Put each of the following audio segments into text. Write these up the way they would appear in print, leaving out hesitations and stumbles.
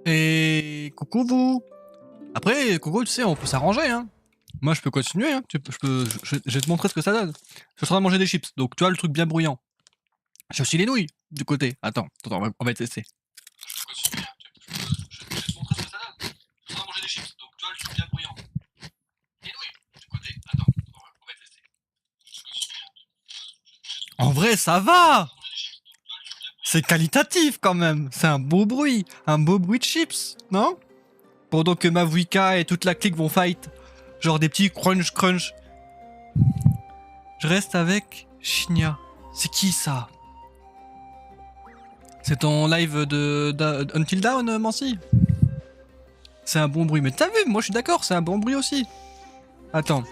Et coucou vous. Après, coucou, tu sais, on peut s'arranger, hein. Moi, je peux continuer, hein. Je vais te montrer ce que ça donne. Je suis en train de manger des chips, donc tu vois le truc bien bruyant. J'ai aussi les nouilles du côté. Attends, on va tester. Je peux continuer, hein. Je vais te montrer ce que ça donne. Je suis en train de manger des chips, donc tu vois le truc bien bruyant. Les nouilles du côté. Attends, on va tester. En vrai, ça va. C'est qualitatif quand même. C'est un beau bruit de chips, non? Pendant que Mavuika et toute la clique vont fight. Genre des petits crunch. Je reste avec Shinya. C'est qui ça? C'est ton live de Until Dawn, Mancy? C'est un bon bruit. Mais t'as vu, moi je suis d'accord, c'est un bon bruit aussi. Attends.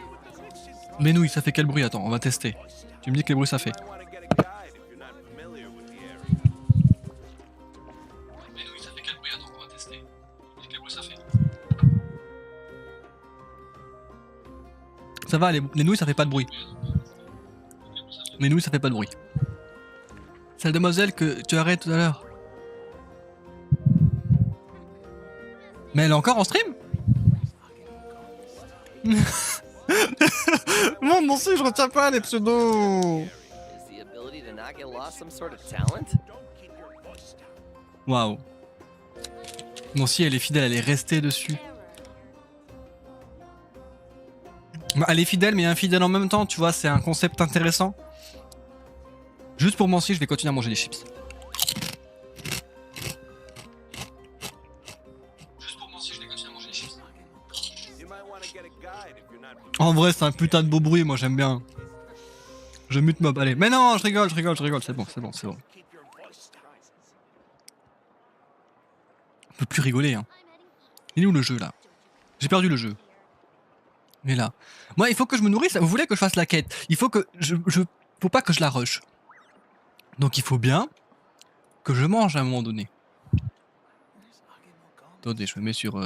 Mes nouilles, ça fait quel bruit? Attends, on va tester. Tu me dis quel bruit ça fait. Ça va, les nouilles ça fait pas de bruit. Les nouilles ça fait pas de bruit. C'est la demoiselle que tu arrêtes tout à l'heure. Mais elle est encore en stream? Mon si, je retiens pas les pseudos. Waouh. Mon si, elle est fidèle, elle est restée dessus. Bah, elle est fidèle mais infidèle en même temps, tu vois, c'est un concept intéressant. Juste pour Mancy, je vais continuer à manger des chips. En vrai, c'est un putain de beau bruit, moi j'aime bien. Je mute mob, allez. Mais non, je rigole, c'est bon. On peut plus rigoler, hein. Il est où le jeu, là? J'ai perdu le jeu. Mais là. Moi, il faut que je me nourrisse. Vous voulez que je fasse la quête? Il faut que faut pas que je la rush. Donc il faut bien que je mange à un moment donné. Attendez, je me mets sur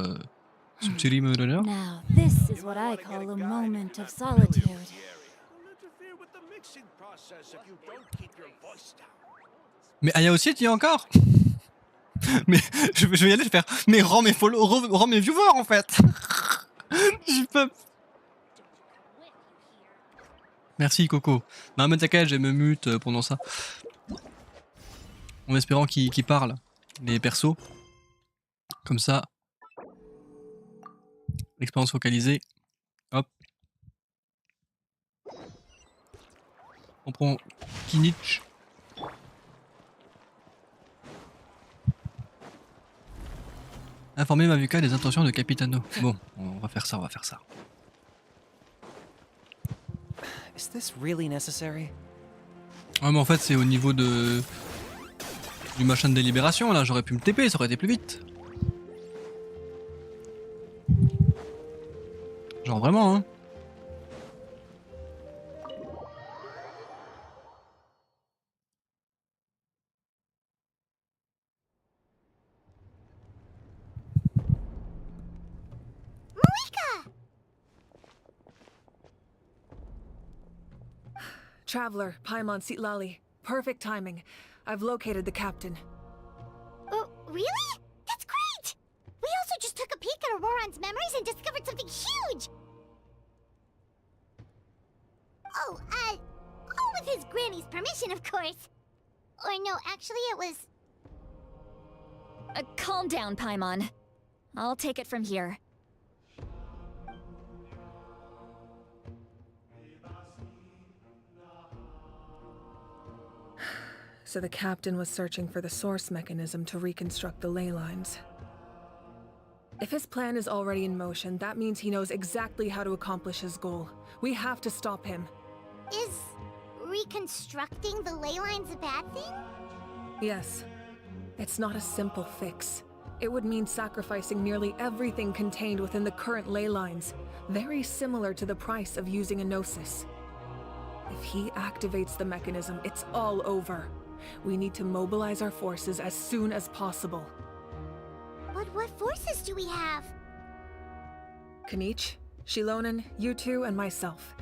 Subtili Murderer. Now, this is what I call a moment of solitude. Mais Aya aussi, tu y es encore? Mais je vais y aller, je vais faire. Mais rends mes follow, rends mes viewers en fait. Je peux. Merci Coco. Non mais t'inquiète, je vais me mute pendant ça. En espérant qu'ils parlent, les persos. Comme ça. Expérience focalisée. Hop. On prend Kinich. informer Mavuka des intentions de Capitano. Bon, on va faire ça, Is this really necessary? Ouais, mais en fait, c'est au niveau de... du machin de délibération, là. J'aurais pu me TP, ça aurait été plus vite. Genre vraiment, hein. Traveler, Paimon Sitlali. Perfect timing. I've located the captain. Oh, really? That's great! We also just took a peek at Auroran's memories and discovered something huge! Oh, all with his granny's permission, of course. Or no, actually it was... Calm down, Paimon. I'll take it from here. So the captain was searching for the source mechanism to reconstruct the ley lines. If his plan is already in motion, that means he knows exactly how to accomplish his goal. We have to stop him. Is reconstructing the ley lines a bad thing? Yes. It's not a simple fix. It would mean sacrificing nearly everything contained within the current ley lines, very similar to the price of using a Gnosis. If he activates the mechanism, it's all over. We need to mobilize our forces as soon as possible. But what forces do we have? Kanich, Shilonen, you two, and myself.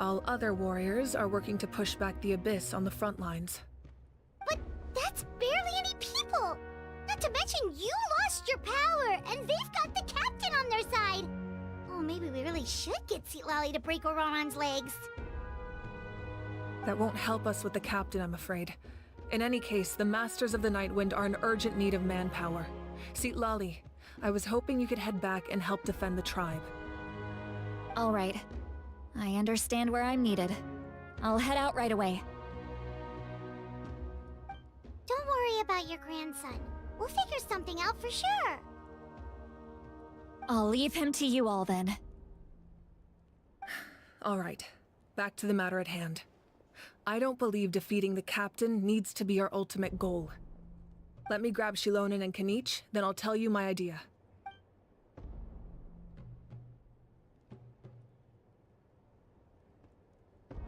All other warriors are working to push back the Abyss on the front lines. But that's barely any people! Not to mention you lost your power, and they've got the captain on their side! Oh, maybe we really should get Sitlali to break Auroran's legs. That won't help us with the captain, I'm afraid. In any case, the Masters of the Nightwind are in urgent need of manpower. Sitlali, I was hoping you could head back and help defend the tribe. All right. I understand where I'm needed. I'll head out right away. Don't worry about your grandson. We'll figure something out for sure. I'll leave him to you all then. All right, back to the matter at hand. I don't believe defeating the captain needs to be our ultimate goal. Let me grab Shilonen and Kanich, then I'll tell you my idea.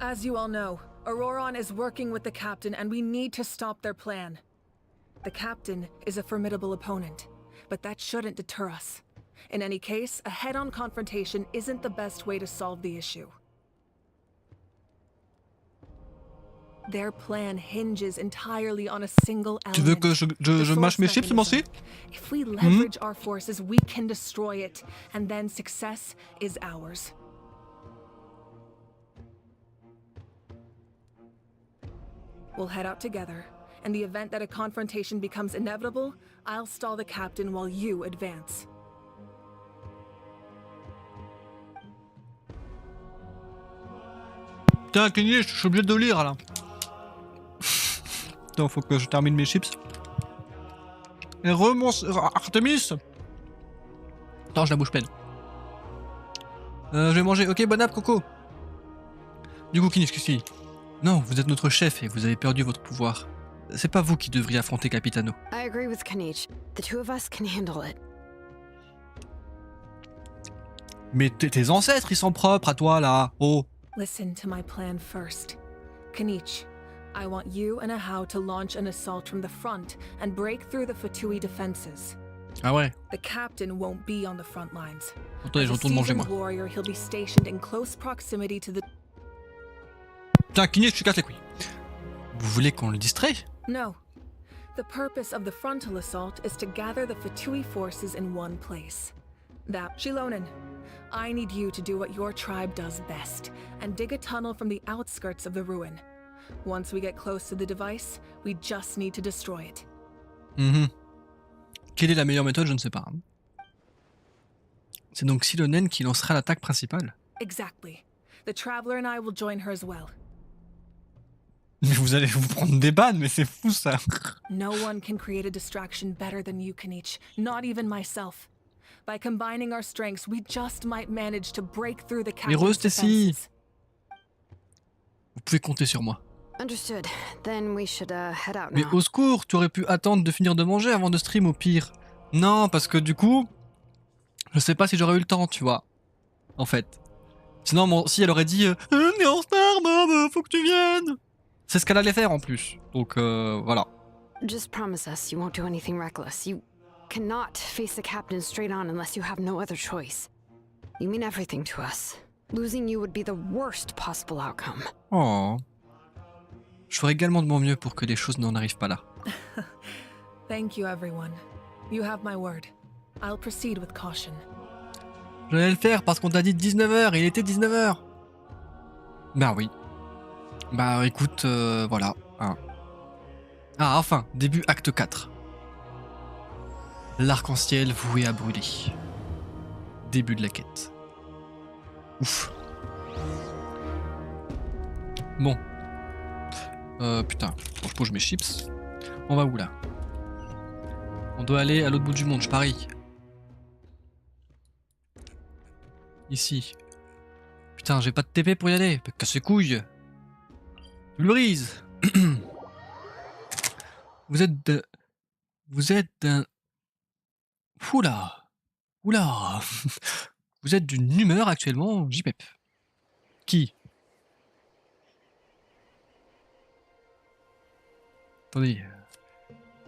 As you all know, Auroran is working with the captain and we need to stop their plan. The captain is a formidable opponent, but that shouldn't deter us. In any case, a head-on confrontation isn't the best way to solve the issue. Their plan hinges entirely on a single element. Tu veux que je mâche mes chips, Mancy? If we leverage our forces, we can destroy it, and then success is ours. We'll head out together. In the event that a confrontation becomes inevitable, I'll stall the captain while you advance. Putain, Kenny, je suis obligé de lire là. Attends, faut que je termine mes chips. Et Artemis. Attends, j'ai la bouche pleine. Je vais manger. Ok, bonne app, Coco. Du coup, Kinish, qu'est-ce qu'il dit? Non, vous êtes notre chef et vous avez perdu votre pouvoir. C'est pas vous qui devriez affronter Capitano. I agree with Kanich. The two of us can handle it. Mais tes ancêtres, ils sont propres à toi là. Oh. Listen to my plan first. Kanich, I want you and Ahau to launch an assault from the front and break through the Fatui defenses. Ah ouais. The captain won't be on the front lines. Attendez, je As a retourne manger moi. seasoned warrior, he'll be stationed in close proximity to the... Putain, Kinish, tu casses les couilles. Vous voulez qu'on le distrait? No. The purpose of the frontal assault is to gather the Fatui forces in one place. That... Shilonen, I need you to do what your tribe does best, and dig a tunnel from the outskirts of the ruin. Once we get close to the device, we just need to destroy it. Quelle est la meilleure méthode? Je ne sais pas. C'est donc Silonen qui lancera l'attaque principale. Exactly. The Traveler and I will join her as well. Mais vous allez vous prendre des bannes, mais c'est fou ça. No one can create a distraction better than you, Kanich. Not even myself. By combining our strengths, we just might manage to break through the Mais Rose, captain's Stacy. defenses. Vous pouvez compter sur moi. Understood. Then we should head out Mais now. au secours, tu aurais pu attendre de finir de manger avant de stream au pire. Non, parce que du coup, je sais pas si j'aurais eu le temps, tu vois. En fait. Sinon, si elle aurait dit on est en retard, Bob, faut que tu viennes. C'est ce qu'elle allait faire en plus. Donc voilà. Just promise us you won't do anything reckless. You cannot face the captain straight on unless you have no other choice. You mean everything to us. Losing you would be the worst possible outcome. Oh. Je ferai également de mon mieux pour que les choses n'en arrivent pas là. Thank you, everyone. You have my word. I'll proceed with caution. J'allais le faire parce qu'on t'a dit 19h et il était 19h. Bah oui. Bah écoute, voilà. Hein. Ah, enfin, début acte 4. L'arc-en-ciel voué à brûler. Début de la quête. Ouf. Bon. Putain, faut que je pose mes chips. On va où là? On doit aller à l'autre bout du monde, je parie. Ici. Putain, j'ai pas de TP pour y aller. Casse les couilles. Tu le brises. Vous êtes de... Vous êtes d'un... Oula. Oula. Vous êtes d'une humeur actuellement, JPEP. Qui? Attendez.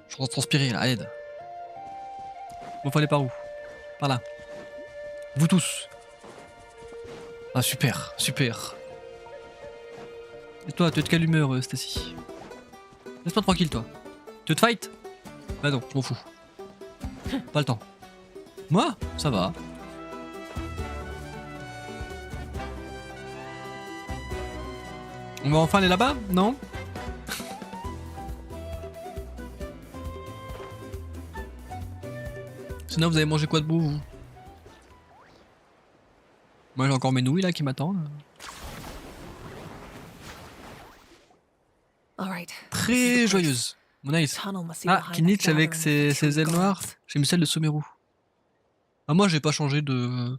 Je suis en train de transpirer là, aide. Bon, fallait par où? Par là. Vous tous. Ah super, super. Et toi, tu es de quelle humeur, Stacy? Laisse-moi tranquille, toi. Tu veux te fight? Bah non, je m'en fous. Pas le temps. Moi? Ça va. On va enfin aller là-bas? Non? Sinon, vous avez mangé quoi de beau, vous? Moi, j'ai encore mes nouilles là qui m'attendent. Alright. Très joyeuse. Mon nice. Ah, Kinich avec ses ailes noires. J'ai mis celle de Someru. Ah, moi, j'ai pas changé de.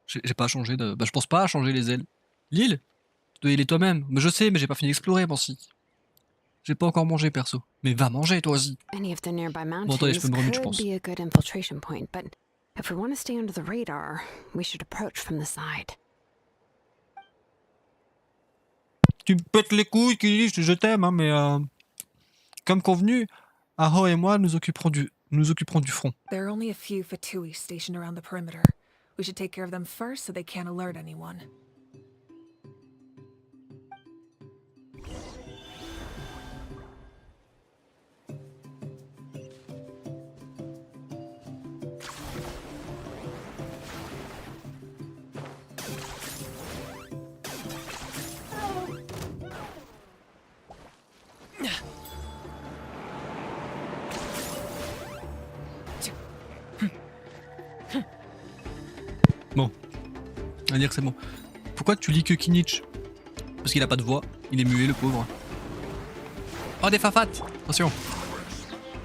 J'ai pas changé de. Bah, je pense pas à changer les ailes. L'île? Tu dois y aller toi-même. Mais je sais, mais j'ai pas fini d'explorer, bon si. J'ai pas encore mangé, perso. Mais va manger, toi aussi. Any of the nearby Bon, attendez, je peux me remettre, je mountains pense. could be a good infiltration point, but if we want to stay under the radar, we should approach from the side. Tu me pètes les couilles, Kinich, je t'aime, hein, mais comme convenu, Aho et moi nous occuperons du front. There are only a few Fatui stationed around the perimeter. We should take care of them first so they can't alert anyone. Bon, on va dire que c'est bon. Pourquoi tu lis que Kinich? Parce qu'il a pas de voix, il est muet le pauvre. Oh des fafats! Attention,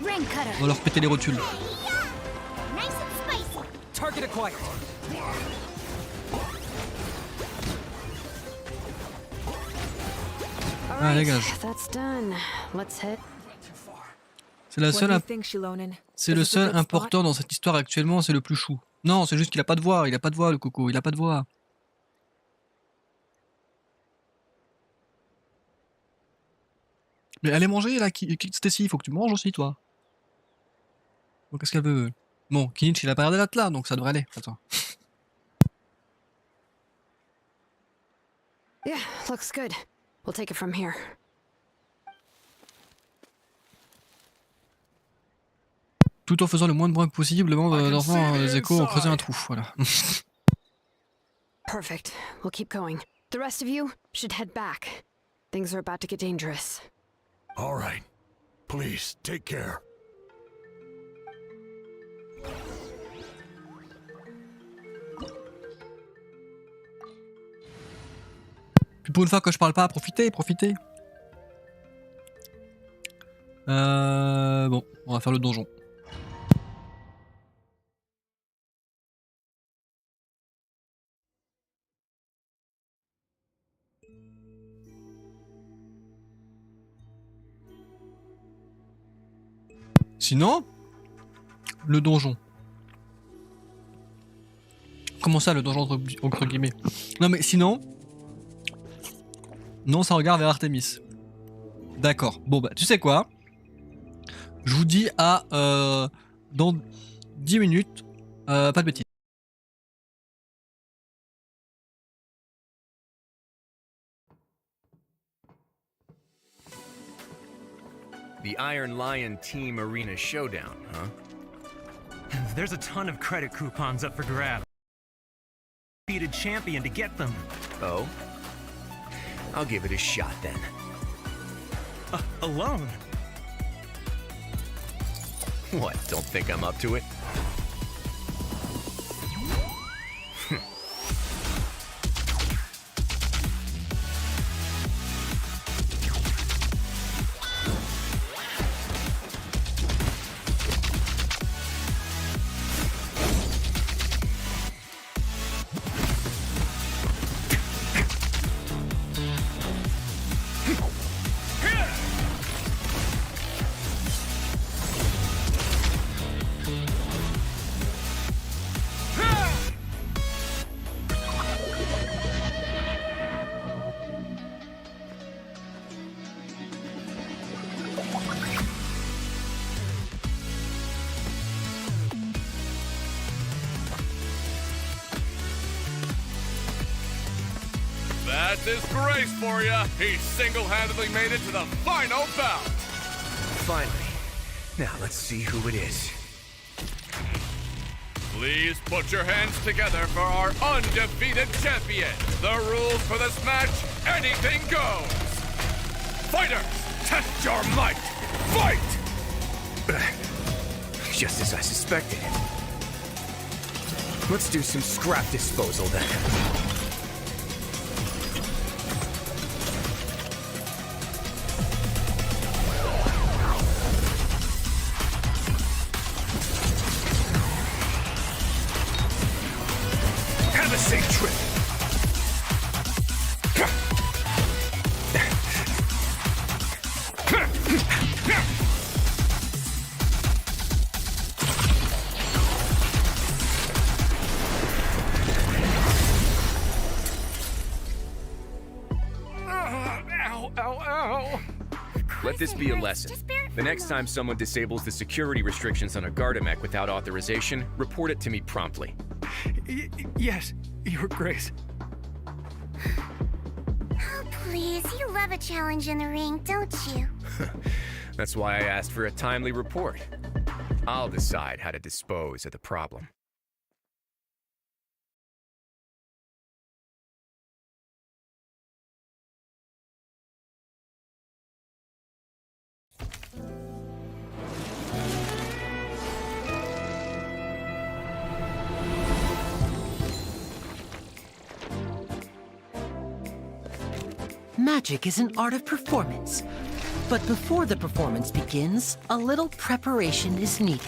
Ring cutter. on va leur péter les rotules. Nice and spicy. Target acquired. All Ah, right, dégage. that's done. Let's head. C'est la What do seule, you think, Shilonen? c'est Is le this a seul good spot? important dans cette histoire actuellement, c'est le plus chou. Non, c'est juste qu'il a pas de voix, il a pas de voix le coco, il a pas de voix. Mais allez manger là, Stacy, il faut que tu manges aussi toi. Bon, qu'est-ce qu'elle veut? Bon, Kinich il a pas l'air d'être là, donc ça devrait aller. Attends. Yeah, looks good. We'll take it from here. Tout en faisant le moins de bruit possible, le monde d'enfants, les échos ont creusé un trou, voilà. Perfect. We'll keep going. The rest of you should head back. Things are about to get dangerous. All right. Please, take care. Puis pour une fois que je parle pas, profitez, profitez. Bon, on va faire le donjon. Sinon, le donjon. Comment ça, le donjon entre guillemets? Non mais sinon... Non, ça regarde vers Artemis. D'accord. Bon bah, tu sais quoi? Je vous dis à... dans 10 minutes. Pas de bêtises. The Iron Lion Team Arena Showdown, huh? There's a ton of credit coupons up for grabs. Defeated champion to get them. Oh? I'll give it a shot then. Alone? What, don't think I'm up to it? That's disgrace for you. He single-handedly made it to the final bout. Finally. Now let's see who it is. Please put your hands together for our undefeated champion. The rules for this match, anything goes. Fighters, test your might. Fight! Just as I suspected. Let's do some scrap disposal then. Have a safe trip. Ow, ow, ow. Let this be a lesson. The next time someone disables the security restrictions on a Gardamek without authorization, report it to me promptly. Yes, Your Grace. Oh, please, you love a challenge in the ring, don't you? That's why I asked for a timely report. I'll decide how to dispose of the problem. Magic is an art of performance. But before the performance begins, a little preparation is needed.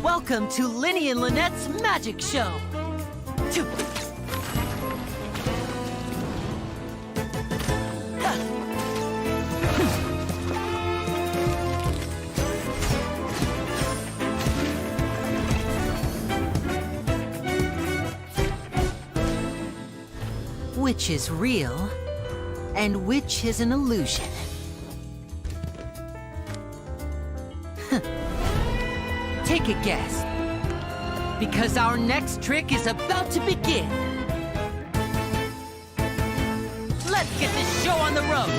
Welcome to Linny and Lynette's Magic Show! Which is real, and which is an illusion. Take a guess, because our next trick is about to begin. Let's get this show on the road!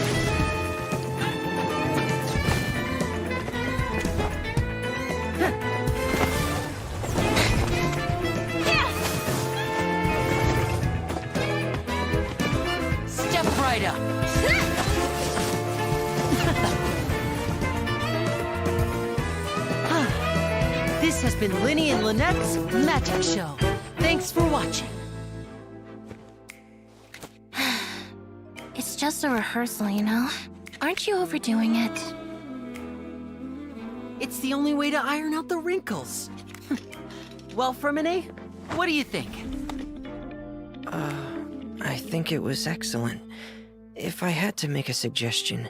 Right up. This has been Linny and Lynette's Magic Show. Thanks for watching. just a rehearsal, you know? Aren't you overdoing it? It's the only way to iron out the wrinkles. Well, Fermine, what do you think? I think it was excellent. If I had to make a suggestion,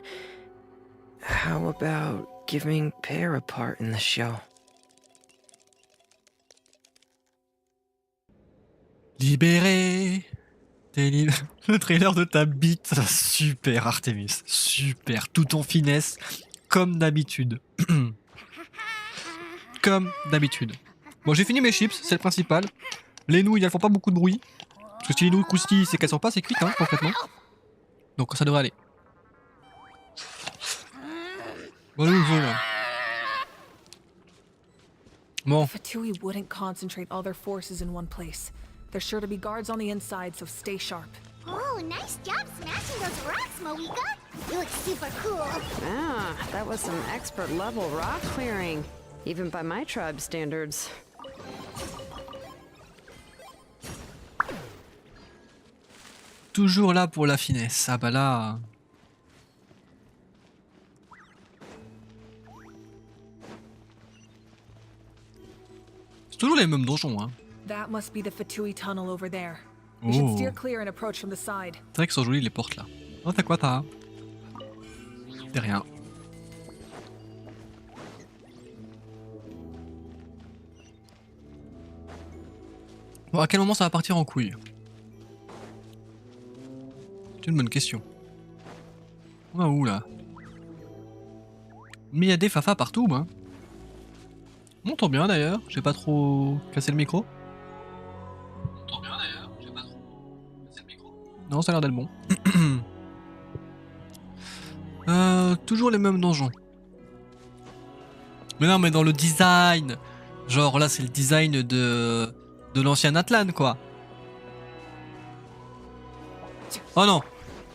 how about giving Pear a part in the show? Libéré. Le trailer de ta bite, super Artemis, super, tout en finesse, comme d'habitude. Comme d'habitude. Bon, j'ai fini mes chips, c'est le principal. Les nouilles, elles font pas beaucoup de bruit. Parce que si les nouilles croustillent, c'est qu'elles sont pas assez cuites, hein, concrètement. Donc ça devrait aller. Voilà, voilà. Bon. Fatui wouldn't concentrate all their forces in one place. There's sure to be guards on the inside, so stay sharp. Oh, nice job smashing those rocks, Moika. You look super cool. Ah, that was some expert level rock clearing, even by my tribe standards. Toujours là pour la finesse. Ah bah là... C'est toujours les mêmes donjons, hein. That must be the Fatui tunnel over there. We should steer clear and approach from the side. C'est vrai que sont jolies les portes là. Oh, t'as quoi, t'as? T'as rien. Bon, à quel moment ça va partir en couille? C'est une bonne question. On va où là? Mais il y a des fafas partout, hein. On entend bien d'ailleurs, j'ai pas trop cassé le micro. On entend bien d'ailleurs, j'ai pas trop cassé le micro. Non, ça a l'air d'être bon. Toujours les mêmes donjons. Mais non, mais dans le design. Genre là, c'est le design de l'ancien Atlan, quoi. Oh non.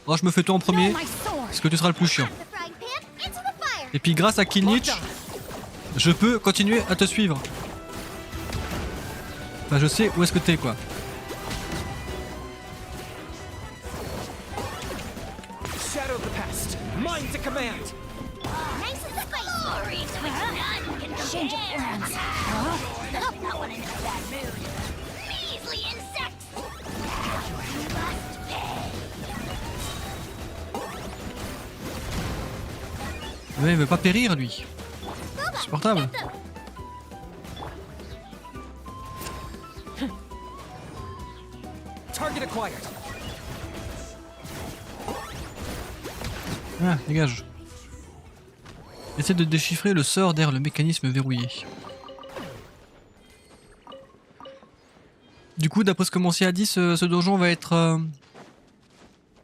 Oh, je me fais toi en premier. Parce que tu seras le plus chiant. Et puis grâce à Kilnich, je peux continuer à te suivre. Enfin, je sais où est-ce que t'es, quoi. Shadow the past, mine to command. Nice and spicy. Change of plans. Huh? That one in a bad mood. Measly insects. You must pay. Ouais, il veut pas périr, lui. Insupportable. Target acquired. Ah, dégage. Essaie de déchiffrer le sort derrière le mécanisme verrouillé. Du coup, d'après ce que mon a dit, ce donjon va être...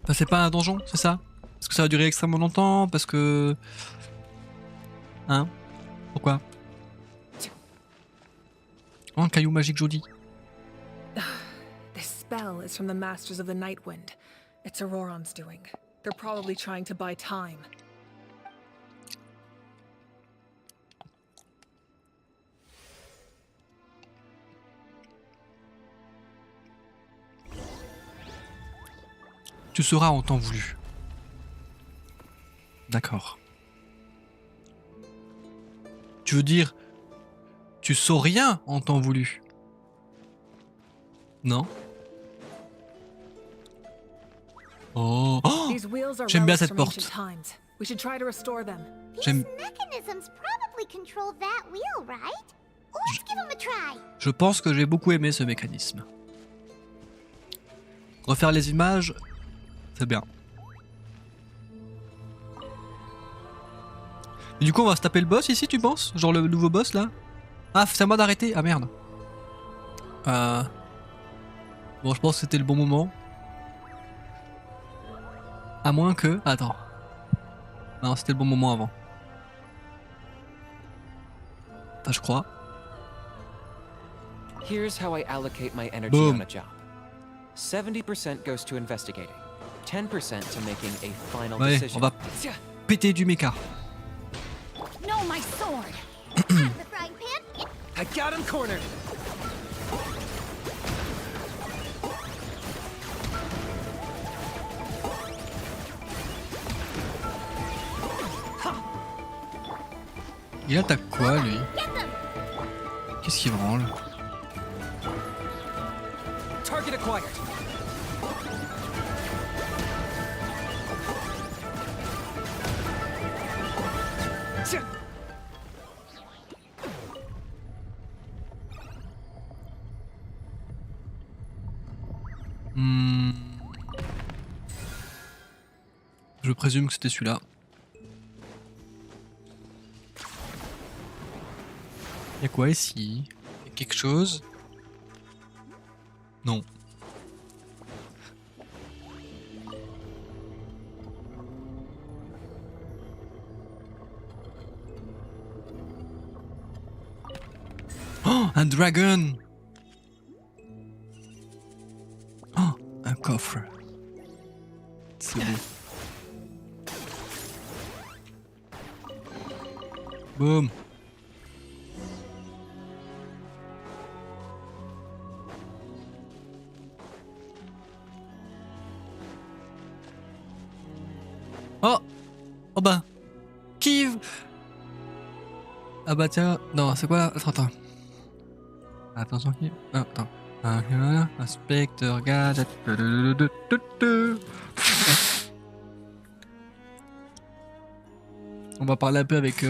Enfin, c'est pas un donjon, c'est ça? Parce que ça va durer extrêmement longtemps, parce que... Hein? Pourquoi? Oh, un caillou magique joli. This spell is from the Masters of the Nightwind. It's Auroron's doing. They're probably trying to buy time. Tu seras en temps voulu. D'accord. Tu veux dire... Tu sors rien en temps voulu? Non? Oh, oh, j'aime bien cette porte. J'aime... Je pense que j'ai beaucoup aimé ce mécanisme. Refaire les images, c'est bien. Et du coup, on va se taper le boss ici, tu penses? Genre le nouveau boss là? Ah, c'est à moi d'arrêter? Ah merde. Bon, je pense que c'était le bon moment. À moins que... Attends. Non, c'était le bon moment avant. Enfin, je crois. Here's how I allocate my energy Boom. on a job. 70% goes to investigating, 10% to making a final Ouais, decision. on va péter du méca. No, my sword. I got him cornered. Il attaque quoi lui? Qu'est-ce qu'il branle? Target acquired. Je présume que c'était celui-là. Y'a quoi ici? Y'a quelque chose? Non. Oh, un dragon! Oh, un coffre. C'est beau. Boum. Oh! Oh bah! Kiv! Ah bah tiens, non, c'est quoi là? Attends. Attention, Kiv. Ah, attends. Inspecteur gadget. On va parler un peu avec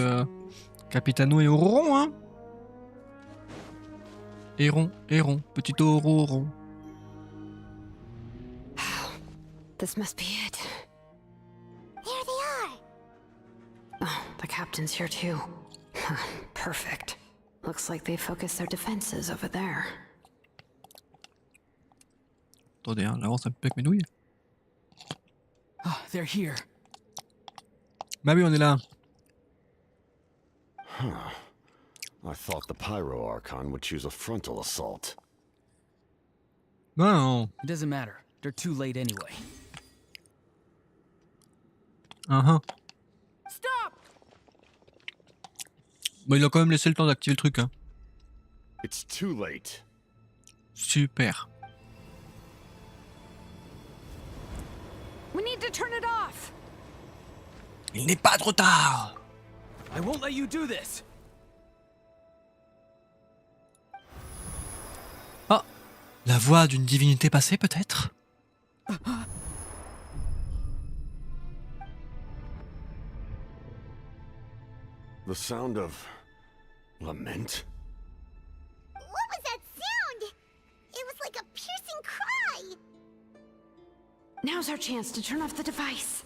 Capitano et Auron, hein? Héron, petit Auron. This must be it. There they are. Oh, the captain's here too. Perfect. Looks like they focused their defenses over there. Attendez, hein, on avance un peu avec mes nouilles. Oh, they're here. Bah oui, on est là. Huh. I thought the Pyro Archon would choose a frontal assault. Non. It doesn't matter. They're too late anyway. Stop! Bah il a quand même laissé le temps d'activer le truc, hein. It's too late. Super. We need to turn it off. Il n'est pas trop tard. I won't let you do this. Ah, la voix d'une divinité passée peut-être? The sound of lament? What was that sound? It was like a piercing cry. Now's our chance to turn off the device.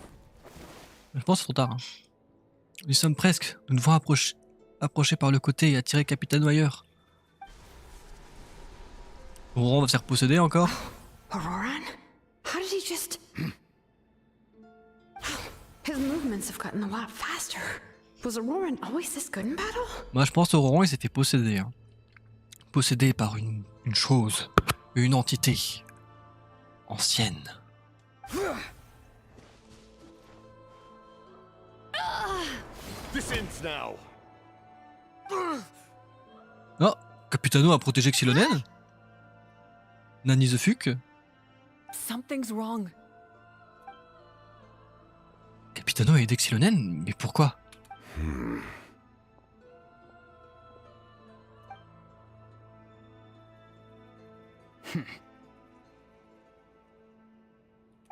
Je pense que c'est trop tard. Hein. Nous sommes presque. Nous devons approcher par le côté et attirer Capitano ailleurs. Auron va se faire posséder encore. Auroran? How did he just... His movements have gotten a lot faster. Was Auroran always this good in battle? Moi je pense qu'Auron il s'est fait posséder. Hein. Possédé par une chose. Une entité. Ancienne. This ends now. Oh, Capitano a protégé Xylonen. Nani the Fuck. Something's wrong. Capitano a aidé Xylonen, mais pourquoi?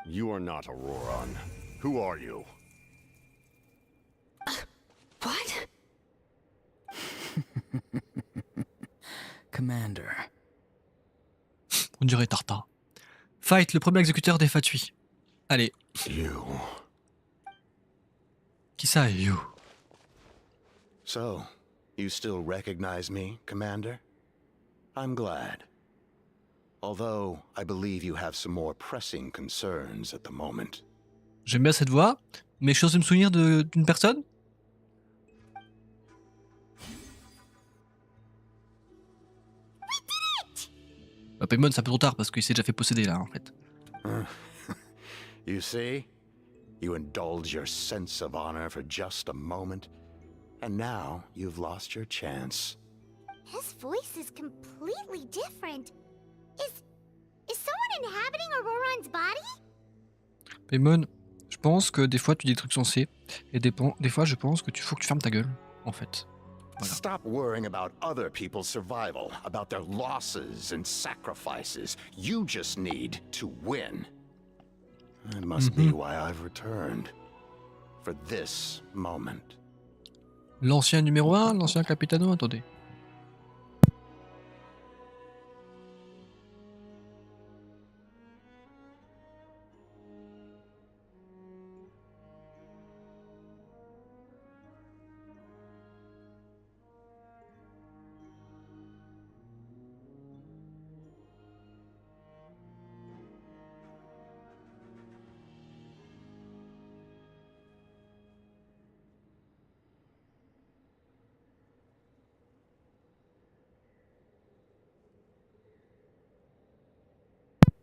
You are not Auroran. Who are you? What? Commander. On dirait Tarta. Fight, le premier exécuteur des Fatui. Allez. You. Qui ça, you? So, you still recognize me, Commander? I'm glad. Although, I believe you have some more pressing concerns at the moment. J'aime bien cette voix, mais je suis me souvenir d'une personne? Bah, Paimon, c'est un peu trop tard parce qu'il s'est déjà fait posséder là en fait. You see? You indulge your sense of honor for just a moment, and now you've lost your chance. His voice is completely different. Is someone inhabiting Auroran's body? Paimon, je pense que des fois tu dis des trucs sensés, et des fois je pense que faut que tu fermes ta gueule, en fait. pas là. Stop worrying about other people's survival, about their losses and sacrifices. You just need to win. That must be why I've returned. For this moment. L'ancien numéro 1, l'ancien Capitano, attendez.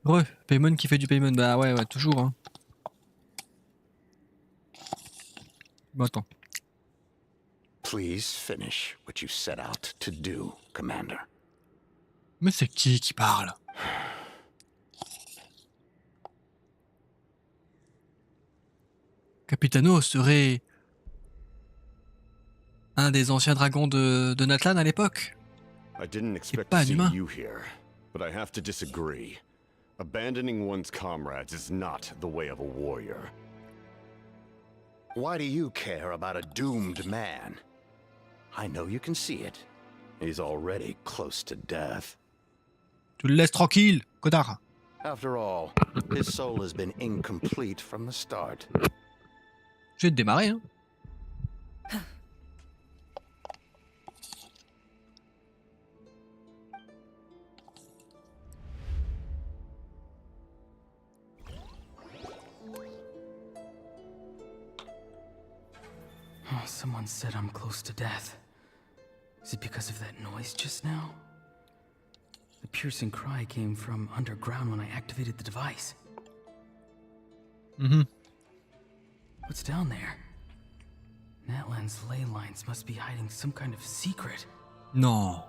Ouais, Paymon qui fait du Paymon, bah ouais, toujours. Hein. Bon, attends. Please finish what you set out to do, Commander. Mais c'est qui parle? Capitano serait un des anciens dragons de Natlan à l'époque. I didn't expect pas to see humain. you here, but I have to disagree. Abandoning one's comrades is not the way of a warrior. Why do you care about a doomed man? I know you can see it. He's already close to death. Tu le laisses tranquille, connard. After all, his soul has been incomplete from the start. Je vais te démarrer, hein. Oh, someone said I'm close to death. Is it because of that noise just now? The piercing cry came from underground when I activated the device. What's down there? Natlan's ley lines must be hiding some kind of secret. Non.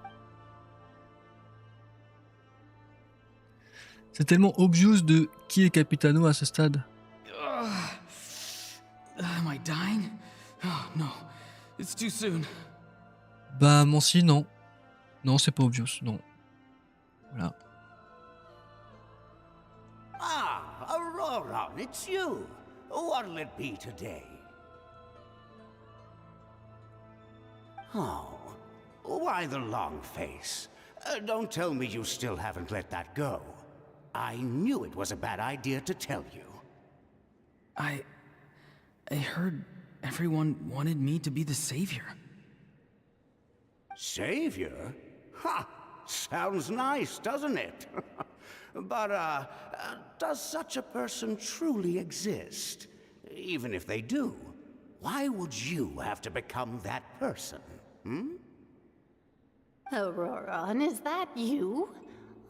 C'est tellement obvious de qui est Capitano à ce stade. Am I dying? Oh no, it's too soon. Bah, Mancy, non. Non, c'est pas obvious, non. Voilà. Ah, Aurora, it's you. What'll it be today? Oh, why the long face? Don't tell me you still haven't let that go. I knew it was a bad idea to tell you. I heard everyone wanted me to be the savior. Savior? Ha! Sounds nice, doesn't it? But, does such a person truly exist? Even if they do, why would you have to become that person, Aurora, is that you?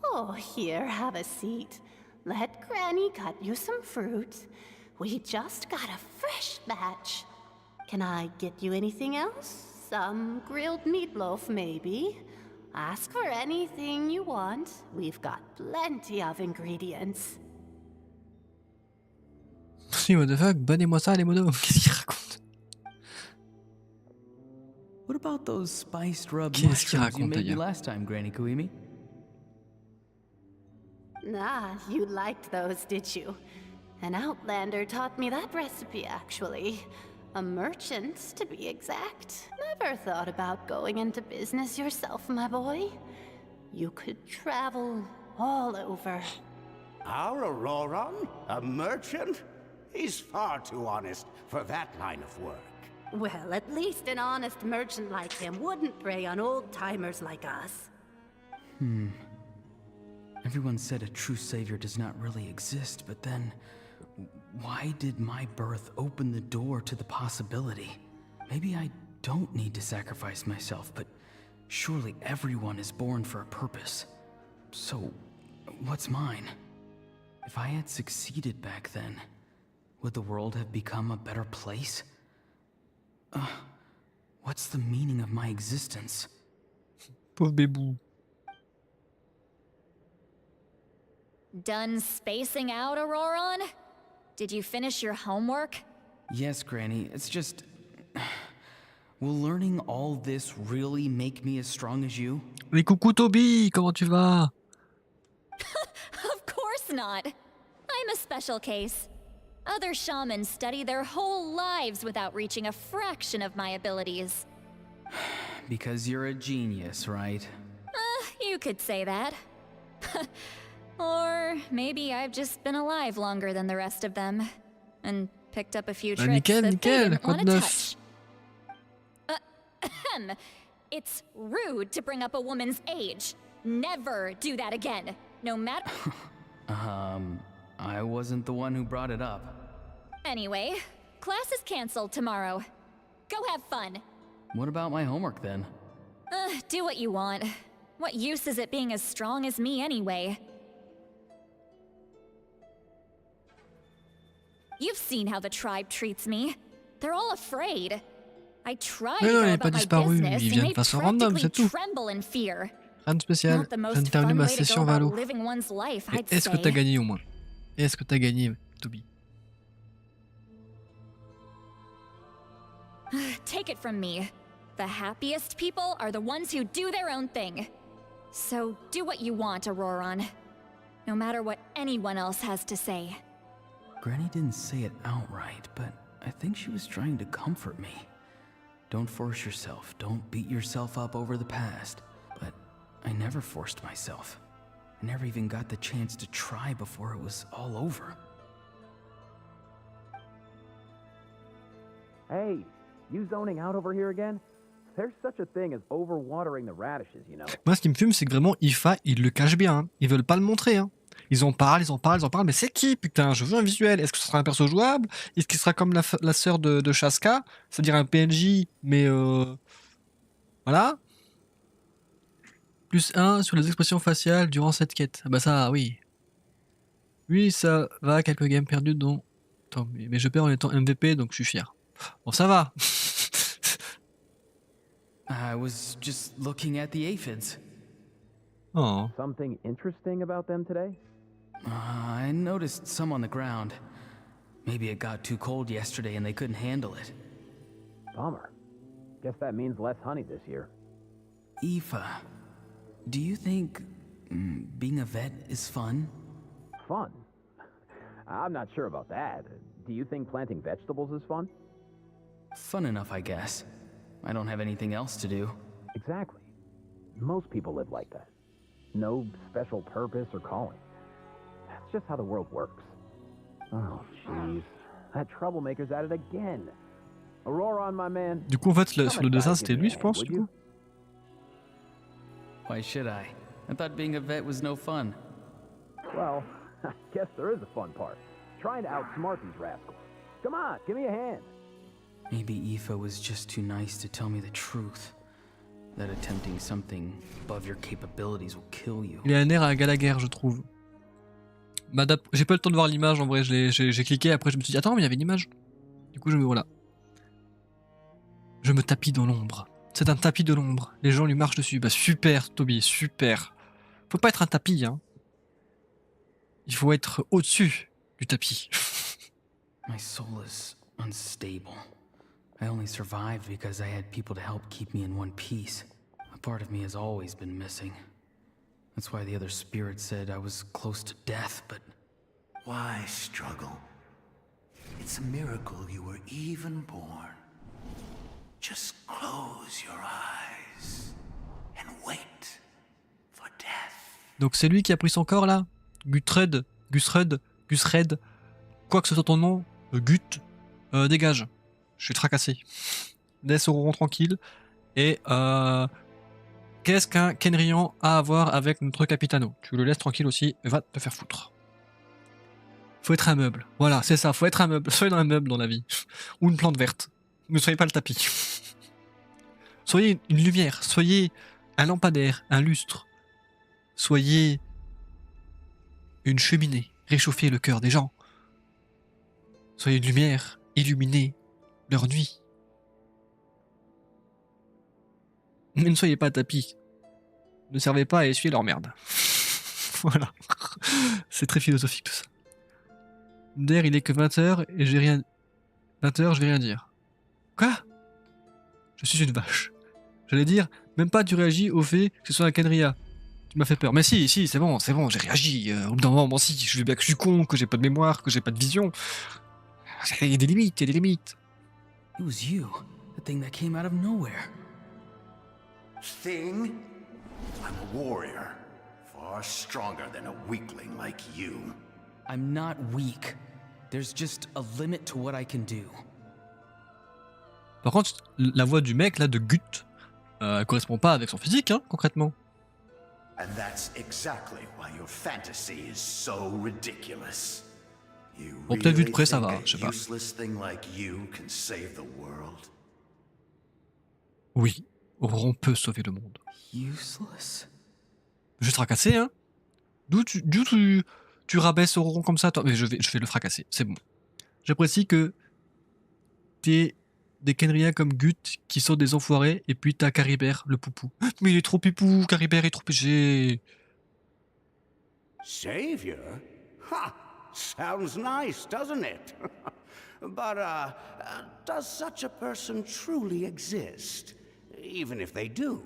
Oh, here, have a seat. Let Granny cut you some fruit. We just got a fresh batch. Can I get you anything else? Some grilled meatloaf, maybe? Ask for anything you want. We've got plenty of ingredients. Si, what the fuck, bannez-moi ça, les monos. Qu'est-ce qu'il raconte? What about those spiced rub Qu'est-ce qu'il mushrooms you raconte, made me d'ailleurs? last time, Granny Koimi? Ah, you liked those, did you? An outlander taught me that recipe, actually. A merchant, to be exact. Never thought about going into business yourself, my boy. You could travel all over. Our Auroron? A merchant? He's far too honest for that line of work. Well, at least an honest merchant like him wouldn't prey on old-timers like us. Everyone said a true savior does not really exist, but then why did my birth open the door to the possibility? Maybe I don't need to sacrifice myself, but surely everyone is born for a purpose. So, what's mine? If I had succeeded back then, would the world have become a better place? What's the meaning of my existence? Pauvre bébou. Done spacing out, Auroron? Did you finish your homework? Yes, Granny, it's just... Will learning all this really make me as strong as you? Mais coucou Toby, comment tu vas? Of course not. I'm a special case. Other shamans study their whole lives without reaching a fraction of my abilities. Because you're a genius, right? You could say that. Or maybe I've just been alive longer than the rest of them. And picked up a few tricks nickel, that they didn't quoi want de to neuf? touch. It's rude to bring up a woman's age. Never do that again. No matter... I wasn't the one who brought it up. Anyway, class is canceled tomorrow. Go have fun. What about my homework then? Do what you want. What use is it being as strong as me anyway? You've seen how the tribe treats me. They're all afraid. I try to Non, go il n'est about pas my disparu, business il and vient they de façon random, practically c'est tout. tremble in fear. Rien de spécial, Not the je viens most de terminer fun ma way to go session about Valo. living one's life, Et I'd est-ce que say. t'as gagné au moins? Est-ce que t'as gagné, Toby? Take it from me. The happiest people are the ones who do their own thing. So do what you want, Auroron. No matter what anyone else has to say. Granny didn't say it outright, but I think she was trying to comfort me. Don't force yourself. Don't beat yourself up over the past. But I never forced myself. I never even got the chance to try before it was all over. Hey, you zoning out over here again? There's such a thing as overwatering the radishes, you know. Moi, ce qui me fume, c'est que vraiment, IFA, ils le cachent bien. Hein. Ils veulent pas le montrer. Hein. Ils en parlent, mais c'est qui, putain? Je veux un visuel. Est-ce que ce sera un perso jouable? Est-ce qu'il sera comme la sœur de Shaska? C'est-à-dire un PNJ, mais voilà. Plus 1 sur les expressions faciales durant cette quête. Ah bah ça, oui. Oui, ça va, quelques games perdus dont... Attends, mais je perds en étant MVP, donc je suis fier. Bon, ça va. I was just looking at the aphids. Oh. Something interesting about them today? I noticed some on the ground. Maybe it got too cold yesterday and they couldn't handle it. Bummer. Guess that means less honey this year. Aoife, do you think being a vet is fun? Fun? I'm not sure about that. Do you think planting vegetables is fun? Fun enough, I guess. I don't have anything else to do. Exactly. Most people live like that. No special purpose or calling. That's just how the world works. Oh, jeez. That troublemaker's at it again. Auroron, my man. Du coup, en fait, sur le dessin, c'était lui, je pense, du coup. Why should I? I thought being a vet was no fun. Well, I guess there is a fun part. Trying to outsmart these rascals. Come on, give me a hand. Maybe Aoife was just too nice to tell me the truth. That attempting something above your capabilities will kill you. Il a un air à Gallagher, je trouve. J'ai pas le temps de voir l'image, en vrai, j'ai cliqué, après je me suis dit, attends, mais il y avait une image. Du coup, je me voilà. Je me tapis dans l'ombre. C'est un tapis de l'ombre. Les gens lui marchent dessus. Bah super, Toby, super. Faut pas être un tapis, hein. Il faut être au-dessus du tapis. My soul is unstable. I only survived because I had people to help keep me in one piece. A part of me has always been missing. That's why the other spirits said I was close to death, but... Why struggle? It's a miracle you were even born. Just close your eyes and wait for death. Donc c'est lui qui a pris son corps là? Gusred, quoi que ce soit ton nom, dégage. Je suis tracassé. Laisse Auroron tranquille. Et qu'est-ce qu'un Kenrian a à voir avec notre Capitano? Tu le laisses tranquille aussi, va te faire foutre. Faut être un meuble. Voilà, c'est ça, faut être un meuble. Soyez un meuble dans la vie. Ou une plante verte. Ne soyez pas le tapis. Soyez une lumière, soyez un lampadaire, un lustre. Soyez une cheminée, réchauffez le cœur des gens. Soyez une lumière, illuminez leur nuit. Mais ne soyez pas tapis. Ne servez pas à essuyer leur merde. Voilà. C'est très philosophique tout ça. D'ailleurs, il est que 20h et j'ai rien... 20h, je vais rien dire. Quoi? Je suis une vache. J'allais dire, même pas tu réagis au fait que ce soit un Kenria. Tu m'as fait peur. Mais si, c'est bon, j'ai réagi. Au bout d'un moment, si, je veux bien que je suis con, que j'ai pas de mémoire, que j'ai pas de vision. Il y a des limites, il y a des limites. It was you, the thing that came out of nowhere. Thing? I'm a warrior. Far stronger than a weakling like you. I'm not weak. There's just a limit to what I can do. Par contre, la voix du mec, là, de Gut, correspond pas avec son physique, hein, concrètement. And that's exactly why your fantasy is so ridiculous. You Bon, peut-être vu de really près, ça think va, a je sais pas. useless thing like you can save the world? Oui, on peut sauver le monde. Useless? Juste fracasser, hein. D'où tu rabaisses Auroron comme ça, toi. Mais je vais le fracasser, c'est bon. J'apprécie que t'es des Kenria comme Gut qui sont des enfoirés, et puis t'as Caribert, le poupou. Mais il est trop pipou, Caribert est trop péché. Savior? Ha! Sounds nice, doesn't it? But, does such a person truly exist? Even if they do,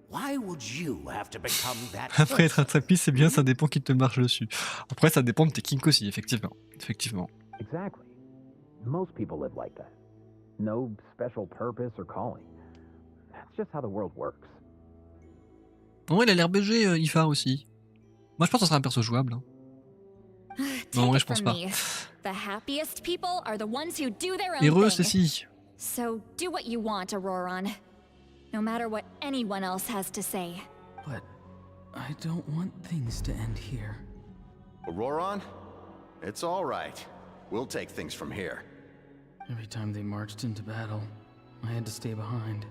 why would you have to become that Après, être person? attrapé, c'est bien, ça dépend qui te marche dessus. Après, ça dépend de tes kinks aussi, effectivement. Effectivement. Exactly. Most people live like that. No special purpose or calling. That's just how the world works. En vrai, il a l'air BG, Ifar aussi. Moi, je pense que ça serait un perso jouable. Hein. Non, en vrai, je pense pas. The happiest people are the ones who do their own Heureux, thing. ceci. So do what you want, Auroron. No matter what anyone else has to say. But I don't want things to end here. Auroron? It's all right. We'll take things from here. Every time they marched into battle, I had to stay behind.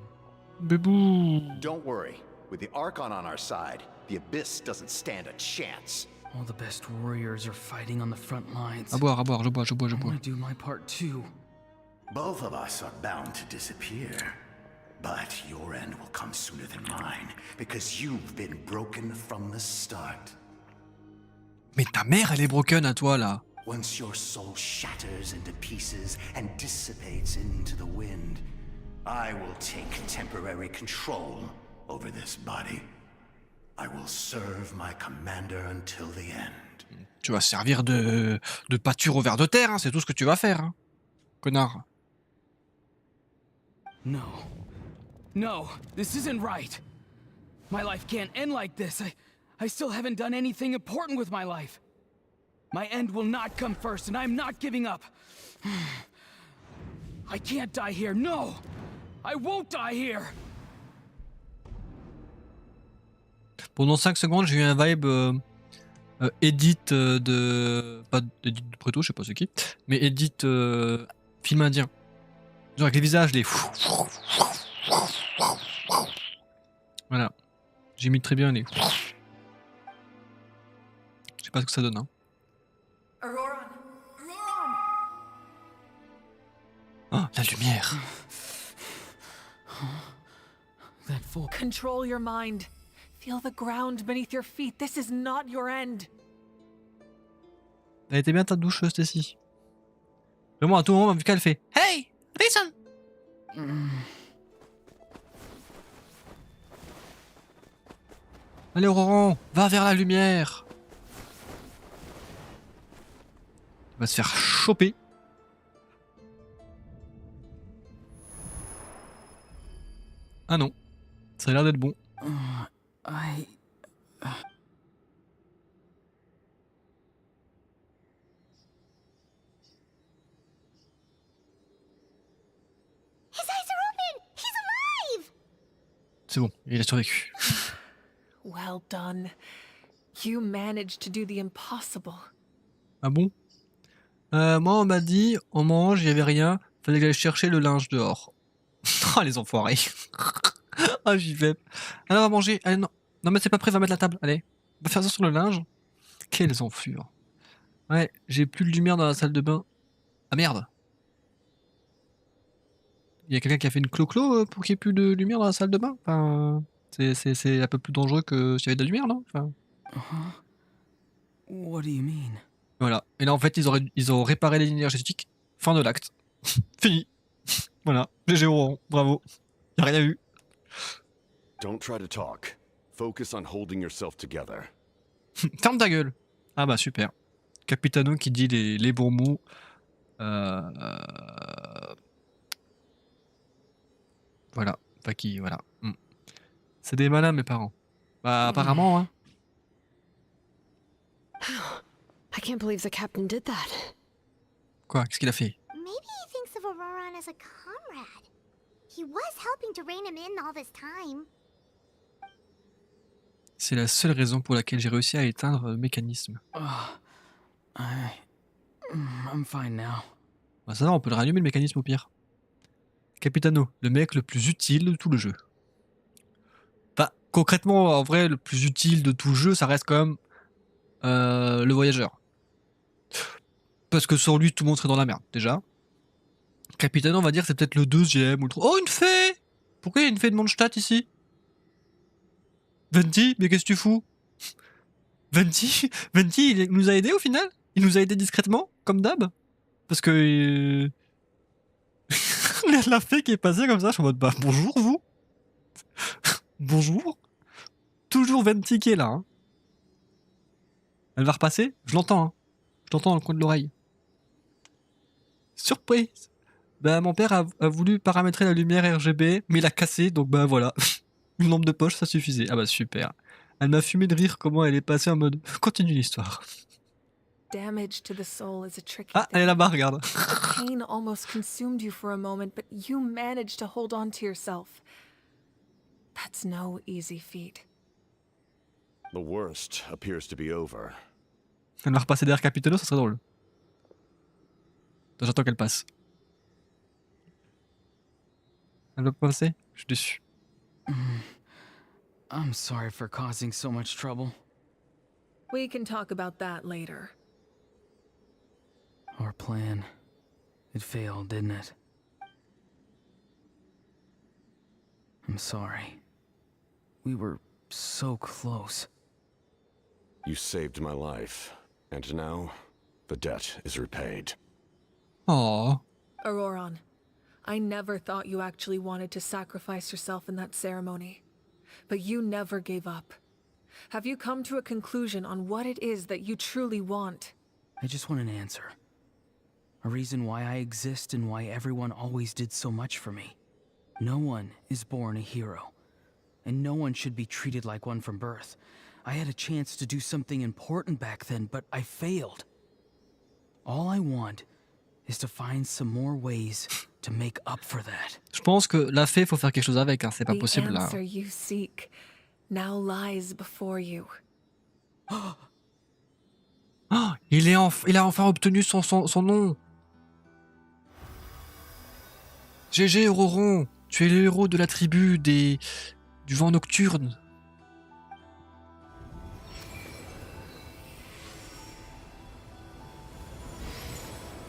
Bébou. Don't worry. With the Archon on our side, the Abyss doesn't stand a chance. All the best warriors are fighting on the front lines. À boire, je bois. I want to do my part too. Both of us are bound to disappear. But your end will come sooner than mine, because you've been broken from the start. Mais ta mère, elle est broken à toi, là. Once your soul shatters into pieces and dissipates into the wind, I will take temporary control over this body. I will serve my commander until the end. Tu vas servir de pâture au ver de terre, hein, c'est tout ce que tu vas faire, hein. Connard. No, this isn't right. My life can't end like this. I still haven't done anything important with my life. My end will not come first, and I'm not giving up. I can't die here. No! I won't die here! Pendant 5 secondes, j'ai eu un vibe edit de... Pas edit de Preto, je sais pas c'est qui, mais edit film indien. Genre avec les visages, les... Voilà. J'imite très bien les... Je sais pas ce que ça donne, hein. Auroron! Oh, la lumière. Control your mind. Feel the ground beneath your feet. This is not your end. Elle était bien ta douche, Stacy. Vraiment, à tout moment, vu qu'elle fait Hey, listen. Allez, Auroron, va vers la lumière. Il va se faire choper. Ah non, ça a l'air d'être bon. His eyes are open! He's alive! C'est bon, il a survécu. Well done. You managed to do the impossible. Ah bon? Moi, on m'a dit, on mange, il y avait rien, fallait que j'aille chercher le linge dehors. Ah, les enfoirés. Ah, j'y vais. Allez, on va manger. Allez, non. Non, mais c'est pas prêt, va mettre la table. Allez, on va faire ça sur le linge. Quelles enfures. Ouais, j'ai plus de lumière dans la salle de bain. Ah merde. Il y a quelqu'un qui a fait une clo-clo pour qu'il n'y ait plus de lumière dans la salle de bain. Enfin, c'est un peu plus dangereux que s'il y avait de la lumière, non? Enfin... What do you mean? Voilà. Et là, en fait, ils ont réparé les lignes énergétiques. Fin de l'acte. Fini. Voilà. GG Auroron. Bravo. Y'a rien eu. Don't try to talk. Focus on holding yourself together. Ferme ta gueule. Ah bah super. Capitano qui dit les bons mots. Voilà. Enfin qui, voilà. C'est des malins mes parents. Bah apparemment hein. I can't believe the captain did that. Quoi? Qu'est-ce qu'il a fait? Maybe he thinks of Auroran as a comrade. He was helping to rein him in all this time. C'est la seule raison pour laquelle j'ai réussi à éteindre le mécanisme. I'm fine now. Bah ça va, on peut le rallumer le mécanisme au pire. Capitano, le mec le plus utile de tout le jeu. Enfin, concrètement, en vrai, le plus utile de tout le jeu, ça reste quand même le voyageur. Parce que sans lui, tout le monde serait dans la merde, déjà. Capitano, on va dire, c'est peut-être le deuxième ou le troisième. Oh, une fée! Pourquoi il y a une fée de Mondstadt ici? Venti, mais qu'est-ce que tu fous? Venti, il nous a aidés au final? Il nous a aidés discrètement, comme d'hab? Parce que... la fée qui est passée comme ça, je suis en mode, bah bonjour vous. Bonjour. Toujours Venti qui est là. Hein. Elle va repasser? Je l'entends. Hein. Je l'entends dans le coin de l'oreille. Surprise. Bah mon père a voulu paramétrer la lumière RGB, mais il a cassé, donc bah voilà. Une lampe de poche, ça suffisait. Ah bah super. Elle m'a fumé de rire comment elle est passée en mode, continue l'histoire. Damage to the soul is a tricky Ah, elle est là-bas, regarde. The pain almost consumed you for a moment, but you managed to hold on to yourself. That's no easy feat. The worst appears to be over. Elle va repasser derrière Capitano, ça serait drôle. J'attends qu'elle passe. Elle va pas passer? Je suis déçu. I'm sorry for causing so much trouble. We can talk about that later. Our plan. It failed, didn't it? I'm sorry. We were so close. You saved my life, and now the debt is repaid. Aww. Auroran, I never thought you actually wanted to sacrifice yourself in that ceremony. But you never gave up. Have you come to a conclusion on what it is that you truly want? I just want an answer. A reason why I exist and why everyone always did so much for me. No one is born a hero. And no one should be treated like one from birth. I had a chance to do something important back then, but I failed. All I want is to find some more ways to make up for that. Je pense que la fée, faut faire quelque chose avec, hein. C'est pas possible là. The answer you seek now lies before you. Oh, il a enfin obtenu son nom. GG Auroron, tu es le héros de la tribu du vent nocturne.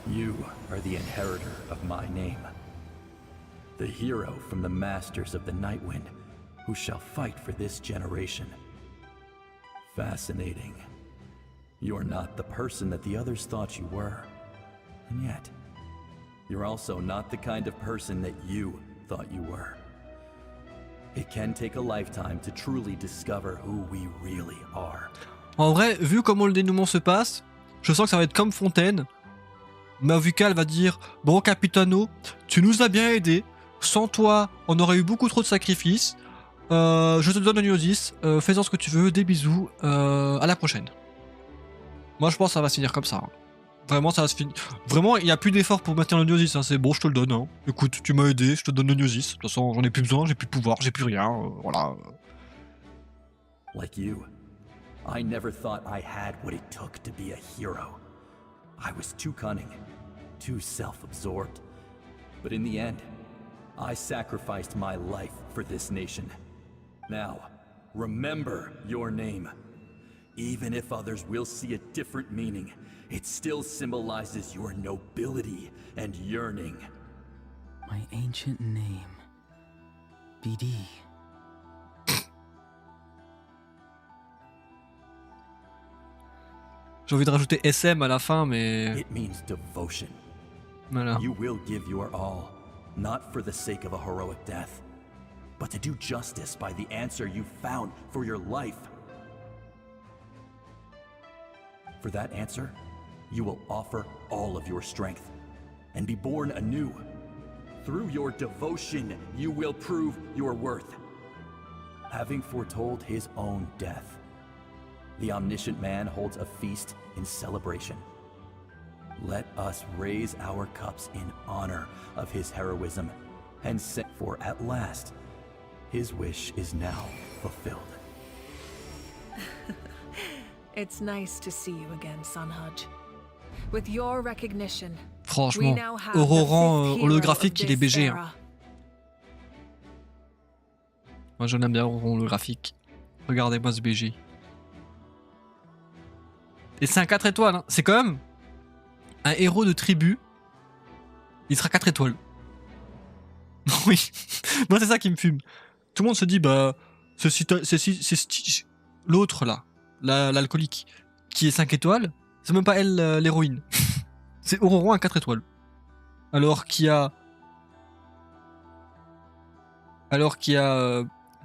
You are the inheritor of my name. The hero from the masters of the Nightwind, who shall fight for this generation. Fascinating. You're not the person that the others thought you were. And yet, you're also not the kind of person that you thought you were. It can take a lifetime to truly discover who we really are. En vrai, vu comment le dénouement se passe, je sens que ça va être comme Fontaine. Mavuka va dire « Bon Capitano, tu nous as bien aidés. Sans toi, on aurait eu beaucoup trop de sacrifices. Je te donne un Gnosis. Fais-en ce que tu veux. Des bisous. À la prochaine. » Moi, je pense que ça va se finir comme ça. Hein. Vraiment, ça va se finir. Vraiment, il n'y a plus d'effort pour maintenir le Gnosis. Hein. C'est bon, je te le donne. Hein. Écoute, tu m'as aidé, je te donne le Gnosis. De toute façon, j'en ai plus besoin, j'ai plus de pouvoir, j'ai plus rien. Voilà. Like you, I never thought I had what it took to be a hero. I was too cunning, too self-absorbed. But in the end, I sacrificed my life for this nation. Now, remember your name. Even if others will see a different meaning, it still symbolizes your nobility and yearning. My ancient name. BD. J'ai envie de rajouter SM à la fin, mais... It means devotion. Voilà. You will give your all, not for the sake of a heroic death, but to do justice by the answer you found for your life. For that answer, you will offer all of your strength and be born anew. Through your devotion, you will prove your worth. Having foretold his own death, the omniscient man holds a feast in celebration. Let us raise our cups in honor of his heroism and say, for at last, his wish is now fulfilled. It's nice to see you again, Sunhudge. With your recognition, franchement, Auroran holographique, il est BG. Hein. Moi, j'en aime bien Auroran holographique. Regardez-moi ce BG. Et c'est un 4 étoiles. Hein. C'est quand même un héros de tribu. Il sera 4 étoiles. Oui. Moi, c'est ça qui me fume. Tout le monde se dit, bah, c'est l'autre là, l'alcoolique, qui est 5 étoiles. C'est même pas elle l'héroïne. C'est Auroran à 4 étoiles. Alors qu'il y a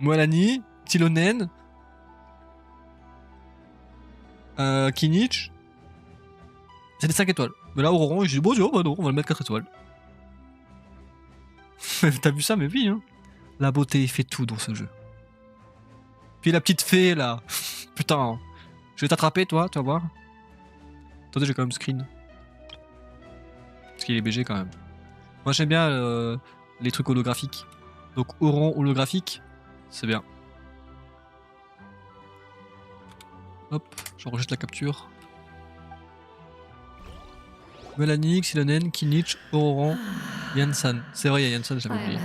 Moalani, Tilonen, Kinich. C'est des 5 étoiles. Mais là, Auroran, je dis, bon, bah non, on va le mettre 4 étoiles. T'as vu ça? Mais oui, hein. La beauté fait tout dans ce jeu. Puis la petite fée, là. Putain. Je vais t'attraper, toi, tu vas voir. Attendez, j'ai quand même screen. Parce qu'il est BG quand même. Moi, j'aime bien les trucs holographiques. Donc, Auroran holographique, c'est bien. Hop, j'enregistre la capture. Melanie, Xilonen, Kinich, Auroran, Yansan. C'est vrai, il y a Yansan, j'avais oublié.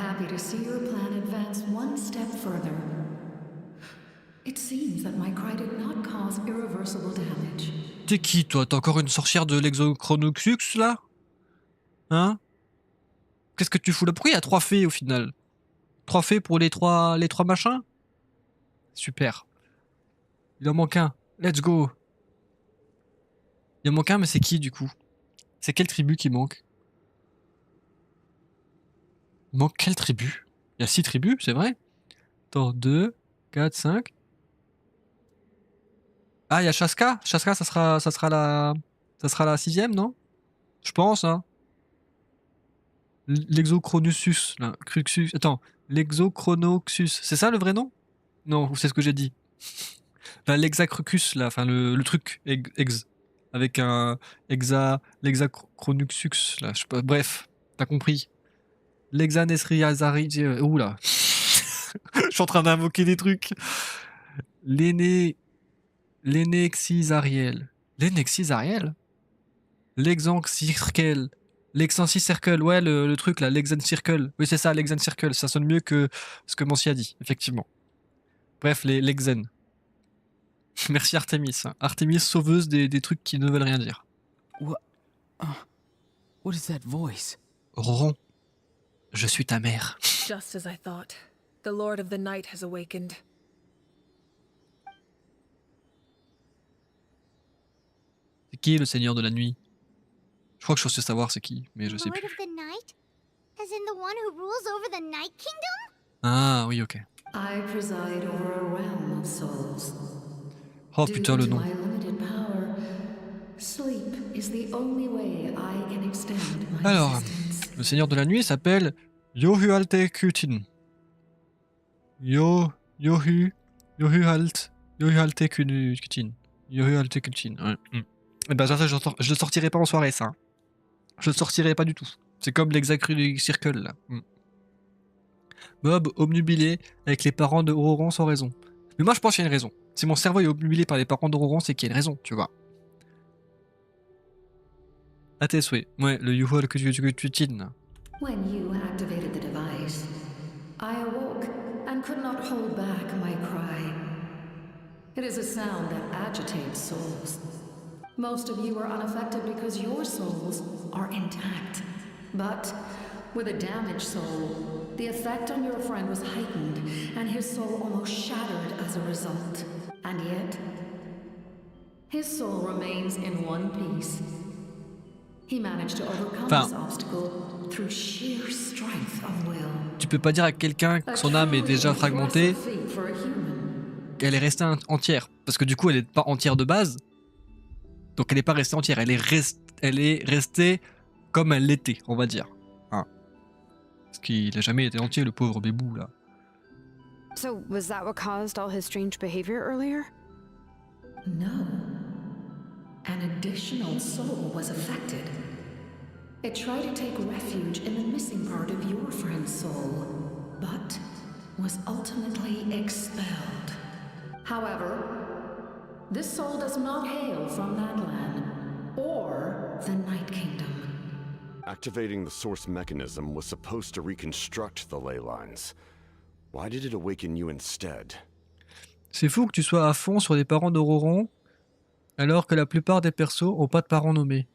T'es qui, toi? T'es encore une sorcière de l'exochronoxux, là? Hein? Qu'est-ce que tu fous là? Pourquoi il y a 3 fées, au final? 3 fées pour les trois machins? Super. Il en manque un. Let's go. Il en manque un, mais c'est qui, du coup? C'est quelle tribu qui manque? Il manque quelle tribu? Il y a 6 tribus, c'est vrai? Attends, 2, 4, 5. Ah, il y a Shaska. Shaska, ça sera la 6ème, non? Je pense, hein. L'exochronoxus, là. Cruxus. Attends, l'exochronoxus. C'est ça le vrai nom? Non, c'est ce que j'ai dit. L'exacrucus, là. Enfin, le truc. Avec un l'exachronuxux, là. Je sais pas. Bref, t'as compris. L'exanesriazari. Oula. Je suis en train d'invoquer des trucs. L'Enexisariel. L'Enexisariel? L'exancircle. L'exancircle, ouais, le truc là, l'exancircle. Oui, c'est ça, l'exancircle. Ça sonne mieux que ce que Mancy a dit, effectivement. Bref, l'exen. Merci Artemis. Hein. Artemis, sauveuse des trucs qui ne veulent rien dire. What is that voice? Auroran, je suis ta mère. Just as I thought. The Lord of the Night has awakened. C'est qui le Seigneur de la Nuit? Je crois que je suis censé savoir c'est qui, mais je sais plus. Lord of the Night? As in the one who rules over the Night Kingdom? Ah oui, ok. I preside over a realm of souls. Oh putain, le nom. Due to my limited power, sleep is the only way I can extend my Alors, existence. le Seigneur de la Nuit s'appelle Yohualtekutin. Yohualtekutin. Yohualtekutin, ouais. Et ben ça, je le sortirai pas en soirée, ça. Hein. Je le sortirai pas du tout. C'est comme l'exacrucircle, là. Bob, obnubilé avec les parents de Auroran sans raison. Mais moi, je pense qu'il y a une raison. Si mon cerveau est obnubilé par les parents d'Auroran, c'est qu'il y a une raison, tu vois. À tes souhaits. Ouais, le Yohualtekutin. When you activated the device, I awoke and could not hold back my cry. It is a sound that agitates souls. Most of you are unaffected because your souls are intact. But with a damaged soul, the effect on your friend was heightened, and his soul almost shattered as a result. And yet, his soul remains in one piece. He managed to overcome Enfin, this obstacle through sheer strength of will. tu peux pas dire à quelqu'un que son âme est déjà fragmentée qu'elle est restée entière. Parce que du coup, elle est pas entière de base. Donc elle est pas restée entière. Elle est restée comme elle l'était, on va dire. Hein. Parce qu'il a jamais été entier, le pauvre bébou, là. So, was that what caused all his strange behavior earlier? No. An additional soul was affected. It tried to take refuge in the missing part of your friend's soul, but was ultimately expelled. However, this soul does not hail from that land, or the Night Kingdom. Activating the source mechanism was supposed to reconstruct the ley lines. Why did it awaken you instead? C'est fou que tu sois à fond sur les parents d'Auroron, alors que la plupart des persos ont pas de parents nommés.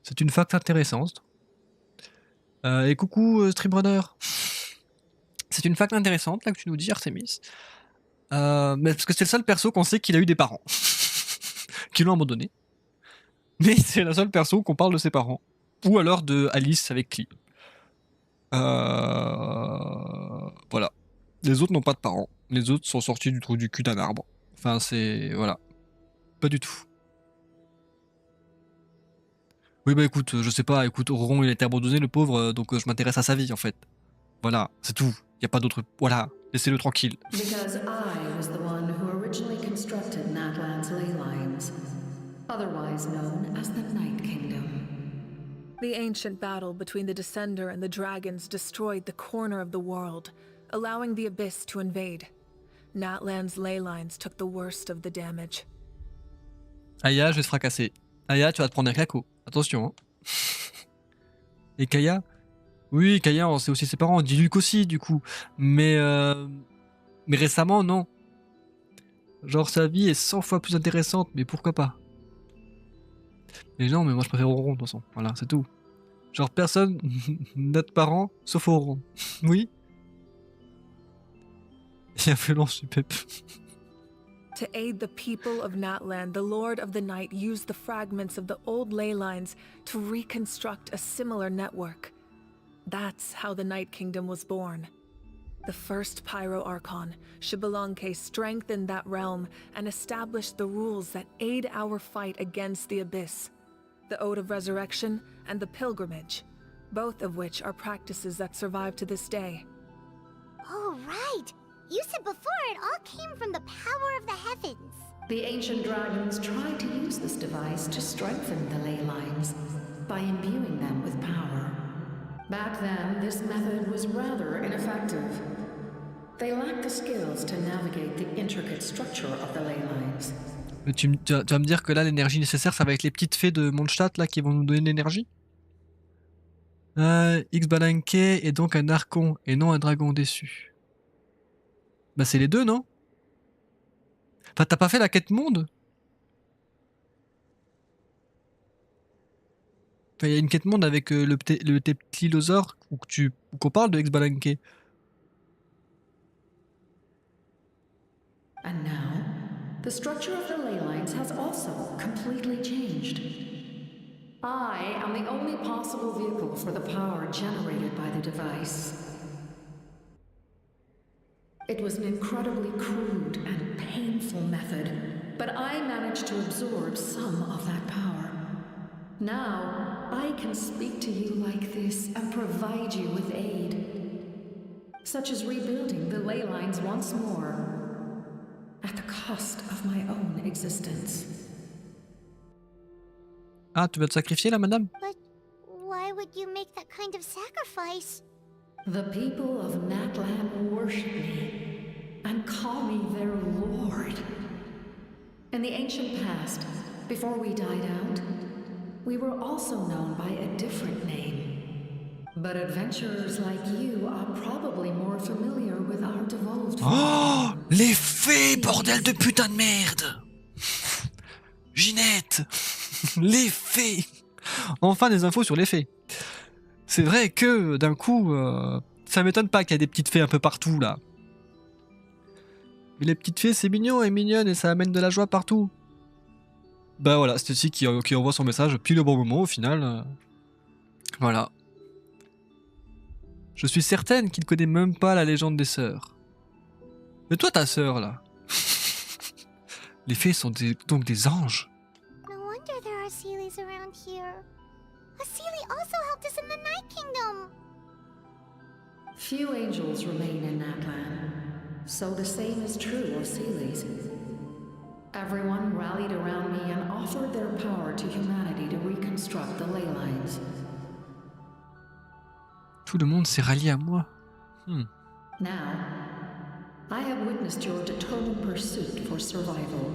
C'est une fact intéressante. Et coucou Streamrunner. C'est une fact intéressante là que tu nous dis, Artemis. Mais parce que c'est le seul perso qu'on sait qu'il a eu des parents. Qui l'ont abandonné. Mais c'est la seule perso qu'on parle de ses parents. Ou alors de Alice avec Clee. Voilà. Les autres n'ont pas de parents. Les autres sont sortis du trou du cul d'un arbre. Enfin, c'est... Voilà. Pas du tout. Oui, bah écoute, je sais pas, écoute, Auroron il a été abandonné, le pauvre, donc je m'intéresse à sa vie en fait. Voilà, c'est tout. Y a pas d'autre... Voilà, laissez-le tranquille. Because I was the one who originally constructed Natlan's ley lines, otherwise known as the Night Kingdom. The ancient battle between the Descender and the dragons destroyed the corner of the world, allowing the Abyss to invade. Natlan's ley lines took the worst of the damage. Aya, je vais te fracasser. Aya, tu vas te prendre un claco. Attention. Hein. Et Kaya? Oui, Kaya, c'est aussi ses parents. Diluc aussi, du coup. Mais récemment, non. Genre, sa vie est 100 fois plus intéressante, mais pourquoi pas? Mais non, mais moi je préfère Auroron, de toute façon. Voilà, c'est tout. Genre, personne n'a de parents, sauf Auroron. Oui? Il y a violence, super. To aid the people of Natlan, the Lord of the Night used the fragments of the old ley lines to reconstruct a similar network. That's how the Night Kingdom was born. The first Pyro Archon, Xbalanque, strengthened that realm and established the rules that aid our fight against the Abyss. The Ode of Resurrection and the Pilgrimage, both of which are practices that survive to this day. Oh, right! You said before it all came from the power of the heavens. The ancient dragons tried to use this device to strengthen the ley lines by imbuing them with power. Back then, this method was rather ineffective. They lacked the skills to navigate the intricate structure of the ley lines. Mais tu vas me dire que là, l'énergie nécessaire, ça va être les petites fées de Mondstadt là qui vont nous donner de l'énergie? Xbalanque est donc un archon et non un dragon déçu. Bah c'est les deux, non? Enfin, t'as pas fait la quête monde? Enfin, il y a une quête monde avec le Teptilosaure où qu'on parle de Xbalanque. And now, the structure of the ley lines has also completely changed. I am the only possible vehicle for the power generated by the device. It was an incredibly crude and painful method, but I managed to absorb some of that power. Now, I can speak to you like this and provide you with aid, such as rebuilding the ley lines once more, at the cost of my own existence. Ah, tu vas te sacrifier là, madame? But why would you make that kind of sacrifice? The people of Natlan worship me and call me their lord. In the ancient past, before we died out, we were also known by a different name. But adventurers like you are probably more familiar with our devolved form. Oh, les fées, bordel de putain de merde! Ginette! Les fées! Enfin des infos sur les fées. C'est vrai que, d'un coup, ça m'étonne pas qu'il y a des petites fées un peu partout, là. Mais les petites fées, c'est mignon et mignonne et ça amène de la joie partout. Bah voilà, c'est ici qui envoie son message pile au bon moment au final. Voilà. Je suis certaine qu'il connaît même pas la légende des sœurs. Mais toi, ta sœur, là. Les fées sont donc des anges. No wonder there are Seelies around here. A Seelie also helped us in the Night Kingdom. Few angels remain in Natlan, so the same is true of Seelies. Everyone rallied around me and offered their power to humanity to reconstruct the ley lines. Tout le monde s'est rallié à moi. Now, I have witnessed your determined pursuit for survival,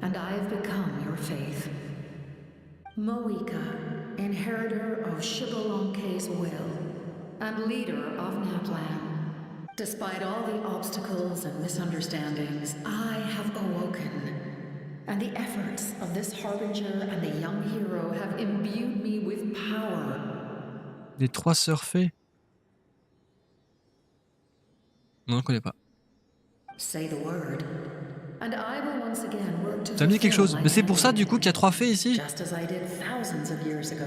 and I have become your faith. Moika, inheritor of Shibolonke's will, and leader of Natlan. Despite all the obstacles and misunderstandings, I have awoken. And the efforts of this harbinger and the young hero have imbued me with power. Les 3 sœurs fées. Non, je connais pas. Say the word, and I will once again work to Ça me dit quelque chose. Mais c'est pour ça, du coup, qu'il y a 3 fées ici. just as I did thousands of years ago.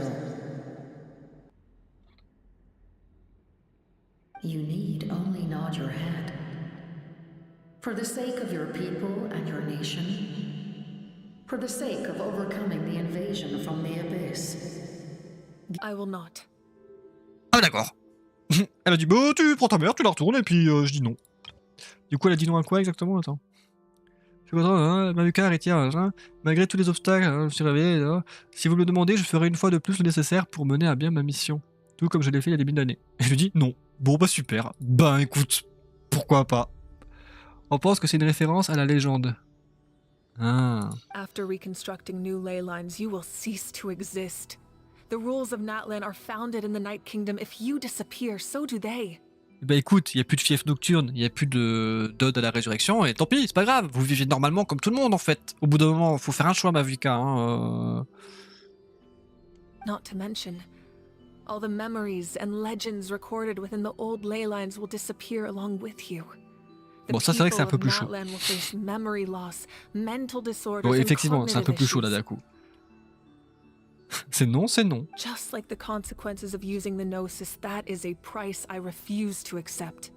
You need only nod your head. For the sake of your people and your nation, for the sake of overcoming the invasion from the abyss. I will not. Ah d'accord. Elle a dit, bah tu prends ta mère, tu la retournes, et puis je dis non. Du coup, elle a dit non à quoi exactement? Attends. Je suis content, hein, Maruka, héritière, hein, malgré tous les obstacles, hein, je me suis réveillé. Hein. Si vous me le demandez, je ferai une fois de plus le nécessaire pour mener à bien ma mission. Tout comme je l'ai fait il y a des milliers d'années. Et je lui dis non. Bon bah super. Ben écoute, pourquoi pas. On pense que c'est une référence à la légende. Ah. After reconstructing new ley lines, you will cease to exist. The rules of Natlan are founded in the Night Kingdom. If you disappear, so do they. Bah écoute, il n'y a plus de fief nocturne, il n'y a plus d'ode à la résurrection, et tant pis, c'est pas grave, vous vivez normalement comme tout le monde en fait. Au bout d'un moment, faut faire un choix, Mavuka. Hein, Not to mention, all the memories and legends recorded within the old ley lines will disappear along with you. The Bon, ça c'est vrai que c'est un peu plus chaud. Natlan will face memory loss, mental disorders, Bon, and effectivement, c'est un peu plus chaud là cognitive d'un coup. C'est non, c'est non. Just like the consequences of using the Gnosis, that is a price I refuse to accept.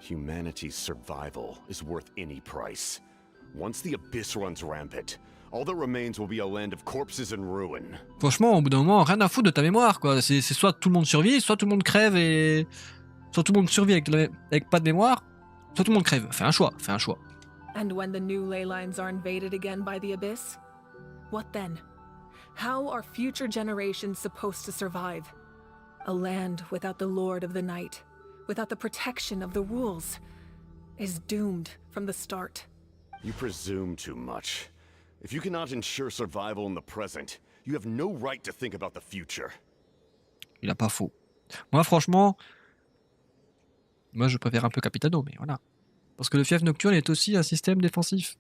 Humanity's survival is worth any price. Once the Abyss runs rampant, all that remains will be a land of corpses and ruin. Franchement, au bout d'un moment, rien à foutre de ta mémoire, quoi. C'est soit tout le monde survit, soit tout le monde crève et... Soit tout le monde survit avec pas de mémoire, soit tout le monde crève. Fais un choix, fais un choix. And when the new ley lines are invaded again by the Abyss, what then? How are future generations supposed to survive? A land without the Lord of the Night, without the protection of the rules, is doomed from the start. You presume too much. If you cannot ensure survival in the present, you have no right to think about the future. Il a pas faux. Moi, franchement, je préfère un peu Capitano, mais voilà. Parce que le fief nocturne est aussi un système défensif.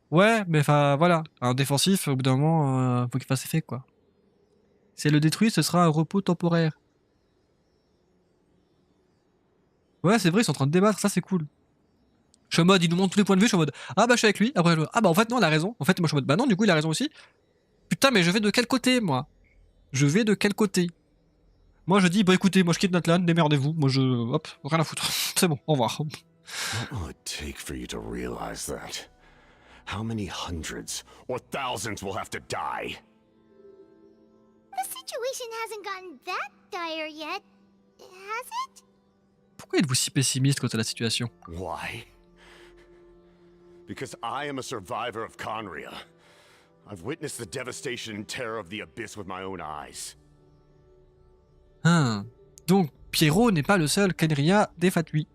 Ouais, mais enfin, voilà. Un défensif, au bout d'un moment, faut qu'il fasse effet, quoi. Si elle le détruit, ce sera un repos temporaire. Ouais, c'est vrai, ils sont en train de débattre, ça c'est cool. Je suis en mode, il nous montre tous les points de vue, je suis en mode, ah bah je suis avec lui, après ah bah en fait non, il a raison. En fait, moi je suis en mode, bah non, du coup il a raison aussi. Putain, mais je vais de quel côté, moi? Je vais de quel côté? Moi je dis, bah écoutez, moi je quitte Natlan, démerdez-vous. Moi je, hop, rien à foutre. C'est bon, au revoir. What will it take for you to realize that? How many hundreds or thousands will have to die? The situation hasn't gotten that dire yet, has it? Pourquoi êtes-vous si pessimiste quant à la situation? Why? Because I am a survivor of Conria. I've witnessed the devastation and terror of the Abyss with my own eyes. Ah, donc Pierrot n'est pas le seul Kenria défatui.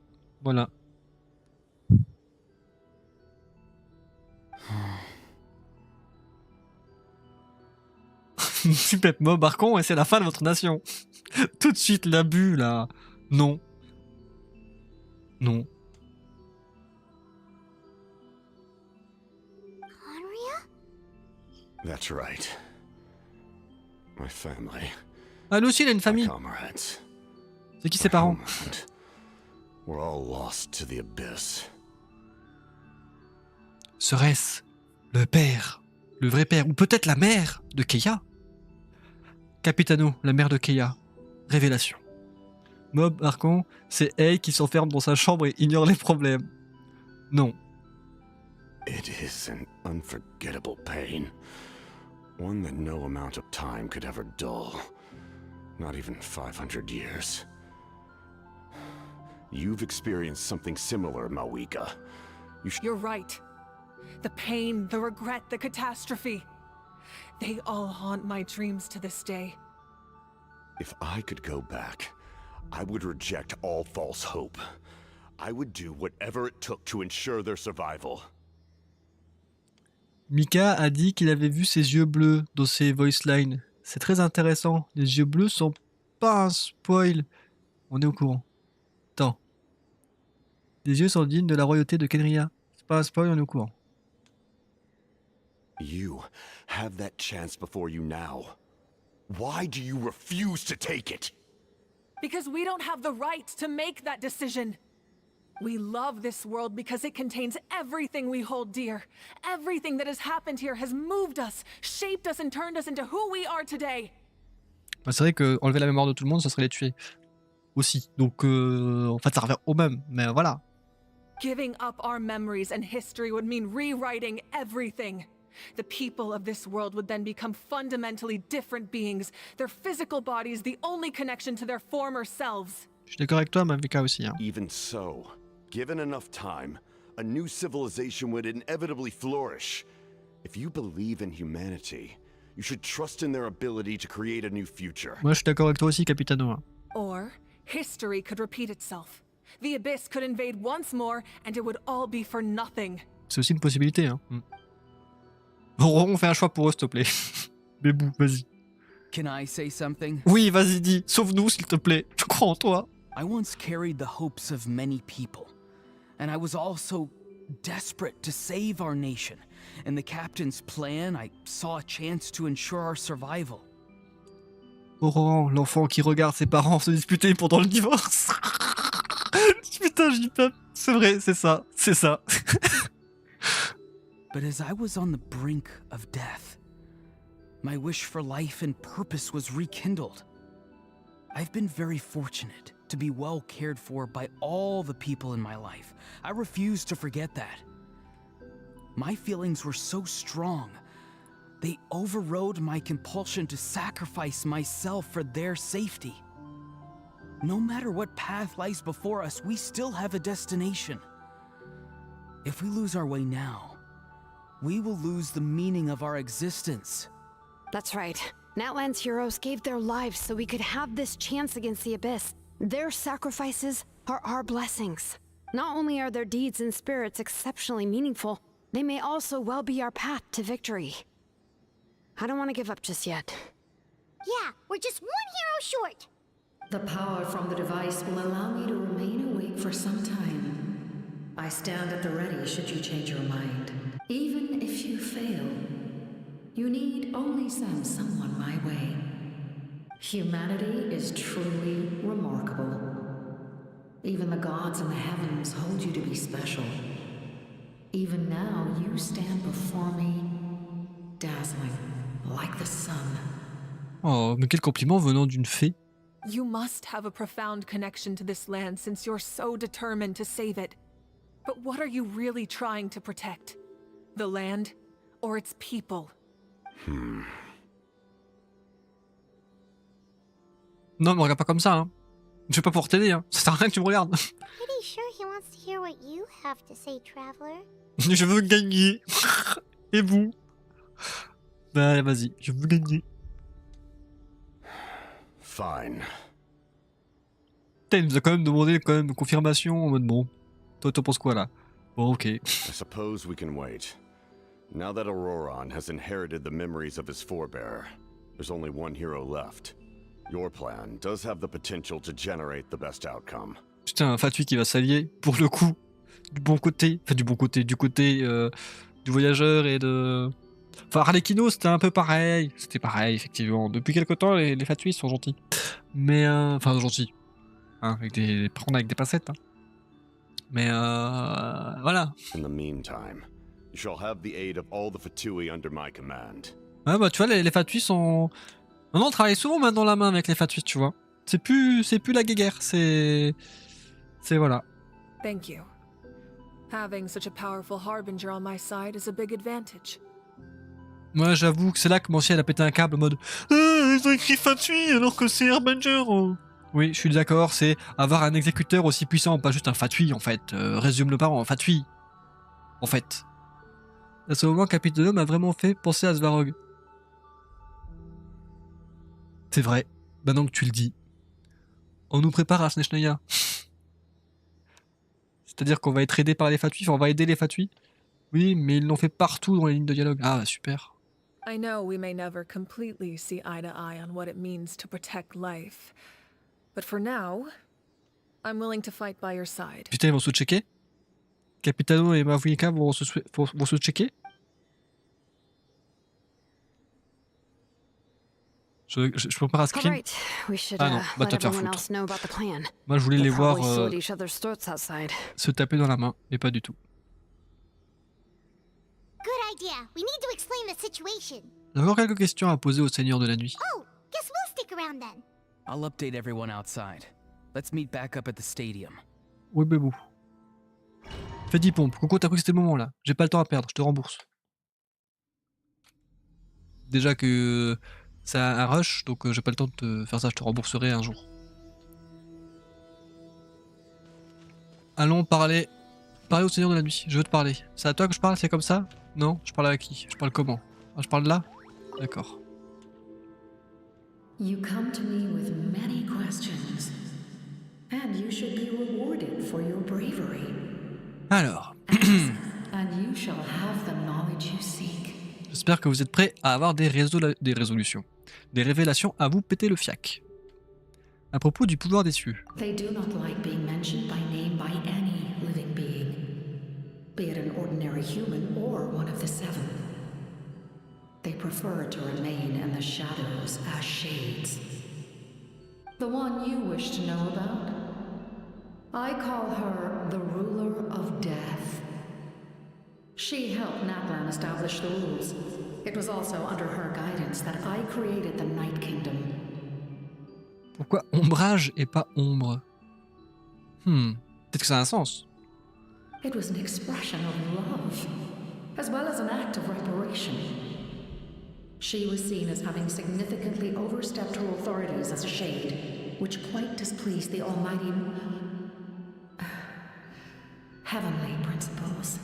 Voilà. Super mob Arcon et c'est la fin de votre nation. Tout de suite l'abus là. Non. Non. That's right. My family. Ah, lui aussi il a une famille. C'est qui ses parents? We're all lost to the Abyss. Serait-ce le père, le vrai père, ou peut-être la mère de Keia? Capitano, la mère de Keia. Révélation. Mob Archon, c'est Ei qui s'enferme dans sa chambre et ignore les problèmes. Non. It is an unforgettable pain. One that no amount of time could ever dull. Not even 500 years. You've experienced something similar, Mawika. You're right. The pain, the regret, the catastrophe. They all haunt my dreams to this day. If I could go back, I would reject all false hope. I would do whatever it took to ensure their survival. Mika a dit qu'il avait vu ses yeux bleus dans ses voice lines. C'est très intéressant. Les yeux bleus sont pas un spoil. On est au courant. Attends. Les yeux sont dignes de la royauté de Kenria. C'est pas un spoil, on est au courant. You have that chance before you now. Why do you refuse to take it? Because we don't have the right to make that decision. We love this world because it contains everything we hold dear. Everything that has happened here has moved us, shaped us and turned us into who we are today. Bah, c'est vrai que enlever la mémoire de tout le monde, ça serait les tuer. Aussi. Donc, en fait, ça revient au même. Mais voilà. Giving up our memories and history would mean rewriting everything. The people of this world would then become fundamentally different beings, their physical bodies the only connection to their former selves. Je suis d'accord avec toi, Mavika aussi. Hein. Even so, given enough time, a new civilization would inevitably flourish. If you believe in humanity, you should trust in their ability to create a new future. Moi, je suis d'accord avec toi aussi, Capitano. Hein. Or, history could repeat itself. The Abyss could invade once more, and it would all be for nothing. C'est aussi une possibilité. Hein. On fait un choix pour eux, s'il te plaît. Bébou, vas-y. Can I say something? Oui, vas-y, dis. Sauve-nous, s'il te plaît. Je crois en toi. I once carried the hopes of many people, and I was also desperate to save our nation. In the captain's plan, I saw a chance to ensure our survival. Aurore, l'enfant qui regarde ses parents se disputer pendant le divorce. Putain, je dis pas. C'est vrai, c'est ça. C'est ça. But as I was on the brink of death, my wish for life and purpose was rekindled. I've been very fortunate to be well cared for by all the people in my life. I refuse to forget that. My feelings were so strong, they overrode my compulsion to sacrifice myself for their safety. No matter what path lies before us, we still have a destination. If we lose our way now, we will lose the meaning of our existence. That's right. Natlan's heroes gave their lives so we could have this chance against the Abyss. Their sacrifices are our blessings. Not only are their deeds and spirits exceptionally meaningful, they may also well be our path to victory. I don't want to give up just yet. Yeah, we're just one hero short. The power from the device will allow me to remain awake for some time. I stand at the ready should you change your mind. Even if you fail, you need only send someone my way. Humanity is truly remarkable. Even the gods in the heavens hold you to be special. Even now, you stand before me, dazzling, like the sun. Oh, mais quel compliment venant d'une fée. You must have a profound connection to this land since you're so determined to save it. But what are you really trying to protect? The land or its people? Non, me regarde pas comme ça. Hein. Je vais pas pouvoir t'aider. Hein. Ça sert à rien que tu me regardes. Pretty sure he wants to hear what you have to say, traveler. Je veux gagner. Et vous? Bah, vas-y, je veux gagner. Fine. Putain, il nous a quand même demandé confirmation en mode bon. Toi, t'en penses quoi là? Bon, ok. I suppose we can wait. Now that Auroron has inherited the memories of his forebearer, there's only one hero left. Your plan does have the potential to generate the best outcome. Putain, un Fatui qui va s'allier, pour le coup, du bon côté. Enfin, du côté du voyageur et de... Enfin, Arlecchino, c'était un peu pareil. C'était pareil, effectivement. Depuis quelque temps, les Fatui sont gentils. Mais, enfin, gentils. Hein, par contre, avec des pincettes. Hein. Mais, voilà. In the meantime, You shall have the aid of all the Fatui under my command. Ouais, bah tu vois, les Fatui sont... Non, on travaille souvent main dans la main avec les Fatui, tu vois. C'est plus la guerre, c'est voilà. Thank you. Having such a powerful harbinger on my side is a big advantage. Moi, j'avoue que c'est là que mon ciel a pété un câble en mode ils ont écrit Fatui alors que c'est Harbinger. Oui, je suis d'accord, c'est avoir un exécuteur aussi puissant, pas juste un Fatui en fait. Résume le parent, Fatui. En fait. À ce moment, Capitano m'a vraiment fait penser à Svarog. C'est vrai, maintenant que tu le dis. On nous prépare à Snechnaya. C'est-à-dire qu'on va être aidé par les Fatui, enfin, on va aider les Fatui. Oui, mais ils l'ont fait partout dans les lignes de dialogue. Ah, super. I know we may never completely see eye to eye on what it means to protect life. But for now, I'm willing to fight by your side. Putain, ils vont se checker. Capitano et Mavulika vont se checker. Je prépare à scream. Ah non, bah t'as te faire foutre. Moi je voulais les voir se taper dans la main, mais pas du tout. Good idea. We need to explain the situation. J'ai encore quelques questions à poser au Seigneur de la Nuit. Oh, guess we'll stick around then. I'll update everyone outside. Let's meet back up at the stadium. Oui, bébou. Fais 10 pompes. Coco, t'as cru que c'était le moment là. J'ai pas le temps à perdre, je te rembourse. Déjà que c'est un rush, donc j'ai pas le temps de te faire ça, je te rembourserai un jour. Allons parler au Seigneur de la Nuit. Je veux te parler. C'est à toi que je parle, c'est comme ça? Non? Je parle à qui? Je parle comment? Ah, je parle là? D'accord. You come to me with many questions, and you should be rewarded for your bravery. Alors. And you shall have the knowledge you seek. J'espère que vous êtes prêts à avoir des résolutions. Des révélations à vous péter le fiac. À propos du pouvoir des cieux. They do not like being mentioned by name by any living being, be it an ordinary human or one of the seven. They prefer to remain in the shadows as shades. The one you wish to know about? I call her the ruler of death. She helped Naplan establish the rules. It was also under her guidance that I created the Night Kingdom. Pourquoi ombrage et pas ombre? Peut-être que ça a un sens. It was an expression of love, as well as an act of reparation. She was seen as having significantly overstepped her authorities as a shade, which quite displeased the almighty heavenly principles.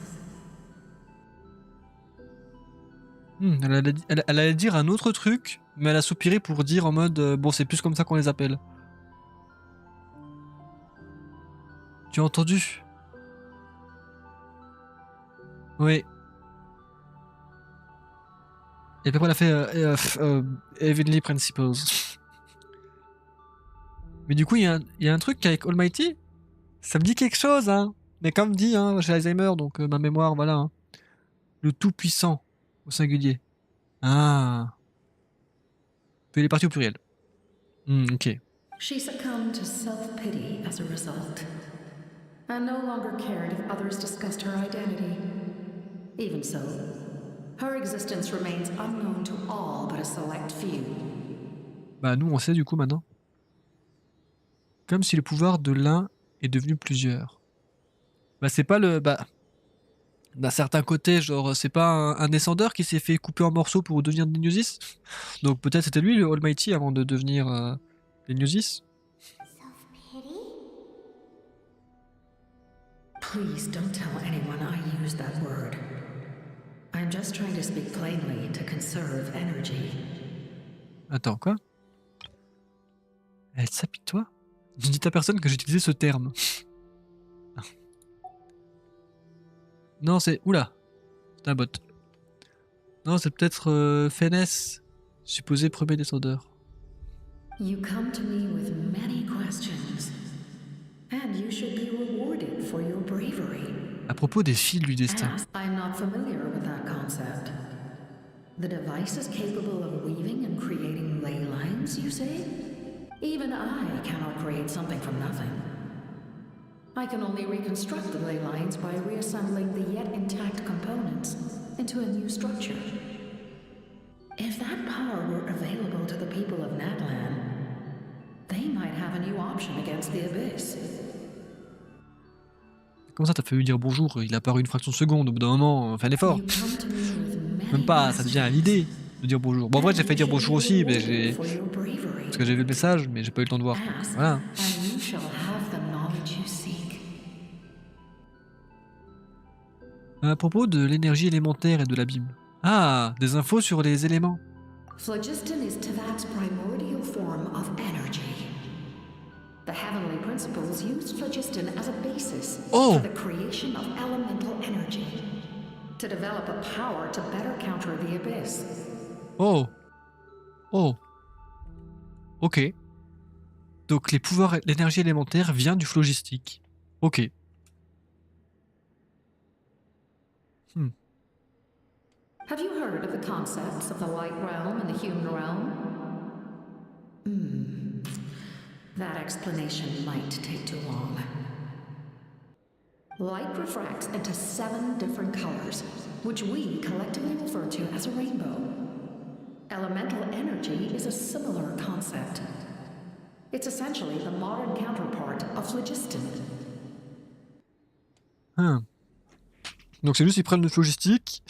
Elle allait dire un autre truc, mais elle a soupiré pour dire en mode bon, c'est plus comme ça qu'on les appelle. Tu as entendu? Oui. Et puis après, elle a fait Heavenly Principles. Mais du coup, il y a un truc avec Almighty. Ça me dit quelque chose, hein. Mais comme dit, hein, j'ai Alzheimer, donc ma mémoire, voilà. Hein. Le Tout-Puissant. Au singulier. Ah. Puis il est parti au pluriel. Ok. She succumbed to self-pity as a result, and no longer cared if others discussed her identity. Even so, her existence remains unknown to all but a select few. Bah nous on sait du coup maintenant. Comme si le pouvoir de l'un est devenu plusieurs. Bah c'est pas le... Bah... D'un certain côté, genre, c'est pas un descendeur qui s'est fait couper en morceaux pour devenir Newsis. Donc peut-être c'était lui le Almighty avant de devenir Newsis. Please don't tell anyone I used that word. I'm just trying to speak plainly to conserve energy. Attends, quoi? Elle s'apitoie? Je dis à personne que j'ai utilisé ce terme. Non, c'est... Oula! C'est un bot. Non, c'est peut-être Fennes, supposé premier descendeur. You come to me with many questions, and you should be rewarded for your bravery. À propos des fils du destin. I'm not familiar with that concept. The device is capable of weaving and creating ley lines, you say? Even I cannot create something from nothing. I can only reconstruct the ley lines by reassembling the yet intact components. into a new structure. If that power were available to the people of Natlan, they might have a new option against the Abyss. Comment ça, t'as fait lui dire bonjour? Il a apparu une fraction de seconde, au bout d'un moment, fais un effort. Même pas, ça devient l'idée de dire bonjour. Bon, en vrai, j'ai fait dire bonjour aussi, mais j'ai. Parce que j'ai vu le message, mais j'ai pas eu le temps de voir. Voilà. À propos de l'énergie élémentaire et de l'abîme. Ah, des infos sur les éléments. Phlogiston is Tavak's primordial form of energy. The heavenly principles used phlogiston as a basis for the creation of elemental energy, to develop a power to better counter the abyss. Oh. Oh. Ok. Donc les pouvoirs, l'énergie élémentaire vient du phlogistique. Ok. Have you heard of the concepts of the light realm and the human realm? That explanation might take too long. Light refracts into 7 different colors, which we collectively refer to as a rainbow. Elemental energy is a similar concept. It's essentially the modern counterpart of phlogiston. Donc c'est juste ils prennent le phlogistique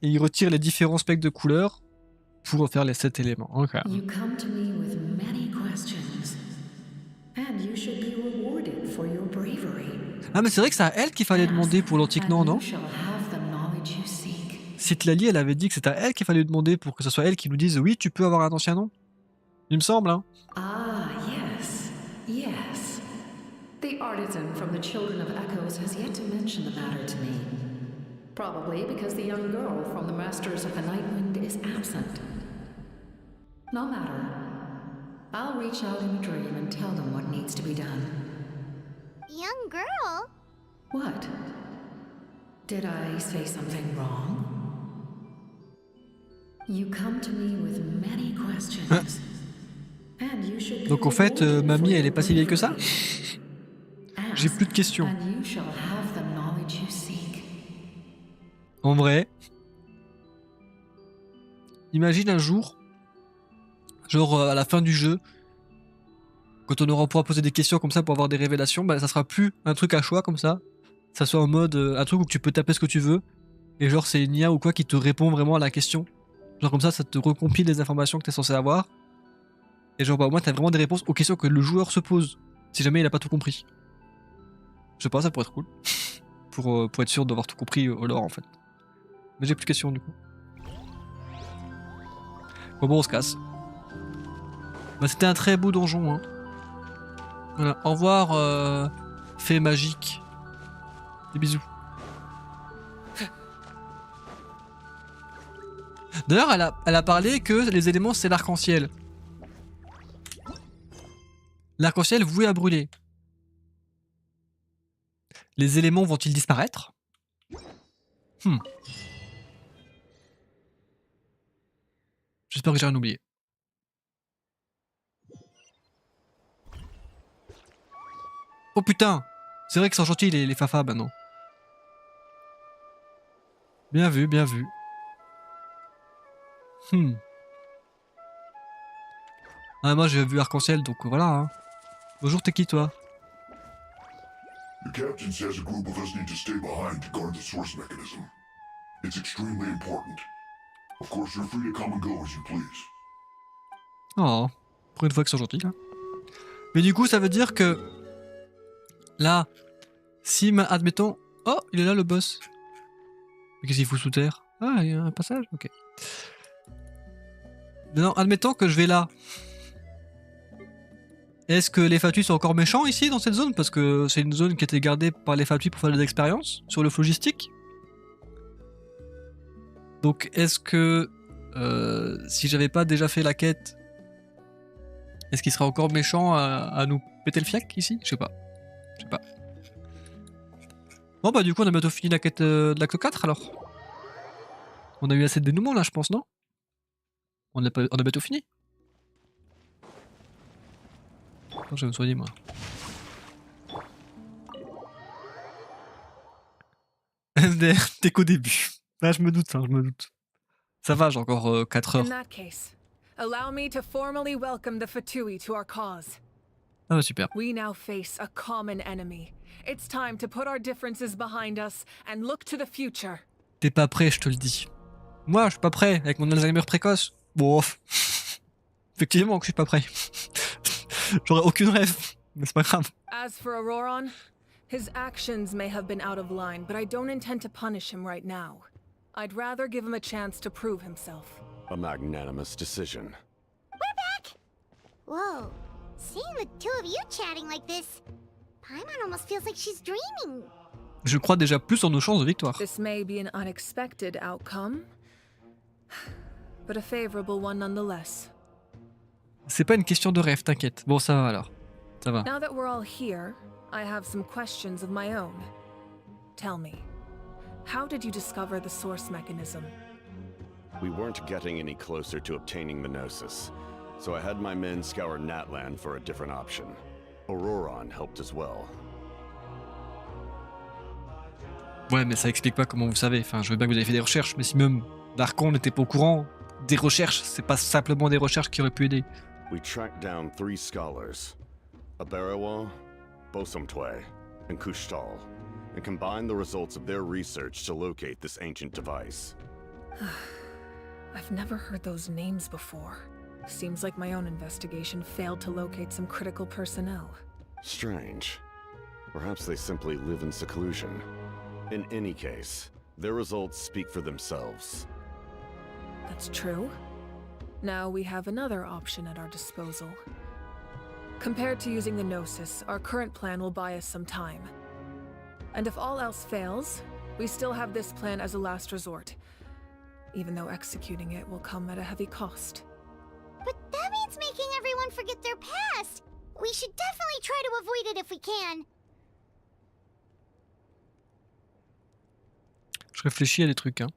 et ils retirent les différents spectres de couleurs pour faire les 7 éléments. Ok. You come to me with many questions, and you should be rewarded for your bravery. Ah mais c'est vrai que c'est à elle qu'il fallait demander pour l'antique-non, non? Citlali, elle avait dit que c'était à elle qu'il fallait demander pour que ce soit elle qui nous dise oui, tu peux avoir un ancien nom. Il me semble, hein. Ah, yes, yes. The artisan from the Children of Echoes has yet to mention the matter to me. Probably because the young girl from the Masters of the Nightwind is absent. No matter. I'll reach out in a dream and tell them what needs to be done. Young girl? What? Did I say something wrong? You come to me with many questions. And you should be Donc en fait, mamie, elle est pas si vieille que ça? J'ai plus de questions. and you shall have the knowledge you seek. En vrai, imagine un jour, genre à la fin du jeu, quand on pourra poser des questions comme ça pour avoir des révélations, bah ça sera plus un truc à choix comme ça. Ça soit en mode un truc où tu peux taper ce que tu veux, et genre c'est une IA ou quoi qui te répond vraiment à la question. Genre comme ça te recompile les informations que t'es censé avoir. Et genre bah au moins t'as vraiment des réponses aux questions que le joueur se pose, si jamais il a pas tout compris. Je sais pas, ça pourrait être cool. pour être sûr d'avoir tout compris au lore en fait. Mais j'ai plus de questions du coup. Bon, on se casse. Bah, c'était un très beau donjon. Hein. Voilà. Au revoir, fée magique. Des bisous. D'ailleurs, elle a parlé que les éléments c'est l'arc-en-ciel. L'arc-en-ciel voué à brûler. Les éléments vont-ils disparaître? J'espère que j'ai rien oublié. Oh putain! C'est vrai qu'ils sont gentils les Fafa maintenant. Bien vu, bien vu. Ah, moi j'ai vu arc-en-ciel donc voilà. Hein. Bonjour, t'es qui toi? The captain says a group of us need to stay behind to guard the source mechanism. It's extremely important. Of course, you're free to come and go as you please. Oh, pour une fois qu'ils sont gentils là. Mais du coup, ça veut dire que là, si admettons, oh, il est là le boss. Mais qu'est-ce qu'il fout sous terre? Ah, il y a un passage, ok. Non, admettons que je vais là. Est-ce que les Fatui sont encore méchants ici dans cette zone? Parce que c'est une zone qui a été gardée par les Fatui pour faire des expériences sur le phlogistique. Donc est-ce que si j'avais pas déjà fait la quête, est-ce qu'il serait encore méchant à nous péter le fiac ici? Je sais pas. Je sais pas. Bon bah du coup on a bientôt fini la quête de l'acte 4 alors. On a eu assez de dénouement là je pense, non? On a bientôt fini. Attends, je vais me soigner moi. MDR, t'es qu'au début. Là, je me doute, hein, je me doute. Ça va, j'ai encore 4 In heures. that case, allow me to formally welcome the Fatui to our cause. Ah bah super. We now face a common enemy. It's time to put our differences behind us and look to the future. T'es pas prêt, je te le dis. Moi, je suis pas prêt, avec mon Alzheimer précoce. Bon, effectivement que je suis pas prêt. J'aurais aucune rêve, mais c'est pas grave. As for Auroron, his actions may have been out of line, but I don't intend to punish him right now. I'd rather give him a chance to prove himself. A magnanimous decision. We're back! Whoa, seeing the two of you chatting like this, Paimon almost feels like she's dreaming. Je crois déjà plus en nos chances de victoire. This may be an unexpected outcome, but a favorable one nonetheless. C'est pas une question de rêve, t'inquiète. Bon, ça va alors. Ça va. Now that we're all here, I have some questions of my own. Tell me, how did you discover the source mechanism? We weren't getting any closer to obtaining the Gnosis, so I had my men scour Natlan for a different option. Auroron helped as well. Ouais, mais ça explique pas comment vous savez. Enfin, je veux bien que vous avez fait des recherches, mais si même Darkon n'était pas au courant, des recherches, c'est pas simplement des recherches qui auraient pu aider. We tracked down 3 scholars, Aberawa, Bosomtwe, and Kushtal, and combined the results of their research to locate this ancient device. I've never heard those names before. Seems like my own investigation failed to locate some critical personnel. Strange. Perhaps they simply live in seclusion. In any case, their results speak for themselves. That's true. Now we have another option at our disposal. Compared to using the Gnosis, our current plan will buy us some time. And if all else fails, we still have this plan as a last resort, even though executing it will come at a heavy cost. But that means making everyone forget their past. We should definitely try to avoid it if we can. Je réfléchis à des trucs, hein.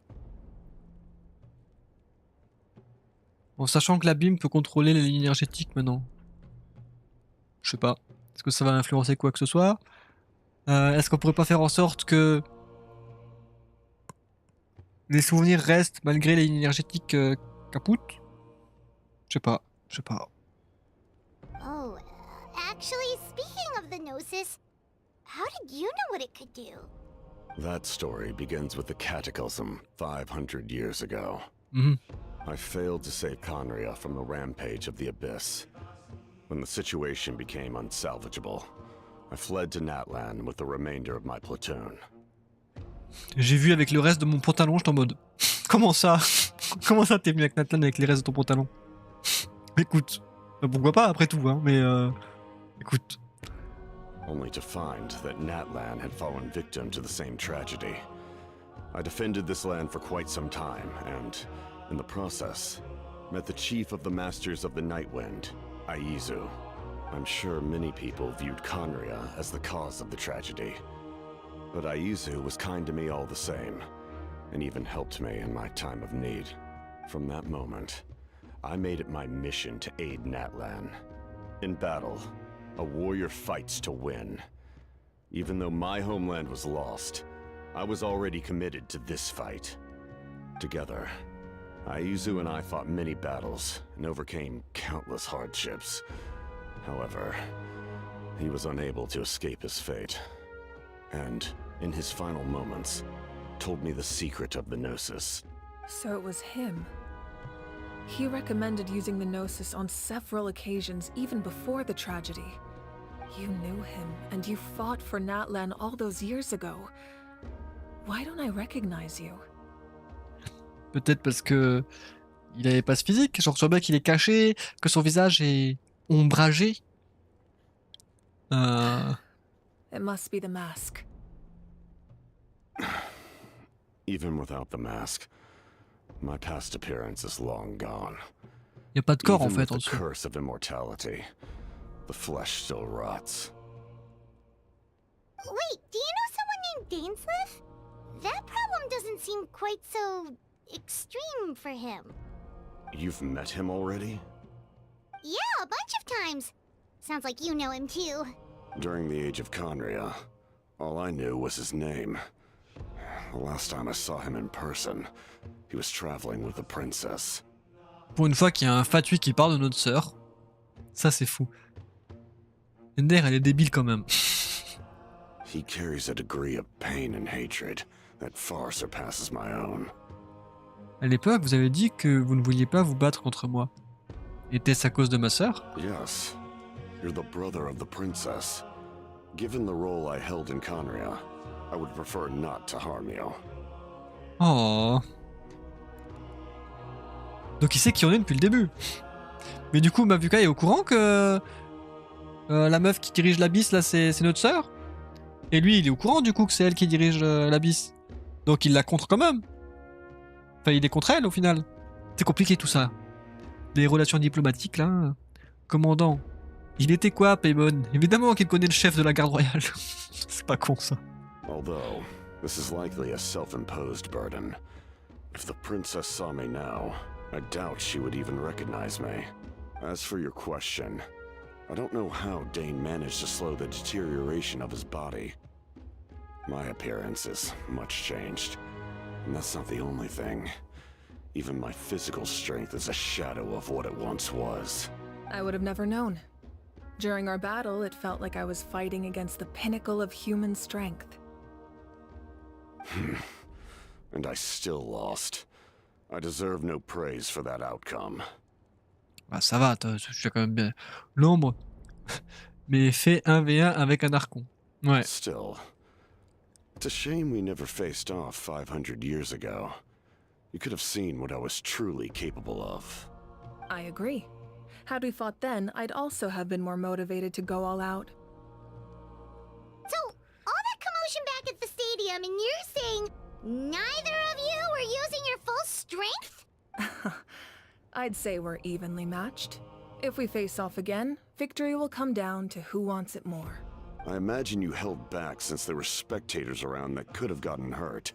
En sachant que l'abîme peut contrôler les lignes énergétiques maintenant. Je sais pas. Est-ce que ça va influencer quoi que ce soit? Est-ce qu'on pourrait pas faire en sorte que les souvenirs restent malgré les lignes énergétiques capoutes? Je sais pas. Je sais pas. Oh, actually, speaking of the Gnosis, how did you know what it could do? That story begins with the Cataclysm 500 years ago. Mhm. I failed to save Conria from the rampage of the Abyss. When the situation became unsalvageable, I fled to Natlan with the remainder of my platoon. J'ai vu avec le reste de mon pantalon, j'étais en mode... Comment ça? Comment ça t'es venu avec Nathan avec les restes de ton pantalon? Écoute, pourquoi pas après tout, hein, mais écoute. Only to find that Natlan had fallen victim to the same tragedy. I defended this land for quite some time, and, in the process, met the chief of the Masters of the Nightwind, Aizu. I'm sure many people viewed Conria as the cause of the tragedy. But Aizu was kind to me all the same, and even helped me in my time of need. From that moment, I made it my mission to aid Natlan. In battle, a warrior fights to win. Even though my homeland was lost, I was already committed to this fight. Together, Aizu and I fought many battles and overcame countless hardships. However, he was unable to escape his fate. And, in his final moments, told me the secret of the Gnosis. So it was him. He recommended using the Gnosis on several occasions, even before the tragedy. You knew him, and you fought for Natlan all those years ago. Why don't I recognize you? Peut-être parce que il avait pas ce physique, genre sur le mec il est caché, que son visage est ombragé. It must be the mask. Even without the mask, my past appearance is long gone. Y a pas de corps en Even fait with en the dessous. curse of immortality, the flesh still rots. Wait, do you know someone named Dainsleif? That problem doesn't seem quite so extreme for him. You've met him already? Yeah, a bunch of times. Sounds like you know him too. During the age of Conria, all I knew was his name. The last time I saw him in person, he was traveling with the princess. Pour une fois qu'il y a un fatuit qui parle de notre sœur, ça c'est fou. Ender, elle est débile quand même. He carries a degree of pain and hatred that far surpasses my own. À l'époque, vous avez dit que vous ne vouliez pas vous battre contre moi. Était-ce à cause de ma sœur? Yes, you're the brother of the princess. Given the role I held in Conria, I would prefer not to harm you. Oh. Donc il sait qui on est depuis le début. Mais du coup, Mavuka est au courant que la meuf qui dirige l'abysse là, c'est notre sœur. Et lui, il est au courant du coup que c'est elle qui dirige l'abysse. Donc il la contre quand même. Enfin, il est contre elle au final. C'est compliqué tout ça. Les relations diplomatiques là. Commandant. Il était quoi, Paimon? Évidemment qu'il connaît le chef de la garde royale. C'est pas con ça. Although, this is likely a self-imposed burden. If the princess saw me now, I doubt she would even recognize me. As for your question, I don't know how Dane managed to slow the deterioration of his body. My appearance is much changed, and that's not the only thing. Even my physical strength is a shadow of what it once was. I would have never known. During our battle, it felt like I was fighting against the pinnacle of human strength. And I still lost. I deserve no praise for that outcome. Bah ça va, tu fais quand même bien. L'ombre, mais fait 1v1 avec un archon. Ouais. Still, it's a shame we never faced off 500 years ago. You could have seen what I was truly capable of. I agree. Had we fought then, I'd also have been more motivated to go all out. So, all that commotion back at the stadium, and you're saying neither of you were using your full strength? I'd say we're evenly matched. If we face off again, victory will come down to who wants it more. I imagine you held back since there were spectators around that could have gotten hurt.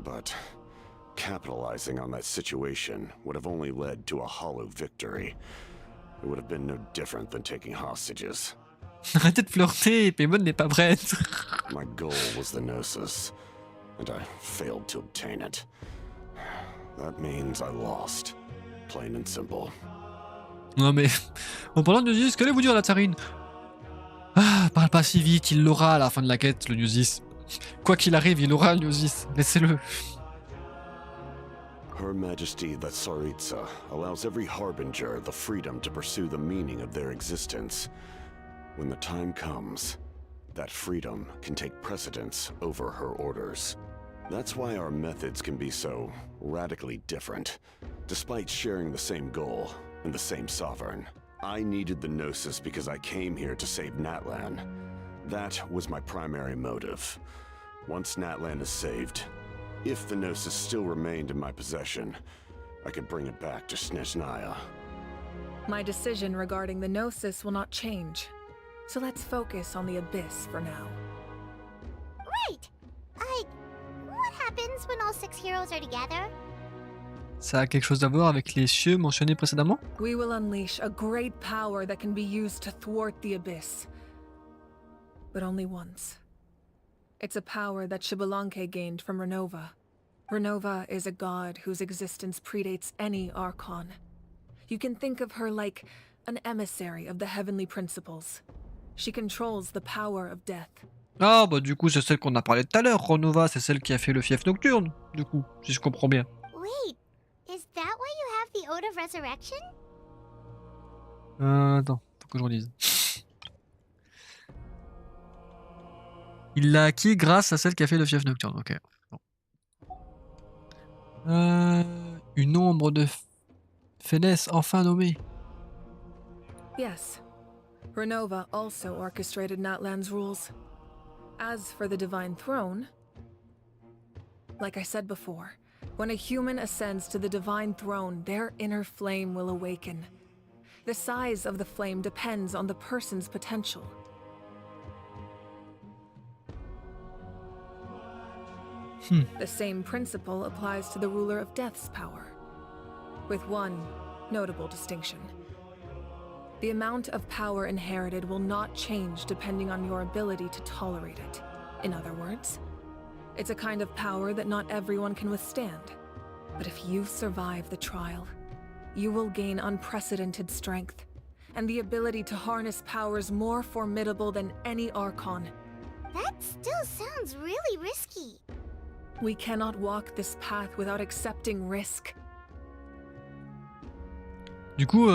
But capitalizing on that situation would have only led to a hollow victory. It would have been no different than taking hostages. Arrêtez de flirter, Paimon n'est pas prête. My goal was the Gnosis, and I failed to obtain it. That means I lost. Plain and simple. Non mais, en parlant de Gnosis, qu'allez-vous dire la tsarine? Ah, parle pas si vite, il l'aura à la fin de la quête, le Gnosis. Quoi qu'il arrive, il aura le Gnosis, laissez-le. Her Majesty the Tsaritsa allows every harbinger the freedom to pursue the meaning of their existence. When the time comes, that freedom can take precedence over her orders. That's why our methods can be so radically different, despite sharing the same goal and the same sovereign. I needed the Gnosis because I came here to save Natlan. That was my primary motive. Once Natlan is saved, if the Gnosis still remained in my possession, I could bring it back to Snezhnaya. My decision regarding the Gnosis will not change. So let's focus on the Abyss for now. Right! What happens when all 6 heroes are together? Ça a quelque chose à voir avec les cieux mentionnés précédemment? We will unleash a great power that can be used to thwart the Abyss. But only once. It's a power that Xbalanque gained from Renova. Renova is a god whose existence predates any Archon. You can think of her like an emissary of the heavenly principles. She controls the power of death. Ah bah du coup c'est celle qu'on a parlé tout à l'heure, Renova, c'est celle qui a fait le fief nocturne, du coup, si je comprends bien. Wait, is that why you have the Ode of Resurrection? Attends, faut que je relise. Il l'a acquis grâce à celle qui a fait le fief nocturne, ok. Bon. Une ombre de Fénès enfin nommée. Yes. Renova also orchestrated Natlan's rules. As for the Divine Throne, like I said before, when a human ascends to the Divine Throne, their inner flame will awaken. The size of the flame depends on the person's potential. The same principle applies to the ruler of Death's power, with one notable distinction. The amount of power inherited will not change depending on your ability to tolerate it. In other words, It's a kind of power that not everyone can withstand. But if you survive the trial, you will gain unprecedented strength, and the ability to harness powers more formidable than any Archon. That still sounds really risky. We cannot walk this path without accepting risk. Du coup,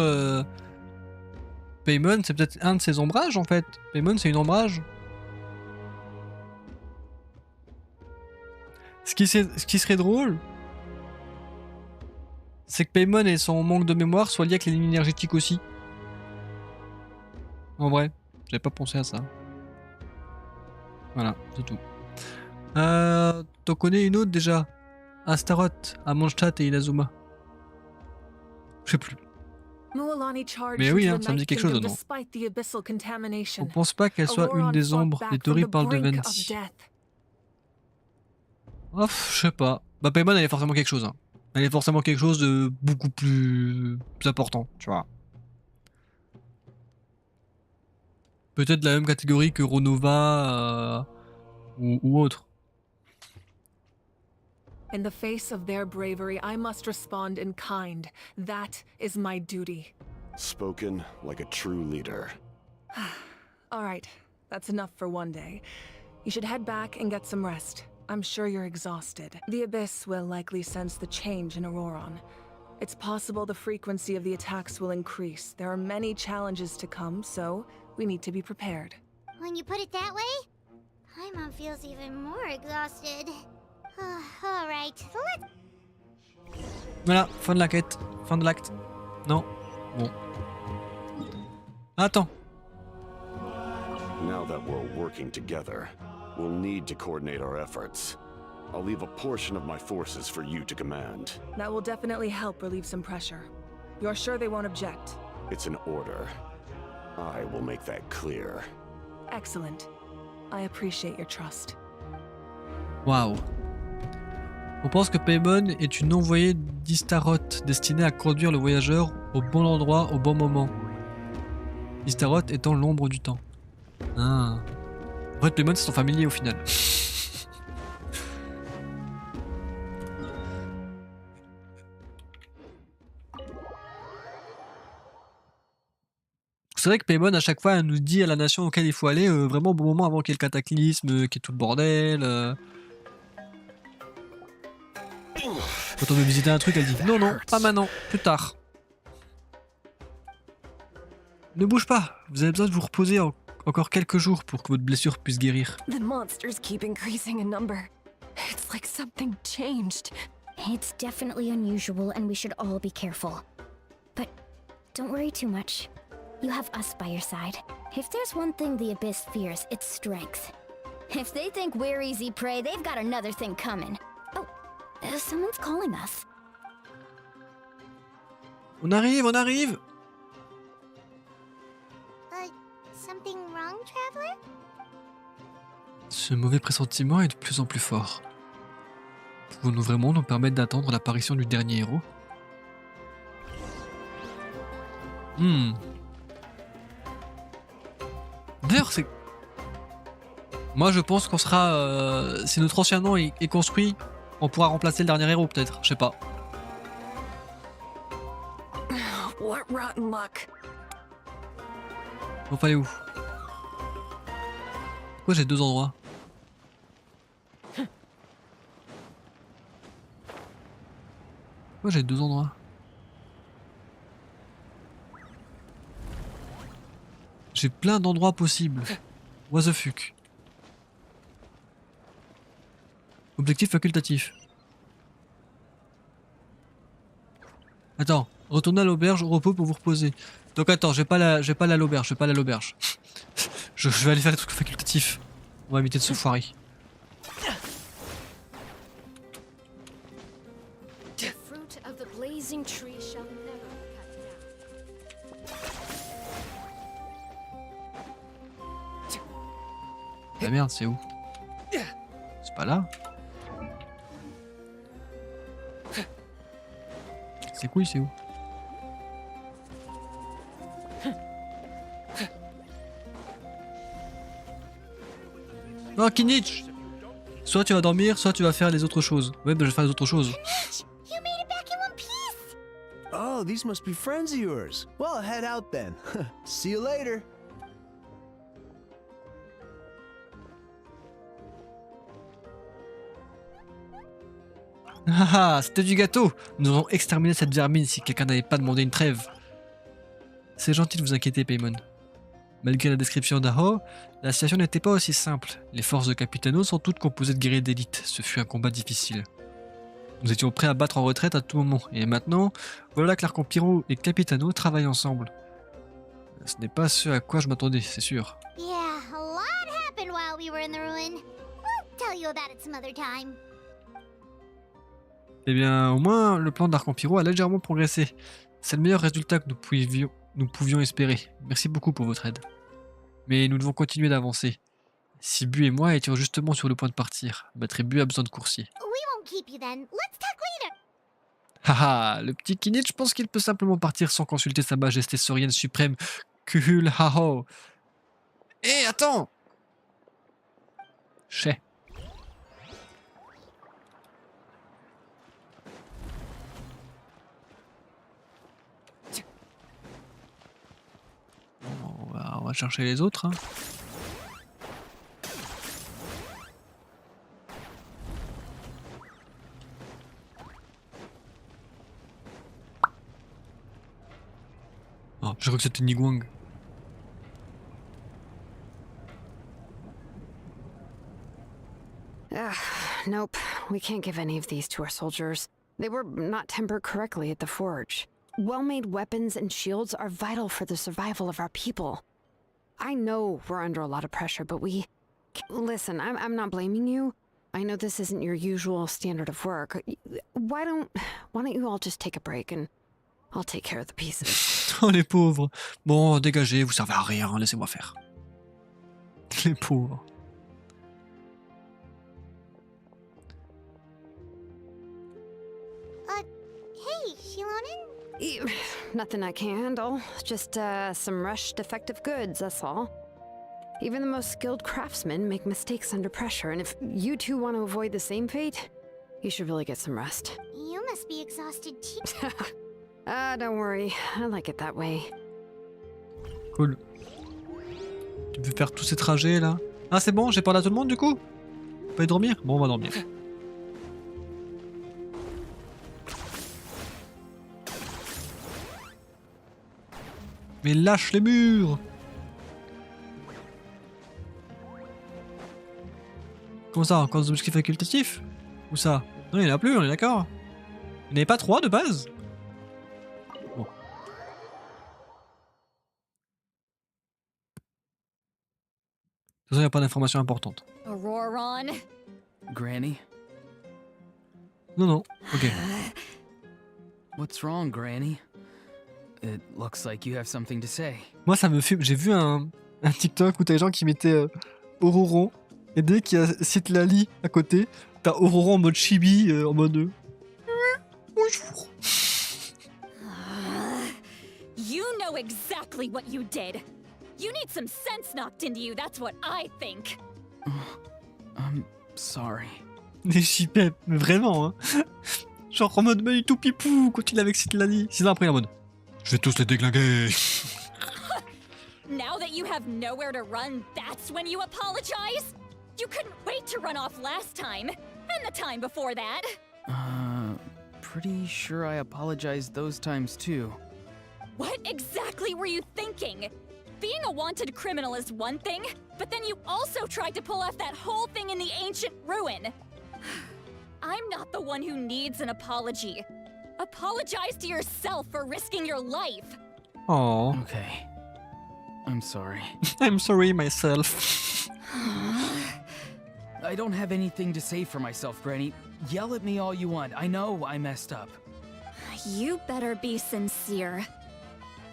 Paimon, c'est peut-être un de ses ombrages en fait. Paimon, c'est une ombrage. Ce qui serait drôle, c'est que Paimon et son manque de mémoire soient liés avec les lignes énergétiques aussi. En vrai, j'avais pas pensé à ça. Voilà, c'est tout. T'en connais une autre déjà? Astaroth, à Mondstadt et Inazuma. Je sais plus. Mais oui, hein, ça me dit quelque chose, non? On pense pas qu'elle soit une des ombres. Les théories parlent de Venti. Oh, je sais pas. Bah Paimon, elle est forcément quelque chose. Hein. Elle est forcément quelque chose de beaucoup plus important, tu vois. Peut-être de la même catégorie que Ronova ou autre. In the face of their bravery, I must respond in kind. That is my duty. Spoken like a true leader. All right, that's enough for one day. You should head back and get some rest. I'm sure you're exhausted. The Abyss will likely sense the change in Auroron. It's possible the frequency of the attacks will increase. There are many challenges to come, so we need to be prepared. When you put it that way, Paimon feels even more exhausted. All right, let's... Voilà, fin de la quête. Fin de l'acte. Non. Bon. Attends. Now that we're working together, we'll need to coordinate our efforts. I'll leave a portion of my forces for you to command. That will definitely help relieve some pressure. You're sure they won't object? It's an order. I will make that clear. Excellent. I appreciate your trust. Waouh. On pense que Paimon est une envoyée d'Istaroth destinée à conduire le voyageur au bon endroit au bon moment. Istaroth étant l'ombre du temps. Ah. En fait, Paimon c'est son familier au final. C'est vrai que Paimon à chaque fois elle nous dit à la nation auquel il faut aller vraiment au bon moment avant qu'il y ait le cataclysme, qu'il y ait tout le bordel. Quand on veut visiter un truc, elle dit non, non, pas maintenant, plus tard. Ne bouge pas, vous avez besoin de vous reposer encore quelques jours pour que votre blessure puisse guérir. The monsters keep increasing in number. It's like something changed. It's definitely unusual and we should all be careful. But don't worry too much. You have us by your side. If there's one thing the Abyss fears, it's strength. If they think we're easy prey, they've got another thing coming. Oh, someone's calling us. On arrive, on arrive. Something wrong, traveler? Ce mauvais pressentiment est de plus en plus fort. Pouvons-nous vraiment nous permettre d'attendre l'apparition du dernier héros? D'ailleurs, c'est... Moi, je pense qu'on sera... si notre ancien nom est construit, on pourra remplacer le dernier héros, peut-être. Je sais pas. What rotten luck. On va aller où? Pourquoi j'ai deux endroits? Pourquoi j'ai deux endroits? J'ai plein d'endroits possibles. What the fuck? Objectif facultatif. Attends, retournez à l'auberge au repos pour vous reposer. Donc attends, je vais pas aller à l'auberge, je vais aller faire les trucs facultatifs. On va éviter de se foirer. La merde, c'est où? C'est pas là. C'est couilles, c'est où? Non, Kinich! soit tu vas dormir, soit tu vas faire les autres choses. Ouais, bah je vais faire les autres choses. You made it back in one piece! Oh, these must be friends of yours. Well, head out then. See you later. Ah, c'était du gâteau. Nous allons exterminer cette vermine si quelqu'un n'avait pas demandé une trêve. C'est gentil de vous inquiéter, Paimon. Malgré la description d'Aho, la situation n'était pas aussi simple. Les forces de Capitano sont toutes composées de guerriers d'élite. Ce fut un combat difficile. Nous étions prêts à battre en retraite à tout moment. Et maintenant, voilà que l'Arcompiro et Capitano travaillent ensemble. Ce n'est pas ce à quoi je m'attendais, c'est sûr. Yeah, a lot happened while we were in the ruin. We'll tell you about it some other time. Eh bien, au moins, le plan d'Arcompiro a légèrement progressé. C'est le meilleur résultat que nous pouvions espérer. Merci beaucoup pour votre aide. Mais nous devons continuer d'avancer. Si Bu et moi étions justement sur le point de partir, Maître Bu a besoin de coursiers. We won't keep you then. Let's talk later. Haha, le petit Kinich, je pense qu'il peut simplement partir sans consulter sa majesté saurienne suprême, Kuhul Haho. Hé, attends! Chais. On va chercher les autres. Hein. Oh, je crois que c'était Niguang. Nope, we can't give any of these to our soldiers. They were not tempered correctly at the forge. Well-made weapons and shields are vital for the survival of our people. I know we're under a lot of pressure, but we... Listen, I'm not blaming you. I know this isn't your usual standard of work. Why don't you all just take a break and I'll take care of the pieces. Oh les pauvres. Bon, dégagez, vous servez à rien, laissez-moi faire. Les pauvres. Hey, Shilonen? Nothing I can handle. Just some rushed defective goods, that's all. Even the most skilled craftsmen make mistakes under pressure, and if you two want to avoid the same fate, you should really get some rest. You must be exhausted too. Don't worry. I like it that way. Cool. Tu peux faire tous ces trajets là? Ah c'est bon, j'ai parlé à tout le monde du coup? On peut y dormir? Bon, on va dormir. Mais lâche les murs! Comment ça? Encore des objectifs facultatifs? Où ça? Non, il n'y en a plus, on est d'accord? Il n'y en avait pas 3 de base? Bon. De toute façon, il n'y a pas d'informations importantes. Auroron. Granny? Non, non. Ok. What's wrong, Granny? It looks like you have something to say. Moi, ça me fume. J'ai vu un TikTok où t'as des gens qui mettaient Auroron. Et dès qu'il y a Citlali à côté, t'as Auroron en mode chibi, en mode... Bonjour. You know exactly what you did. You need some sense knocked into you, that's what I think. I'm sorry. Les chipettes, mais vraiment, hein. Genre en mode tout pipou quand il est avec Citlali. Sinon après il est en mode... Je vais tous les déglinguer. Now that you have nowhere to run, that's when you apologize? You couldn't wait to run off last time, and the time before that. Pretty sure I apologized those times too. What exactly were you thinking? Being a wanted criminal is one thing, but then you also tried to pull off that whole thing in the ancient ruin. I'm not the one who needs an apology. Apologize to yourself for risking your life. Oh. Okay. I'm sorry. I'm sorry myself. I don't have anything to say for myself, Granny. Yell at me all you want. I know I messed up. You better be sincere.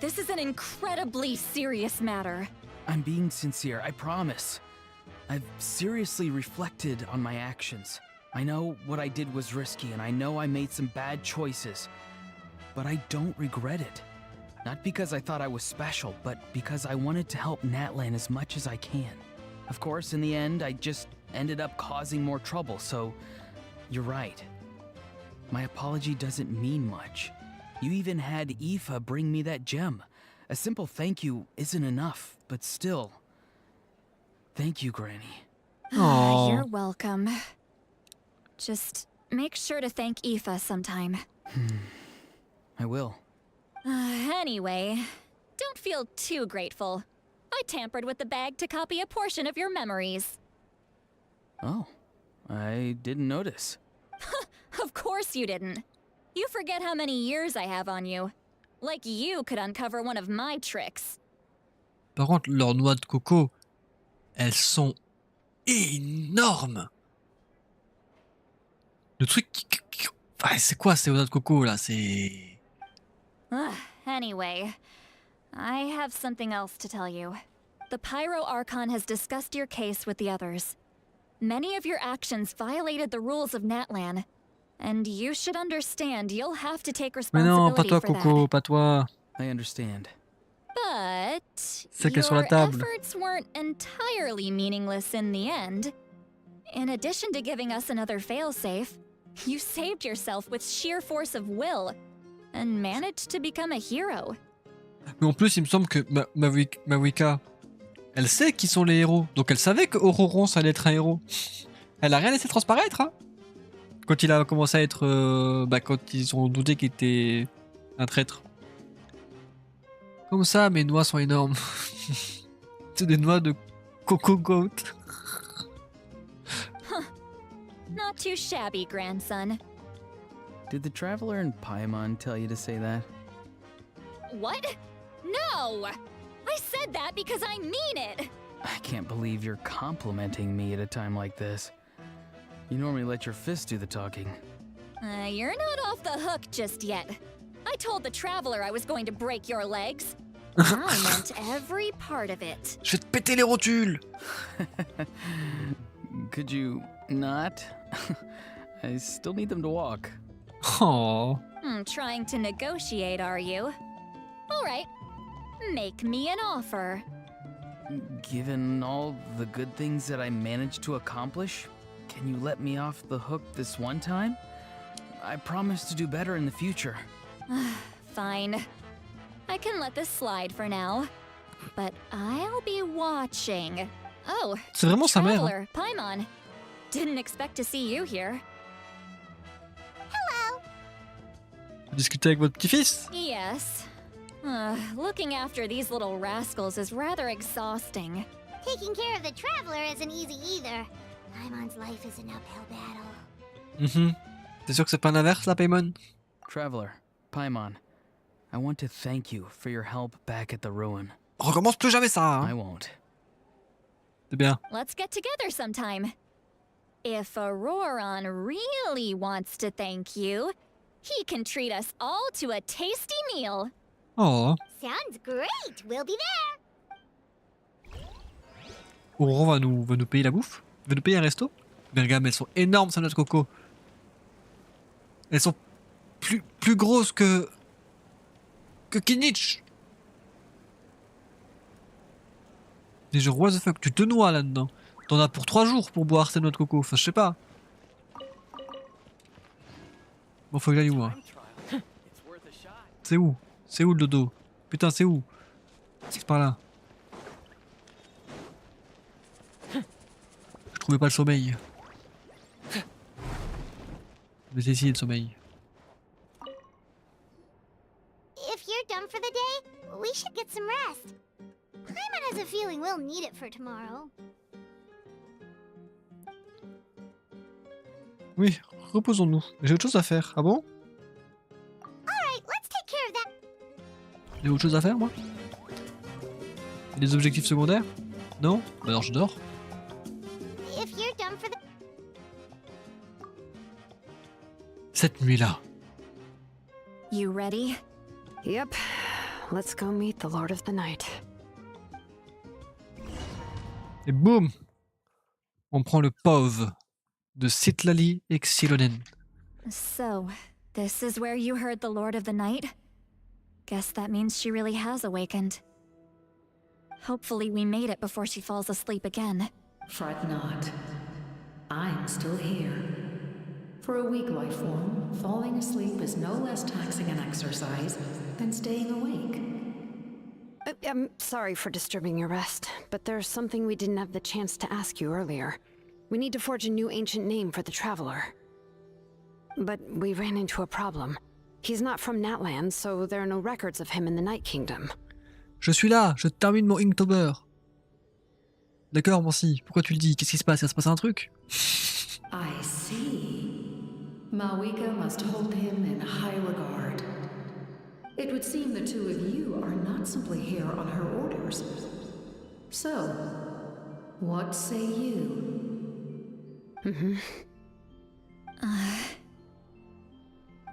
This is an incredibly serious matter. I'm being sincere, I promise. I've seriously reflected on my actions. I know what I did was risky, and I know I made some bad choices. But I don't regret it. Not because I thought I was special, but because I wanted to help Natlan as much as I can. Of course, in the end, I just ended up causing more trouble, so you're right. My apology doesn't mean much. You even had Aoife bring me that gem. A simple thank you isn't enough, but still. Thank you, Granny. You're welcome. Just make sure to thank Aoife sometime. I will. Anyway, don't feel too grateful. I tampered with the bag to copy a portion of your memories. Oh, I didn't notice. Of course you didn't. You forget how many years I have on you. Like you could uncover one of my tricks. Par contre, leurs noix de coco, elles sont énormes. Le truc enfin, c'est quoi ces noix de coco là? C'est... Anyway, I have something else to tell you. The Pyro Archon has discussed your case with the others. Many of your actions violated the rules of Natlan, and you should understand you'll have to take Mais non, pas responsibility toi, for Coco, that. pas toi. I understand. But C'est qu'elle est sur la your table. efforts weren't entirely meaningless in the end. In addition to giving us another failsafe, you saved yourself with sheer force of will and managed to become a hero. Mais en plus, il me semble que Mawika, elle sait qui sont les héros. Donc elle savait que Auroron, ça allait être un héros. Elle a rien laissé transparaître, hein. Quand il a commencé à être... quand ils ont douté qu'il était un traître. Comme ça, mes noix sont énormes. C'est des noix de Coco Goat. Not too shabby, grandson. Did the Traveler in Paimon tell you to say that? What? No! I said that because I mean it! I can't believe you're complimenting me at a time like this. You normally let your fist do the talking. You're not off the hook just yet. I told the Traveler I was going to break your legs. I meant every part of it. Je vais te péter les rotules! Could you not? I still need them to walk. Oh. Trying to negotiate, are you? All right. Make me an offer. Given all the good things that I managed to accomplish, can you let me off the hook this one time? I promise to do better in the future. Fine. I can let this slide for now. But I'll be watching. Oh, C'est vraiment sa mère. Traveler, Paimon. Didn't expect to see you here. Hello. Discuter avec votre petit-fils? Yes. Looking after these little rascals is rather exhausting. Taking care of the Traveler isn't easy either. Paimon's life is an uphill battle. T'es sûr que c'est pas l'inverse, là, Paimon? Traveler, Paimon, I want to thank you for your help back at the ruin. Recommence plus jamais ça, hein? I won't. C'est bien. Let's get together sometime. If Auroron really wants to thank you, he can treat us all to a tasty meal. Oh. Sounds great. We'll be there. Auroron va nous payer la bouffe? Va nous payer un resto? Mais regarde, elles sont énormes, ces noix de coco. Elles sont plus grosses que Kinich. Et genre, what the fuck, tu te noies là-dedans. T'en as pour 3 jours pour boire ces noix de coco. Enfin, je sais pas. Bon, faut que j'aille où, hein? C'est où? C'est où le dodo? Putain, c'est où? C'est par là. Je trouvais pas le sommeil. Mais c'est ici le sommeil. If you're done for the day, we should get some rest. Paimon has a feeling we'll need it for tomorrow. Oui, reposons-nous. J'ai autre chose à faire. Ah bon? Alright, let's take care of that. J'ai autre chose à faire, moi? Des objectifs secondaires? Non? Bah alors je dors. If you're done for the... Cette nuit-là. You ready? Yep. Let's go meet the Lord of the Night. Et boum! On prend le POV de Citlali et Xilonen. So, this is where you heard the Lord of the Night? Guess that means she really has awakened. Hopefully we made it before she falls asleep again. Fret not. I'm still here. For a weak life form, falling asleep is no less taxing an exercise than staying awake. I'm sorry for disturbing your rest, but there's something we didn't have the chance to ask you earlier. We need to forge a new ancient name for the Traveler. But we ran into a problem. He's not from Natland, so there are no records of him in the Night Kingdom. Je suis là, je termine mon Inktober. D'accord, Mancy, pourquoi tu le dis? Qu'est-ce qui se passe? Il va se passer un truc? I see. Mawika must hold him in high regard. It would seem the two of you are not simply here on her orders. So, what say you?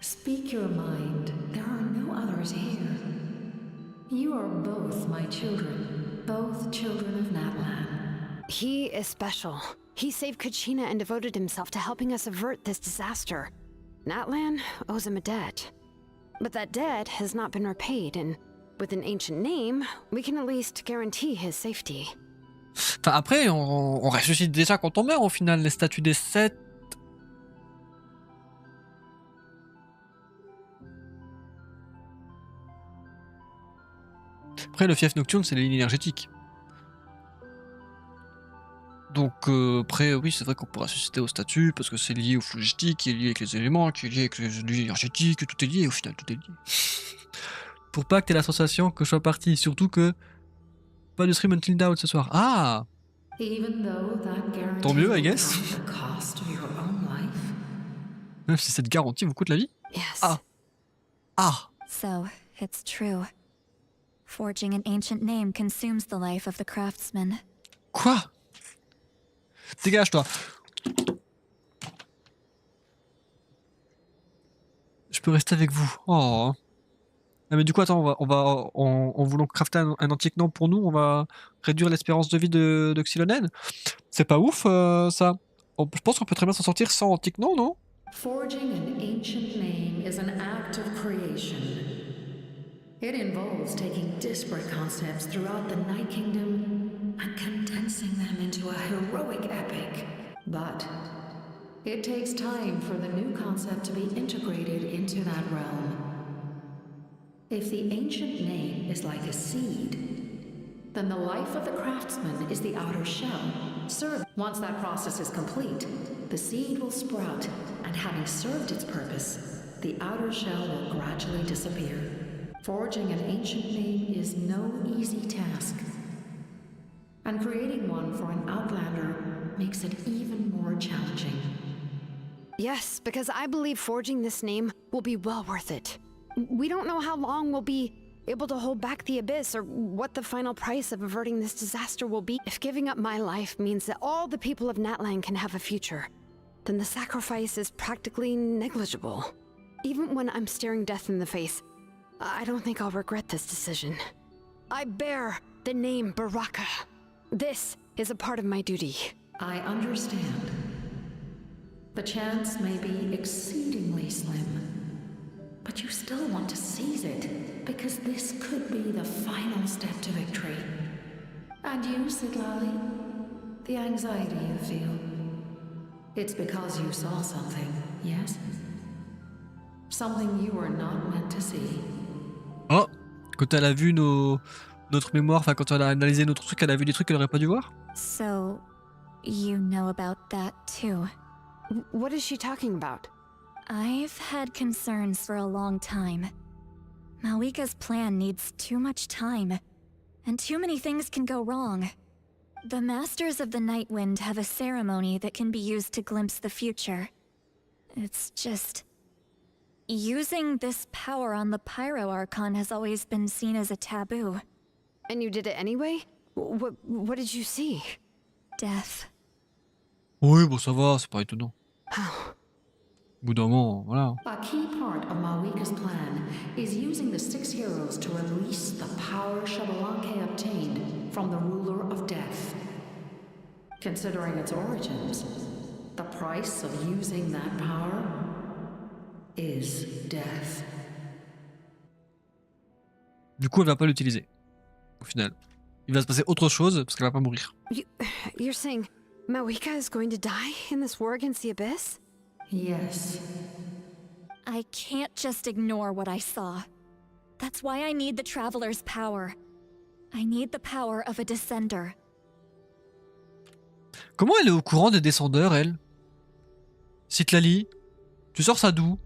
Speak your mind. There are no others here. You are both my children. Both children of Natlan. He is special. He saved Kachina and devoted himself to helping us avert this disaster. Natlan owes him a debt. But that debt has not been repaid, and with an ancient name, we can at least guarantee his safety. Enfin, après, on ressuscite déjà quand on meurt, au final, les statues des 7. Après, le fief nocturne, c'est les lignes énergétiques. Donc, après, oui, c'est vrai qu'on peut ressusciter au statut, parce que c'est lié au phlogistique, qui est lié avec les éléments, qui est lié avec les lignes énergétiques, tout est lié, au final, tout est lié. Pour pas que t'aies la sensation que je sois parti, surtout que pas de stream until now ce soir. Ah! Tant mieux, I guess. Même si cette garantie vous coûte la vie. Yes. Ah! Ah! So, it's true. Forging an ancient name consumes the life of the craftsman. Quoi? Dégage-toi. Je peux rester avec vous. Oh. Ah, mais du coup, attends, en voulant crafter un anti-nom pour nous, on va réduire l'espérance de vie de Xylonen. C'est pas ouf, ça. Je pense qu'on peut très bien s'en sortir sans anti-nom, non? Forging an ancient name is an act of creation. It involves taking disparate concepts throughout the Night Kingdom and condensing them into a heroic epic. But it takes time for the new concept to be integrated into that realm. If the ancient name is like a seed, then the life of the craftsman is the outer shell. Once that process is complete, the seed will sprout, and having served its purpose, the outer shell will gradually disappear. Forging an ancient name is no easy task, and creating one for an outlander makes it even more challenging. Yes, because I believe forging this name will be well worth it. We don't know how long we'll be able to hold back the abyss or what the final price of averting this disaster will be. If giving up my life means that all the people of Natlan can have a future, then the sacrifice is practically negligible. Even when I'm staring death in the face, I don't think I'll regret this decision. I bear the name Baraka. This is a part of my duty. I understand. The chance may be exceedingly slim, but you still want to seize it, because this could be the final step to victory. And you, Sidlali, the anxiety you feel, it's because you saw something, yes? Something you were not meant to see. Oh! Quand elle a vu notre mémoire, enfin quand elle a analysé notre truc, elle a vu des trucs qu'elle aurait pas dû voir? So, you know about that too. What is she talking about? I've had concerns for a long time. Mawika's plan needs too much time, and too many things can go wrong. The Masters of the Night Wind have a ceremony that can be used to glimpse the future. It's just... using this power on the Pyro Archon has always been seen as a taboo. And you did it anyway? What did you see? Death. Oui, bon ça va, c'est pas étonnant. Au bout d'un moment, voilà. A key part of Mawika's plan is using the 6 heroes to release the power Xbalanque obtained from the ruler of death. Considering its origins, the price of using that power is death. Du coup, elle va pas l'utiliser. Au final. Il va se passer autre chose parce qu'elle va pas mourir. You're saying Mawika is going to die in this war against the Abyss? Yes. I can't just ignore what I saw. That's why I need the Traveler's power. I need the power of a Descender. Comment elle est au courant des descendeurs, elle? Citlali, tu sors ça d'où?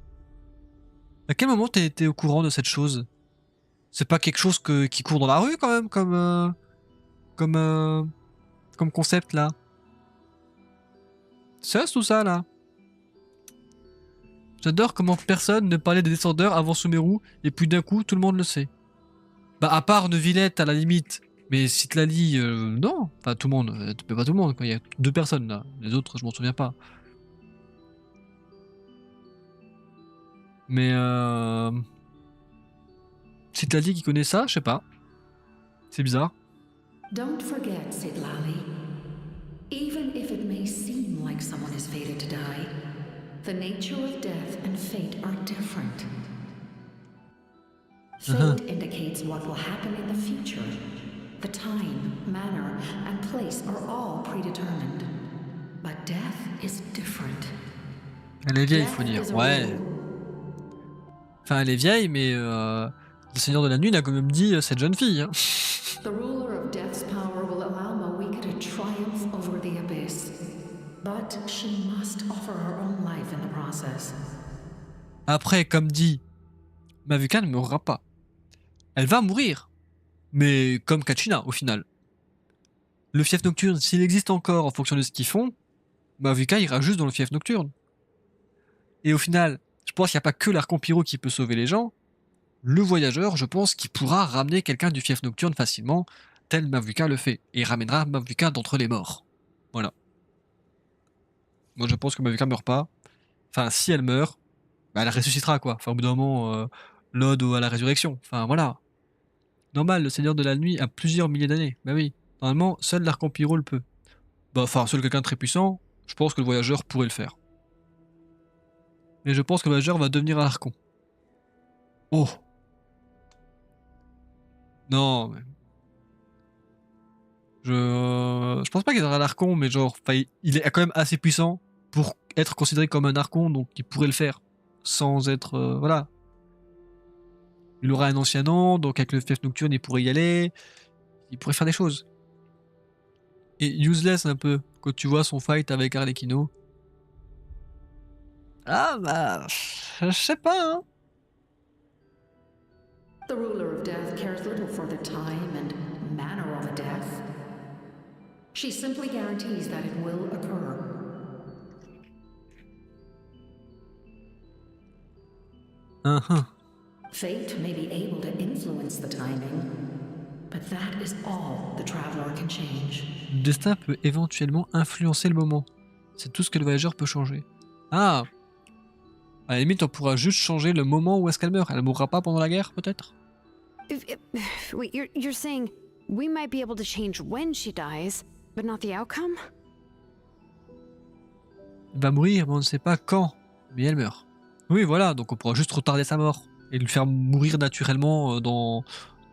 À quel moment t'es au courant de cette chose? C'est pas quelque chose qui court dans la rue quand même, comme concept là. C'est tout ça là. J'adore comment personne ne parlait des descendeurs avant Sumeru et puis d'un coup tout le monde le sait. Bah à part Neuvillette à la limite, mais Citlali non, enfin tout le monde, pas tout le monde, il y a 2 personnes là, les autres je m'en souviens pas. Mais Citlali qui connaît ça, je sais pas. C'est bizarre. Don't forget, Citlali. Even if it may seem like someone is fated to die, the nature of death and fate are different. Fate indicates what will happen in the future. The time, manner, and place are all predetermined. But death is different. Elle est vieille, faut dire. Ouais. Enfin, elle est vieille, mais le Seigneur de la Nuit n'a quand même dit cette jeune fille. Hein. The ruler of death's power will allow Mawika to triumph over the abyss. But she must offer her own life in the process. Après, comme dit, Mavuka ne mourra pas. Elle va mourir. Mais comme Kachina, au final. Le fief nocturne, s'il existe encore en fonction de ce qu'ils font, Mavuka ira juste dans le fief nocturne. Et au final, je pense qu'il n'y a pas que l'Archon Pyro qui peut sauver les gens. Le voyageur, je pense qu'il pourra ramener quelqu'un du fief nocturne facilement, tel Mavuka le fait, et ramènera Mavuka d'entre les morts. Voilà. Moi je pense que Mavuka meurt pas. Enfin, si elle meurt, bah, elle ressuscitera quoi. Enfin, au bout d'un moment, l'ode à la résurrection. Enfin, voilà. Normal, le Seigneur de la Nuit a plusieurs milliers d'années. Bah oui. Normalement, seul l'Archon Pyro le peut. Bah, enfin, seul quelqu'un de très puissant, je pense que le voyageur pourrait le faire. Mais je pense que le voyageur va devenir un Archon. Oh! Non, mais... Je pense pas qu'il sera un Archon, mais genre, il est quand même assez puissant pour être considéré comme un Archon, donc il pourrait le faire. Sans être... voilà. Il aura un ancien nom, donc avec le fief nocturne, il pourrait y aller. Il pourrait faire des choses. Et useless un peu, quand tu vois son fight avec Arlecchino. Ah bah... je sais pas, hein. The ruler of death cares little for the time and manner of a death. She simply guarantees that it will occur. Fate may be able to influence the timing, but that is all the traveler can change. Le destin peut éventuellement influencer le moment. C'est tout ce que le voyageur peut changer. Ah! À la limite, on pourra juste changer le moment où est-ce qu'elle meurt. Elle mourra pas pendant la guerre, peut-être? Wait, you're saying we might be able to change when she dies, but not the outcome? Elle va mourir, mais on ne sait pas quand. Mais elle meurt. Oui, voilà, donc on pourra juste retarder sa mort. Et le faire mourir naturellement dans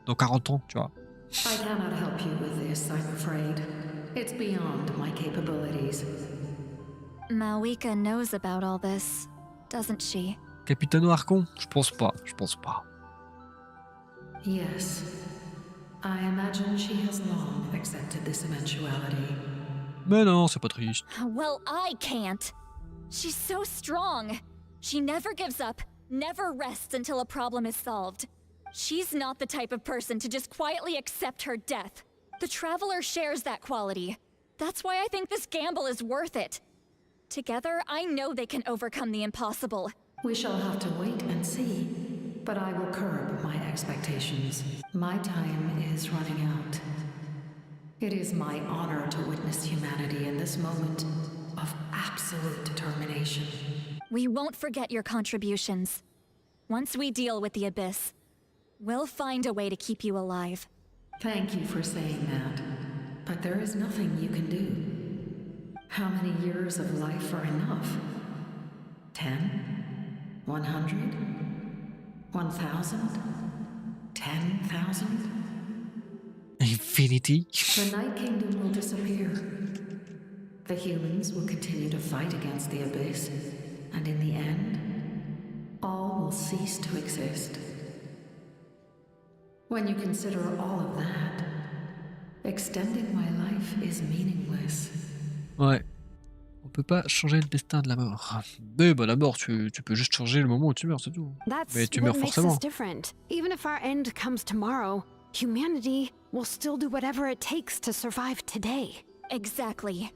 40 ans, tu vois. I cannot help you with this, I'm afraid. It's beyond my capabilities. Mawika knows about all this, doesn't she? Capitano Archon? Je pense pas. Yes. I imagine she has long accepted this eventuality. Mais non, c'est pas triste. Well, I can't. She's so strong. She never gives up, never rests until a problem is solved. She's not the type of person to just quietly accept her death. The Traveler shares that quality. That's why I think this gamble is worth it. Together, I know they can overcome the impossible. We shall have to wait and see. But I will curb my expectations. My time is running out. It is my honor to witness humanity in this moment of absolute determination. We won't forget your contributions. Once we deal with the Abyss, we'll find a way to keep you alive. Thank you for saying that. But there is nothing you can do. How many years of life are enough? 10? 100? 1,000? 10,000? Infinity? The Night Kingdom will disappear. The humans will continue to fight against the abyss, and in the end, all will cease to exist. When you consider all of that, extending my life is meaningless. Ouais. On peut pas changer le destin de la mort. Mais bah la mort, tu peux juste changer le moment où tu meurs, c'est tout. Mais That's tu what meurs makes forcément. us different. Even if our end comes tomorrow, humanity will still do whatever it takes to survive today. Exactly.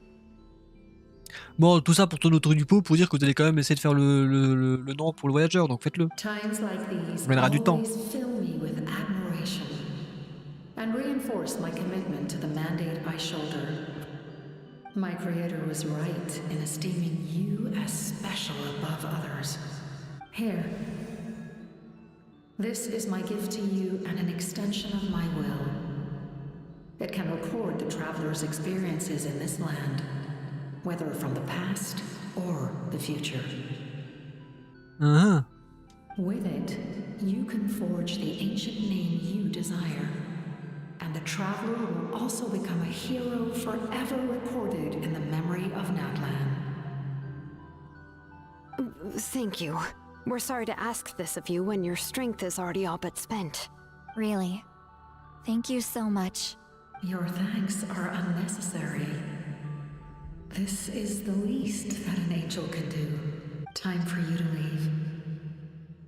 Bon, tout ça pour tourner autour du pot, pour dire que vous allez quand même essayer de faire le nom pour le voyageur, donc faites-le. Times like these On gagnera du temps. always fill me with admiration and reinforce my commitment to the mandate I shoulder. My creator was right in esteeming you as special above others. Here. This is my gift to you and an extension of my will. It can record the traveler's experiences in this land, whether from the past or the future. With it, you can forge the ancient name you desire, and the traveler will also become a hero forever recorded in the memory of Natlan. Thank you. We're sorry to ask this of you when your strength is already all but spent. Really. Thank you so much. Your thanks are unnecessary. This is the least that an angel can do. Time for you to leave.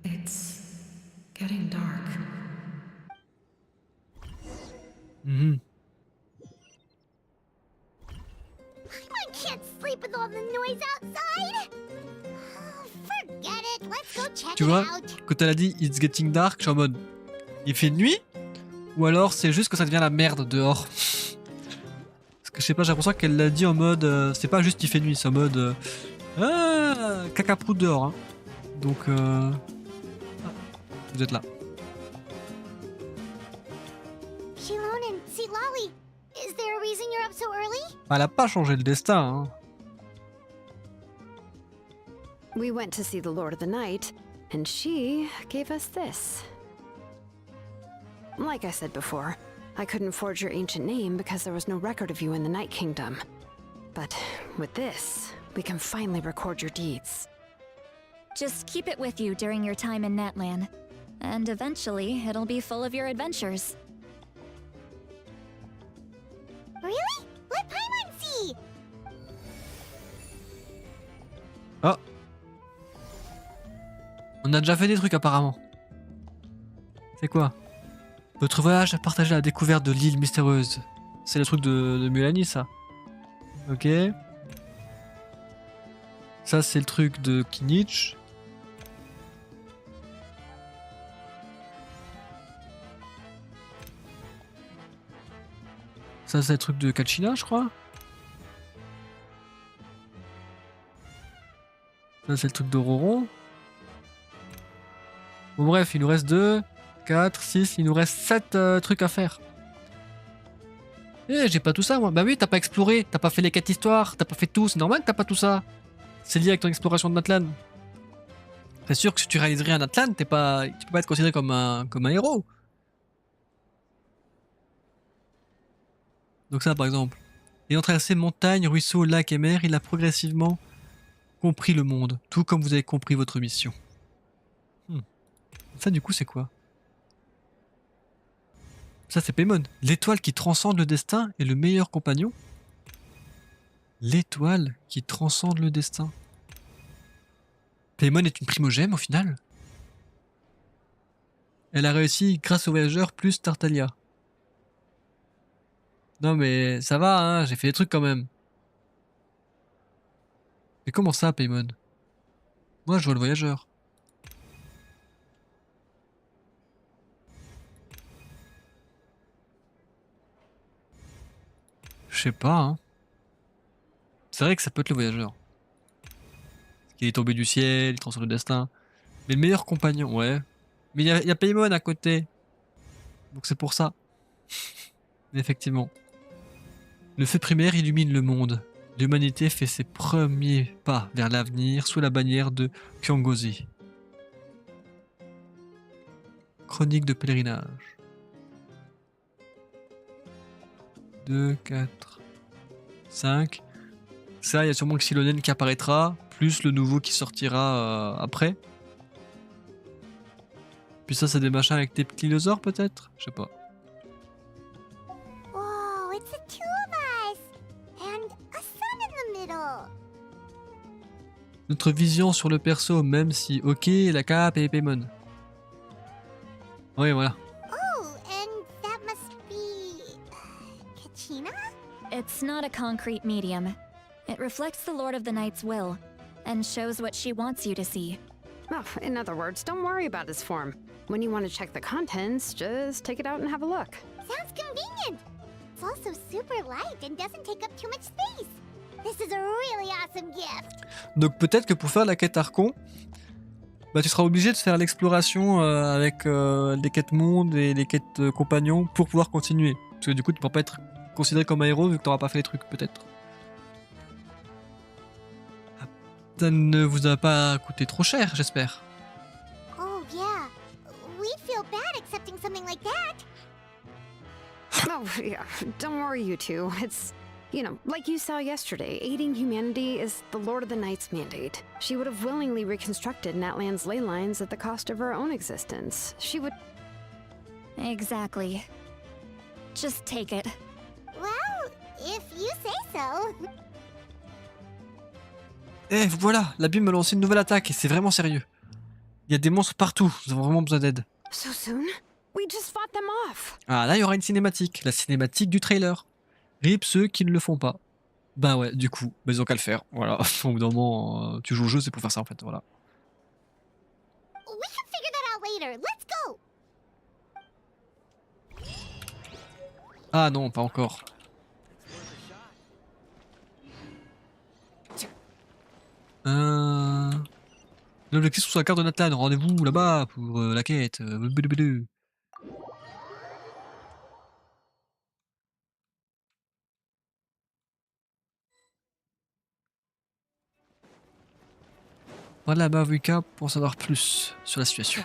It's getting dark. I can't sleep with all the noise outside. Forget it. Let's go check Tu it vois, out. quand elle a dit It's getting dark, je suis en mode il fait nuit? Ou alors c'est juste que ça devient la merde dehors? Parce que je sais pas, j'ai l'impression qu'elle l'a dit en mode c'est pas juste il fait nuit, c'est en mode caca prout dehors. Hein. Donc vous êtes là. Shilonen, Lolly, is there a reason you're up so early? Elle a pas changé le destin. Hein. We went to see the Lord of the Night, and she gave us this. Like I said before, I couldn't forge your ancient name because there was no record of you in the Night Kingdom. But with this, we can finally record your deeds. Just keep it with you during your time in Natlan, and eventually it'll be full of your adventures. Really? Let Paimon see. Oh. On a déjà fait des trucs apparemment. C'est quoi? Votre voyage a partagé la découverte de l'île mystérieuse. C'est le truc de Mélanie, ça. Ok. Ça, c'est le truc de Kinich. Ça, c'est le truc de Kachina, je crois. Ça, c'est le truc de Roron. Bon, bref, il nous reste 2, 4, 6, il nous reste 7 trucs à faire. Eh, j'ai pas tout ça, moi. Bah oui, t'as pas exploré, t'as pas fait les 4 histoires, t'as pas fait tout, c'est normal que t'as pas tout ça. C'est lié avec ton exploration de Natlan. C'est sûr que si tu réaliserais un Natlan, tu peux pas être considéré comme un héros. Donc ça, par exemple. Ayant traversé montagnes, ruisseaux, lacs et mers, il a progressivement compris le monde, tout comme vous avez compris votre mission. Ça, du coup, c'est quoi? Ça, c'est Paimon. L'étoile qui transcende le destin est le meilleur compagnon. L'étoile qui transcende le destin. Paimon est une primogème, au final. Elle a réussi grâce aux voyageurs plus Tartaglia. Non, mais ça va, hein, j'ai fait des trucs quand même. Mais comment ça, Paimon? Moi, je vois le voyageur. Je sais pas, hein. C'est vrai que ça peut être le voyageur. Il est tombé du ciel, il transforme le destin. Mais le meilleur compagnon, ouais. Mais il y a Paimon à côté. Donc c'est pour ça. Effectivement. Le feu primaire illumine le monde. L'humanité fait ses premiers pas vers l'avenir sous la bannière de Kyongozi. Chronique de pèlerinage. 2, 4, 5. Ça, il y a sûrement Xilonen qui apparaîtra, plus le nouveau qui sortira après. Puis ça, c'est des machins avec des dinosaures peut-être? Je sais pas. Whoa, it's the two of us! And a sun in the middle! Notre vision sur le perso, même si ok, la cape et Paimon. Oui, voilà. Oh, and that must be... Kachina? It's not a concrete medium. It reflects the Lord of the Night's will, and shows what she wants you to see. Oh, in other words, don't worry about his form. When you want to check the contents, just take it out and have a look. Sounds convenient! It's also super light and doesn't take up too much space. This is a really awesome gift! Donc peut-être que pour faire la quête Archon, bah, tu seras obligé de faire l'exploration avec les quêtes monde et les quêtes compagnons pour pouvoir continuer. Parce que du coup, tu ne pourras pas être considéré comme un héros vu que tu n'auras pas fait les trucs, peut-être. Ça ne vous a pas coûté trop cher, j'espère. Oh yeah, we'd feel bad accepting something like that. Oh, yeah, don't worry, you two. It's, you know, like you saw yesterday, aiding humanity is the Lord of the Night's mandate. She would have willingly reconstructed Natlan's ley lines at the cost of her own existence. She would... Exactly. Just take it. Well, if you say so. Eh, voilà, l'abîme a lancé une nouvelle attaque et c'est vraiment sérieux. Il y a des monstres partout, nous avons vraiment besoin d'aide. So soon? We just fought them off. Ah, là, il y aura une cinématique, la cinématique du trailer. RIP ceux qui ne le font pas. Bah ouais, du coup, bah, ils ont qu'à le faire. Voilà, au bout d'un moment, tu joues au jeu, c'est pour faire ça en fait, voilà. We can figure that out later. Let's go. Ah non, pas encore. L'objectif sur la carte de Natlan, rendez-vous là-bas pour la quête. Voilà Mavuka pour en savoir plus sur la situation.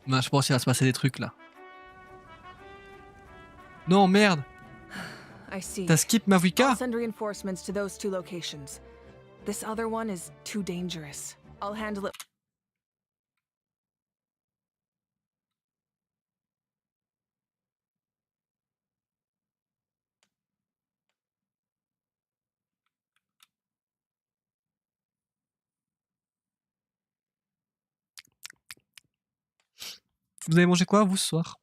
Bah, je pense qu'il va se passer des trucs là. Non, merde! I see. T'as skip Mavuka? I'll send reinforcements to those two locations. This other one is too dangerous. I'll handle it. Vous avez mangé quoi vous ce soir?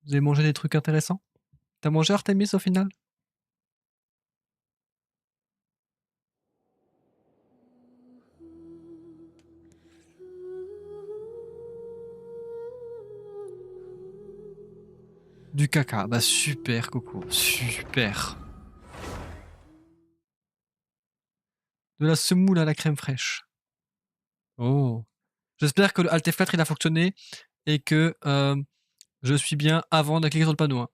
Vous avez mangé des trucs intéressants? T'as mangé Artemis au final? Du caca, bah super Coco, super. De la semoule à la crème fraîche. Oh. J'espère que le Alt F4 il a fonctionné et que je suis bien avant de cliquer sur le panneau. Hein.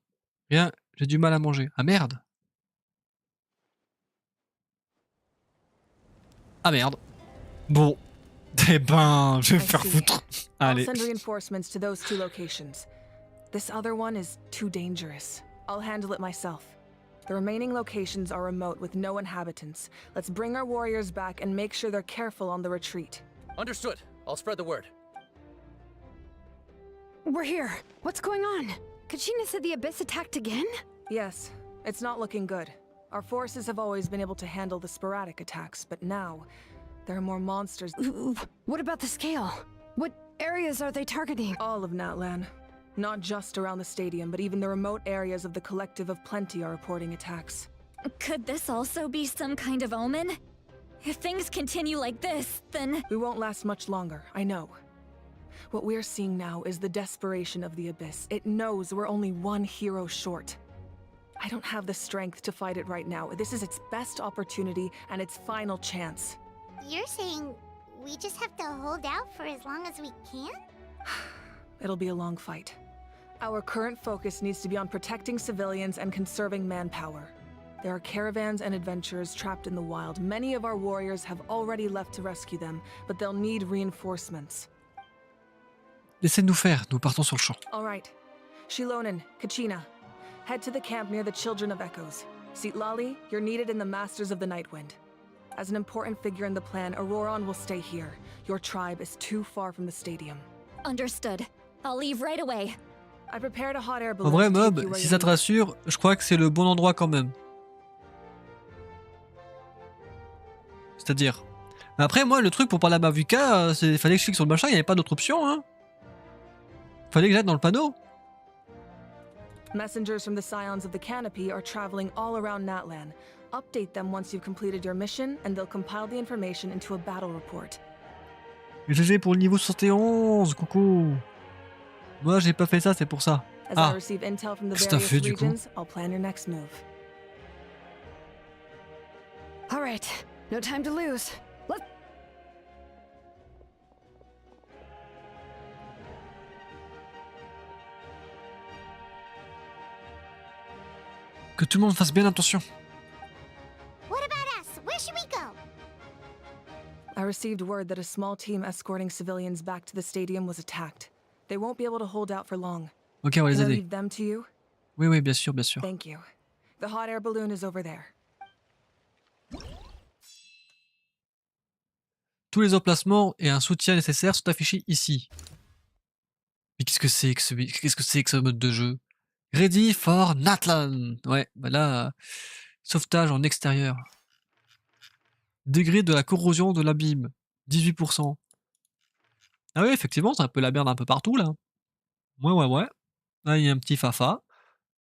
Rien, j'ai du mal à manger. Ah merde. Ah merde. Bon. Eh ben, je vais me faire foutre. Allez. I'll send reinforcements to those two locations. This other one is too dangerous. I'll handle it myself. The remaining locations are remote with no inhabitants. Let's bring our warriors back and make sure they're careful on the retreat. Understood. I'll spread the word. We're here. What's going on? Kachina said the Abyss attacked again? Yes, it's not looking good. Our forces have always been able to handle the sporadic attacks, but now there are more monsters. What about the scale? What areas are they targeting? All of Natlan. Not just around the stadium, but even the remote areas of the Collective of Plenty are reporting attacks. Could this also be some kind of omen? If things continue like this, then... We won't last much longer, I know. What we're seeing now is the desperation of the Abyss. It knows we're only one hero short. I don't have the strength to fight it right now. This is its best opportunity and its final chance. You're saying we just have to hold out for as long as we can? It'll be a long fight. Our current focus needs to be on protecting civilians and conserving manpower. There are caravans and adventurers trapped in the wild. Many of our warriors have already left to rescue them, but they'll need reinforcements. Laissez-nous faire, nous partons sur le champ. All right. Shilonen, Kachina, head to the camp near the Children of Echoes. Sitlali, you're needed in the Masters of the Nightwind. As an important figure in the plan, Auroron will stay here. Your tribe is too far from the stadium. Understood. I'll leave right away. I prepared a hot air En balloon vrai, to take Mob, you where si you ça te need. rassure, je crois que c'est le bon endroit quand même. C'est-à-dire. Après, moi, le truc pour parler à Mavuka, c'est fallait que je clique sur le machin, il n'y avait pas d'autre option, hein. Fallait que j'aille dans le panneau. Messengers from the Scions of the Canopy are traveling all around Natlan. Update them once you've completed your mission, and they'll compile the information into a battle report. GG pour le niveau 71, coucou. Moi, j'ai pas fait ça, c'est pour ça. As I Ah, receive intel from the qu'est-ce que t'as various fait du coup? regions, I'll plan your next move. All right, no time to lose. Let's... Que tout le monde fasse bien attention. What about us? Where should we go? I received word that a small team escorting civilians back to the stadium was attacked. They won't be able to hold out for long. Ok, on va les Can I aider. leave them to you? Oui, oui, bien sûr, bien sûr. Thank you. The hot air balloon is over there. Tous les emplacements et un soutien nécessaire sont affichés ici. Mais qu'est-ce que c'est que ce mode de jeu? Ready for Natlan. Ouais, bah là, sauvetage en extérieur. Degré de la corrosion de l'abîme, 18%. Ah oui, effectivement, c'est un peu la merde un peu partout, là. Ouais, ouais, ouais. Là, il y a un petit Fafa.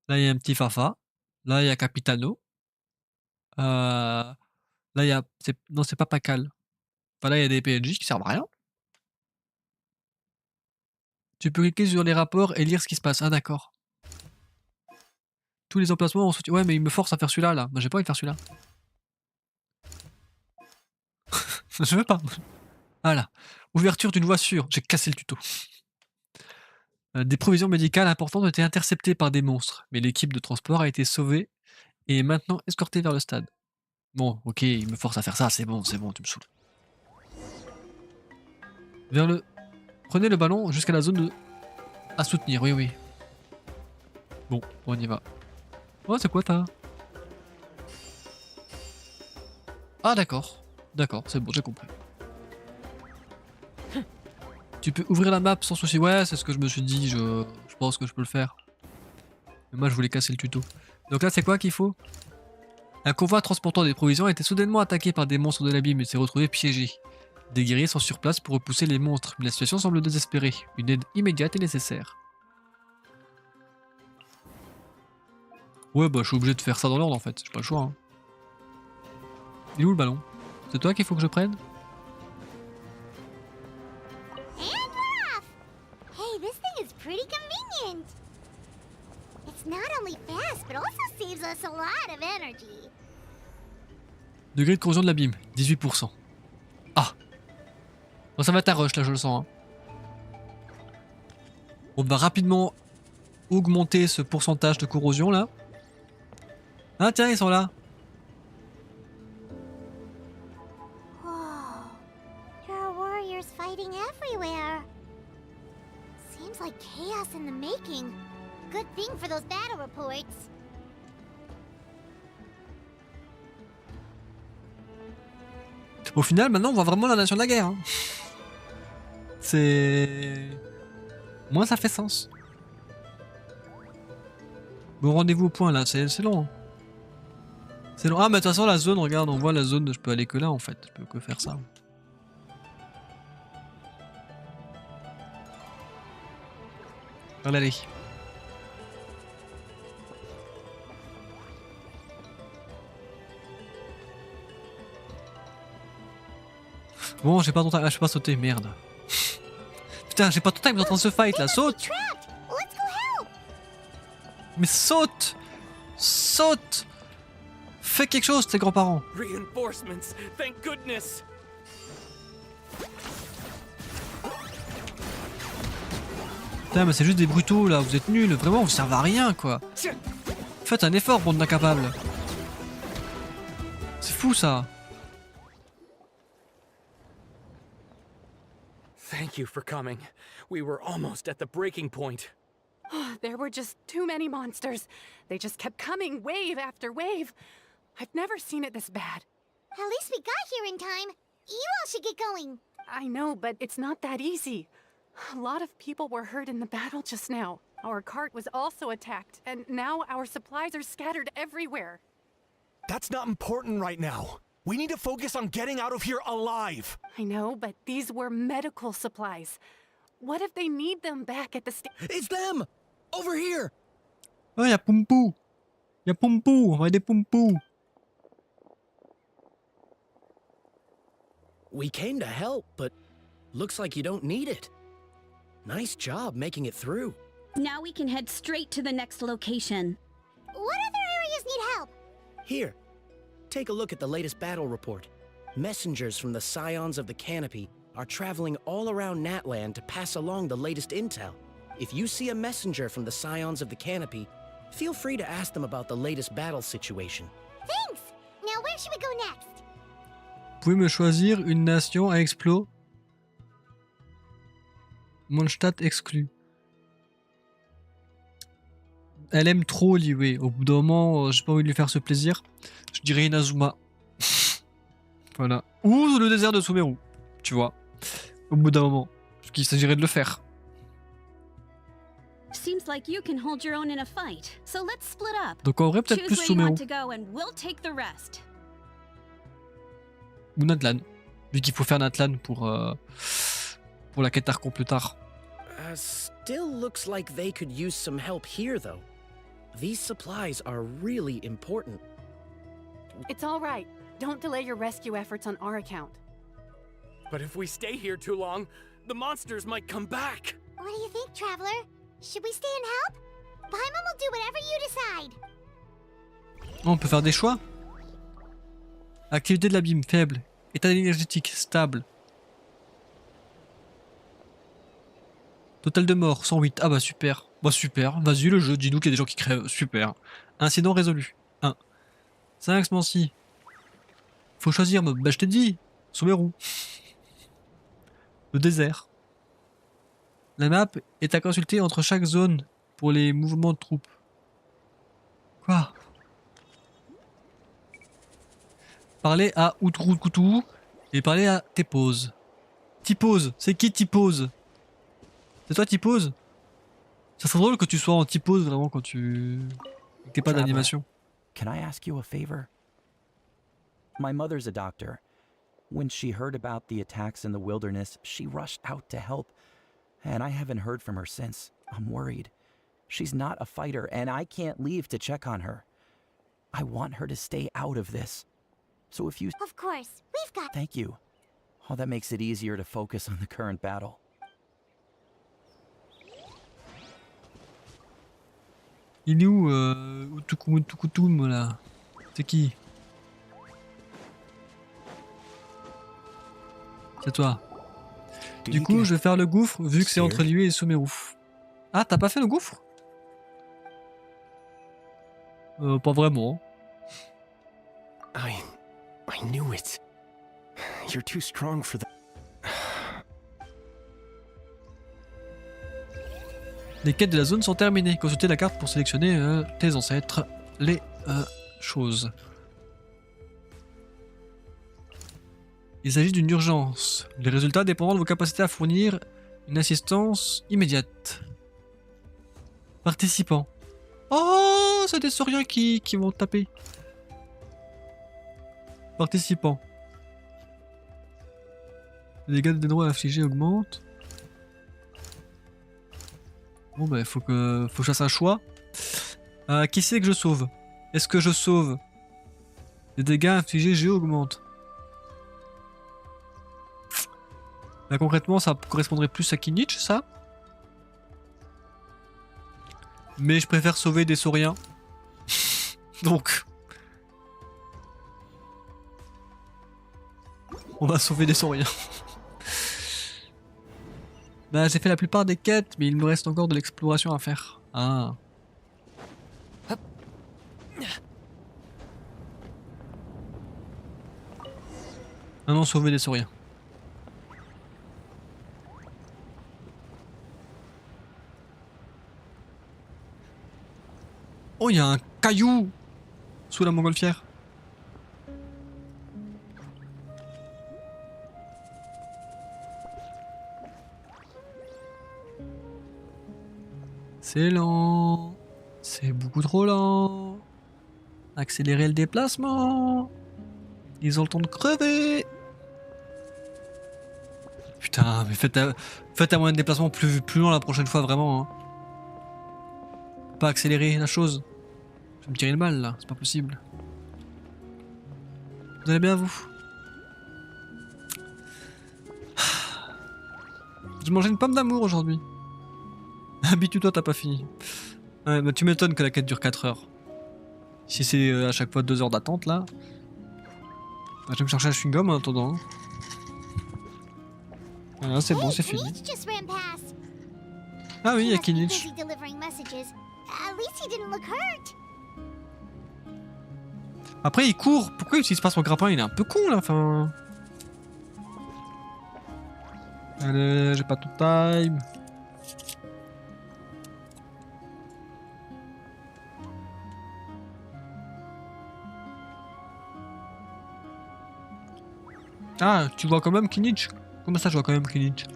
Là, il y a un petit Fafa. Là, il y a Capitano. Là, il y a... Non, c'est pas Pacal. Enfin, là, il y a des PNJ qui servent à rien. Tu peux cliquer sur les rapports et lire ce qui se passe. Ah, d'accord. Tous les emplacements ont soutien. Ouais, mais il me force à faire celui-là, là. Moi, j'ai pas envie de faire celui-là. Je veux pas. Voilà. Ouverture d'une voie sûre. J'ai cassé le tuto. Des provisions médicales importantes ont été interceptées par des monstres, mais l'équipe de transport a été sauvée et est maintenant escortée vers le stade. Bon, ok, il me force à faire ça, c'est bon, tu me saoules. Vers le... Prenez le ballon jusqu'à la zone de... à soutenir, oui, oui. Bon, on y va. Oh, c'est quoi, t'as... Ah, d'accord. D'accord, c'est bon, j'ai compris. Tu peux ouvrir la map sans souci. Ouais, c'est ce que je me suis dit, je pense que je peux le faire. Mais moi, je voulais casser le tuto. Donc là, c'est quoi qu'il faut? Un convoi transportant des provisions a été soudainement attaqué par des monstres de l'abîme et s'est retrouvé piégé. Des guerriers sont sur place pour repousser les monstres, mais la situation semble désespérée. Une aide immédiate est nécessaire. Ouais, bah je suis obligé de faire ça dans l'ordre en fait, j'ai pas le choix. Hein. Il est où le ballon? C'est toi qu'il faut que je prenne? And we're off! Hey, this thing is pretty convenient. It's not only fast, but also saves us a lot of energy. Degré de corrosion de l'abîme, 18%. Ah! Bon, ça va être un rush là, je le sens. Hein. On va rapidement augmenter ce pourcentage de corrosion là. Ah tiens, ils sont là. Whoa. There are warriors fighting everywhere. Seems like chaos in the making. Good thing for those battle reports. Au final, maintenant, on voit vraiment la nation de la guerre. Hein. C'est... Moi, ça fait sens. Bon, rendez-vous au point, là. C'est long. Hein. C'est long. Ah, mais de toute façon, la zone, regarde, on voit la zone, je peux aller que là, en fait. Je peux que faire ça. Allez. Bon, j'ai pas ton time. Ah, je peux pas sauter, merde. Putain, j'ai pas ton time, ils sont en train de se fight là. Saute! Mais saute! Saute! Fais quelque chose, tes grands-parents. Reinforcements, thank goodness. Putain, mais c'est juste des brutaux là, vous êtes nuls, vraiment, vous servez à rien quoi. Faites un effort, bande d'incapables. C'est fou ça. Thank you for coming. We were almost at the breaking point. There were just too many monsters. They just kept coming, wave after wave. I've never seen it this bad. At least we got here in time. You all should get going. I know, but it's not that easy. A lot of people were hurt in the battle just now. Our cart was also attacked, and now our supplies are scattered everywhere. That's not important right now. We need to focus on getting out of here alive. I know, but these were medical supplies. What if they need them back at the It's them! Over here! Oh, y'a Pompou. Y'a Pompou, on va aider Pompou. We came to help, but looks like you don't need it. Nice job making it through. Now we can head straight to the next location. What other areas need help? Here, take a look at the latest battle report. Messengers from the Scions of the Canopy are traveling all around Natland to pass along the latest intel. If you see a messenger from the Scions of the Canopy, feel free to ask them about the latest battle situation. Thanks! Now where should we go next? Vous pouvez me choisir une nation à explo. Mondstadt exclu. Elle aime trop Liwei. Au bout d'un moment, j'ai pas envie de lui faire ce plaisir. Je dirais Inazuma. Voilà. Ou le désert de Sumeru. Tu vois. Au bout d'un moment. Parce qu'il s'agirait de le faire. Seems like you can hold your own in a fight. So let's split up. Donc en vrai, peut-être plus Choose where you Sumeru. want to go and we'll take the rest. Ou Natlan. Vu qu'il faut faire Natlan pour la quête Archon plus tard. Still looks like they could use some help here, though. These supplies are really important. It's all right. Don't delay your rescue efforts on our account. But if we stay here too long, the monsters might come back. What do you think, Traveler? Should we stay and help? Paimon will do whatever you decide. Oh, on peut faire des choix. Activité de l'abîme faible. État énergétique stable. Total de mort 108. Ah bah super. Bah super. Vas-y le jeu, dis-nous qu'il y a des gens qui crèvent. Super. Incident résolu. 1. 5 Mancy. Faut choisir, bah je t'ai dit. Sumeru. Le désert. La map est à consulter entre chaque zone pour les mouvements de troupes. Quoi? Parler à Outroukoutou et parler à T-Pose. T-Pose, c'est qui T-Pose? C'est toi T-Pose? Ça serait drôle que tu sois en T-Pose vraiment quand tu... T'es pas d'animation. Can I ask you a favor? My mother's a doctor. When she heard about the attacks in the wilderness, she rushed out to help. And I haven't heard from her since. I'm worried. She's not a fighter, and I can't leave to check on her. I want her to stay out of this. So if you... Of course, we've got... Thank you. Oh, that makes it easier to focus on the current battle. Il est où Utukumutukutum là? C'est qui? C'est toi. Du coup, je vais faire le gouffre vu que c'est entre lui et Sumeru. Ah, t'as pas fait le gouffre? Pas vraiment. I knew it. You're too strong for that. Les quêtes de la zone sont terminées. Consultez la carte pour sélectionner tes ancêtres, les choses. Il s'agit d'une urgence. Les résultats dépendront de vos capacités à fournir une assistance immédiate. Participants. Oh, c'est des sauriens qui vont taper. Participants. Les dégâts des droits affligés augmentent. Bon bah faut que je fasse un choix. Qui c'est que je sauve? Est-ce que je sauve? Les dégâts infligés G augmentent. Là concrètement ça correspondrait plus à Kinich ça. Mais je préfère sauver des sauriens. Donc on va sauver des sauriens. Bah j'ai fait la plupart des quêtes, mais il me reste encore de l'exploration à faire. Ah. Maintenant sauver des sauriens. Oh, il y a un caillou sous la montgolfière. C'est lent. C'est beaucoup trop lent. Accélérer le déplacement. Ils ont le temps de crever. Putain, mais faites un moyen de déplacement plus long la prochaine fois, vraiment. Hein. Pas accélérer la chose. Je vais me tirer le mal là, c'est pas possible. Vous allez bien vous? J'ai mangé une pomme d'amour aujourd'hui. Habitue-toi, t'as pas fini. Ouais, bah tu m'étonnes que la quête dure 4 heures. Si c'est à chaque fois 2 heures d'attente là. Bah, je vais me chercher un chewing-gum en attendant. Voilà, c'est bon, c'est fini. Ah oui, il y a Kinich. Après il court, pourquoi il utilise pas son grappin? Il est un peu con là, enfin... Allez, j'ai pas tout time. Ah, tu vois quand même Kinich? Comment ça je vois quand même Kinich?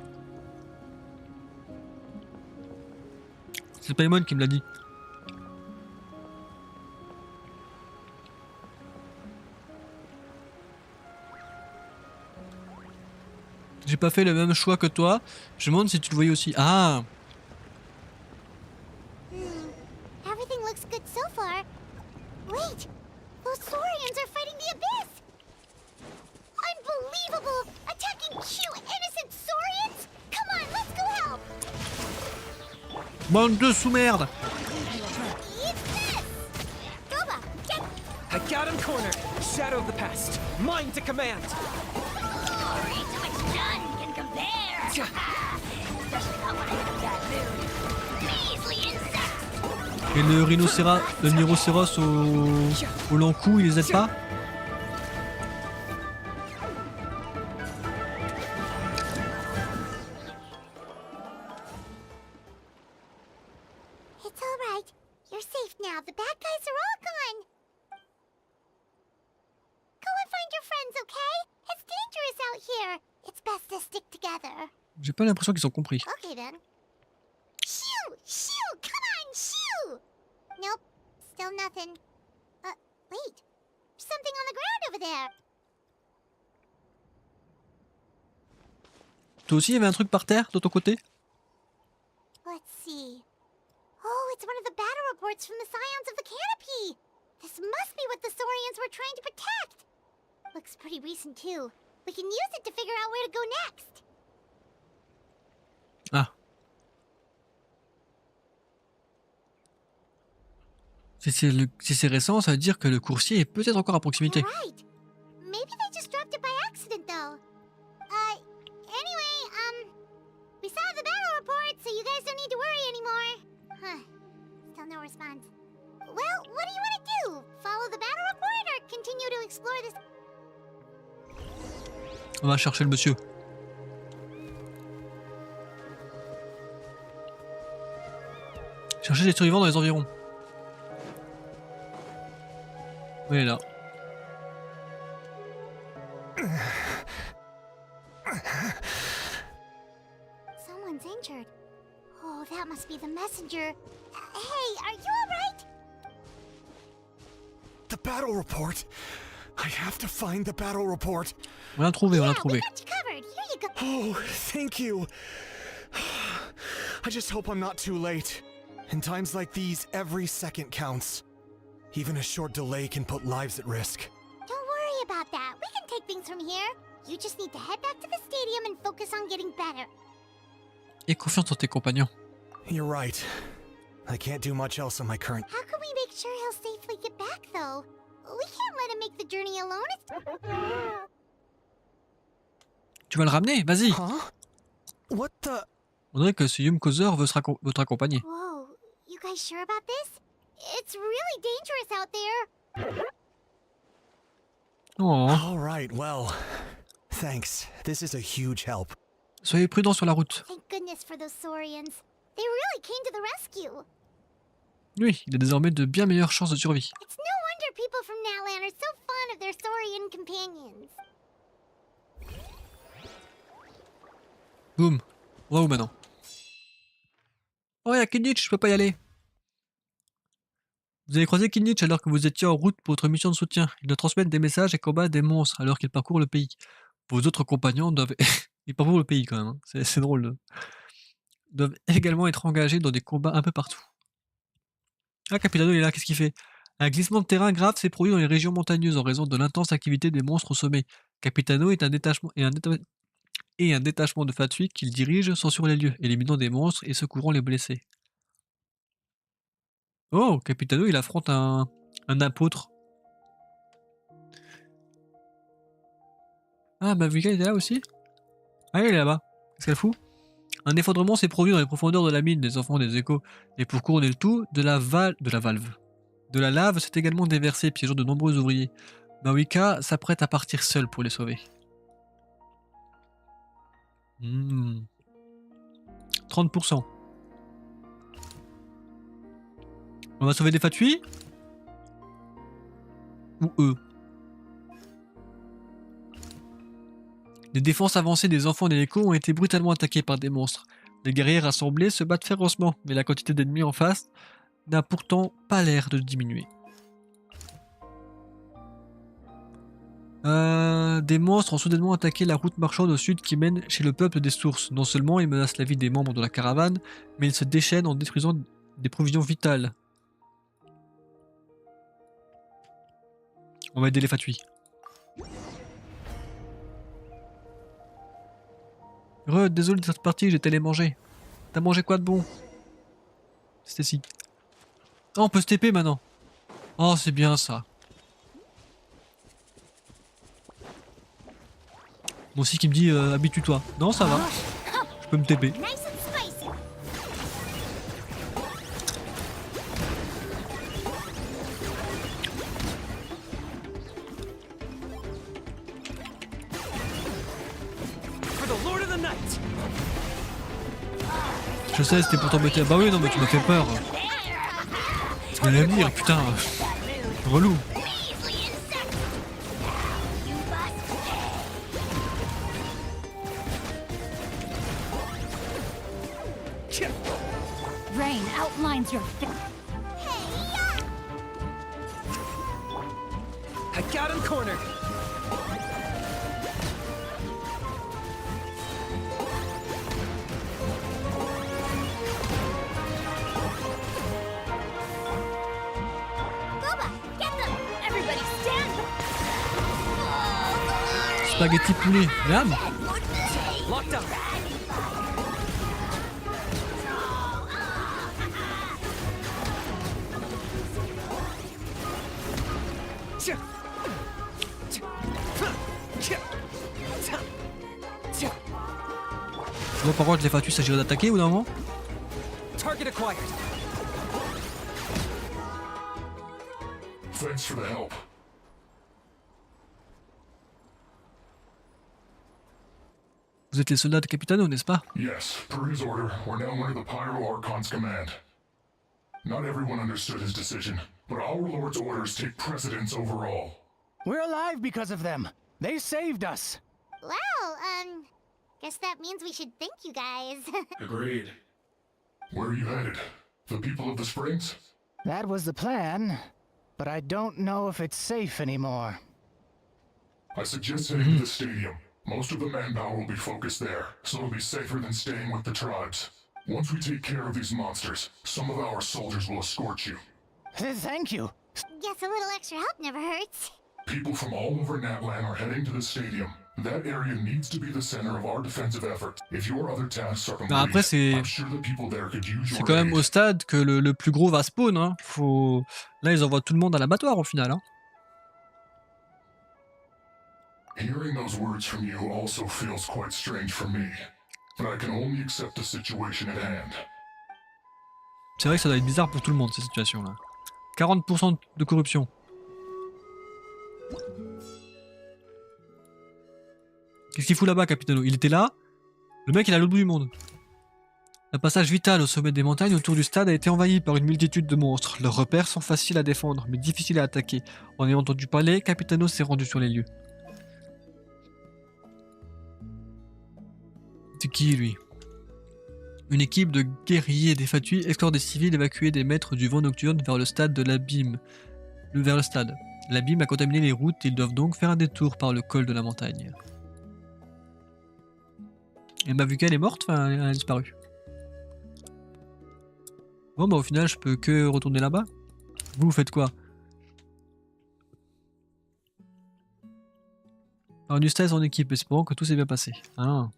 C'est Paimon qui me l'a dit. J'ai pas fait le même choix que toi. Je me demande si tu le voyais aussi. Ah! Everything looks good so far. Wait, those saurians are fighting the abyss. Unbelievable! Attacking cute, innocent saurians? Come on, let's go help. Bande de sous-merde! I got him cornered. Shadow of the past. Mine to command. Glory to which none can compare. Especially not when I'm in a bad mood. Measly insects. Et le rhinocéros au long cou, il les aide pas? It's all right. You're safe now. The bad guys are all gone. Go and find your friends, okay? It's dangerous out here. It's best to stick together. J'ai pas l'impression qu'ils ont compris. Okay then. Shoo! Shoo! Come on, shoo! Nope. Still nothing. Wait. There's something on the ground over there. Toi aussi, il y avait un truc par terre de ton côté? Let's see. Oh, it's one of the battle reports from the Scions of the Canopy. This must be what the Saurians were trying to protect. Looks pretty recent too. We can use it to figure out where to go next. Ah. Si c'est récent, ça veut dire que le coursier est peut-être encore à proximité. Right. Maybe they just dropped it by accident though. Anyway, we saw the battle report, so you guys don't need to worry anymore. Huh. Still no response. Well, what do you want to do? Follow the battle report or continue to explore this? On va chercher le monsieur. Chercher les survivants dans les environs. Oui, il est là. Someone's injured. Oh, that must be the messenger. Hey, are you alright? The battle report. I have to find the battle report. On l'a trouvé, on l'a trouvé. Covered. Here you go. Oh, thank you. I just hope I'm not too late. In times like these, every second counts. Even a short delay can put lives at risk. Don't worry about that. We can take things from here. You just need to head back to the stadium and focus on getting better. Aie confiance en tes compagnons. You're right. I can't do much else on my current... How can we make sure he'll safely get back, though? We can't let him make the journey alone. Tu vas le ramener, vas-y. Huh? What the... On dirait que ce Yumkozer veut te raccompagner. Whoa, you guys sure about this? It's really dangerous out there. Oh. All right, well, thanks. This is a huge help. Soyez prudents sur la route. Thank goodness for those Saurians. They really came to the rescue. Oui, il a désormais de bien meilleures chances de survie. It's no wonder people from Natlan are so fond of their Saurian companions. Boum. On va où maintenant? Oh, il y a Kinich, je peux pas y aller. Vous avez croisé Kinich alors que vous étiez en route pour votre mission de soutien. Il doit transmettre des messages et combattre des monstres alors qu'il parcourt le pays. Vos autres compagnons doivent... Ils parcourent le pays quand même, hein. C'est drôle. Doivent également être engagés dans des combats un peu partout. Ah, Capitano il est là, qu'est-ce qu'il fait? Un glissement de terrain grave s'est produit dans les régions montagneuses en raison de l'intense activité des monstres au sommet. Capitano est un détachement un détachement de Fatui qu'il dirige sont sur les lieux, éliminant des monstres et secourant les blessés. Oh, Capitano il affronte un apôtre. Ah, Mavika il est là aussi? Ah, il est là-bas. Qu'est-ce qu'elle fout? Un effondrement s'est produit dans les profondeurs de la mine des enfants des échos, et pour couronner le tout, de la lave s'est également déversée, piégeant de nombreux ouvriers. Mawika s'apprête à partir seule pour les sauver. 30%. On va sauver des Fatui? Ou eux? Les défenses avancées des enfants des échos ont été brutalement attaquées par des monstres. Les guerriers rassemblés se battent férocement, mais la quantité d'ennemis en face n'a pourtant pas l'air de diminuer. Des monstres ont soudainement attaqué la route marchande au sud qui mène chez le peuple des sources. Non seulement ils menacent la vie des membres de la caravane, mais ils se déchaînent en détruisant des provisions vitales. On va aider les Fatui. Désolé de cette partie, j'étais allé manger. T'as mangé quoi de bon? C'était si. Oh, on peut se TP maintenant. Oh, c'est bien ça. Bon, aussi qui me dit habitue-toi. Non, ça va. Je peux me TP. Je sais, c'était pour t'embêter. Bah oui, non, mais tu m'as fait peur. Tu vas venir, putain. Relou. Rain outlines your I got him cornered. Spaghetti poulet. Miam. Locked up. Tu vois par contre les Fatui, il s'agirait d'attaquer ou d'un moment? Target acquired. Thanks for the help. Vous êtes les soldats de Capitano, n'est-ce pas? Yes, per his order, we're now under the Pyro Archon's command. Not everyone understood his decision, but our Lord's orders take precedence over all. We're alive because of them. They saved us. Well, guess that means we should thank you guys. Agreed. Where are you headed? The people of the Springs? That was the plan, but I don't know if it's safe anymore. I suggest heading to the stadium. Most of the manpower will be focused there, so it'll be safer than staying with the tribes. Once we take care of these monsters, some of our soldiers will escort you. Thank you. Guess a little extra help never hurts. People from all over Natlan are heading to the stadium. That area needs to be the center of our defensive effort. If your other tasks are complete, Après, I'm sure the people there could use c'est your quand même aid. au stade que le plus gros va spawn. Hein. Là, ils envoient tout le monde à l'abattoir au final. Hein. Hearing those words from you also feels quite strange for me. but I can only accept the situation at hand. C'est vrai que ça doit être bizarre pour tout le monde, ces situations-là. 40% de corruption. Qu'est-ce qu'il fout là-bas, Capitano? Il était là? Le mec, il est à l'autre bout du monde. Un passage vital au sommet des montagnes autour du stade a été envahi par une multitude de monstres. Leurs repères sont faciles à défendre, mais difficiles à attaquer. En ayant entendu parler, Capitano s'est rendu sur les lieux. C'est qui, lui? Une équipe de guerriers défatués escorte des civils évacués des maîtres du vent nocturne vers le stade de l'abîme. Vers le stade. L'abîme a contaminé les routes, ils doivent donc faire un détour par le col de la montagne. Et bah vu qu'elle est morte, enfin elle a disparu. Bon bah au final je peux que retourner là-bas. Vous faites quoi? Alors du stress en équipe, espérons que tout s'est bien passé. Ah.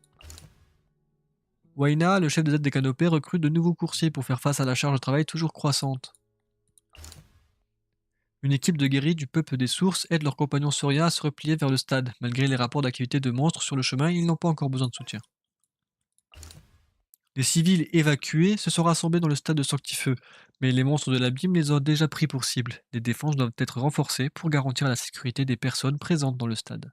Waina, le chef de Z des canopées, recrute de nouveaux coursiers pour faire face à la charge de travail toujours croissante. Une équipe de guerriers du peuple des sources aide leurs compagnons sauriens à se replier vers le stade. Malgré les rapports d'activité de monstres sur le chemin, ils n'ont pas encore besoin de soutien. Les civils évacués se sont rassemblés dans le stade de Sanctifeu, mais les monstres de l'abîme les ont déjà pris pour cible. Des défenses doivent être renforcées pour garantir la sécurité des personnes présentes dans le stade.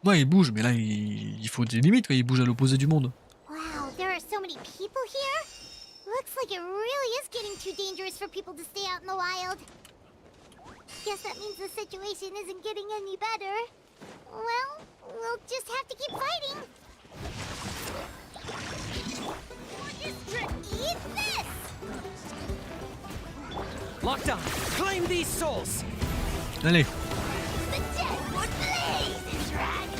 Ouais, il bouge, mais là, il faut des limites, quoi. Il bouge à l'opposé du monde. Wow, there are so many people here? Looks like it really is getting too dangerous for people to stay out in the wild. Guess that means the situation isn't getting any better. Well, we'll just have to keep fighting. Eat this! Locked on. Claim these souls. Allez. The dead would blaze in dragonfire.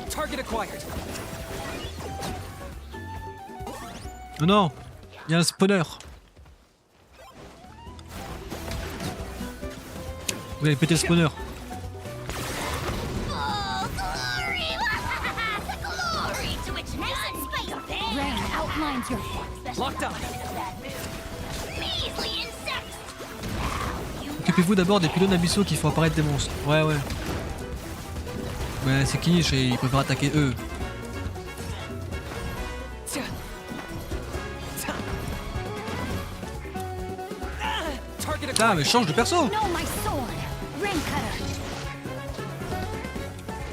Target acquired. Oh non, il y a un spawner. Vous allez péter le spawner. Occupez-vous d'abord des pylônes abyssaux qui font apparaître des monstres. Ouais, ouais. Ouais, c'est Kinish et ils préfèrent attaquer eux. Ah, mais change de perso!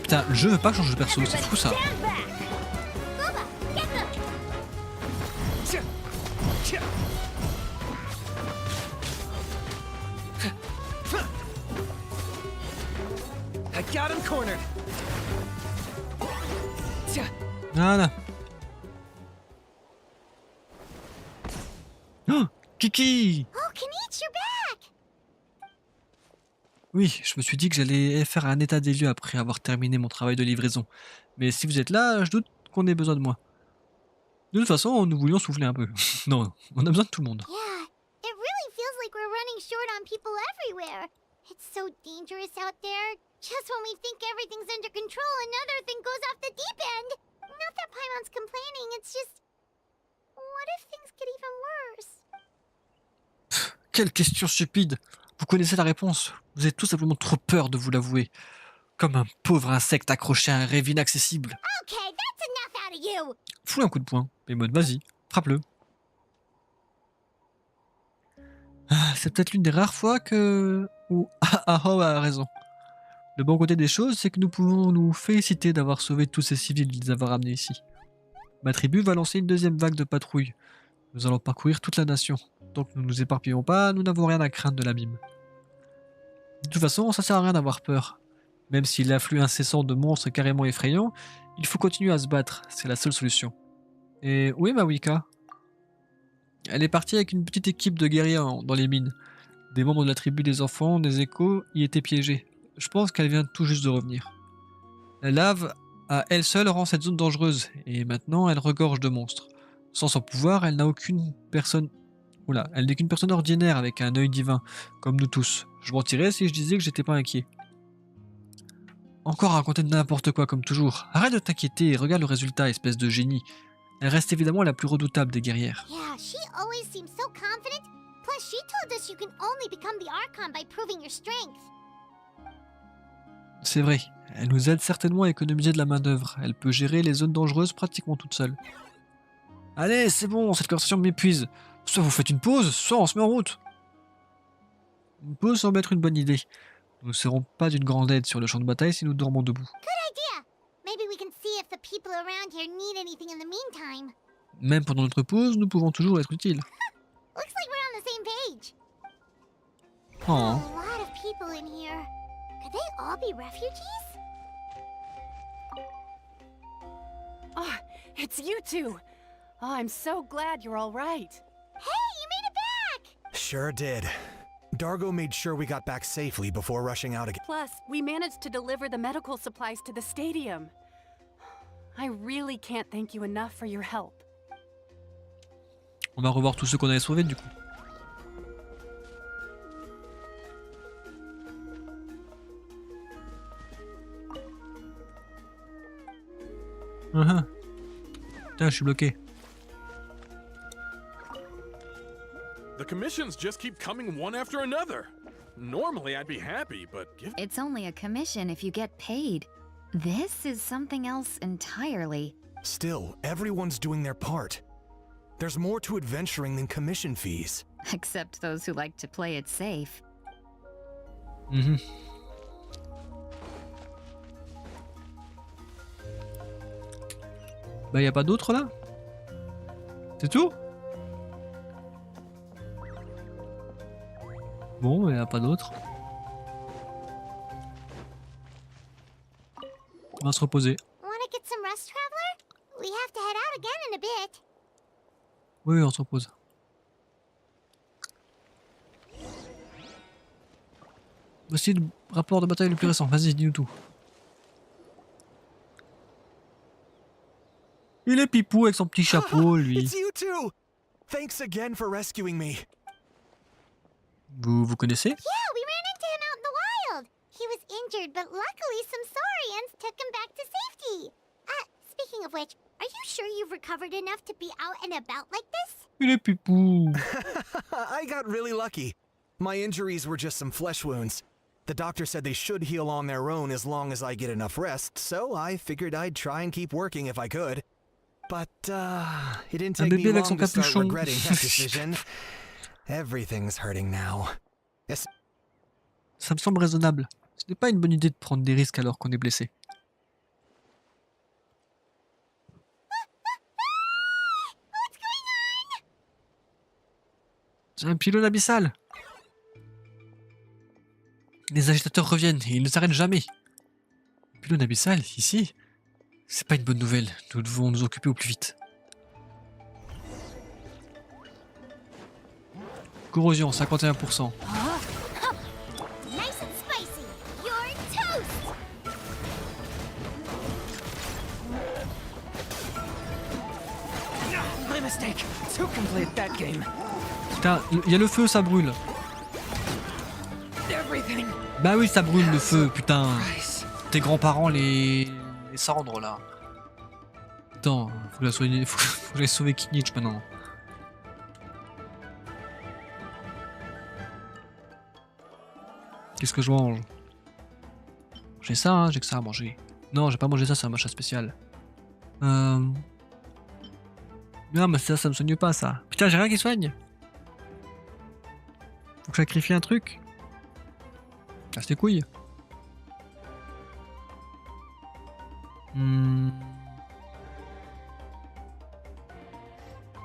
Putain, le jeu veut pas que je change de perso, c'est fou ça. I got him cornered. Voilà. Oh, Kiki! Oh, Kenichi, you're back! Oui, je me suis dit que j'allais faire un état des lieux après avoir terminé mon travail de livraison. Mais si vous êtes là, je doute qu'on ait besoin de moi. De toute façon, nous voulions souffler un peu. Non, on a besoin de tout le monde. Yeah, it really feels like we're running short on people everywhere. It's so dangerous out there. Just when we think everything's under control, another thing goes off the deep end. Not that Paimon's complaining, it's just... What if things get even worse? Quelle question stupide! Vous connaissez la réponse. Vous avez tout simplement trop peur de vous l'avouer. Comme un pauvre insecte accroché à un rêve inaccessible. Okay, that's enough out of you! Fous un coup de poing. Et mode vas-y, frappe-le. Ah, c'est peut-être l'une des rares fois que... Où Aho a raison. Le bon côté des choses, c'est que nous pouvons nous féliciter d'avoir sauvé tous ces civils et de les avoir ramenés ici. Ma tribu va lancer une deuxième vague de patrouilles. Nous allons parcourir toute la nation. Tant que nous ne nous éparpillons pas, nous n'avons rien à craindre de l'abîme. De toute façon, ça sert à rien d'avoir peur. Même si l'afflux incessant de monstres est carrément effrayant, il faut continuer à se battre, c'est la seule solution. Et où est ma Wicca? Elle est partie avec une petite équipe de guerriers dans les mines. Des membres de la tribu des enfants, des échos, y étaient piégés. Je pense qu'elle vient tout juste de revenir. La lave, à elle seule, rend cette zone dangereuse, et maintenant elle regorge de monstres. Sans son pouvoir, elle n'a aucune personne... Oula, elle n'est qu'une personne ordinaire avec un œil divin, comme nous tous. Je mentirais si je disais que j'étais pas inquiet. Encore à raconter n'importe quoi comme toujours. Arrête de t'inquiéter et regarde le résultat, espèce de génie. Elle reste évidemment la plus redoutable des guerrières. Yeah, she always seems so confident. Plus, she told us you can only become the Archon by proving your strength. C'est vrai, elle nous aide certainement à économiser de la main-d'œuvre. Elle peut gérer les zones dangereuses pratiquement toute seule. Allez, c'est bon, cette conversation m'épuise. Soit vous faites une pause, soit on se met en route. Une pause semble être une bonne idée. Nous ne serons pas d'une grande aide sur le champ de bataille si nous dormons debout. Good idea. Maybe we can see if the people around here need anything in the meantime. Même pendant notre pause, nous pouvons toujours être utiles. Looks like we're on the same page. Oh. A lot of people in here. Could they all be refugees? Oh, it's you two. Oh, I'm so glad you're all right. Hey, you made it back! Sure did. Dargo made sure we got back safely before rushing out again. Plus, we managed to deliver the medical supplies to the stadium. I really can't thank you enough for your help. On va revoir tous ceux qu'on avait sauvés du coup. Putain, je suis bloqué. The commissions just keep coming one after another. Normally I'd be happy, but It's only a commission if you get paid. This is something else entirely. Still, everyone's doing their part. There's more to adventuring than commission fees. Except those who like to play it safe. Bah y a pas d'autres là? C'est tout? Bon, y a pas d'autres. On va se reposer. Wanna get some rest, traveler? We have to head out again in a bit. Oui, on se repose. Voici le rapport de bataille le plus récent. Vas-y, dis-nous tout. Il est pipou avec son petit chapeau, lui. It's you two! Thanks again for rescuing me. Vous connaissez? Yeah, we ran into him out in the wild. He was injured, but luckily some saurians took him back to safety. Speaking of which, are you sure you've recovered enough to be out and about like this? Il est pipou. I got really lucky. My injuries were just some flesh wounds. The doctor said they should heal on their own as long as I get enough rest, so I figured I'd try and keep working if I could. But, it didn't take me long to start regretting that decision. Everything's hurting now. Ça me semble raisonnable. Ce n'est pas une bonne idée de prendre des risques alors qu'on est blessé. C'est un pylône abyssal. Les agitateurs reviennent et ils ne s'arrêtent jamais. Pylône abyssal, ici? C'est pas une bonne nouvelle. Nous devons nous occuper au plus vite. Corrosion, 51%. Nice and spicy. You're toast. My mistake. Who can play that game? Putain, il y a le feu, ça brûle. Everything. Bah oui, ça brûle le feu, putain. Tes grands-parents, les cendres là. Attends, faut que j'aille sauver Kinich maintenant. Qu'est-ce que je mange? J'ai ça, hein, j'ai que ça à manger. Non, j'ai pas mangé ça, c'est un machin spécial. Non, mais ça me soigne pas, ça. Putain, j'ai rien qui soigne. Faut que je sacrifie un truc. Casse les couilles.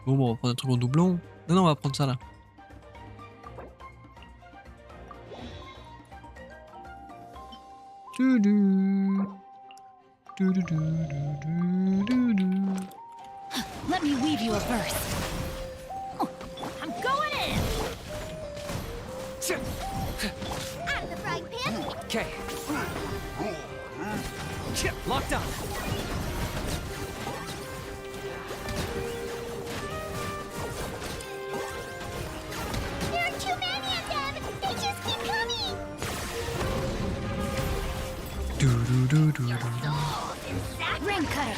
Bon, on va prendre un truc en doublon. Non, on va prendre ça là. Let me weave you a verse. Oh, I'm going in. Out of the frying pan. Okay. Locked on. There are too many of them. They just keep coming. Ring cutter.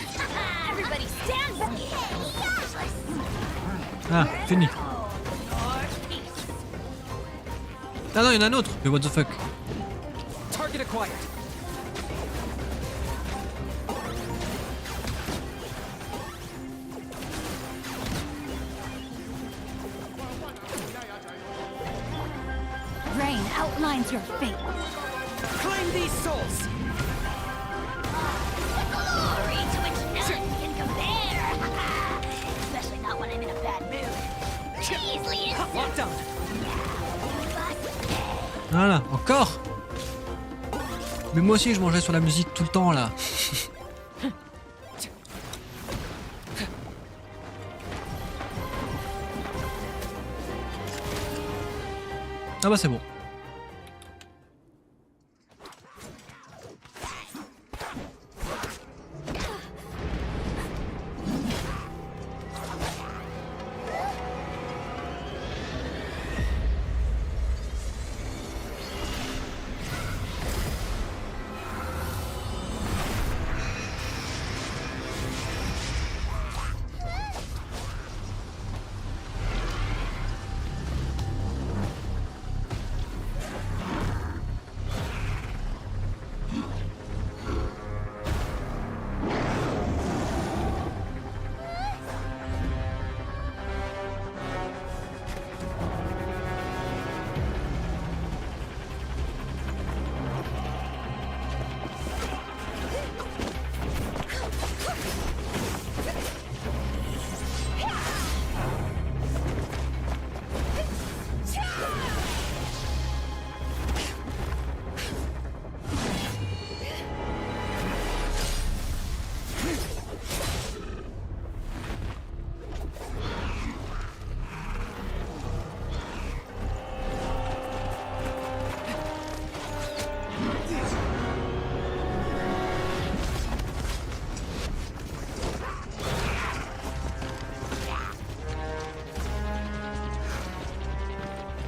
Everybody stand back. Ah, fini. Ah non, il y en a un autre. Mais what the fuck. Target acquired. Rain outlines your fate. Claim these souls. Glory to which none can compare. Especially not when I'm in a bad mood. Measly is Lockdown. Voilà, encore. Mais moi aussi je mangeais sur la musique tout le temps là. Ah bah c'est bon.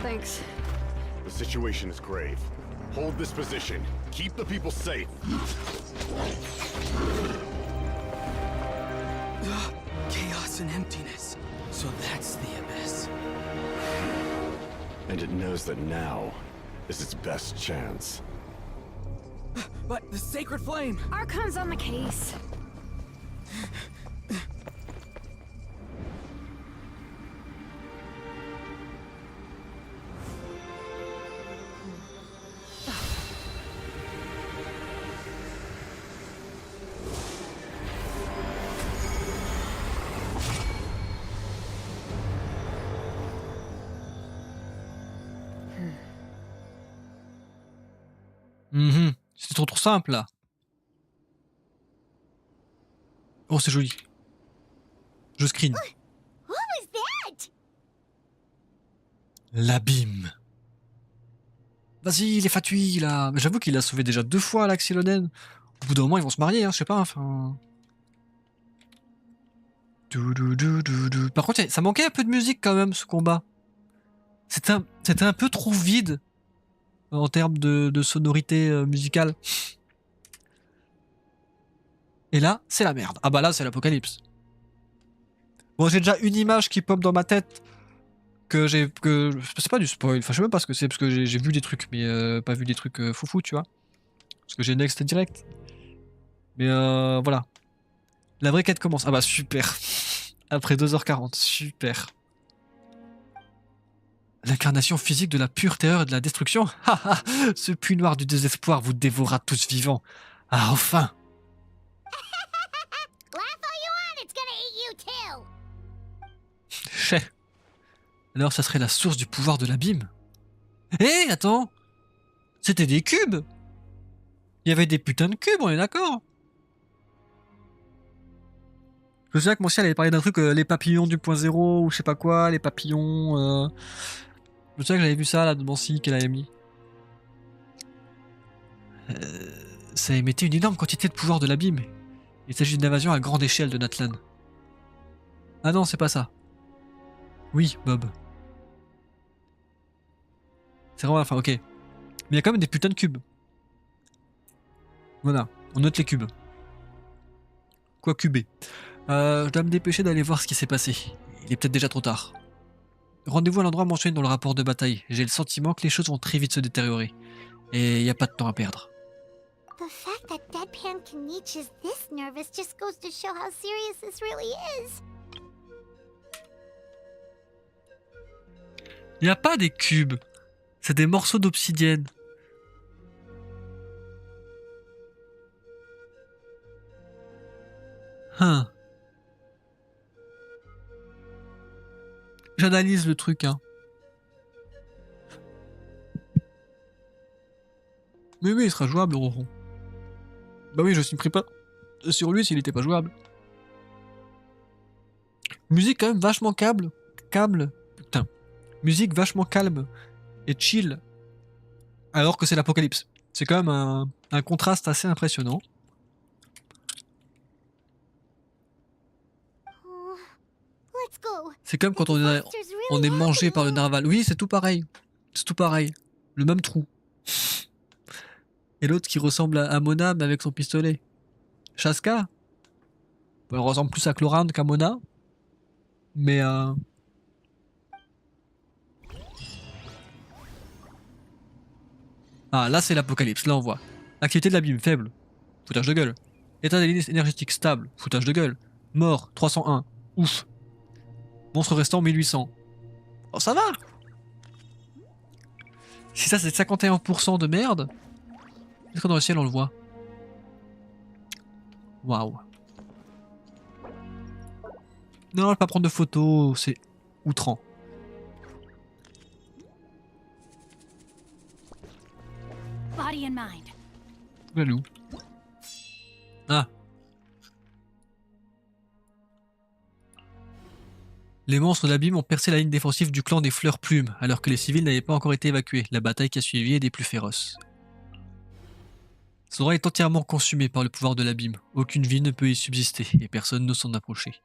Thanks. The situation is grave. Hold this position. Keep the people safe. Chaos and emptiness. So that's the abyss. And it knows that now is its best chance. But the sacred flame! Archon's on the case. C'était trop simple là. Oh c'est joli. Je screen. What was that? L'abîme. Vas-y les fatui là. J'avoue qu'il a sauvé déjà 2 fois l'Axylonen. Au bout d'un moment ils vont se marier, hein, je sais pas, enfin... Par contre ça manquait un peu de musique quand même ce combat. C'était un peu trop vide en termes de sonorité musicale. Et là, c'est la merde. Ah bah là, c'est l'apocalypse. Bon, j'ai déjà une image qui pop dans ma tête que c'est pas du spoil. Enfin, je sais même pas ce que c'est parce que j'ai vu des trucs, mais pas vu des trucs foufou, tu vois. Parce que j'ai next direct. Mais voilà. La vraie quête commence. Ah bah super. Après 2h40, super. L'incarnation physique de la pure terreur et de la destruction. Haha, ce puits noir du désespoir vous dévorera tous vivants. Ah enfin. Laugh all you want, it's gonna eat you too. Chais. Alors ça serait la source du pouvoir de l'abîme. Hé, attends. C'était des cubes. Il y avait des putains de cubes, on est d'accord. Je me souviens que mon ciel avait parlé d'un truc, les papillons du point zéro, ou je sais pas quoi, les papillons... Je me souviens que j'avais vu ça là de Nancy qu'elle avait mis. Ça émettait une énorme quantité de pouvoir de l'abîme. Il s'agit d'une invasion à grande échelle de Natlan. Ah non, c'est pas ça. Oui, Bob. C'est vraiment la fin, ok. Mais il y a quand même des putains de cubes. Voilà, on note les cubes. Quoi cuber? Je dois me dépêcher d'aller voir ce qui s'est passé. Il est peut-être déjà trop tard. Rendez-vous à l'endroit mentionné dans le rapport de bataille. J'ai le sentiment que les choses vont très vite se détériorer. Et il n'y a pas de temps à perdre. The fact that Deadpan Kenichi is this nervous just goes to show how serious this really is. Il n'y a pas des cubes. C'est des morceaux d'obsidienne. Hein. J'analyse le truc, hein. Mais oui, il sera jouable, Roron. Bah oui, je suis pris pas sur lui s'il était pas jouable. Musique quand même vachement câble. Putain. Musique vachement calme et chill. Alors que c'est l'apocalypse. C'est quand même un contraste assez impressionnant. Let's go. C'est comme quand on est mangé par le narval. Oui, c'est tout pareil. C'est tout pareil. Le même trou. Et l'autre qui ressemble à Mona mais avec son pistolet. Shaska. Elle ressemble plus à Chlorane qu'à Mona. Mais ah, là c'est l'apocalypse. Là on voit. Activité de l'abîme faible. Foutage de gueule. État énergétique stable. Foutage de gueule. Mort 301. Ouf. Monstre restant 1800. Oh ça va. Si ça c'est 51% de merde. Est-ce que dans le ciel on le voit? Waouh. Non, je vais pas prendre de photos, c'est outrant. Body and mind. Valou. Ah. Les monstres d'abîme ont percé la ligne défensive du clan des Fleurs Plumes, alors que les civils n'avaient pas encore été évacués. La bataille qui a suivi est des plus féroces. Cet endroit est entièrement consumé par le pouvoir de l'abîme. Aucune vie ne peut y subsister, et personne n'ose s'en approcher.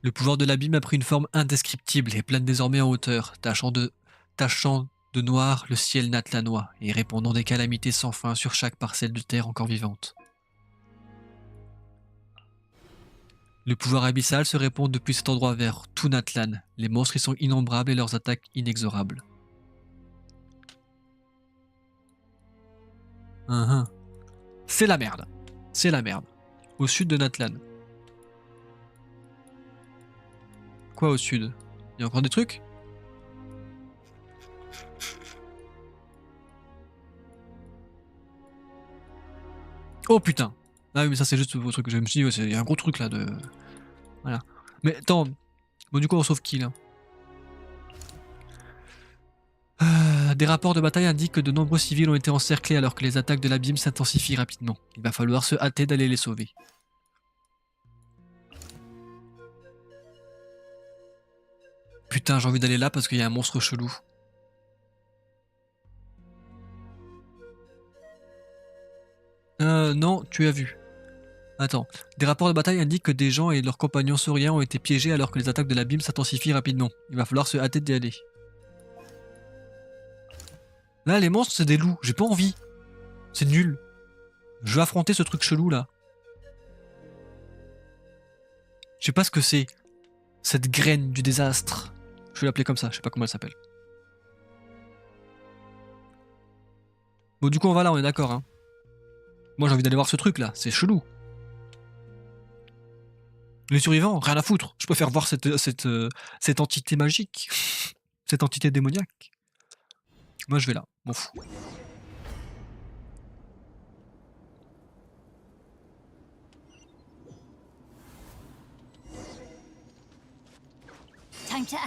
Le pouvoir de l'abîme a pris une forme indescriptible et plane désormais en hauteur, tachant de noir le ciel natlanois et répandant des calamités sans fin sur chaque parcelle de terre encore vivante. Le pouvoir abyssal se répand depuis cet endroit vers tout Natlan. Les monstres y sont innombrables et leurs attaques inexorables. C'est la merde. C'est la merde. Au sud de Natlan. Quoi au sud? Il y a encore des trucs? Oh putain! Ah oui mais ça c'est juste vos trucs. Je me suis dit, il y a un gros truc là de... Voilà. Mais attends. Bon du coup on sauve qui là? Des rapports de bataille indiquent que de nombreux civils ont été encerclés alors que les attaques de l'abîme s'intensifient rapidement. Il va falloir se hâter d'aller les sauver. Putain, j'ai envie d'aller là parce qu'il y a un monstre chelou. Non, tu as vu. Attends. Des rapports de bataille indiquent que des gens et leurs compagnons sauriens ont été piégés alors que les attaques de l'abîme s'intensifient rapidement. Il va falloir se hâter d'y aller. Là, les monstres, c'est des loups. J'ai pas envie. C'est nul. Je vais affronter ce truc chelou là. Je sais pas ce que c'est. Cette graine du désastre. Je vais l'appeler comme ça, je sais pas comment elle s'appelle. Bon du coup on va là, on est d'accord hein. Moi j'ai envie d'aller voir ce truc là, c'est chelou. Les survivants, rien à foutre. Je préfère voir cette entité magique. Cette entité démoniaque. Moi je vais là, m'en fous.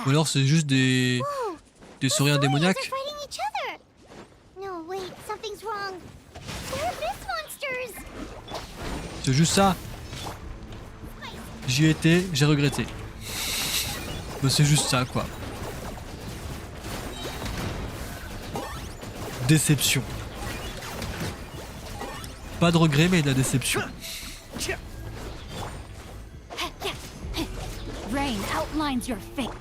Ou alors c'est juste des sauriens démoniaques. No, wait, something's wrong. They're abyss monsters. C'est juste ça. J'y étais, j'ai regretté. Mais c'est juste ça quoi. Déception. Pas de regret mais de la déception. Rain outlines your fate.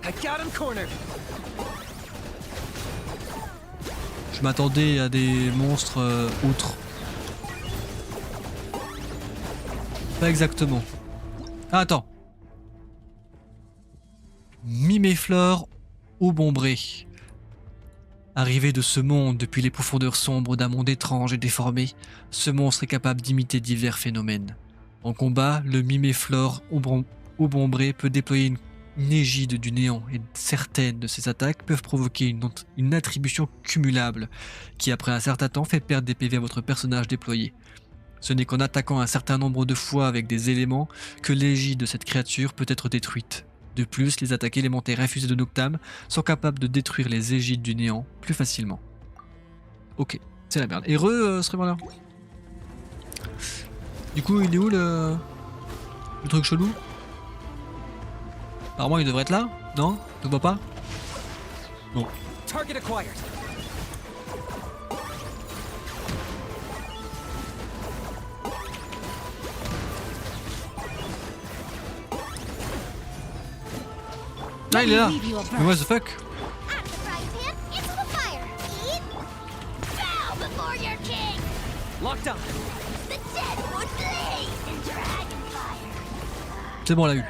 I got him cornered. Je m'attendais à des monstres autres. Pas exactement. Ah, attends. Miméflore au bombré. Arrivé de ce monde depuis les profondeurs sombres d'un monde étrange et déformé, ce monstre est capable d'imiter divers phénomènes. En combat, le Miméflore au bombré peut déployer une égide du néant et certaines de ses attaques peuvent provoquer une attribution cumulable qui après un certain temps fait perdre des PV à votre personnage déployé. Ce n'est qu'en attaquant un certain nombre de fois avec des éléments que l'égide de cette créature peut être détruite. De plus, les attaques élémentaires infusées de Noctam sont capables de détruire les égides du néant plus facilement. Ok, c'est la merde. Et ce revolver. Du coup, il est où le truc chelou? Apparemment, il devrait être là. Non? Je le vois pas. Bon. Target acquired. Ah, il est là. Mais what the fuck? Locked on. C'est bon, on l'a eu.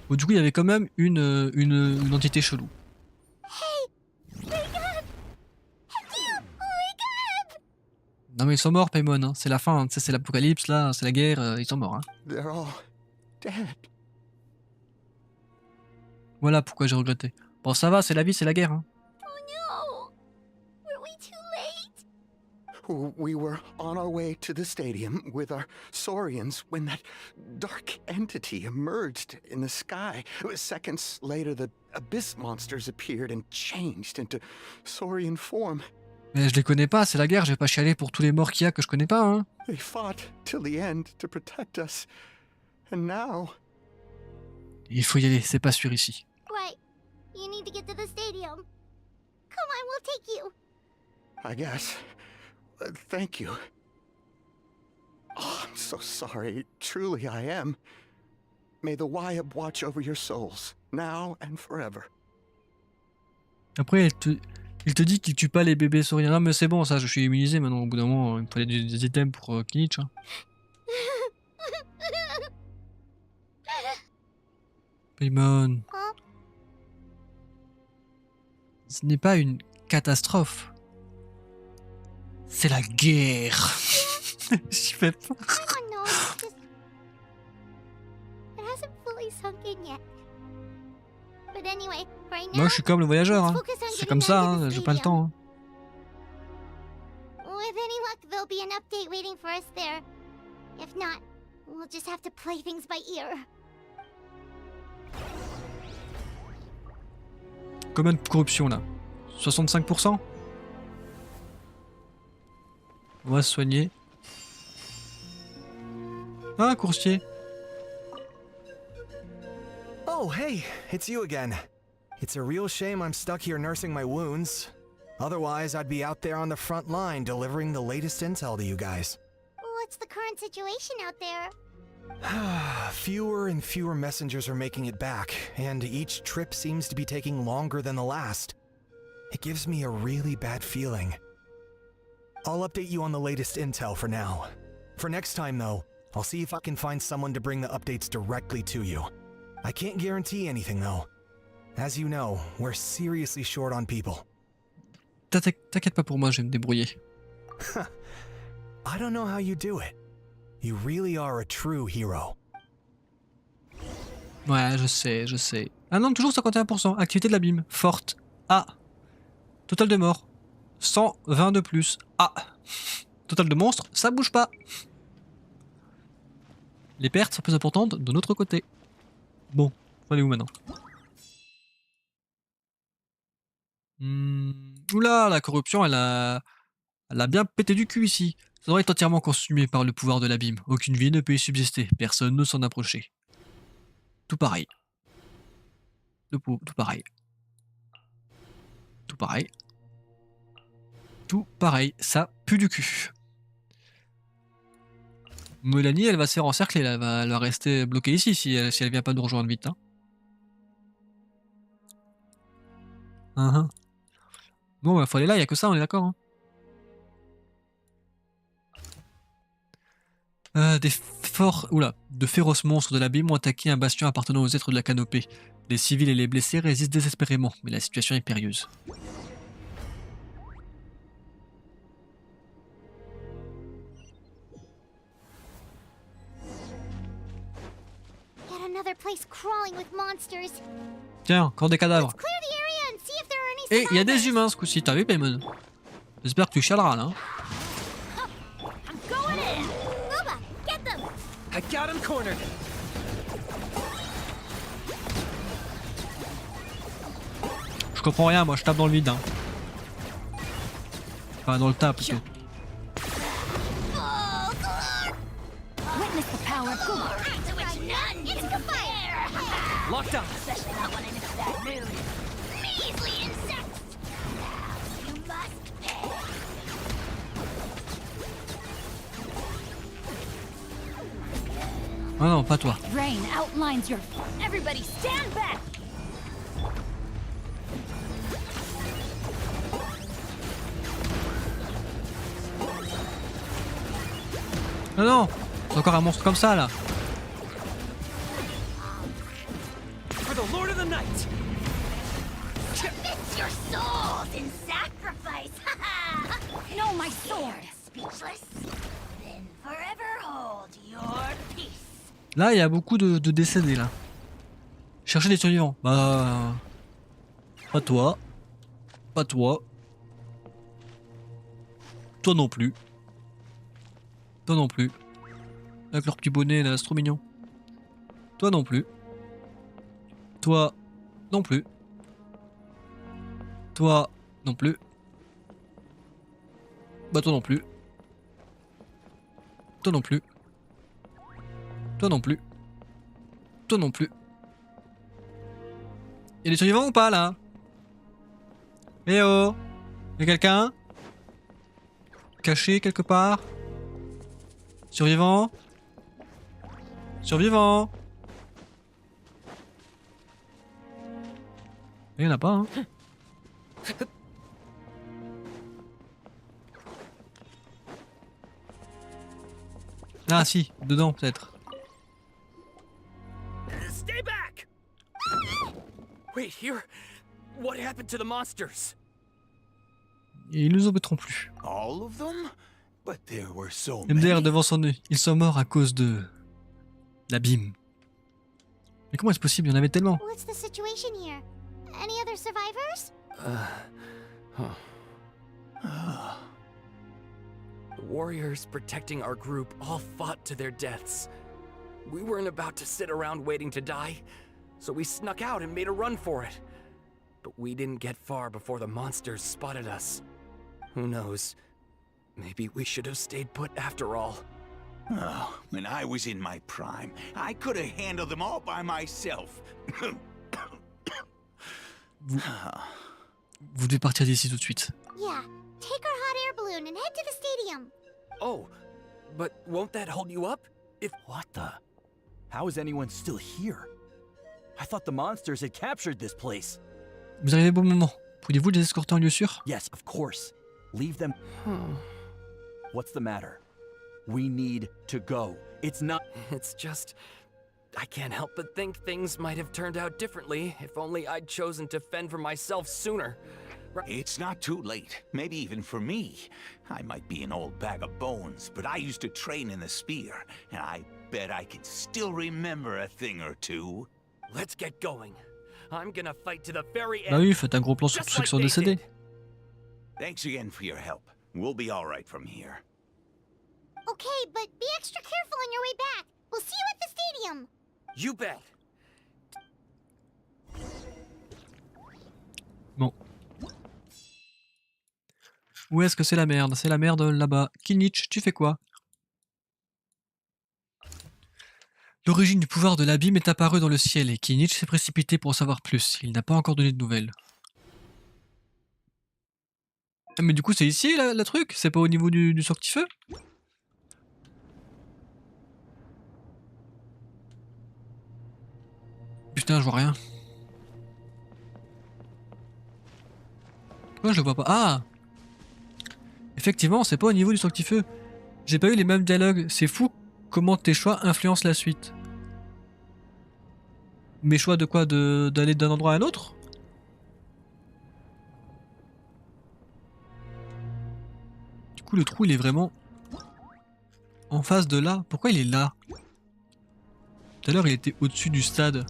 Bon, du coup, il y avait quand même une entité chelou. Non mais ils sont morts, Paimon, hein. C'est la fin, hein. Tu sais, c'est l'apocalypse là, c'est la guerre, ils sont morts. Hein. They're all dead. Voilà pourquoi j'ai regretté. Bon ça va, c'est la vie, c'est la guerre. Hein. We were on our way to the stadium with our Saurians when that dark entity emerged in the sky. Seconds later, the abyss monsters appeared and changed into Saurian form. Mais je les connais pas, c'est la guerre, je vais pas chialer pour tous les morts qu'il y a que je connais pas. Hein. They fought till the end to protect us. And now... Il faut y aller, c'est pas sûr ici. Right. You need to get to the stadium. Come on, we'll take you. I guess. Thank you. Oh, I'm so sorry. Truly I am. May the Wyab watch over your souls, now and forever. Après, il te dit qu'il tue pas les bébés sauriens. Non mais c'est bon, ça, je suis immunisé maintenant. Au bout d'un moment, il me fallait des items pour Kinich. Hein. Paimon. Ce n'est pas une catastrophe. C'est la guerre. J'y fais pas. Oh no, it's just... It hasn't fully sunk in yet. But anyway, right now, Moi, je suis comme le voyageur. Hein. C'est comme ça, hein. J'ai pas le temps. Hein. With any luck, there'll be an update waiting for us there. If not, we'll just have to play things by ear. Combien de corruption là? 65%? On va se soigner. Ah, coursier. Oh, hey, it's you again. It's a real shame I'm stuck here nursing my wounds. Otherwise, I'd be out there on the front line delivering the latest intel to you guys. What's the current situation out there? Fewer and fewer messengers are making it back, and each trip seems to be taking longer than the last. It gives me a really bad feeling. I'll update you on the latest intel for now. For next time, though, I'll see if I can find someone to bring the updates directly to you. I can't guarantee anything, though. As you know, we're seriously short on people. T'inquiète pas pour moi, je vais me débrouiller. I don't know how you do it. You really are a true hero. Ouais, je sais. Ah non, toujours 51%. Activité de l'abîme. Forte. Ah. Total de morts. 120 de plus. Ah. Total de monstres, ça bouge pas. Les pertes sont plus importantes de notre côté. Bon, faut aller où maintenant? Oula, la corruption, elle a bien pété du cul ici. Ça devrait être entièrement consumé par le pouvoir de l'abîme. Aucune vie ne peut y subsister. Personne ne s'en approcher. Tout pareil. Tout pareil. Tout pareil. Tout pareil. Ça pue du cul. Mélanie, elle va se faire encercler. Elle va rester bloquée ici si elle vient pas nous rejoindre vite. Hein. Bon, bah, faut aller là, y a que ça, on est d'accord. Hein. De féroces monstres de l'abîme ont attaqué un bastion appartenant aux êtres de la canopée. Les civils et les blessés résistent désespérément, mais la situation est périlleuse. Yet another place crawling with monsters. Tiens, encore des cadavres. Clear the area and see if there are any Et il y a des humains ce coup-ci, t'as vu Paimon? J'espère que tu chialeras là. Hein. I'm going in. Luba, get them. I got him cornered. Je comprends rien, moi je tape dans le vide. Hein. Enfin, dans le tas plutôt. Witness the power of Google. Locked on. Especially not when I'm in a bad mood. Measly insects. Now you must pay. Ah non, pas toi. Rain outlines your. Everybody stand back. Non, non, c'est encore un monstre comme ça là. For the Lord of the Night. Commit your souls in sacrifice. No, my sword. Speechless. Then forever hold your peace. Là, il y a beaucoup de décédés là. Chercher des survivants. Bah. Pas toi. Pas toi. Toi non plus. Toi non plus. Avec leur petit bonnet là, c'est trop mignon. Toi non plus. Toi non plus. Toi non plus. Bah toi non plus. Toi non plus. Toi non plus. Toi non plus. Y'a des survivants ou pas là? Eh oh! Y'a quelqu'un? Caché quelque part? Survivant? Survivant? Il y en a pas, hein? Ah si, dedans peut-être. Stay back! Wait, here? What happened to the monsters? Et ils nous embêteront plus. All of them? But there were so MDR many. devant son œil. Ils sont morts à cause de l'abîme. Mais comment est-ce possible? Il y en avait tellement. What's the situation here? Any other survivors? The warriors protecting our group all fought to their deaths. We weren't about to sit around waiting to die, so we snuck out and made a run for it. But we didn't get far before the monsters spotted us. Who knows? Maybe we should have stayed put after all. Oh, when I was in my prime, I could have handled them all by myself. Vous devez partir d'ici tout de suite. Yeah, take our hot air balloon and head to the stadium. Oh, but won't that hold you up? If What the? How is anyone still here? I thought the monsters had captured this place. Vous arrivez au bon moment. Pourriez-vous les escorter en lieu sûr? Yes, of course. Leave them. What's the matter? We need to go. It's not. It's just, I can't help but think things might have turned out differently if only I'd chosen to fend for myself sooner. It's not too late, maybe even for me. I might be an old bag of bones, but I used to train in the spear, and I bet I can still remember a thing or two. Let's get going. I'm gonna fight to the very Bah end. oui, faites un gros plan sur tous ceux qui sont décédés. Thanks again for your help. We'll be all right from here. Okay, but be extra careful on your way back. We'll see you at the stadium. You bet. Bon. Où est-ce que c'est la merde? C'est la merde là-bas. Kinich, tu fais quoi? L'origine du pouvoir de l'abîme est apparue dans le ciel et Kinich s'est précipité pour en savoir plus. Il n'a pas encore donné de nouvelles. Ah, mais du coup c'est ici la truc? C'est pas au niveau du sortifeu? Putain, je vois rien. Pourquoi je le vois pas? Ah! Effectivement, c'est pas au niveau du sanctifeu. J'ai pas eu les mêmes dialogues. C'est fou comment tes choix influencent la suite. Mes choix de quoi? D'aller d'un endroit à un autre? Du coup, le trou, il est vraiment en face de là. Pourquoi il est là? Tout à l'heure, il était au-dessus du stade.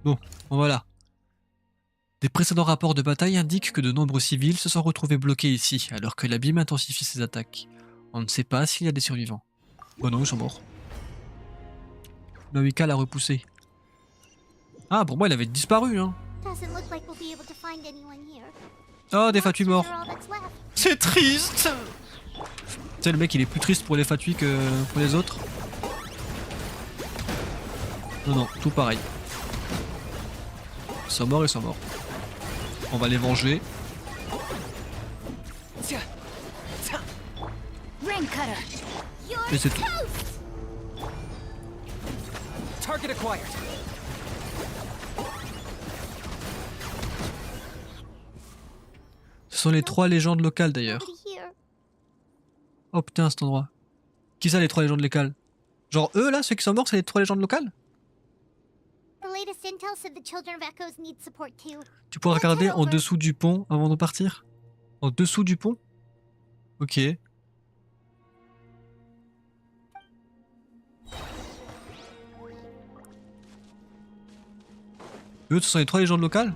Bon, voilà. Des précédents rapports de bataille indiquent que de nombreux civils se sont retrouvés bloqués ici, alors que l'abîme intensifie ses attaques. On ne sait pas s'il y a des survivants. Bon non, ils sont morts. Mawika l'a repoussé. Ah, pour moi, il avait disparu, hein. Doesn't look like we'll be able to find anyone here. Oh, des fatuis morts. They're all that's left. C'est triste. Tu sais, le mec, il est plus triste pour les fatuis que pour les autres. Non, non, tout pareil. Ils sont morts, ils sont morts. On va les venger. Ring cutter. Et c'est tout. Target acquired. Ce sont les 3 légendes locales d'ailleurs. Oh putain, cet endroit. Qui ça, les 3 légendes locales? Genre eux là, ceux qui sont morts, c'est les 3 légendes locales? The latest intel said the children of Echoes need support too. Tu pourras regarder en dessous du pont avant de partir? En dessous du pont? Ok. Eux, ce sont les 3 légendes locales?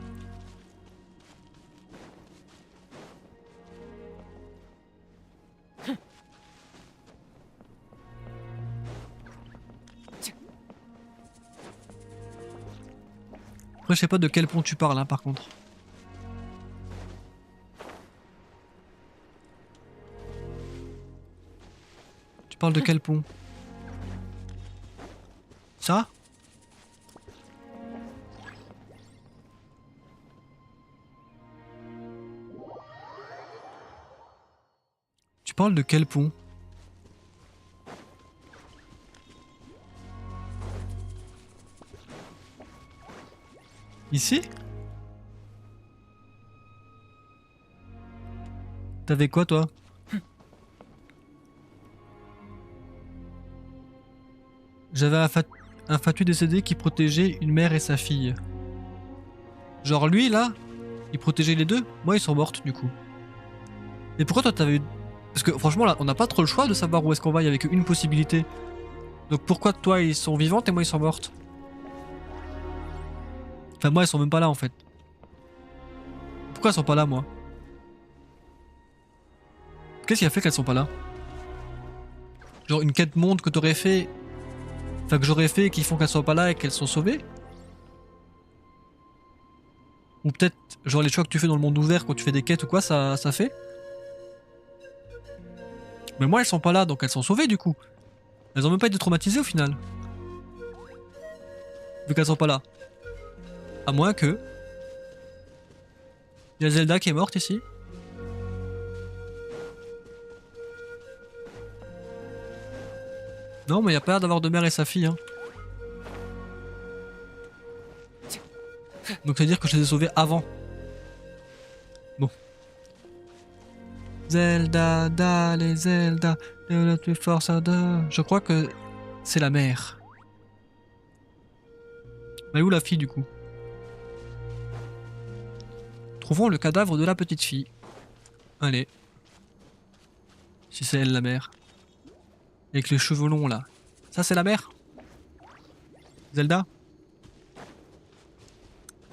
Après, je sais pas de quel pont tu parles, hein, par contre. Tu parles de quel pont? Ça? Tu parles de quel pont? Ici? T'avais quoi toi? J'avais un fatué décédé qui protégeait une mère et sa fille. Genre lui là, il protégeait les deux? Moi ils sont mortes du coup. Mais pourquoi toi t'avais... Parce que franchement là, on n'a pas trop le choix de savoir où est-ce qu'on va, il y avait qu'une possibilité. Donc pourquoi toi ils sont vivantes et moi ils sont mortes? Enfin moi elles sont même pas là en fait. Pourquoi elles sont pas là moi? Qu'est-ce qui a fait qu'elles sont pas là? Genre une quête monde que t'aurais fait... Enfin que j'aurais fait et qui font qu'elles soient pas là et qu'elles sont sauvées? Ou peut-être genre les choix que tu fais dans le monde ouvert quand tu fais des quêtes ou quoi ça fait? Mais moi elles sont pas là donc elles sont sauvées du coup. Elles ont même pas été traumatisées au final. Vu qu'elles sont pas là. À moins que... Il y a Zelda qui est morte ici. Non mais il y a pas l'air d'avoir de mère et sa fille hein. Donc ça veut dire que je les ai sauvés avant. Bon. Zelda, d'aller Zelda, de la plus force à deux. Je crois que c'est la mère. Elle est où la fille du coup? Trouvons le cadavre de la petite fille. Allez. Si c'est elle la mère. Avec les cheveux longs là. Ça c'est la mère? Zelda?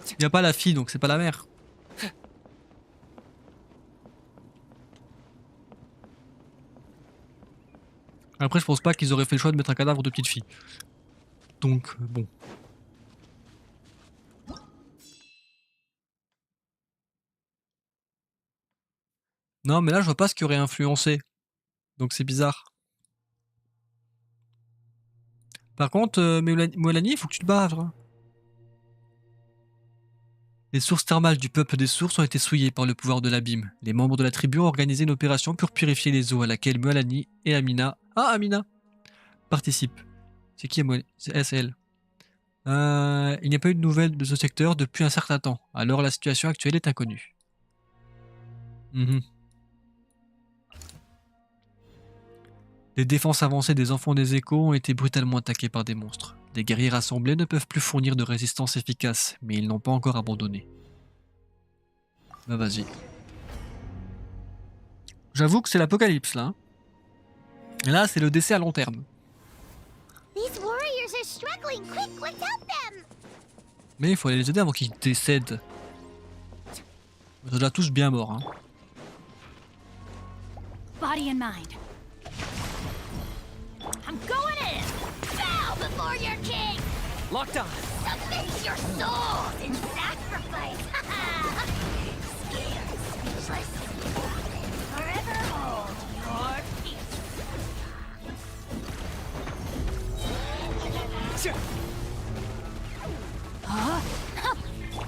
Il n'y a pas la fille donc c'est pas la mère. Après je pense pas qu'ils auraient fait le choix de mettre un cadavre de petite fille. Donc bon. Non mais là je vois pas ce qui aurait influencé. Donc c'est bizarre. Par contre, Mélanie, il faut que tu te baves. Hein. Les sources thermales du peuple des sources ont été souillées par le pouvoir de l'abîme. Les membres de la tribu ont organisé une opération pour purifier les eaux à laquelle Mélanie et Amina... Ah, Amina participent. C'est qui Mélanie? C'est elle. Il n'y a pas eu de nouvelles de ce secteur depuis un certain temps. Alors la situation actuelle est inconnue. Mhm. Les défenses avancées des enfants des échos ont été brutalement attaquées par des monstres. Les guerriers rassemblés ne peuvent plus fournir de résistance efficace, mais ils n'ont pas encore abandonné. Bah vas-y. J'avoue que c'est l'apocalypse là. Et là, c'est le décès à long terme. These warriors are struggling. Quick, let's help them. Mais il faut aller les aider avant qu'ils décèdent. Ils sont déjà tous bien morts. Hein. Body and mind. I'm going in. Bow before your king. Locked on. Submit your souls in sacrifice. Scared, speechless. Forever hold your peace. Huh?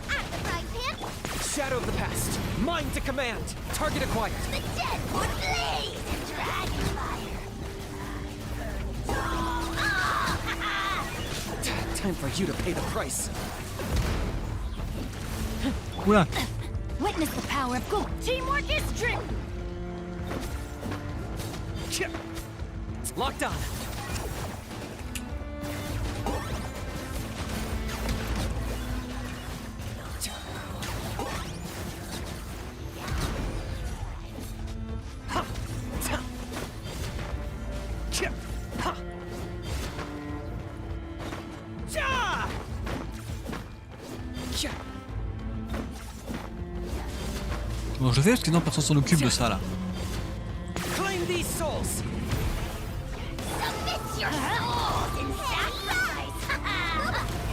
At the frying pan. Shadow of the past. Mind to command. Target acquired. The dead would blaze in dragon fire. Time for you to pay the price. Oula. Witness the power of gold. Teamwork is true. Locked on. Bon, je le fais parce que sinon personne s'en occupe de ça là. Claim these souls. Submit your souls in sacrifice.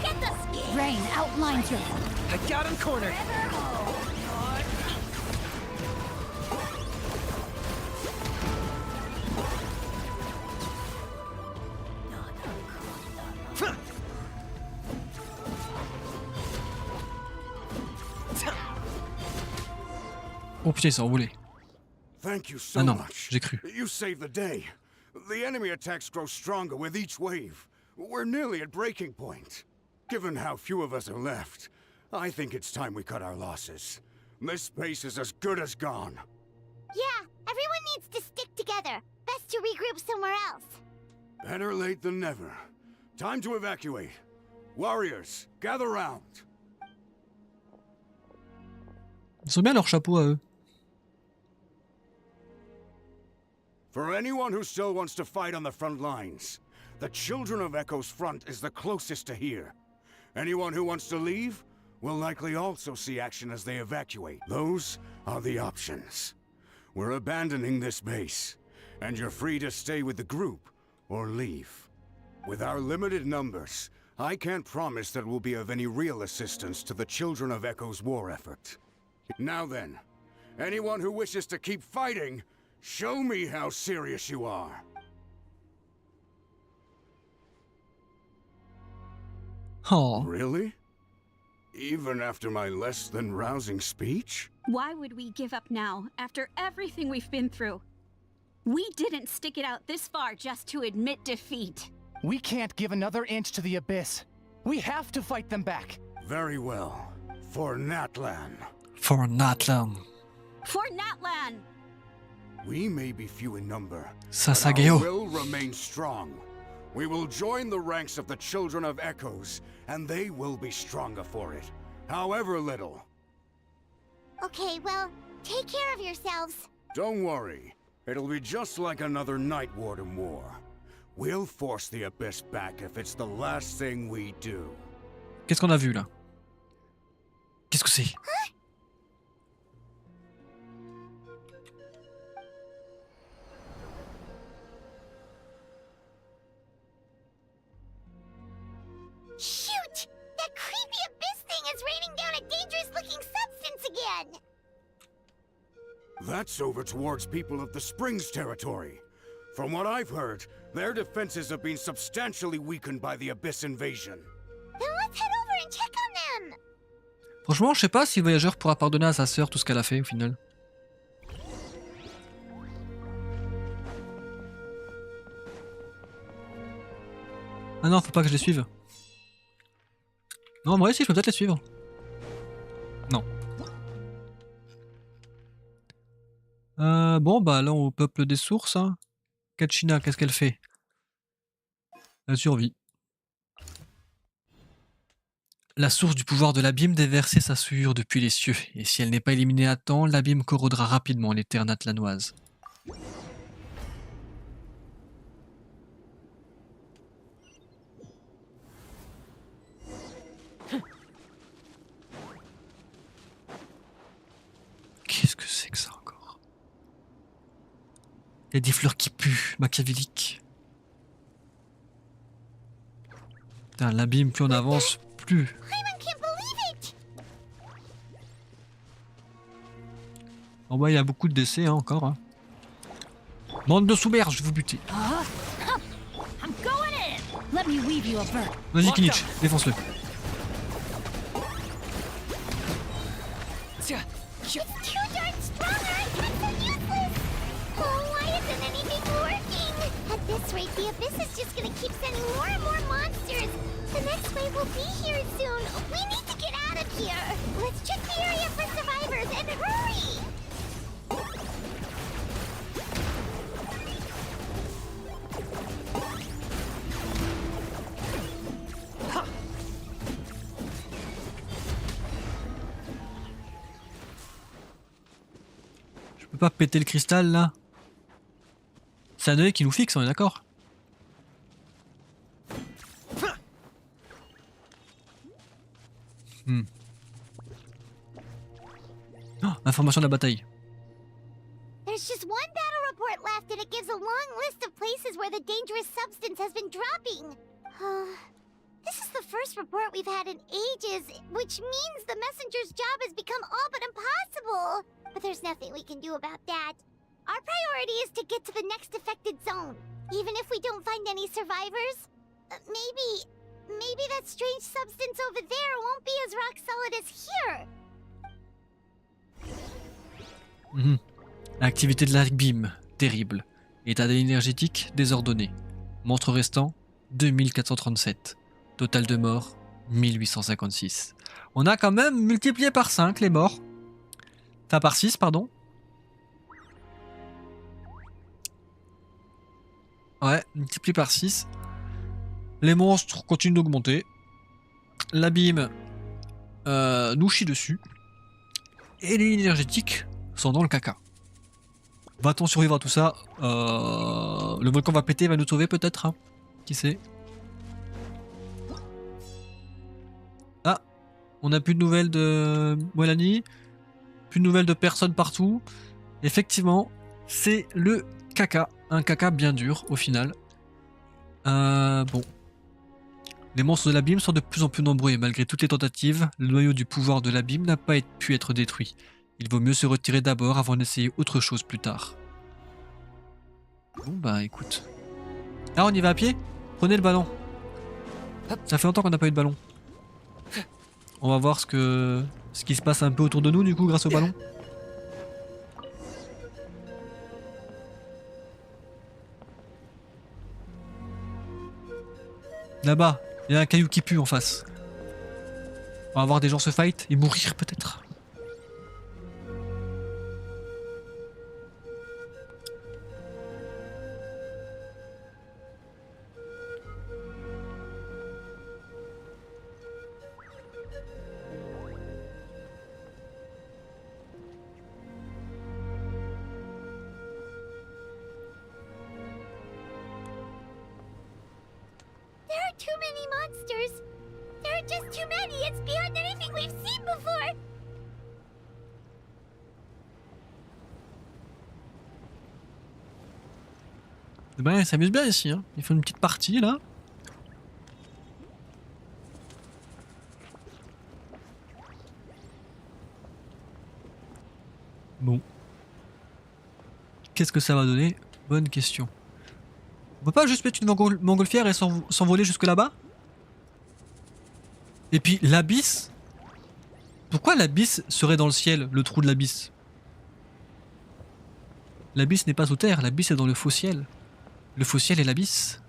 Get the skin. Rain outlines your. I got him cornered. Oh putain, il s'est envolé. Thank you so Ah non, much. j'ai cru. You saved the day. The enemy attacks grow stronger with each wave. We're nearly at breaking point. Given how few of us are left, I think it's time we cut our losses. This space is as good as gone. Yeah, everyone needs to stick together. Best to regroup somewhere else. Better late than never. Time to evacuate. Warriors, gather round. Ils sont bien leurs chapeaux à eux. For anyone who still wants to fight on the front lines, the Children of Echo's front is the closest to here. Anyone who wants to leave will likely also see action as they evacuate. Those are the options. We're abandoning this base, and you're free to stay with the group or leave. With our limited numbers, I can't promise that we'll be of any real assistance to the Children of Echo's war effort. Now then, anyone who wishes to keep fighting, show me how serious you are. Oh. Really? Even after my less than rousing speech? Why would we give up now, after everything we've been through? We didn't stick it out this far just to admit defeat. We can't give another inch to the Abyss. We have to fight them back. Very well. For Natlan. For Natlan. For Natlan! We may be few in number, Sasageo. but our will remain strong. We will join the ranks of the Children of Echoes, and they will be stronger for it, however little. Okay, well, take care of yourselves. Don't worry. It'll be just like another Night Warden war. We'll force the Abyss back if it's the last thing we do. Qu'est-ce qu'on a vu là? Qu'est-ce que c'est? Shoot! That creepy abyss thing is raining down a dangerous-looking substance again! That's over towards people of the Springs territory. From what I've heard, their defenses have been substantially weakened by the Abyss invasion. Then let's head over and check on them! Franchement, je sais pas si le voyageur pourra pardonner à sa sœur tout ce qu'elle a fait au final. Ah non, faut pas que je les suive. Non, moi aussi, je peux peut-être les suivre. Non. Bon, bah là, on peuple des sources. Hein. Kachina, qu'est-ce qu'elle fait? Elle survit. La source du pouvoir de l'abîme déversait sa souillure depuis les cieux, et si elle n'est pas éliminée à temps, l'abîme corrodera rapidement les terres natlanoises. Qu'est-ce que c'est que ça encore? Il y a des fleurs qui puent, machiavéliques. Putain, l'abîme, plus on avance, plus. En bas, il y a beaucoup de décès hein, encore. Hein. Bande de sous-merdes, je vais vous buter. Vas-y, Kinich, défonce-le. It's too darn strong, I'm so useless! Oh, why isn't anything working? At this rate, the Abyss is just gonna keep sending more and more monsters. The next wave will be here soon. We need to get out of here. Let's check the area for survivors and hurry! Je peux pas péter le cristal là. C'est un œil qui nous fixe, on est d'accord? Oh, information de la bataille. There's just one battle report left, and it gives a long list of places where the dangerous substance has been dropping. This is the first report we've had in ages, which means the messenger's job has become all but impossible. But there's nothing we can do about that. Our priority is to get to the next affected zone. Even if we don't find any survivors, maybe that strange substance over there won't be as rock solid as here. Activité de l'abîme, terrible. État énergétique, désordonné. Monstre restant, 2437. Total de morts, 1856. On a quand même multiplié par 5 les morts. Enfin par 6, pardon. Ouais, multiplié par 6. Les monstres continuent d'augmenter. L'abîme nous chie dessus. Et les lignes énergétiques sont dans le caca. Va-t-on survivre à tout ça? Le volcan va péter, va nous sauver peut-être hein. Qui sait? Ah, on n'a plus de nouvelles de Melanie. Plus de nouvelles de personnes partout. Effectivement, c'est le caca. Un caca bien dur au final. Bon. Les monstres de l'abîme sont de plus en plus nombreux et malgré toutes les tentatives, le noyau du pouvoir de l'abîme n'a pas pu être détruit. Il vaut mieux se retirer d'abord avant d'essayer autre chose plus tard. Bon bah écoute. Ah, on y va à pied? Prenez le ballon. Ça fait longtemps qu'on n'a pas eu de ballon. On va voir ce qui se passe un peu autour de nous du coup grâce au ballon. Là-bas, il y a un caillou qui pue en face. On va voir des gens se fight et mourir peut-être. There are too many monsters. There are just too many. It's beyond anything we've seen before. Ben, ils s'amusent bien ici. Hein. Ils font une petite partie là. Bon. Qu'est-ce que ça va donner? Bonne question. On peut pas juste mettre une montgolfière et s'envoler jusque là-bas? Et puis l'abysse? Pourquoi l'abysse serait dans le ciel, le trou de l'abysse? L'abysse n'est pas sous terre, l'abysse est dans le faux ciel. Le faux ciel et l'abysse.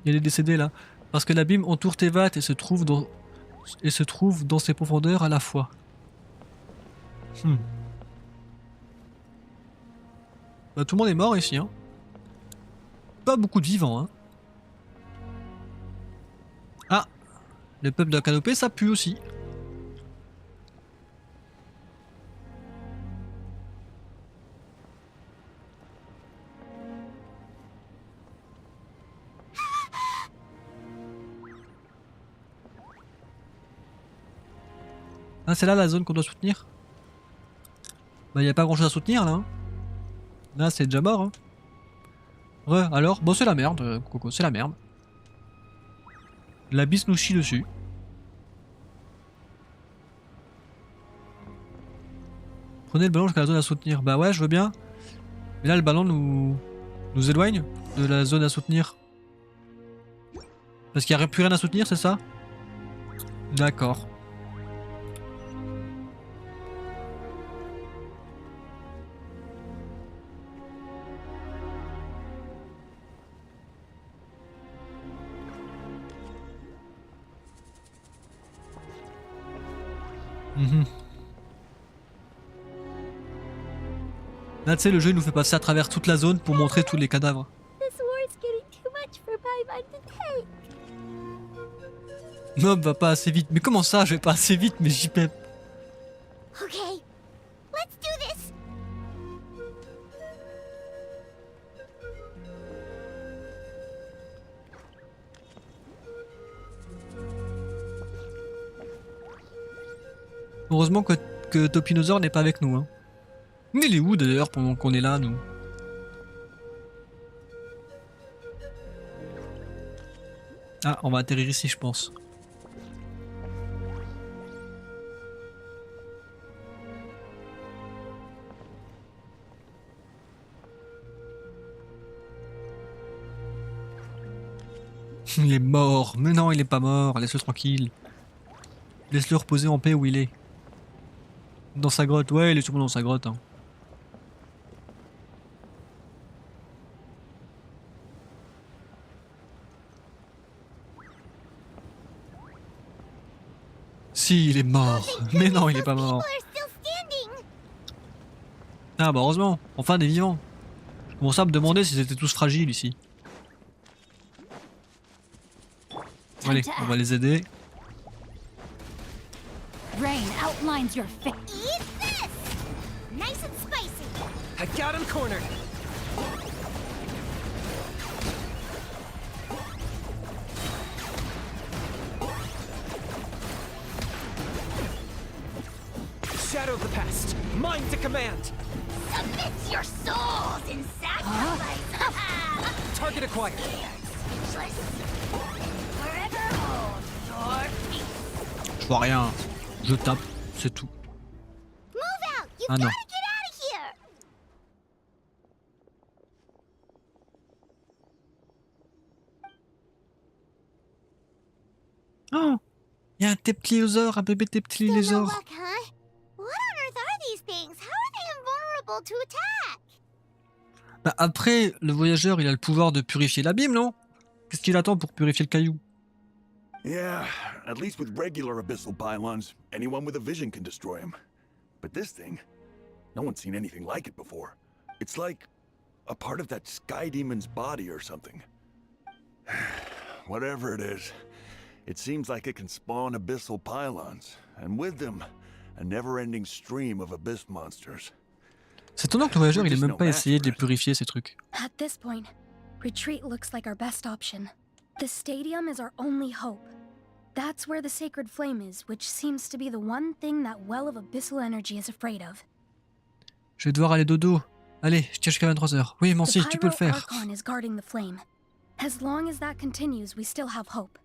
Il y a des décédés là. Parce que l'abîme entoure Tevat et se trouve dans ses profondeurs à la fois. Bah, tout le monde est mort ici, hein. Pas beaucoup de vivants, hein. Ah, le peuple de la canopée, ça pue aussi. Ah, c'est là la zone qu'on doit soutenir? Bah, y a pas grand chose à soutenir là. Hein. Là, c'est déjà mort. Hein. Ouais, alors? Bon, c'est la merde, Coco, c'est la merde. La bise nous chie dessus. Prenez le ballon jusqu'à la zone à soutenir. Bah ouais, je veux bien. Mais là, le ballon nous éloigne de la zone à soutenir. Parce qu'il n'y a plus rien à soutenir, c'est ça? D'accord. Là, tu sais, le jeu il nous fait passer à travers toute la zone pour montrer tous les cadavres. Mob va pas assez vite. Mais comment ça, je vais pas assez vite, mais j'y pep. Okay, let's do this. Heureusement que Topinosaur n'est pas avec nous. Hein. Mais il est où d'ailleurs pendant qu'on est là, nous? Ah, on va atterrir ici, je pense. Il est mort. Mais non, il est pas mort. Laisse-le tranquille. Laisse-le reposer en paix où il est. Dans sa grotte. Ouais, il est sûrement dans sa grotte. Hein. Si, il est mort. Mais non, il est pas mort. Ah bah heureusement. Enfin des vivants. Je commençais à me demander s'ils étaient tous fragiles ici. Allez, on va les aider. Rain outlines your face. Eat this! Nice and spicy. I got him cornered. Shadow of the past, mine to command. Submit your souls in sacrifice. Target acquired. Forever hold your peace. Je vois rien. Je tape, c'est tout. Move out! You've Ah non. gotta get out of here! Oh, il y a un teptilosaure, un bébé Still no teptilosaure. luck, huh? What on earth are these things? How are they invulnerable to attack? Bah après, le voyageur, il a le pouvoir de purifier l'abîme, non? Qu'est-ce qu'il attend pour purifier le caillou? Yeah, at least with regular abyssal pylons, anyone with a vision can destroy them. But this thing, no one's seen anything like it before. It's like a part of that sky demon's body or something. Whatever it is, it seems like it can spawn abyssal pylons, and with them, a never-ending stream of abyss monsters. C'est étonnant que le voyageur, il ait même pas essayé de les purifier, ces trucs. At this point, retreat looks like our best option. The stadium is our only hope. That's where the sacred flame is, which seems to be the one thing that well of abyssal energy is afraid of. Je vais devoir aller dodo. Allez, je tiens jusqu'à 23h. Oui, Mancy, tu peux le faire. The Archon is guarding the flame. As long as that continues, we still have hope.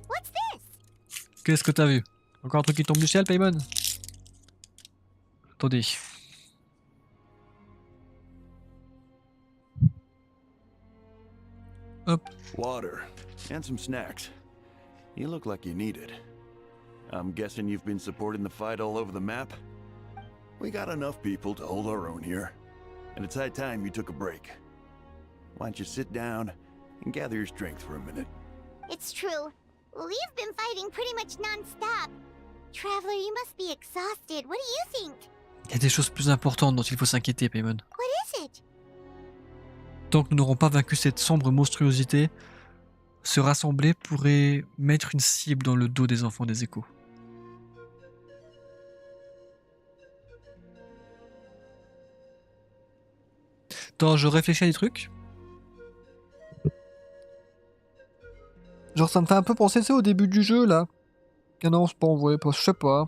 What's this? Qu'est-ce que t'as vu? Encore un truc qui tombe du ciel, Paymon? Attendez. Hop. Water and some snacks. You look like you need it. I'm guessing you've been supporting the fight all over the map? We got enough people to hold our own here, and it's high time you took a break. why don't you sit down and gather your strength for a minute? It's true. We've been fighting pretty much non-stop. Traveler, you must be exhausted. What do you think? Il y a des choses plus importantes dont il faut s'inquiéter, Paimon. What is it? Tant que nous n'aurons pas vaincu cette sombre monstruosité, se rassembler pourrait mettre une cible dans le dos des enfants des échos. Attends, je réfléchis à des trucs. Genre ça me fait un peu penser, tu sais, au début du jeu, là. Ah non, c'est pas envoyé, je sais pas.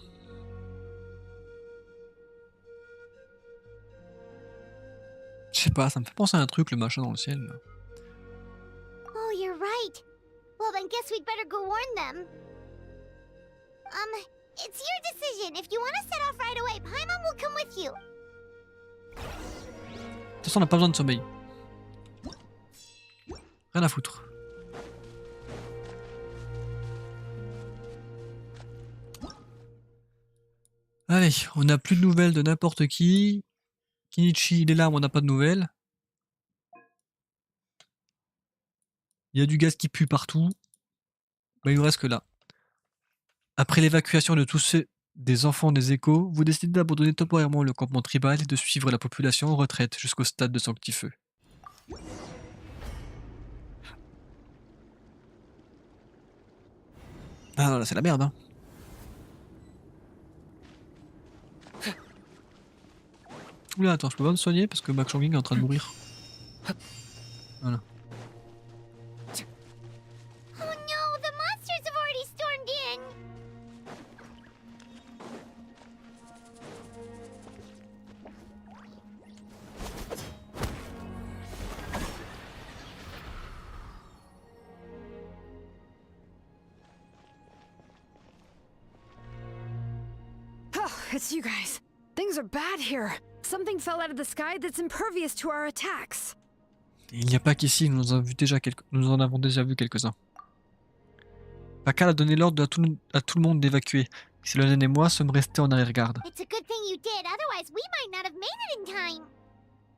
Je sais pas, ça me fait penser à un truc, le machin dans le ciel, là. Oh, you're right. Well, then guess we'd better go warn them. It's your decision. If you want to set off right away, Paimon will come with you. De toute façon, on n'a pas besoin de sommeil. Rien à foutre. Allez, on n'a plus de nouvelles de n'importe qui. Kinichi, il est là, mais on n'a pas de nouvelles. Il y a du gaz qui pue partout. Bah, il nous reste que là. Après l'évacuation de tous ceux des enfants des échos, vous décidez d'abandonner temporairement le campement tribal et de suivre la population en retraite jusqu'au stade de Sanctifeu. Ah là, c'est la merde, hein. Oula, attends, je peux pas me soigner parce que Max Chongqing est en train de mourir. Voilà. Oh no, the monsters have already stormed in. Oh, it's you guys. Things are bad here. Something fell out of the sky that's impervious to our attacks. Il n'y a pas qu'ici, nous en avons déjà vu quelques-uns. Pakal a donné l'ordre à tout le monde d'évacuer. Xylonen et moi sommes restés en arrière-garde. It's a good thing you did, otherwise we might not have made it in time.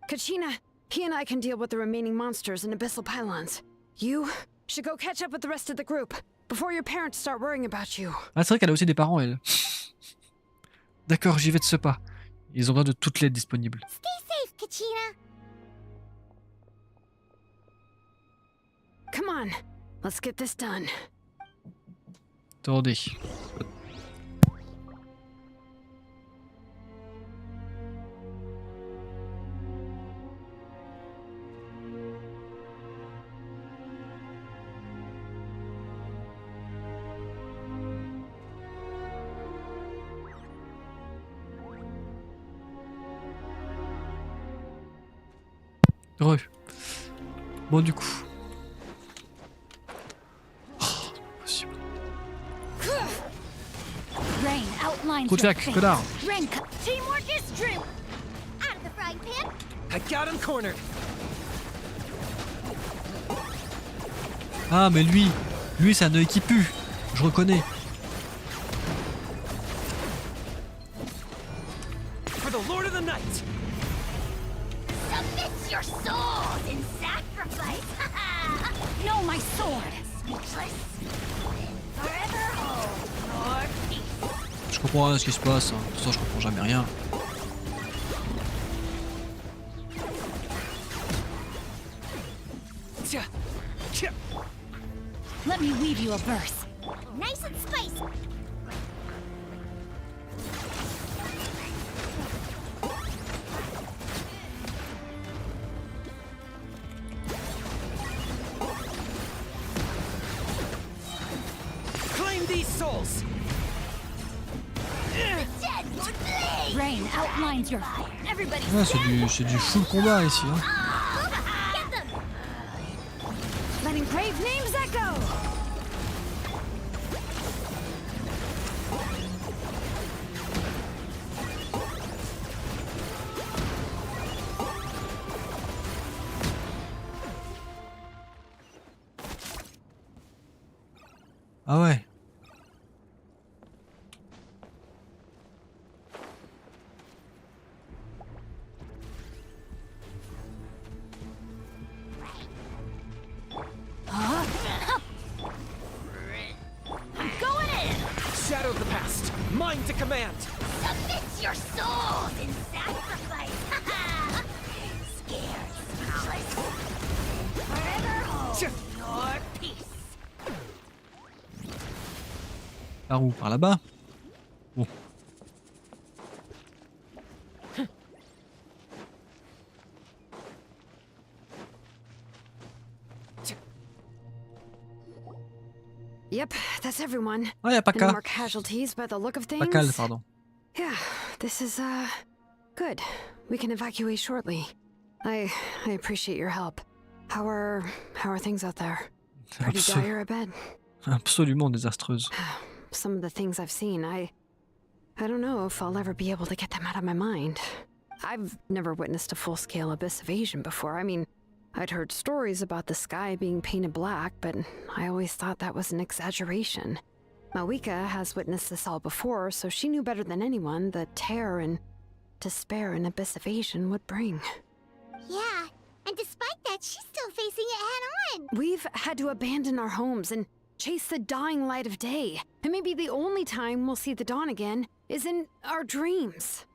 Kachina, he and I can deal with the remaining monsters and abyssal pylons. You should go catch up with the rest of the group before your parents start worrying about you. Ah, c'est vrai qu'elle a aussi des parents, elle. D'accord, j'y vais de ce pas. Ils ont besoin de toute l'aide disponible. Stay safe, Kachina. Come on, let's get this done. Attendez. Heureux. Bon, du coup. Rain outlines Coup de your fiac, fate. connard. Rain teamwork is true. Out of the frying pan. I got him cornered. Ah, mais lui c'est un œil qui pue. Je reconnais. For the Lord of the Night. Submit your souls in sacrifice. No, my sword. Speechless. Forever hold your peace. Je comprends rien à ce qui se passe. Hein. De toute façon, je comprends jamais rien. Let me weave you a verse. Nice and spicy. Claim these souls. Dead would bleed. Rain outlines your fate. Everybody Ouais, c'est du full combat ici. Hein. get them. Letting brave names echo. Ah ouais. Reporting to command. Submit your souls in sacrifice. Scared, smallest. Forever hold your peace. Par où? Par là-bas? Bon. Yep, that's everyone. Ah, y a pas No qu'à. more casualties by the look of things. Pas Cal, pardon. Yeah, this is, good. We can evacuate shortly. I appreciate your help. How are things out there? Pretty dire, I bet. Absolument désastreuse. Some of the things I've seen, I don't know if I'll ever be able to get them out of my mind. I've never witnessed a full-scale abyss invasion before. I mean, I'd heard stories about the sky being painted black, but I always thought that was an exaggeration. Malika has witnessed this all before, so she knew better than anyone the terror and despair an abyss invasion would bring. Yeah, and despite that, she's still facing it head on. We've had to abandon our homes and chase the dying light of day. And maybe the only time we'll see the dawn again is in our dreams.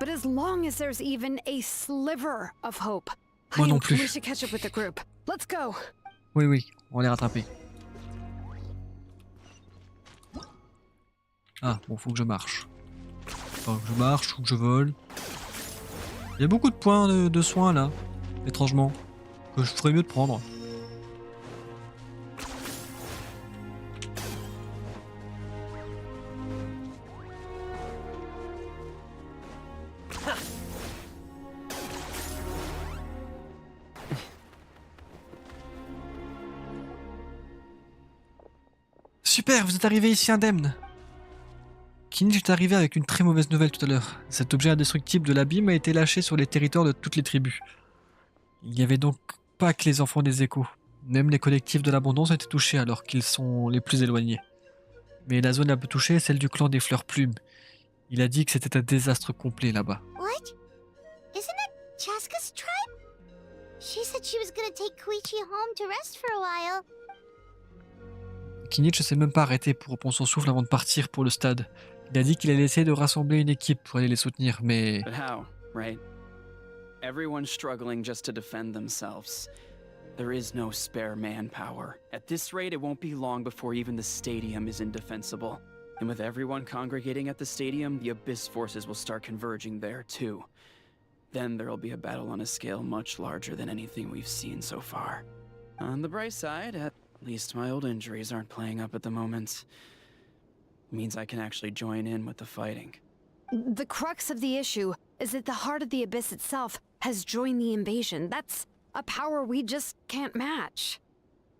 But as long as there's even a sliver of hope, Moi non I think we plus. should catch up with the group. Let's go. Oui, oui, on va les rattraper. Ah, bon, faut que je marche. Faut que je marche ou que je vole. Il y a beaucoup de points de soins là, étrangement, que je ferais mieux de prendre. Super, vous êtes arrivé ici indemne. Kinich est arrivé avec une très mauvaise nouvelle tout à l'heure. Cet objet indestructible de l'abîme a été lâché sur les territoires de toutes les tribus. Il n'y avait donc pas que les enfants des échos. Même les collectifs de l'abondance étaient touchés alors qu'ils sont les plus éloignés. Mais la zone la plus touchée est celle du clan des fleurs plumes. Il a dit que c'était un désastre complet là-bas. What? Isn't it Chaska's tribe? She said she was gonna take Koichi home to rest for a while. Kinich ne s'est même pas arrêté pour reprendre son souffle avant de partir pour le stade. Il a dit qu'il allait essayer de rassembler une équipe pour aller les soutenir, mais... But how, right? Everyone's struggling just to defend themselves. There is no spare manpower. At this rate, it won't be long before even the stadium is indefensible. And with everyone congregating at the stadium, the Abyss forces will start converging there too. Then there'll be a battle on a scale much larger than anything we've seen so far. On the bright side, at least my old injuries aren't playing up at the moment. Means I can actually join in with the fighting. The crux of the issue is that the heart of the Abyss itself has joined the invasion. That's a power we just can't match.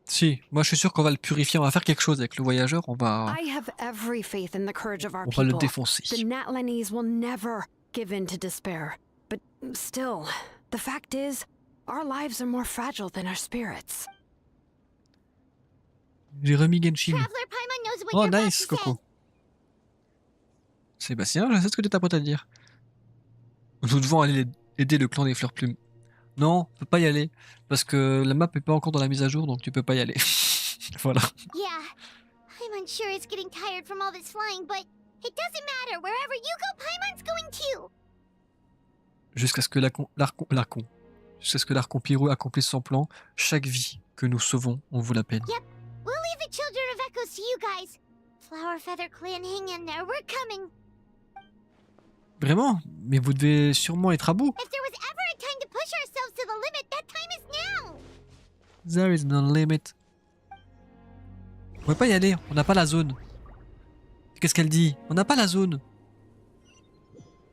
Si, moi je suis sûr qu'on va le purifier, on va faire quelque chose avec le voyageur, on va... I have every faith in the courage of our On va le people. défoncer. The Natlanese will never give in to despair. But still, the fact is, our lives are more fragile than our spirits. J'ai remis Genshin. Traveler Paimon knows what Oh you're about nice, to say. Coco. Sébastien, je sais ce que tu t'apprêtes à dire. Nous devons aller aider le clan des fleurs plumes. Non, on peut pas y aller. Parce que la map est pas encore dans la mise à jour, donc tu peux pas y aller. Voilà. Yeah, I'm unsure it's getting tired from all this flying, but it doesn't matter. Wherever you go, Paimon's going too. Jusqu'à ce que jusqu'à ce que l'Archon Pirou accomplisse son plan, chaque vie que nous sauvons, on vaut la peine. Yep, we'll leave the Children of Echoes to you guys. Flower Feather Clan, hang in there. We're coming. Vraiment? Mais vous devez sûrement être à bout. If there was ever a time to push ourselves to the limit, that time is now. There is no limit. On peut pas y aller, on n'a pas la zone. Qu'est-ce qu'elle dit? On n'a pas la zone.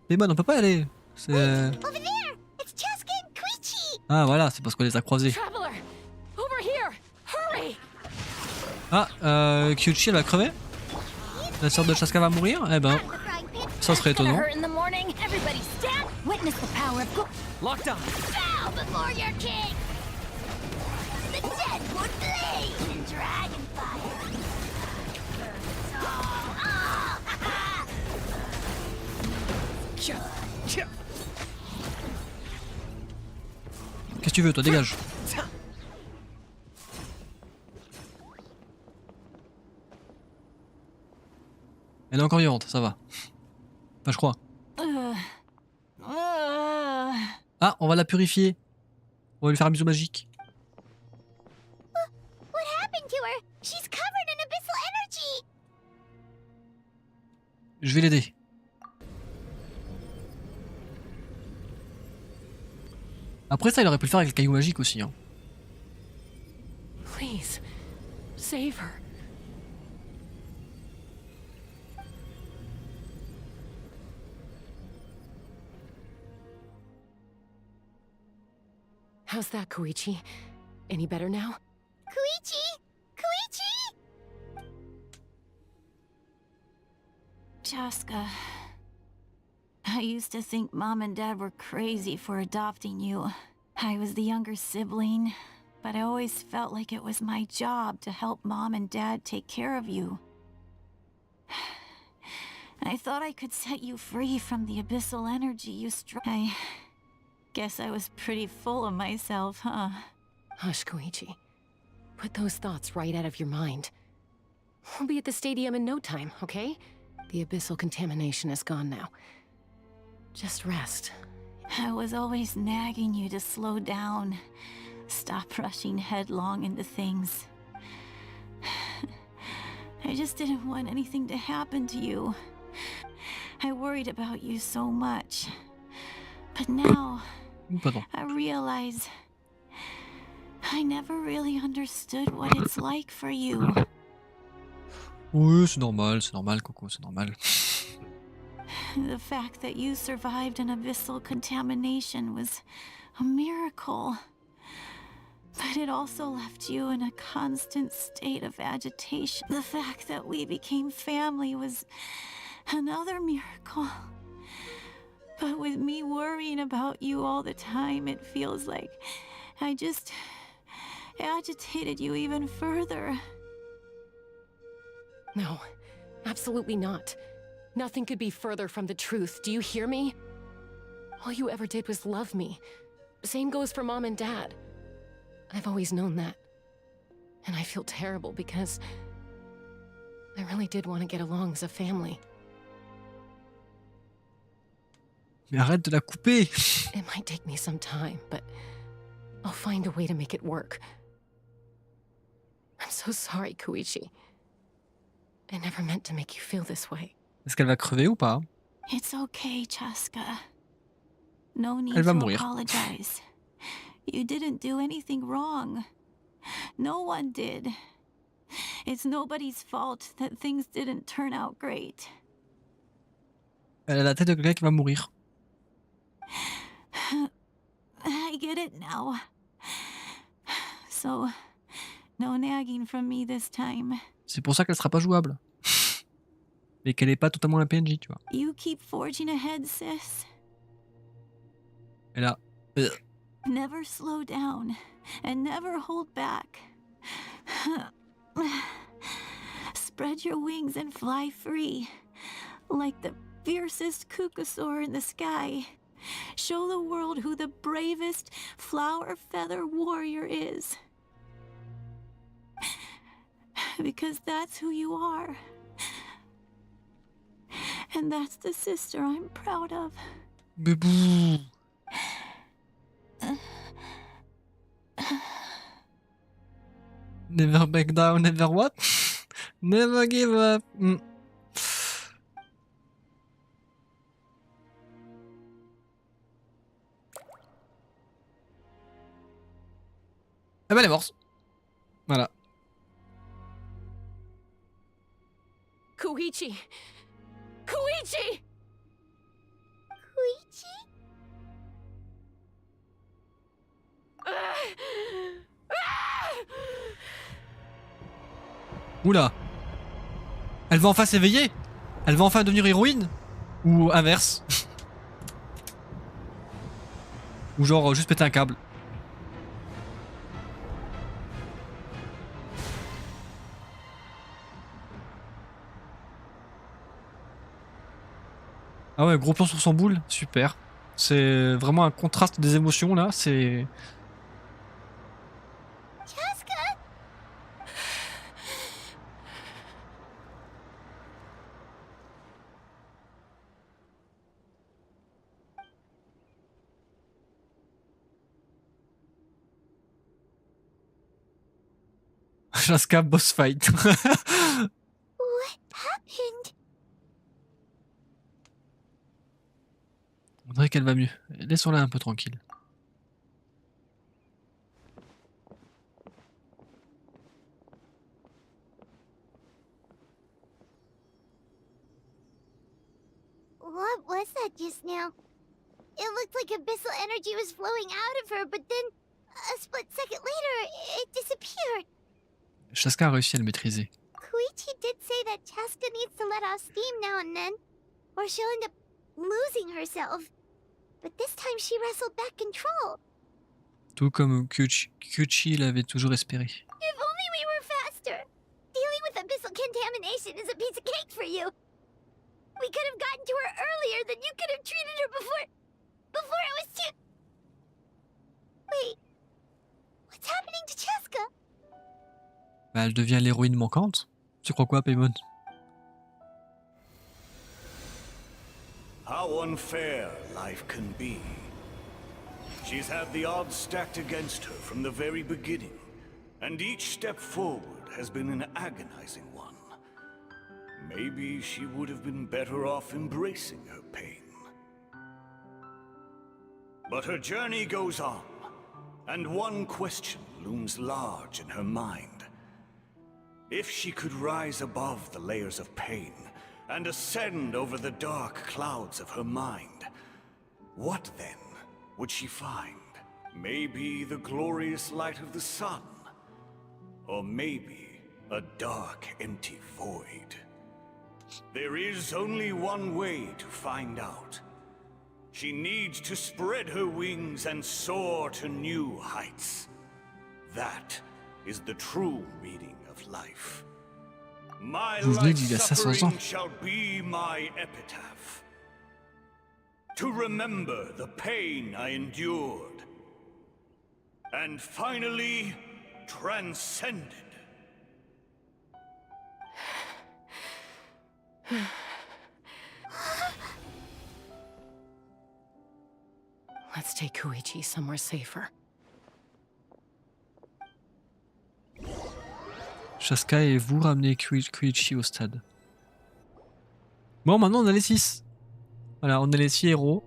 Mais bon, on peut pas y aller. C'est... Over there, it's Chaska and Koichi. Ah voilà, c'est parce qu'on les a croisés. Traveler, over here, hurry! Ah, Kyuchi elle va crever? La sœur de Chaska va mourir? Eh ben, ça serait étonnant. Hurt in the morning. Everybody stand. Witness the power of Locked on. Bow before your king. The dead would blaze in dragon fire. Qu'est-ce que tu veux, toi? Dégage. Elle est encore vivante, ça va. Enfin, je crois. Ah, on va la purifier. On va lui faire un bisou magique. What happened to her? She's covered in abyssal energy! Je vais l'aider. Après ça, il aurait pu le faire avec le caillou magique aussi. Hein. Please, save her. How's that, Koichi? Any better now? Koichi! Koichi! Chaska, I used to think Mom and Dad were crazy for adopting you. I was the younger sibling, but I always felt like it was my job to help Mom and Dad take care of you. I thought I could set you free from the abyssal energy you I guess I was pretty full of myself, huh? Hush, Koichi. Put those thoughts right out of your mind. We'll be at the stadium in no time, okay? The abyssal contamination is gone now. Just rest. I was always nagging you to slow down. Stop rushing headlong into things. I just didn't want anything to happen to you. I worried about you so much. But now, I realize I never really understood what it's like for you. Oui, c'est normal, Coco, c'est normal. The fact that you survived an abyssal contamination was a miracle. But it also left you in a constant state of agitation. The fact that we became family was another miracle. But with me worrying about you all the time, it feels like I just agitated you even further. No, absolutely not. Nothing could be further from the truth. Do you hear me? All you ever did was love me. Same goes for Mom and Dad. I've always known that. And I feel terrible because I really did want to get along as a family. Mais arrête de la couper. It might take me some time, but I'll find a way to make it work. I'm so sorry, Koichi. I never meant to make you feel this way. Est-ce qu'elle va crever ou pas? It's okay, Chaska. No need Elle va to mourir. apologize. You didn't do anything wrong. No one did. It's nobody's fault that things didn't turn out great. Elle a la tête de quelqu'un qui va mourir. I get it now. So, no nagging from me this time. C'est pour ça qu'elle sera pas jouable. Et qu'elle est pas totalement la PNJ, tu vois. You keep forging ahead, sis. Elle a... Never slow down, and never hold back. Spread your wings and fly free, like the fiercest kukusaur in the sky. Show the world who the bravest flower feather warrior is. Because that's who you are. And that's the sister I'm proud of. Bébou. Never back down, never what? Never give up. Ah bah elle est morte. Voilà. Koichi! Koichi! Koichi? Oula. Elle va enfin s'éveiller. Elle va enfin devenir héroïne. Ou inverse. Ou genre juste péter un câble. Ah ouais, gros plan sur son boule, super. C'est vraiment un contraste des émotions là, c'est... Chaska! 「Chaska boss fight. What happened? On dirait qu'elle va mieux. Laissons-la un peu tranquille. What was that just now? It looked like abyssal energy was flowing out of her, but then a split second later, it disappeared. Chaska a réussi à le maîtriser. Koichi did say that Chaska needs to let off steam now and then, or she'll end up losing herself. But this time she wrestled back control. Tout comme Kyuchi l'avait toujours espéré. If only we were faster. Dealing with abyssal contamination is a piece of cake for you. We could have gotten to her earlier, then you could have treated her before it was too... Wait, what's happening to Chaska? Bah, elle devient l'héroïne manquante. Tu crois quoi, Paimon? How unfair life can be. She's had the odds stacked against her from the very beginning, and each step forward has been an agonizing one. Maybe she would have been better off embracing her pain. But her journey goes on, and one question looms large in her mind. If she could rise above the layers of pain and ascend over the dark clouds of her mind, what then would she find? Maybe the glorious light of the sun, or maybe a dark, empty void. There is only one way to find out. She needs to spread her wings and soar to new heights. That is the true meaning of life. My life suffering shall be my epitaph. To remember the pain I endured, and finally transcended. Let's take Koichi somewhere safer. Chaska et vous ramenez Koichi au stade. Bon, maintenant on a les 6. Voilà, on a les 6 héros.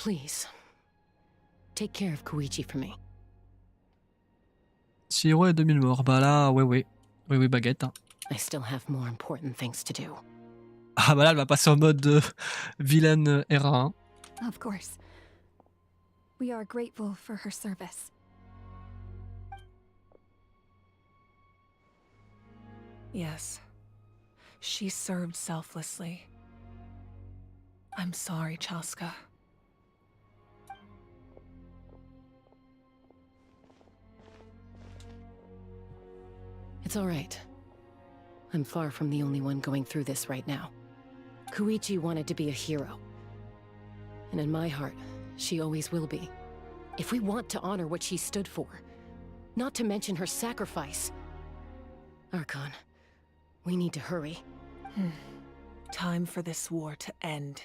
Please, take care of Koichi for me. 6 héros et 2000 morts. Bah là, ouais, baguette. Hein. I still have more important things to do. Ah bah là, elle va passer en mode vilaine R1. Of course. We are grateful for her service. Yes. She served selflessly. I'm sorry, Chaska. It's all right. I'm far from the only one going through this right now. Koichi wanted to be a hero. And in my heart, she always will be. If we want to honor what she stood for, not to mention her sacrifice. Archon, we need to hurry. Time for this war to end.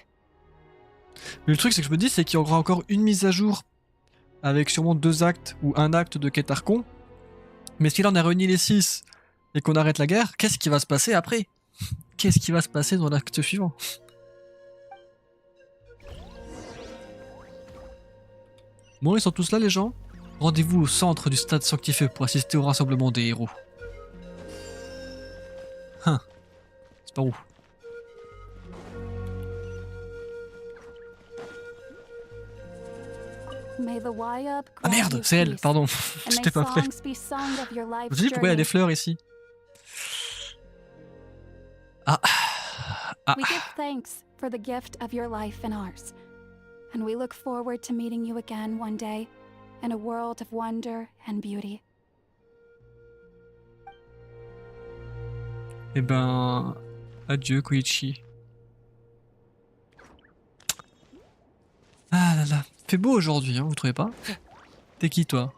Mais le truc, c'est que je me dis, c'est qu'il y aura encore une mise à jour avec sûrement 2 actes ou 1 acte de quête Archon. Mais si là on a réuni les 6 et qu'on arrête la guerre, qu'est-ce qui va se passer après? Qu'est-ce qui va se passer dans l'acte suivant? Bon, ils sont tous là les gens. Rendez-vous au centre du stade sanctifié pour assister au rassemblement des héros. Hein. C'est par où? Ah merde, c'est elle, pardon. J'étais pas prêt. Je me suis dit pourquoi il y a des fleurs ici. Ah. We give thanks for the gift of your life and ours. And we look forward to meeting you again one day in a world of wonder and beauty. Eh ben, adieu Koichi. Ah là là, fait beau aujourd'hui, hein, vous trouvez pas? T'es qui toi?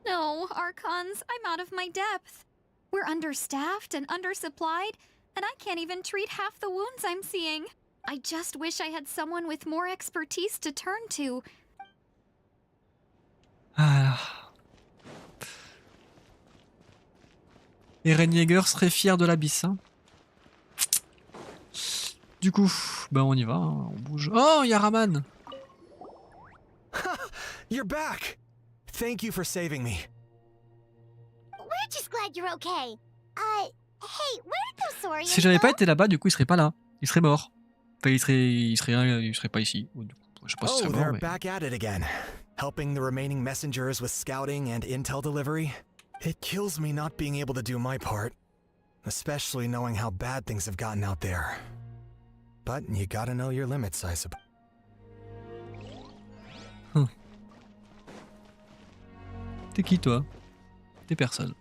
No, Archons, I'm out of my depth. We're understaffed and undersupplied, and I can't even treat half the wounds I'm seeing. I just wish I had someone with more expertise to turn to. Ah. Eren Yeager serait fier de l'abysse. Hein. Du coup, bah on y va, hein, on bouge. Oh, y a Raman. You're back! Thank you for saving me. We're just glad you're okay. Hey, where did those saurians Si j'avais go? pas été là-bas, du coup, il serait pas là. Il serait mort. Enfin, il serait pas ici. Du coup, je sais pas si il Oh, serait mort, they're mais... back at it again. Helping the remaining messengers with scouting and intel delivery. It kills me not being able to do my part. Especially knowing how bad things have gotten out there. But you gotta know your limits, I suppose. T'es qui, toi? T'es personne.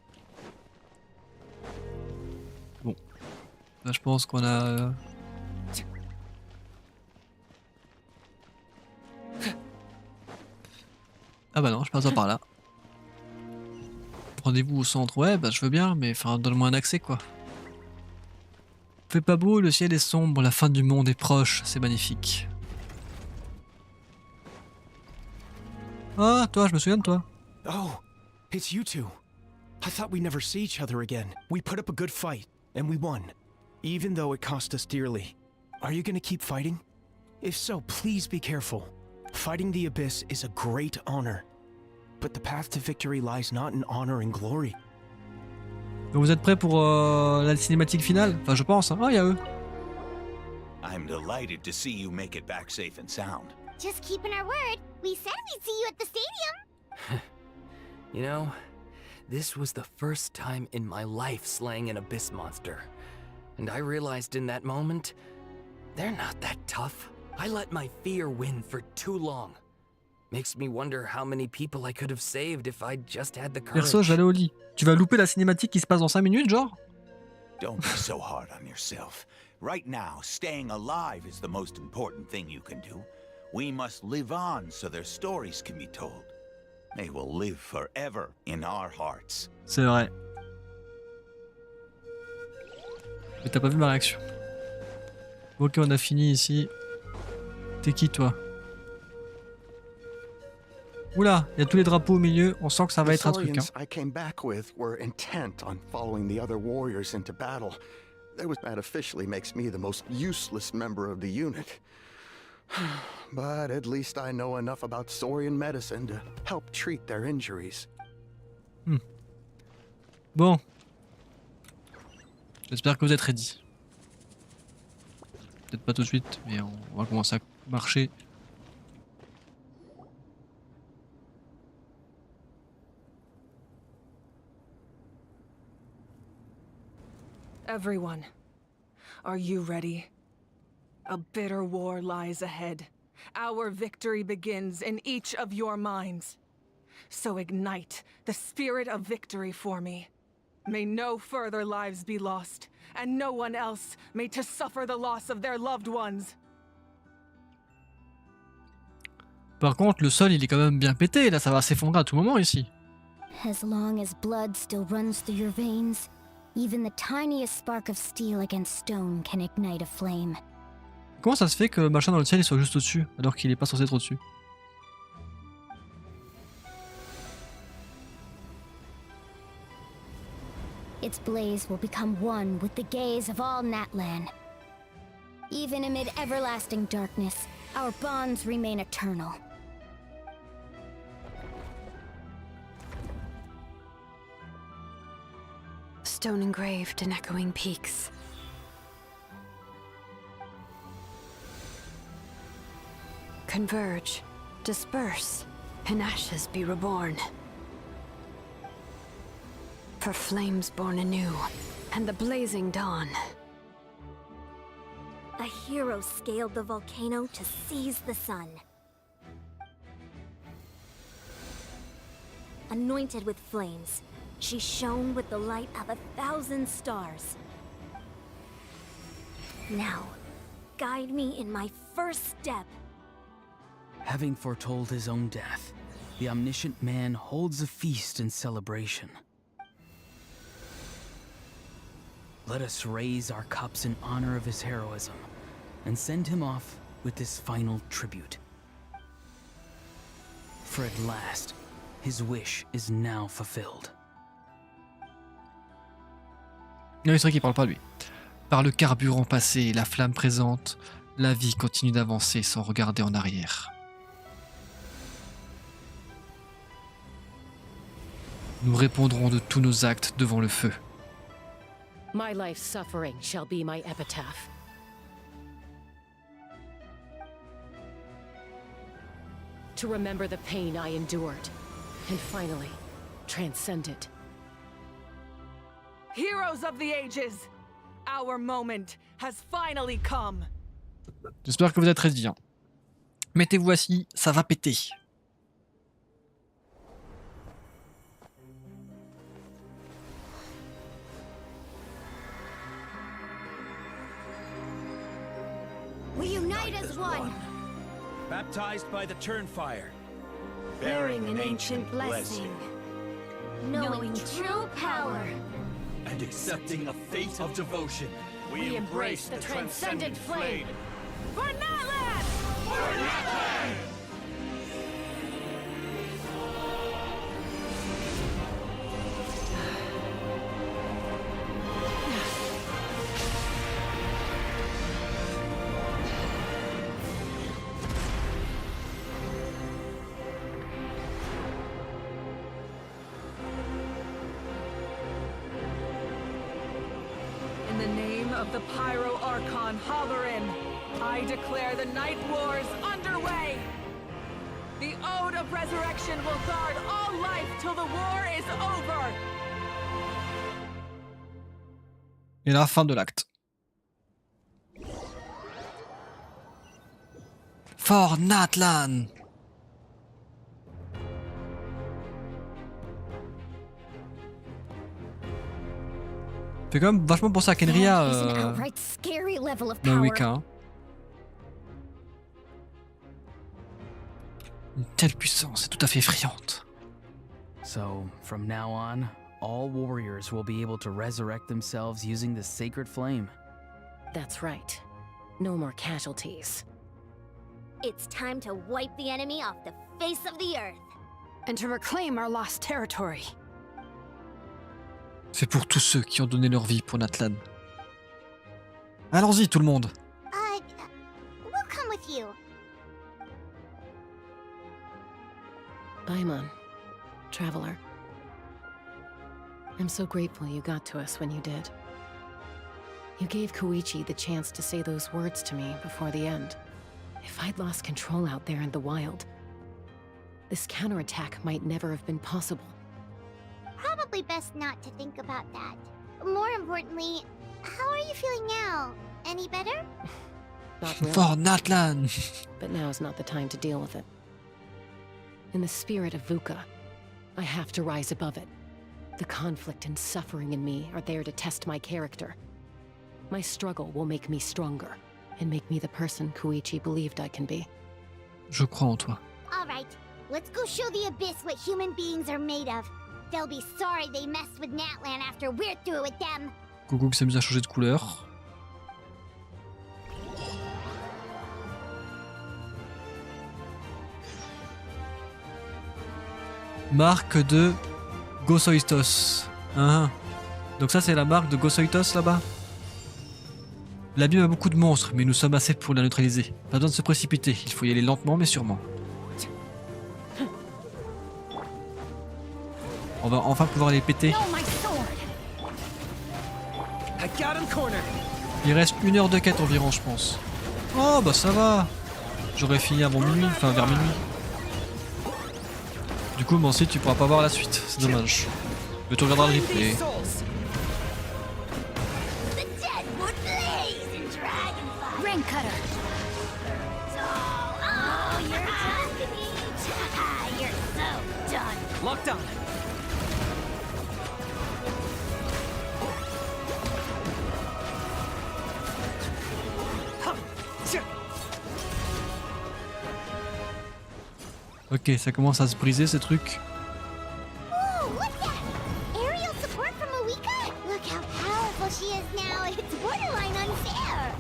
Bon. Là, je pense qu'on a... Ah bah non, je passe pas par là. Rendez-vous au centre, ouais, bah je veux bien, mais enfin, donne-moi un accès, quoi. Fait pas beau, le ciel est sombre, la fin du monde est proche, c'est magnifique. Ah, toi, je me souviens de toi. Oh, it's you two. I thought we'd never see each other again. We put up a good fight, and we won. Even though it cost us dearly. Are you gonna keep fighting? If so, please be careful. Fighting the Abyss is a great honor. But the path to victory lies not in honor and glory. Donc vous êtes prêts pour la cinématique finale? Enfin, je pense. Hein. Ah, il y a eux. I'm delighted to see you make it back safe and sound. Just keeping our word. We said we'd see you at the stadium. You know, this was the first time in my life slaying an abyss monster. And I realized in that moment, they're not that tough. I let my fear win for too long. Makes me wonder how many people I could have saved if I just had the courage. Perso, je vais aller au lit. Tu vas louper la cinématique qui se passe dans 5 minutes, genre? Don't be so hard on yourself. Right now, staying alive is the most important thing you can do. We must live on so their stories can be told. They will live forever in our hearts. C'est vrai. Mais t'as pas vu ma réaction. Ok, on a fini ici. T'es qui, toi? Oula, il y a tous les drapeaux au milieu, on sent que ça va être un truc. Hein. I came back with were intent on following the other warriors into battle. That officially makes me the most useless member of the unit. But at least I know enough about Saurian medicine to help treat their injuries. Bon. J'espère que vous êtes ready. Peut-être pas tout de suite, mais on va commencer à marcher. Everyone, are you ready? A bitter war lies ahead. Our victory begins in each of your minds. So ignite the spirit of victory for me. May no further lives be lost, and no one else may to suffer the loss of their loved ones. Par contre, le sol, il est quand même bien pété, là, ça va s'effondrer à tout moment ici. As long as blood still runs through your veins, even the tiniest spark of steel against stone can ignite a flame. Comment ça se fait que le machin dans le ciel il soit juste au-dessus, alors qu'il est pas censé être au-dessus? Its blaze will become one with the gaze of all Natlan. Even amid everlasting darkness, our bonds remain eternal. Stone engraved in echoing peaks. Converge, disperse, in ashes be reborn. For flames born anew, and the blazing dawn. A hero scaled the volcano to seize the sun. anointed with flames. She shone with the light of 1,000 stars. Now, guide me in my first step. Having foretold his own death, the omniscient man holds a feast in celebration. Let us raise our cups in honor of his heroism and send him off with this final tribute. For at last, his wish is now fulfilled. Non, c'est vrai qu'il parle pas lui. Par le carburant passé et la flamme présente, la vie continue d'avancer sans regarder en arrière. Nous répondrons de tous nos actes devant le feu. My life's suffering shall be my epitaph. To remember the pain I endured, and finally, transcend it. Heroes of the ages, our moment has finally come. J'espère que vous êtes ready. Hein. Mettez-vous assis, ça va péter. We unite as one. Baptized by the Turnfire. Bearing an ancient blessing. Knowing true power. And accepting a fate of devotion. We embrace the transcendent flame. For Natlan! For Natlan! In the name of the Pyro Archon Halloran, I declare the Night Wars underway! The Ode of Resurrection will guard all life till the war is over! Et la fin de l'acte. For Natlan! Fait quand même vachement penser à Kenria That is an outright scary level of dans power. Wicca. Hein. Une telle puissance est tout à fait effrayante. So, from now on, all warriors will be able to resurrect themselves using the sacred flame. That's right. No more casualties. It's time to wipe the enemy off the face of the earth. And to reclaim our lost territory. C'est pour tous ceux qui ont donné leur vie pour Natlan. Allons-y tout le monde. We'll come with you. Paimon, traveler. I'm so grateful you got to us when you did. You gave Koichi the chance to say those words to me before the end. If I'd lost control out there in the wild, this counterattack might never have been possible. Probably best not to think about that. More importantly, how are you feeling now? Any better? Not really. For Natlan! But now's not the time to deal with it. In the spirit of VUCA, I have to rise above it. The conflict and suffering in me are there to test my character. My struggle will make me stronger, and make me the person Koichi believed I can be. Je crois en toi. All right, let's go show the Abyss what human beings are made of. They'll be sorry they messed with Natlan after we're through with them. Coucou qui s'amuse à changer de couleur. Marque de Gosoistos. Donc ça c'est la marque de Gosoitos là-bas. L'abîme a beaucoup de monstres, mais nous sommes assez pour la neutraliser. Pas besoin de se précipiter, il faut y aller lentement mais sûrement. On va enfin pouvoir les péter. Il reste 1 heure de quête environ je pense. Oh bah ça va. J'aurais fini avant minuit, enfin vers minuit. Du coup, moi aussi, tu pourras pas voir la suite, c'est dommage. Mais tu regarderas le replay. Rain Cutter. Oh, you're done. You're so done. Locked on. Ok, ça commence à se briser ces trucs. Ooh, what's that? Aerial support from Awika? Look how powerful she is now. It's borderline unfair.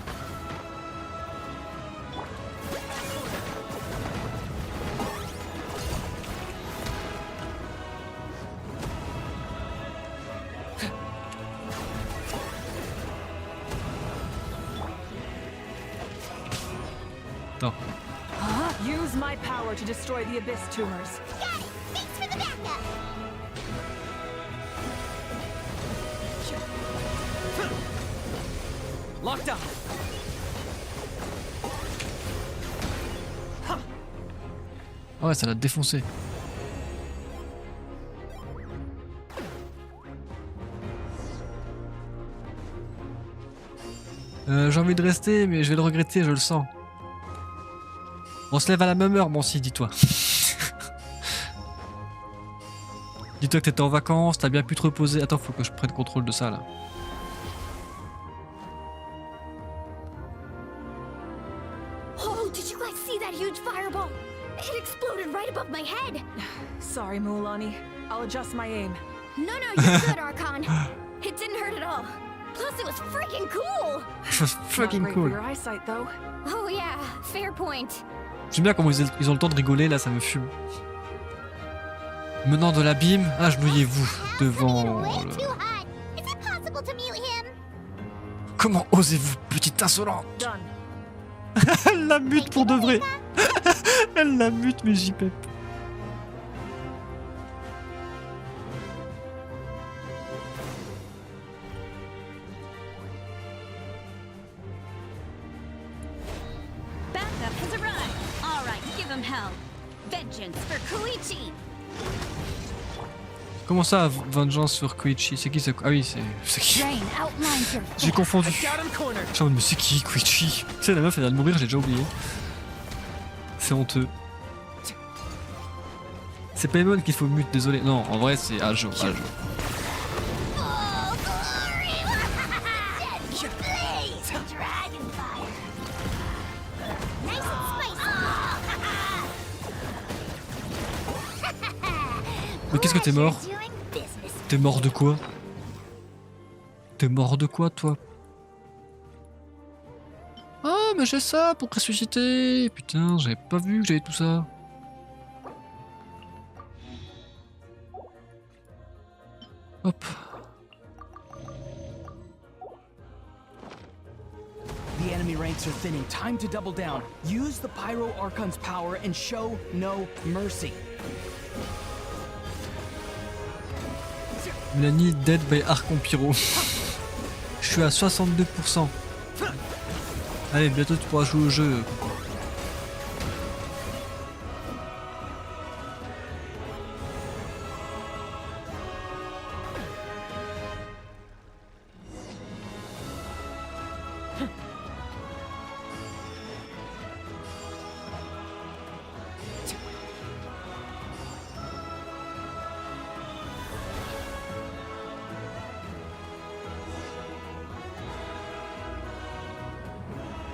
Attends. Use my power to destroy the abyss tumors. Got it. Thanks for the backup. Locked up. Ah ouais, ça l'a défoncé. J'ai envie de rester, mais je vais le regretter, je le sens. On se lève à la même heure, bon si, dis-toi. Dis-toi que t'étais en vacances, t'as bien pu te reposer. Attends, faut que je prenne contrôle de ça là. Oh, did you guys see that huge fireball? It exploded right above my head. Sorry, Mulan. I'll adjust my aim. No, you're good, Archon. It didn't hurt at all. Plus, it was freaking cool. It was freaking Not great cool. for your eyesight, though. Oh yeah, fair point. J'aime bien comment ils ont le temps de rigoler, là, ça me fume. Menant de l'abîme, agenouillez-vous devant... Way too hot. Is it possible to mute him? Comment osez-vous, petite insolente? Done. Elle la mute pour de vrai. Elle la mute, mais j'y pète. Backup has arrived. All right, give him hell. Vengeance for Koichi. Comment ça, vengeance sur Koichi? C'est qui ça? Ah oui, c'est qui? Drain outlines your J'ai confondu. Je suis en mode, mais c'est qui Koichi? Tu sais, la meuf elle vient de mourir, j'ai déjà oublié. C'est honteux. C'est Paimon qu'il faut mute, désolé. Non, en vrai c'est Ajo. Oh, glory! Dead blaze! Dragonfire! Nice and spicy! Mais qu'est-ce que t'es mort? T'es mort de quoi? T'es mort de quoi, toi? Oh, mais j'ai ça pour ressusciter! Putain, j'avais pas vu que j'avais tout ça. Hop. The enemy ranks are thinning. Time to double down. Use the Pyro Archon's power and show no mercy. Mélanie dead by Archon Pyro. Je suis à 62%. Allez, bientôt tu pourras jouer au jeu.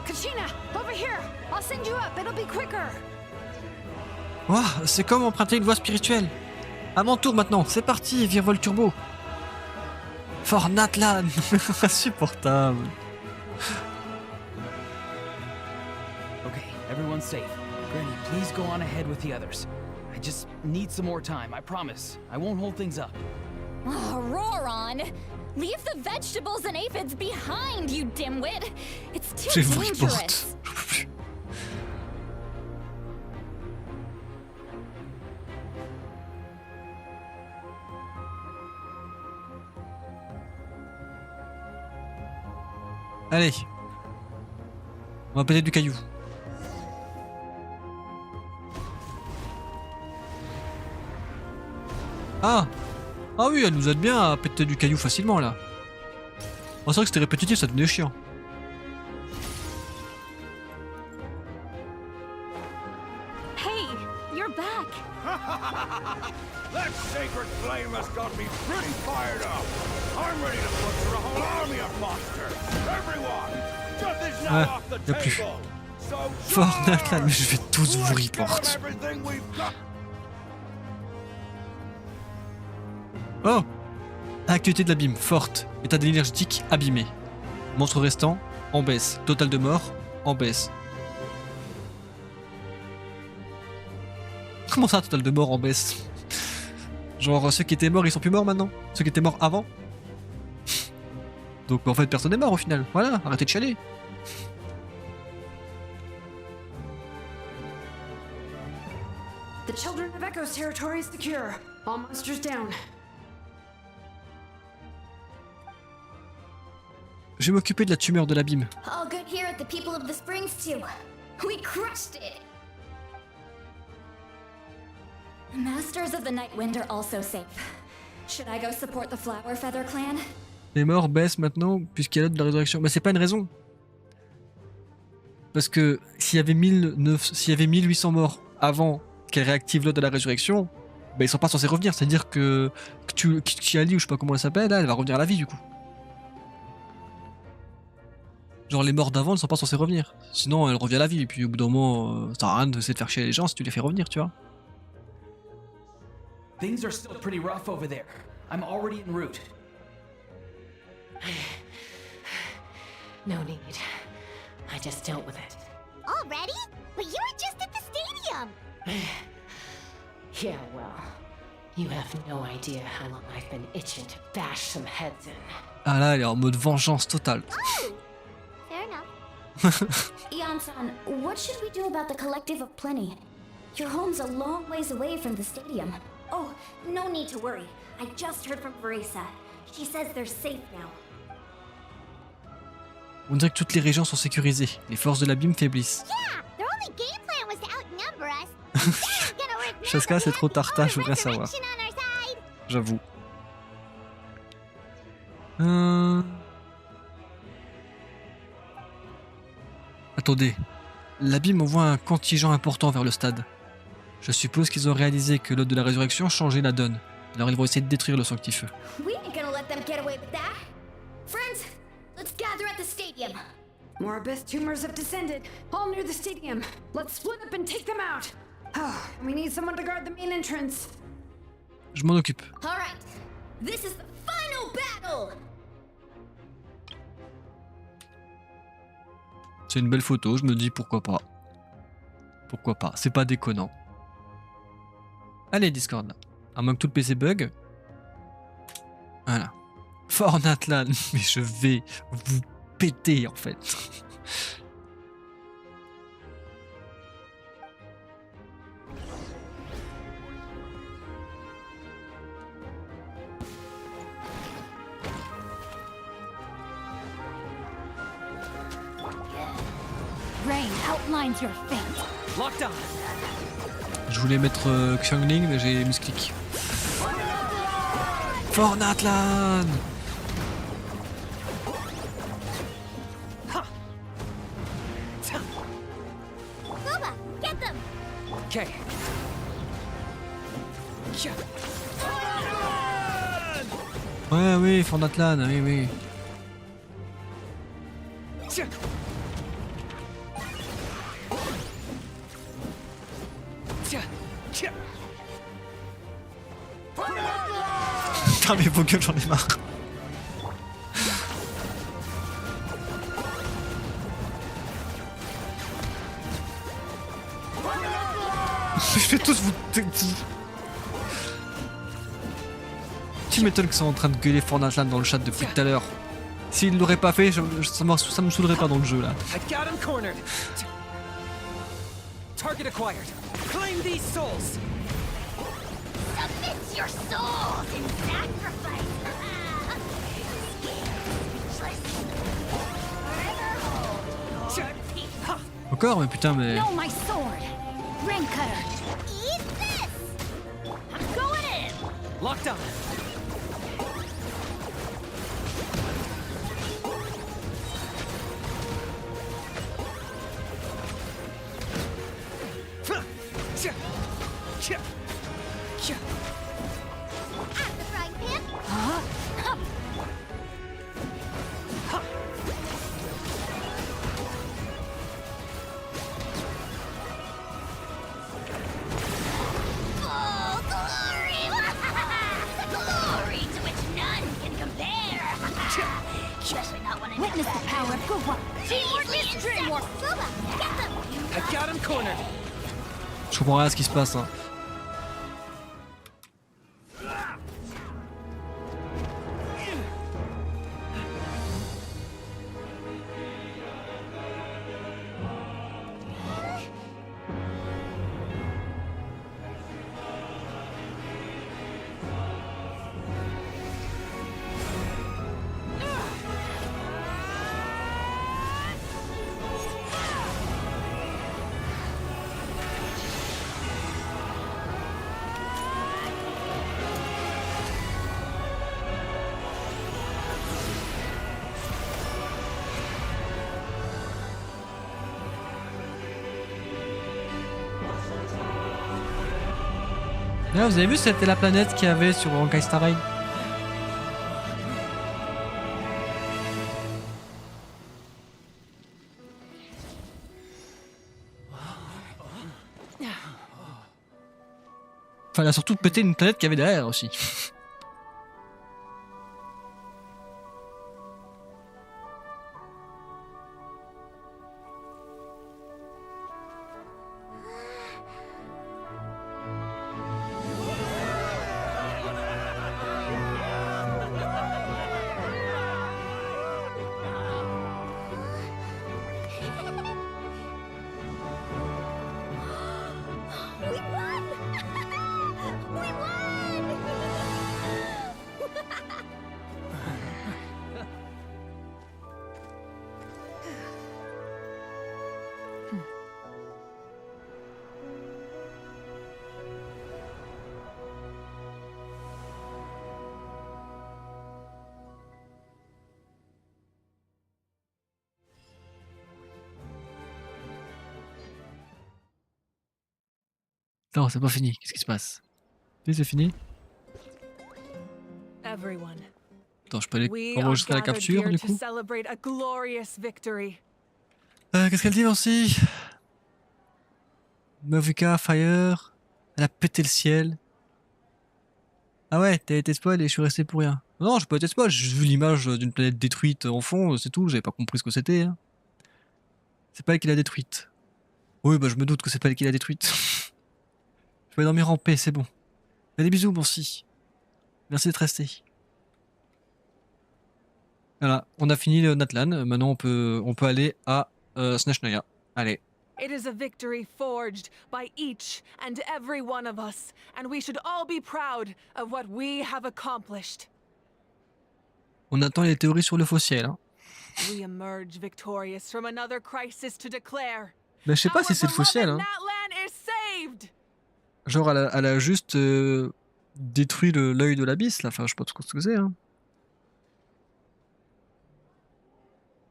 Kachina, over here. I'll send you up. It'll be quicker. Ouah, c'est comme emprunter une voie spirituelle. À mon tour maintenant, c'est parti, virevol turbo. For Natlan. Insupportable. Okay, everyone's safe. Granny, please go on ahead with the others. I just need some more time, I promise. I won't hold things up. Oh, Roron! Leave the vegetables and aphids behind, you dimwit! It's too dangerous! Allez. On va péter du caillou. Ah! Ah oui, elle nous aide bien à péter du caillou facilement là. Oh, c'est vrai que c'était répétitif, ça devenait chiant. Hey, you're back. That sacred flame has got me pretty fired up. I'm ready to butcher a whole army of monsters. Everyone, get this now off the Y'a plus. table. So Fort Natlan, mais je vais tous vous report. everything we've got. Oh! Activité de l'abîme, forte. État énergétique, abîmé. Monstre restant, en baisse. Total de mort, en baisse. Comment ça, total de mort en baisse? Genre, ceux qui étaient morts, ils sont plus morts maintenant? Ceux qui étaient morts avant? Donc, en fait, personne n'est mort au final. Voilà, arrêtez de chialer. The children of Echo's territory is secure. All monsters down. Je vais m'occuper de la tumeur de l'abîme. All good here at the people of the springs too. We crushed it! The Masters of the Night Wind are also safe. Should I go support the Flower Feather clan? Les morts baissent maintenant puisqu'il y a l'autre de la résurrection. Mais c'est pas une raison. Parce que s'il y avait 1800 morts avant qu'elle réactive l'autre de la résurrection, bah ils sont pas censés revenir. C'est-à-dire que Chiali ou je sais pas comment elle s'appelle, là, elle va revenir à la vie du coup. Genre les morts d'avant ne sont pas censés revenir. Sinon elle revient à la vie et puis au bout d'un moment, ça sert à rien d'essayer de faire chier les gens si tu les fais revenir, tu vois. Things are still pretty rough over there. I'm already en route. No need. I just dealt with it. Already? But you were just at the stadium! Yeah, well, you have no idea how long I've been itching to bash some heads in. Ah là, elle est en mode vengeance totale. Oh! Fair enough. Ian-san, what should we do about the Collective of Plenty? Your home's a long ways away from the stadium. Oh, no need to worry. I just heard from Veresa. She says they're safe now. On dirait que toutes les régions sont sécurisées. Les forces de l'abîme faiblissent. Yeah! Their only game plan was to outnumber us. Chaska, c'est trop tarta, je veux rien savoir. J'avoue. Attendez. L'abîme envoie un contingent important vers le stade. Je suppose qu'ils ont réalisé que l'autre de la résurrection changeait la donne. Alors ils vont essayer de détruire le sanctifeu. We ain't gonna let them get away with that. Friends, let's gather at the stadium. More abyss tumors have descended, all near the stadium. Let's split up and take them out. Oh, we need someone to guard the main entrance. Je m'en occupe. All right, this is the final battle. C'est une belle photo, je me dis pourquoi pas. Pourquoi pas, c'est pas déconnant. Allez Discord là. À moins que tout le PC bug. Voilà. Fornatlan, mais je vais vous péter en fait. Rain outlines your fate. Locked on. Je voulais mettre Xiangling, mais j'ai misclick. Fornatlan! Boba, get them! Okay. Ouais, oui, Fornatlan, oui, oui. Putain, mais vos gueules, j'en ai marre. Je vais tous vous... Tu m'étonnes qu'ils sont en train de gueuler Fornatlan dans le chat depuis tout à l'heure. S'ils l'auraient pas fait, ça me saoulerait pas dans le jeu là. I got him cornered. Target acquired. Claim these souls. Submit your souls in sacrifice! Encore, mais putain, mais... No, my sword! Ring cutter! Eat this! I'm going in! Locked on. At the frying pan! Huh? Hup. Oh, glory! Glory! Witness the power of Guerre. Teamwork is strength. I got him cornered. Je comprends rien à ce qui se passe. Hein. Ah, vous avez vu, c'était la planète qu'il y avait sur Honkai Star Rail. Enfin, elle a surtout pété une planète qu'il y avait derrière aussi. Non, c'est pas fini. Qu'est-ce qui se passe? Oui, c'est fini? Attends, je peux aller enregistrer la capture du coup. Qu'est-ce qu'elle dit aussi? Mavika, Fire. Elle a pété le ciel. Ah ouais, t'as été spoil et je suis resté pour rien. Non, j'ai pas été spoil, j'ai juste vu l'image d'une planète détruite en fond, c'est tout, j'avais pas compris ce que c'était. Hein. C'est pas elle qui l'a détruite. Oui, bah je me doute que c'est pas elle qui l'a détruite. Je vais dormir en paix, c'est bon. Des bisous, merci. Merci d'être resté. Voilà, on a fini le Natlan. Maintenant, on peut aller à Snezhnaya. Allez. It is a victory forged by each and every one of us, and we should all be proud of what we have accomplished. On attend les théories sur le faux ciel. Hein. We emerge victorious from another crisis to declare. Mais je sais pas si c'est le faux ciel. Hein. Genre, elle a juste détruit l'œil de l'abysse, là. Enfin, je sais pas trop ce que c'est. Hein.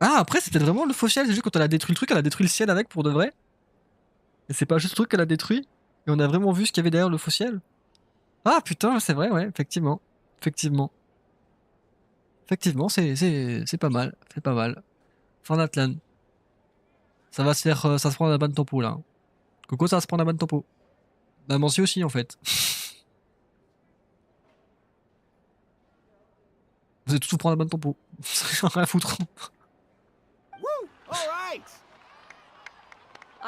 Ah, après, c'était vraiment le faux ciel. C'est juste quand elle a détruit le truc, elle a détruit le ciel avec pour de vrai. Et c'est pas juste le truc qu'elle a détruit. Et on a vraiment vu ce qu'il y avait derrière le faux ciel. Ah, putain, c'est vrai, ouais, effectivement. Effectivement, c'est pas mal. C'est pas mal. Fin d'Atlan. Ça va se faire. Ça se prend un ban de tempo, là. Coco, ça va se prendre un ban de tempo. Bah, Mancy aussi, en fait. Vous allez tous prendre un ban de tempo. Rien à foutre.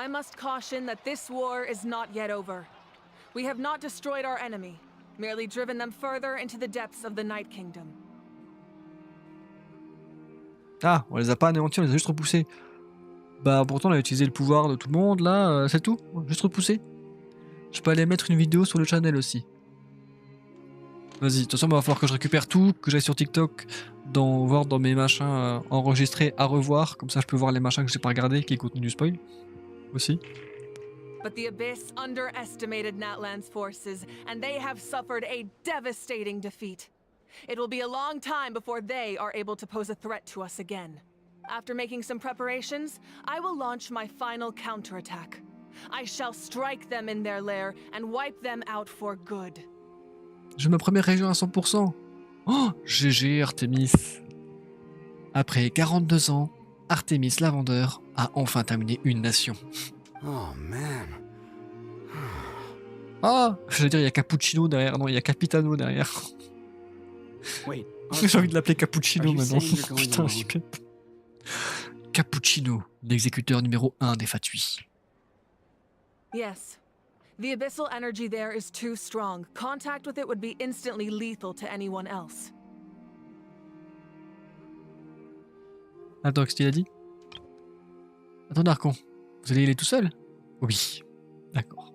I must caution that this war is not yet over. We have not destroyed our enemy, merely driven them further into the depths of the Night Kingdom. Ah, on les a pas anéantis, on les a juste repoussés. Bah pourtant on a utilisé le pouvoir de tout le monde, là, c'est tout. Juste repoussé. Je peux aller mettre une vidéo sur le channel aussi. Vas-y, de toute façon il va falloir que je récupère tout, que j'aille sur TikTok, voir dans mes machins enregistrés à revoir. Comme ça je peux voir les machins que j'ai pas regardés qui contiennent du spoil. Aussi. But the Abyss underestimated Natlan's forces, and they have suffered a devastating defeat. It will be a long time before they are able to pose a threat to us again. After making some preparations, I will launch my final counterattack. I shall strike them in their lair and wipe them out for good. J'ai ma première région à 100%. Oh, GG Artemis. Après 42 ans, Artemis la vendeur a enfin terminé une nation. Oh man. Ah, je veux dire, il y a Cappuccino derrière. Non, il y a Capitano derrière. Wait. J'ai envie de l'appeler Cappuccino Are you maintenant. saying you're going Putain, alone? je pète. Cappuccino, l'exécuteur numéro 1 des Fatui. Yes. The abyssal energy there is too strong. Contact with it would be instantly lethal to anyone else. Attends, qu'est-ce qu'il a dit? Attends, Narcon, vous allez y aller tout seul? Oui. D'accord.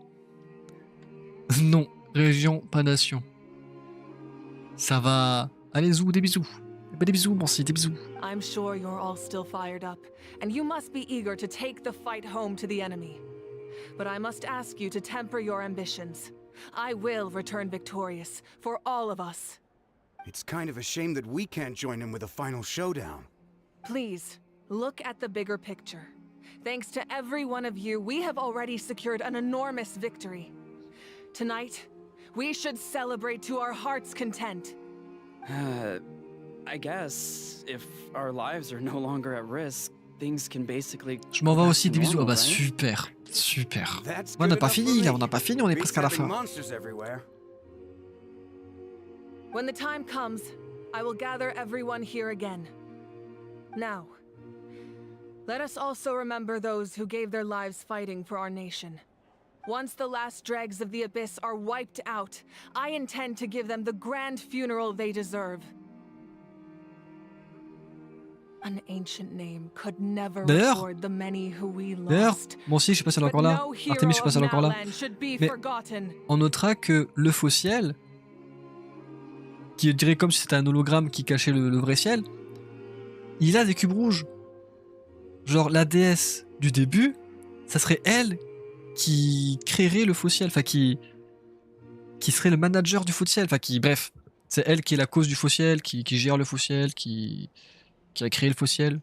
Non, région, pas nation. Ça va. Allez, Zou, des bisous. Des bisous, merci, des bisous. I'm sure you're all still fired up, and you must be eager to take the fight home to the enemy. But I must ask you to temper your ambitions. I will return victorious, for all of us. It's kind of a shame that we can't join him with a final showdown. Please, look at the bigger picture. Thanks to every one of you, we have already secured an enormous victory. Tonight, we should celebrate to our heart's content. I guess if our lives are no longer at risk, things can basically. Je m'en vais aussi, des bisous. Ah bah super, super. On n'a pas fini là, on n'a pas fini, on est presque à la fin. When the time comes, I will gather everyone here again. Now, let us also remember those who gave their lives fighting for our nation. Once the last dregs of the Abyss are wiped out, I intend to give them the grand funeral they deserve. An ancient name could never record the many who we lost. Moi aussi, je sais pas si elle est encore là. Artemis, je sais pas si elle est encore là. Mais on notera que le faux ciel, qui dirait comme si c'était un hologramme qui cachait le vrai ciel, il a des cubes rouges. Genre la déesse du début, ça serait elle qui créerait le faux ciel, enfin qui serait le manager du faux ciel, enfin qui, bref, c'est elle qui est la cause du faux ciel, qui gère le faux ciel, qui a créé le faux ciel.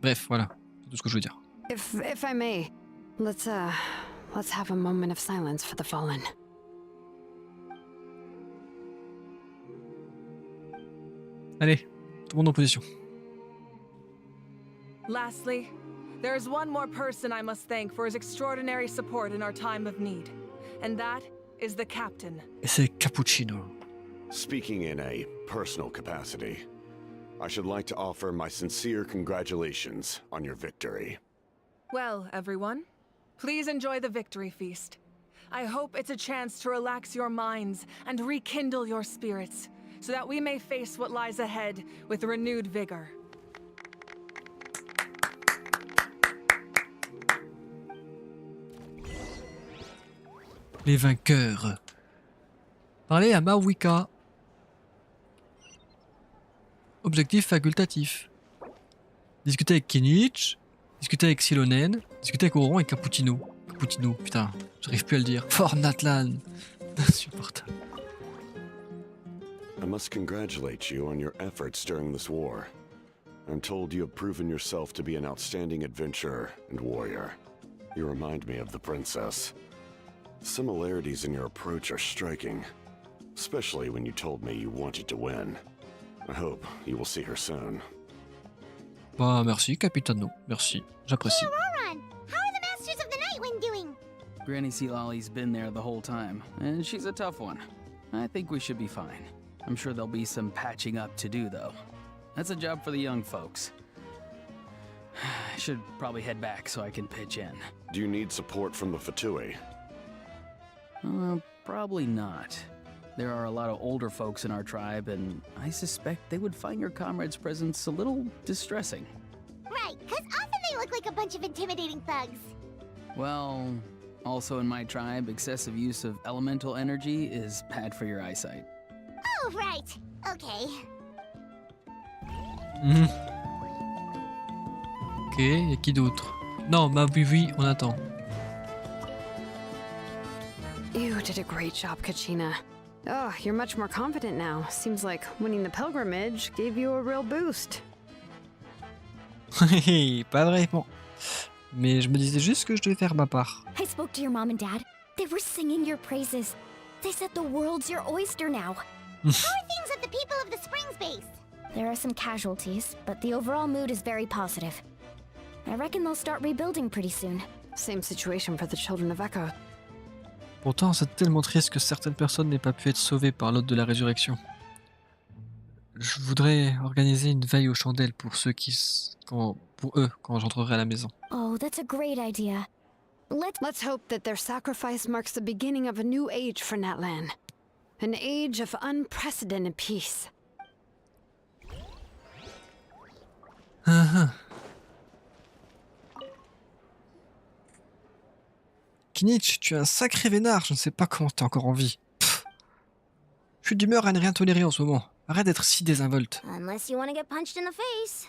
Bref, voilà, c'est tout ce que je veux dire. If I may, let's have a moment of silence for the fallen. Allez, tout le monde en position. Lastly, there is one more person I must thank for his extraordinary support in our time of need, and that is the captain. Et c'est Cappuccino. Speaking in a personal capacity, I should like to offer my sincere congratulations on your victory. Well, everyone, please enjoy the victory feast. I hope it's a chance to relax your minds and rekindle your spirits, so that we may face what lies ahead with renewed vigor. Les vainqueurs. Parlez à Mawika. Objectif facultatif. Discuter avec Kinich. Discuter avec Silonen. Discuter avec Oron et Cappuccino. Cappuccino, putain, j'arrive plus à le dire. Fort Natlan. Insupportable. I must congratulate you on your efforts during this war. I'm told you have proven yourself to be an outstanding adventurer and warrior. You remind me of the princess. Similarities in your approach are striking, especially when you told me you wanted to win. I hope you will see her soon. Bah merci Capitano, merci, j'apprécie. Hey, Roran! How are the Masters of the Nightwind doing? Granny Sealolly's been there the whole time, and she's a tough one. I think we should be fine. I'm sure there'll be some patching up to do, though. That's a job for the young folks. I should probably head back so I can pitch in. Do you need support from the Fatui? Probably not. There are a lot of older folks in our tribe, and I suspect they would find your comrades' presence a little distressing. Right, because often they look like a bunch of intimidating thugs. Well, also in my tribe, excessive use of elemental energy is bad for your eyesight. Oh, right. Okay. Ok, y'a qui d'autre? Non, oui, on attend. You did a great job, Kachina. Oh, you're much more confident now. Seems like winning the pilgrimage gave you a real boost. Pas vraiment. Mais je me disais juste que je devais faire ma part. I spoke to your mom and dad. They were singing your praises. They said the world's your oyster now. How are things at the People of the Springs base? There are some casualties, but the overall mood is very positive. I reckon they'll start rebuilding pretty soon. Same situation for the children of Echo. Pourtant, c'est tellement triste que certaines personnes n'aient pas pu être sauvées par l'hôte de la résurrection. Je voudrais organiser une veille aux chandelles pour ceux pour eux, quand j'entrerai à la maison. Oh, that's a great idea. Let's hope that their sacrifice marks the beginning of a new age for Natlan. An age of unprecedented peace. Kinich, tu es un sacré vénard, je ne sais pas comment t'es encore en vie. Pff. Je suis d'humeur à ne rien tolérer en ce moment. Arrête d'être si désinvolte. Unless you want to get punched in the face.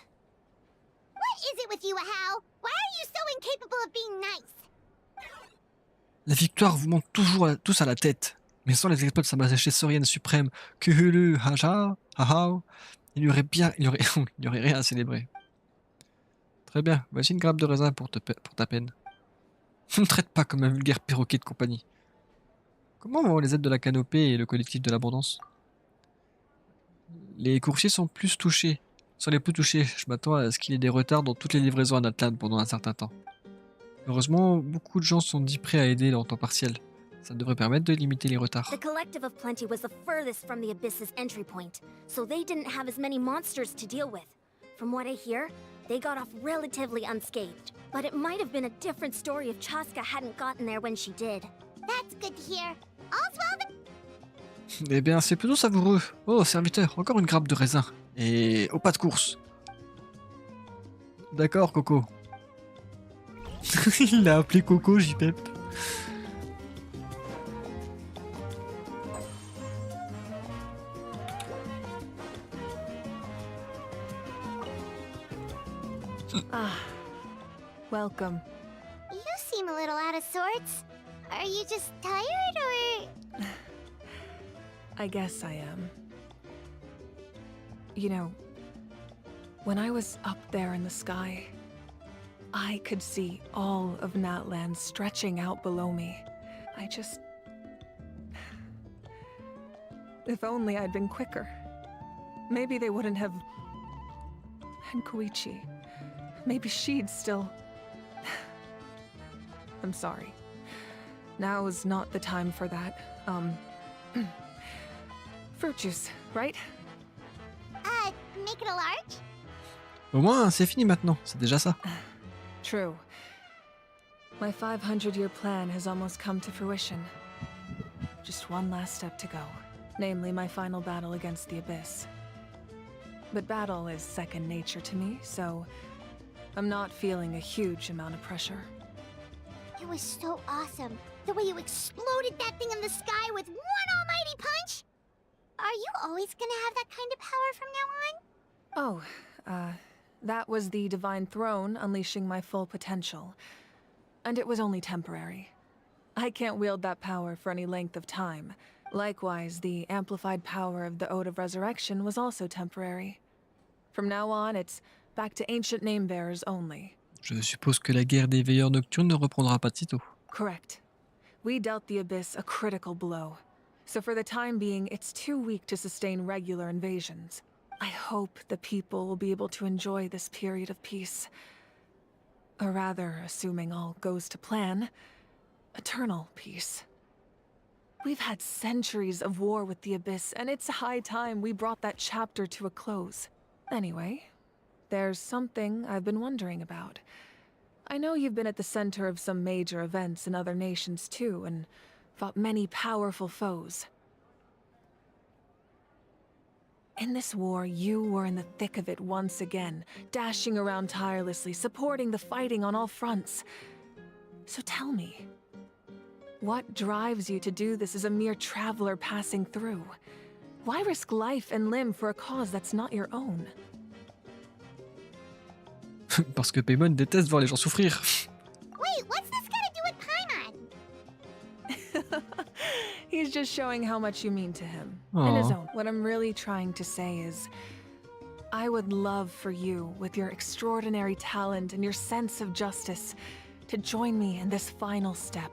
What is it with you, Ahau? Why are you so incapable of being nice? La victoire vous monte toujours tous à la tête. Mais sans les exploits de sa majesté saurienne suprême, Kuhulu Haja, Ahau, il y aurait rien à célébrer. Très bien, voici une grappe de raisin pour ta peine. Ne me traite pas comme un vulgaire perroquet de compagnie. Comment vont les aides de la canopée et le collectif de l'abondance? Les coursiers sont les plus touchés. Je m'attends à ce qu'il y ait des retards dans toutes les livraisons à Natlan pendant un certain temps. Heureusement, beaucoup de gens sont dits prêts à aider en temps partiel. Ça devrait permettre de limiter les retards. The Collective of Plenty was the furthest from the Abyss's entry point, so they didn't have as many monsters to deal with. From what I hear, they got off relatively unscathed. But it might have been a different story if Chaska hadn't gotten there when she did. That's good to hear. All's well that... Eh bien, c'est plutôt savoureux. Oh, serviteur, encore une grappe de raisin. Et au pas de course. D'accord, Coco. Il l'a appelé Coco, JPEP. Ah, welcome. You seem a little out of sorts. Are you just tired, or...? I guess I am. You know, when I was up there in the sky, I could see all of Natlan stretching out below me. I just... If only I'd been quicker. Maybe they wouldn't have... And Koichi. Maybe she'd still... I'm sorry. Now is not the time for that. Fruit juice, right? Make it a large? Au moins, c'est fini maintenant. C'est déjà ça. True. My 500-year plan has almost come to fruition. Just one last step to go. Namely, my final battle against the Abyss. But battle is second nature to me, so... I'm not feeling a huge amount of pressure. It was so awesome. The way you exploded that thing in the sky with one almighty punch! Are you always gonna have that kind of power from now on? Oh, that was the Divine Throne unleashing my full potential. And it was only temporary. I can't wield that power for any length of time. Likewise, the amplified power of the Ode of Resurrection was also temporary. From now on, it's back to ancient name-bearers only. Je suppose que la guerre des veilleurs nocturnes ne reprendra pas de sitôt. Correct. We dealt the Abyss a critical blow. So for the time being, it's too weak to sustain regular invasions. I hope the people will be able to enjoy this period of peace. Or rather, assuming all goes to plan, eternal peace. We've had centuries of war with the Abyss, and it's high time we brought that chapter to a close. Anyway, there's something I've been wondering about. I know you've been at the center of some major events in other nations too, and fought many powerful foes. In this war, you were in the thick of it once again, dashing around tirelessly, supporting the fighting on all fronts. So tell me, what drives you to do this as a mere traveler passing through? Why risk life and limb for a cause that's not your own? Parce que Paimon déteste voir les gens souffrir. Wait, what's this got to do with Paimon? He's just showing how much you mean to him. In his own. What I'm really trying to say is, I would love for you, with your extraordinary talent and your sense of justice, to join me in this final step.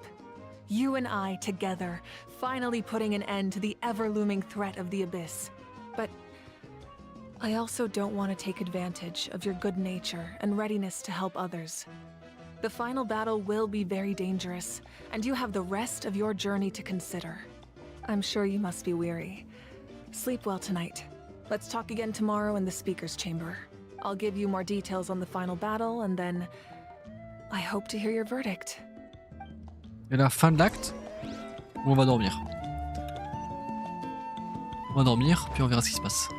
You and I together, finally putting an end to the ever-looming threat of the Abyss. But I also don't want to take advantage of your good nature and readiness to help others. The final battle will be very dangerous, and you have the rest of your journey to consider. I'm sure you must be weary. Sleep well tonight. Let's talk again tomorrow in the speaker's chamber. I'll give you more details on the final battle, and then I hope to hear your verdict. Et la fin de l'acte, on va dormir. On va dormir, puis on verra ce qui se passe.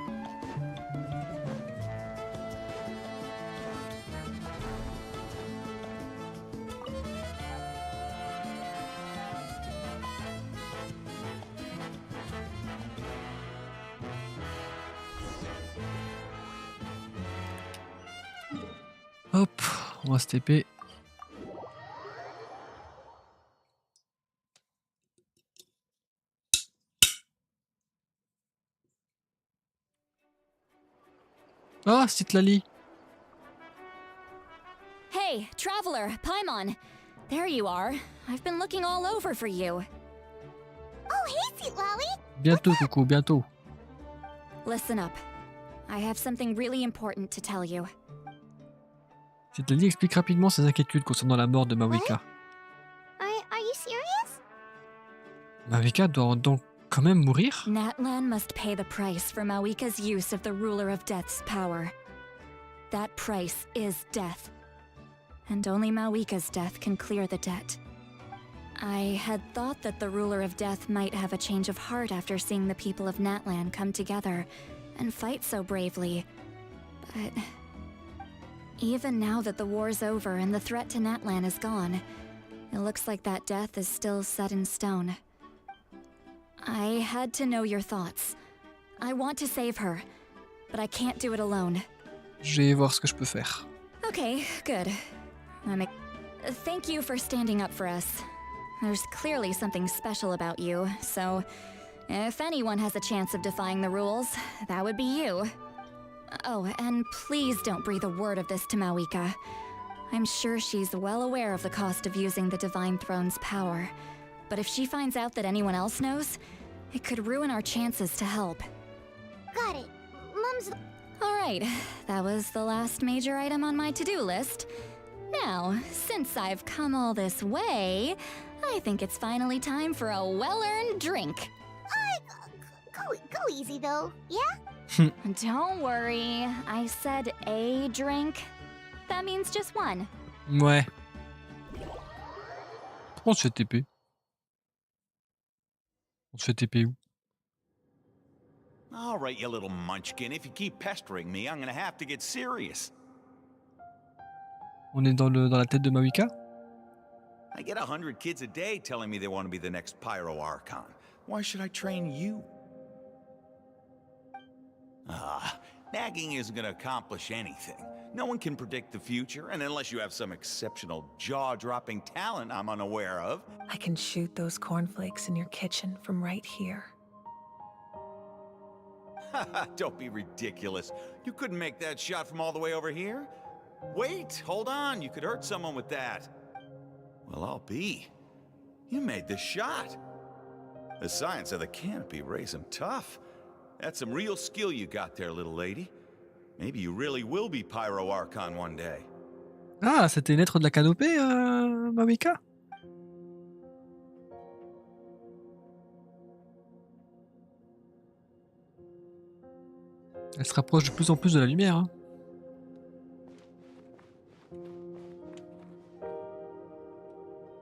Hop, on va se TP. Ah, c'est Lali. Hey, traveler, Paimon. There you are. I've been looking all over for you. Oh, hey, Sweet Lolly. Bientôt, Coco, bientôt. Listen up. I have something really important to tell you. C'est Lali explique rapidement ses inquiétudes concernant la mort de Mawika. Are you serious? Mawika doit donc quand même mourir? Natlan must pay the price for Mawika's use of the Ruler of Death's power. That price is death. And only Mawika's death can clear the debt. I had thought that the Ruler of Death might have a change of heart after seeing the people of Natlan come together and fight so bravely. But even now that the war's over and the threat to Natlan is gone, it looks like that death is still set in stone. I had to know your thoughts. I want to save her, but I can't do it alone. Je vais voir ce que je peux faire. Okay, good. Thank you for standing up for us. There's clearly something special about you, so if anyone has a chance of defying the rules, that would be you. Oh, and please don't breathe a word of this to Mawika. I'm sure she's well aware of the cost of using the Divine Throne's power. But if she finds out that anyone else knows, it could ruin our chances to help. Got it. Mom's... Alright, that was the last major item on my to-do list. Now, since I've come all this way, I think it's finally time for a well-earned drink. Go easy, though, yeah? Don't worry, I said a drink. That means just one. Ouais. Pourquoi on se fait TP? On se fait TP où? All right, you little munchkin. If you keep pestering me, I'm gonna have to get serious. On est dans la tête de Mawika? I get 100 kids a day telling me they want to be the next Pyro Archon. Why should I train you? Nagging isn't gonna accomplish anything. No one can predict the future, and unless you have some exceptional jaw-dropping talent I'm unaware of. I can shoot those cornflakes in your kitchen from right here. Don't be ridiculous. You couldn't make that shot from all the way over here? Wait, hold on. You could hurt someone with that. Well, I'll be. You made the shot. The science of the canopy raised him tough. That's some real skill you got there, little lady. Maybe you really will be Pyro Archon one day. Ah, c'était une lettre de la canopée, Mawika? Elle se rapproche de plus en plus de la lumière, hein.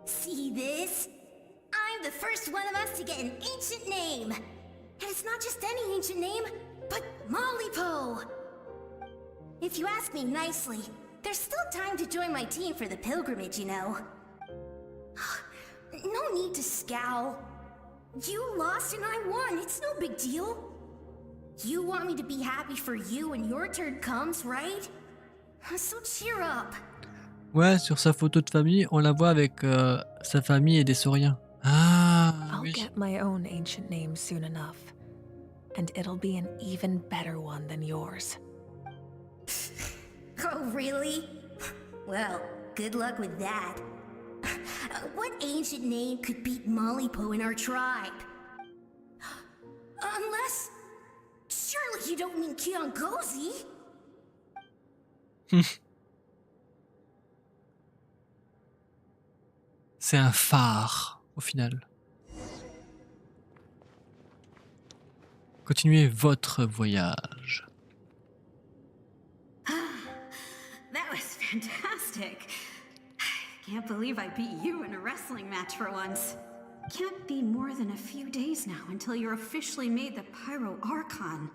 See this? I'm the first one of us to get an ancient name. And it's not just any ancient name, but Malipo. If you ask me nicely, there's still time to join my team for the pilgrimage, you know. No need to scowl. You lost and I won, it's no big deal. You want me to be happy for you when your turn comes, right? So cheer up. Ouais, sur sa photo de famille, on la voit avec sa famille et des sauriens. Ah, I'll oui. get my own ancient name soon enough. And it'll be an even better one than yours. Oh, really? Well, good luck with that. What ancient name could beat Malipo in our tribe? Unless... Surely you don't mean Kiangozi? C'est un phare, au final. Continuez votre voyage. Fantastic. Can't believe I beat you in a wrestling match for once. Can't be more than a few days now until you're officially made the Pyro Archon.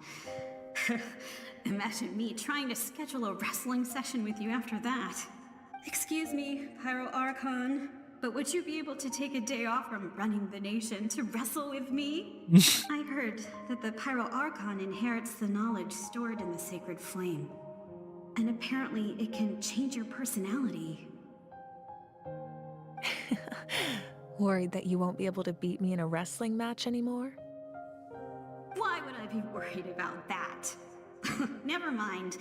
Imagine me trying to schedule a wrestling session with you after that. Excuse me, Pyro Archon, but would you be able to take a day off from running the nation to wrestle with me? I heard that the Pyro Archon inherits the knowledge stored in the sacred flame. And apparently it can change your personality. Worried that you won't be able to beat me in a wrestling match anymore? Why would I be worried about that? Never mind.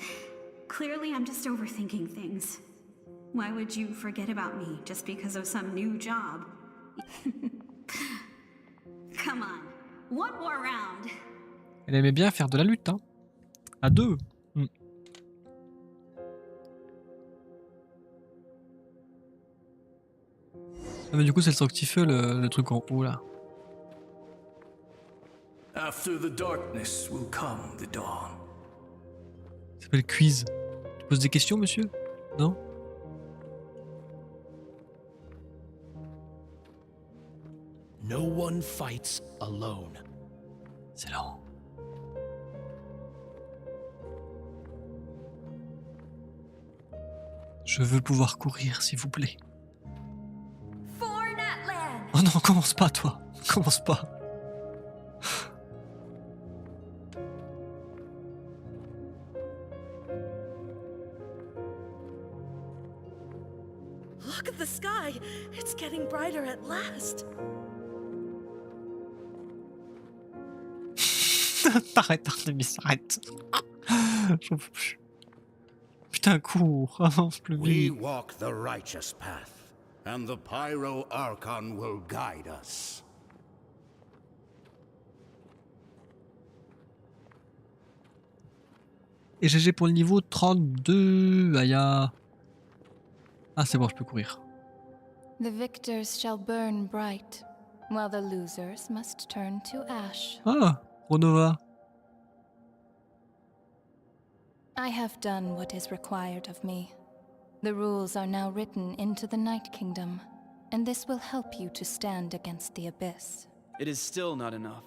Clearly I'm just overthinking things. Why would you forget about me just because of some new job? Come on, one more round. Elle aimait bien faire de la lutte, hein. À deux. Ah mais du coup c'est le sanctifeu le truc en haut là. After the darkness will come the dawn. Ça s'appelle quiz. Tu poses des questions monsieur? Non? No one fights alone. C'est lent. Je veux pouvoir courir s'il vous plaît. Oh non, commence pas toi. Commence pas. Look at the sky. It's getting brighter at last. Arrête, Artemis, arrête. J'en peux plus. Putain, cours, avance plus We vite. walk the righteous path, and the Pyro Archon will guide us. Et GG pour le niveau 32. Aya. Ah, c'est bon, je peux courir. The victors shall burn bright, while the losers must turn to ash. Ah, Ronova. I have done what is required of me. The rules are now written into the Night Kingdom, and this will help you to stand against the Abyss. It is still not enough.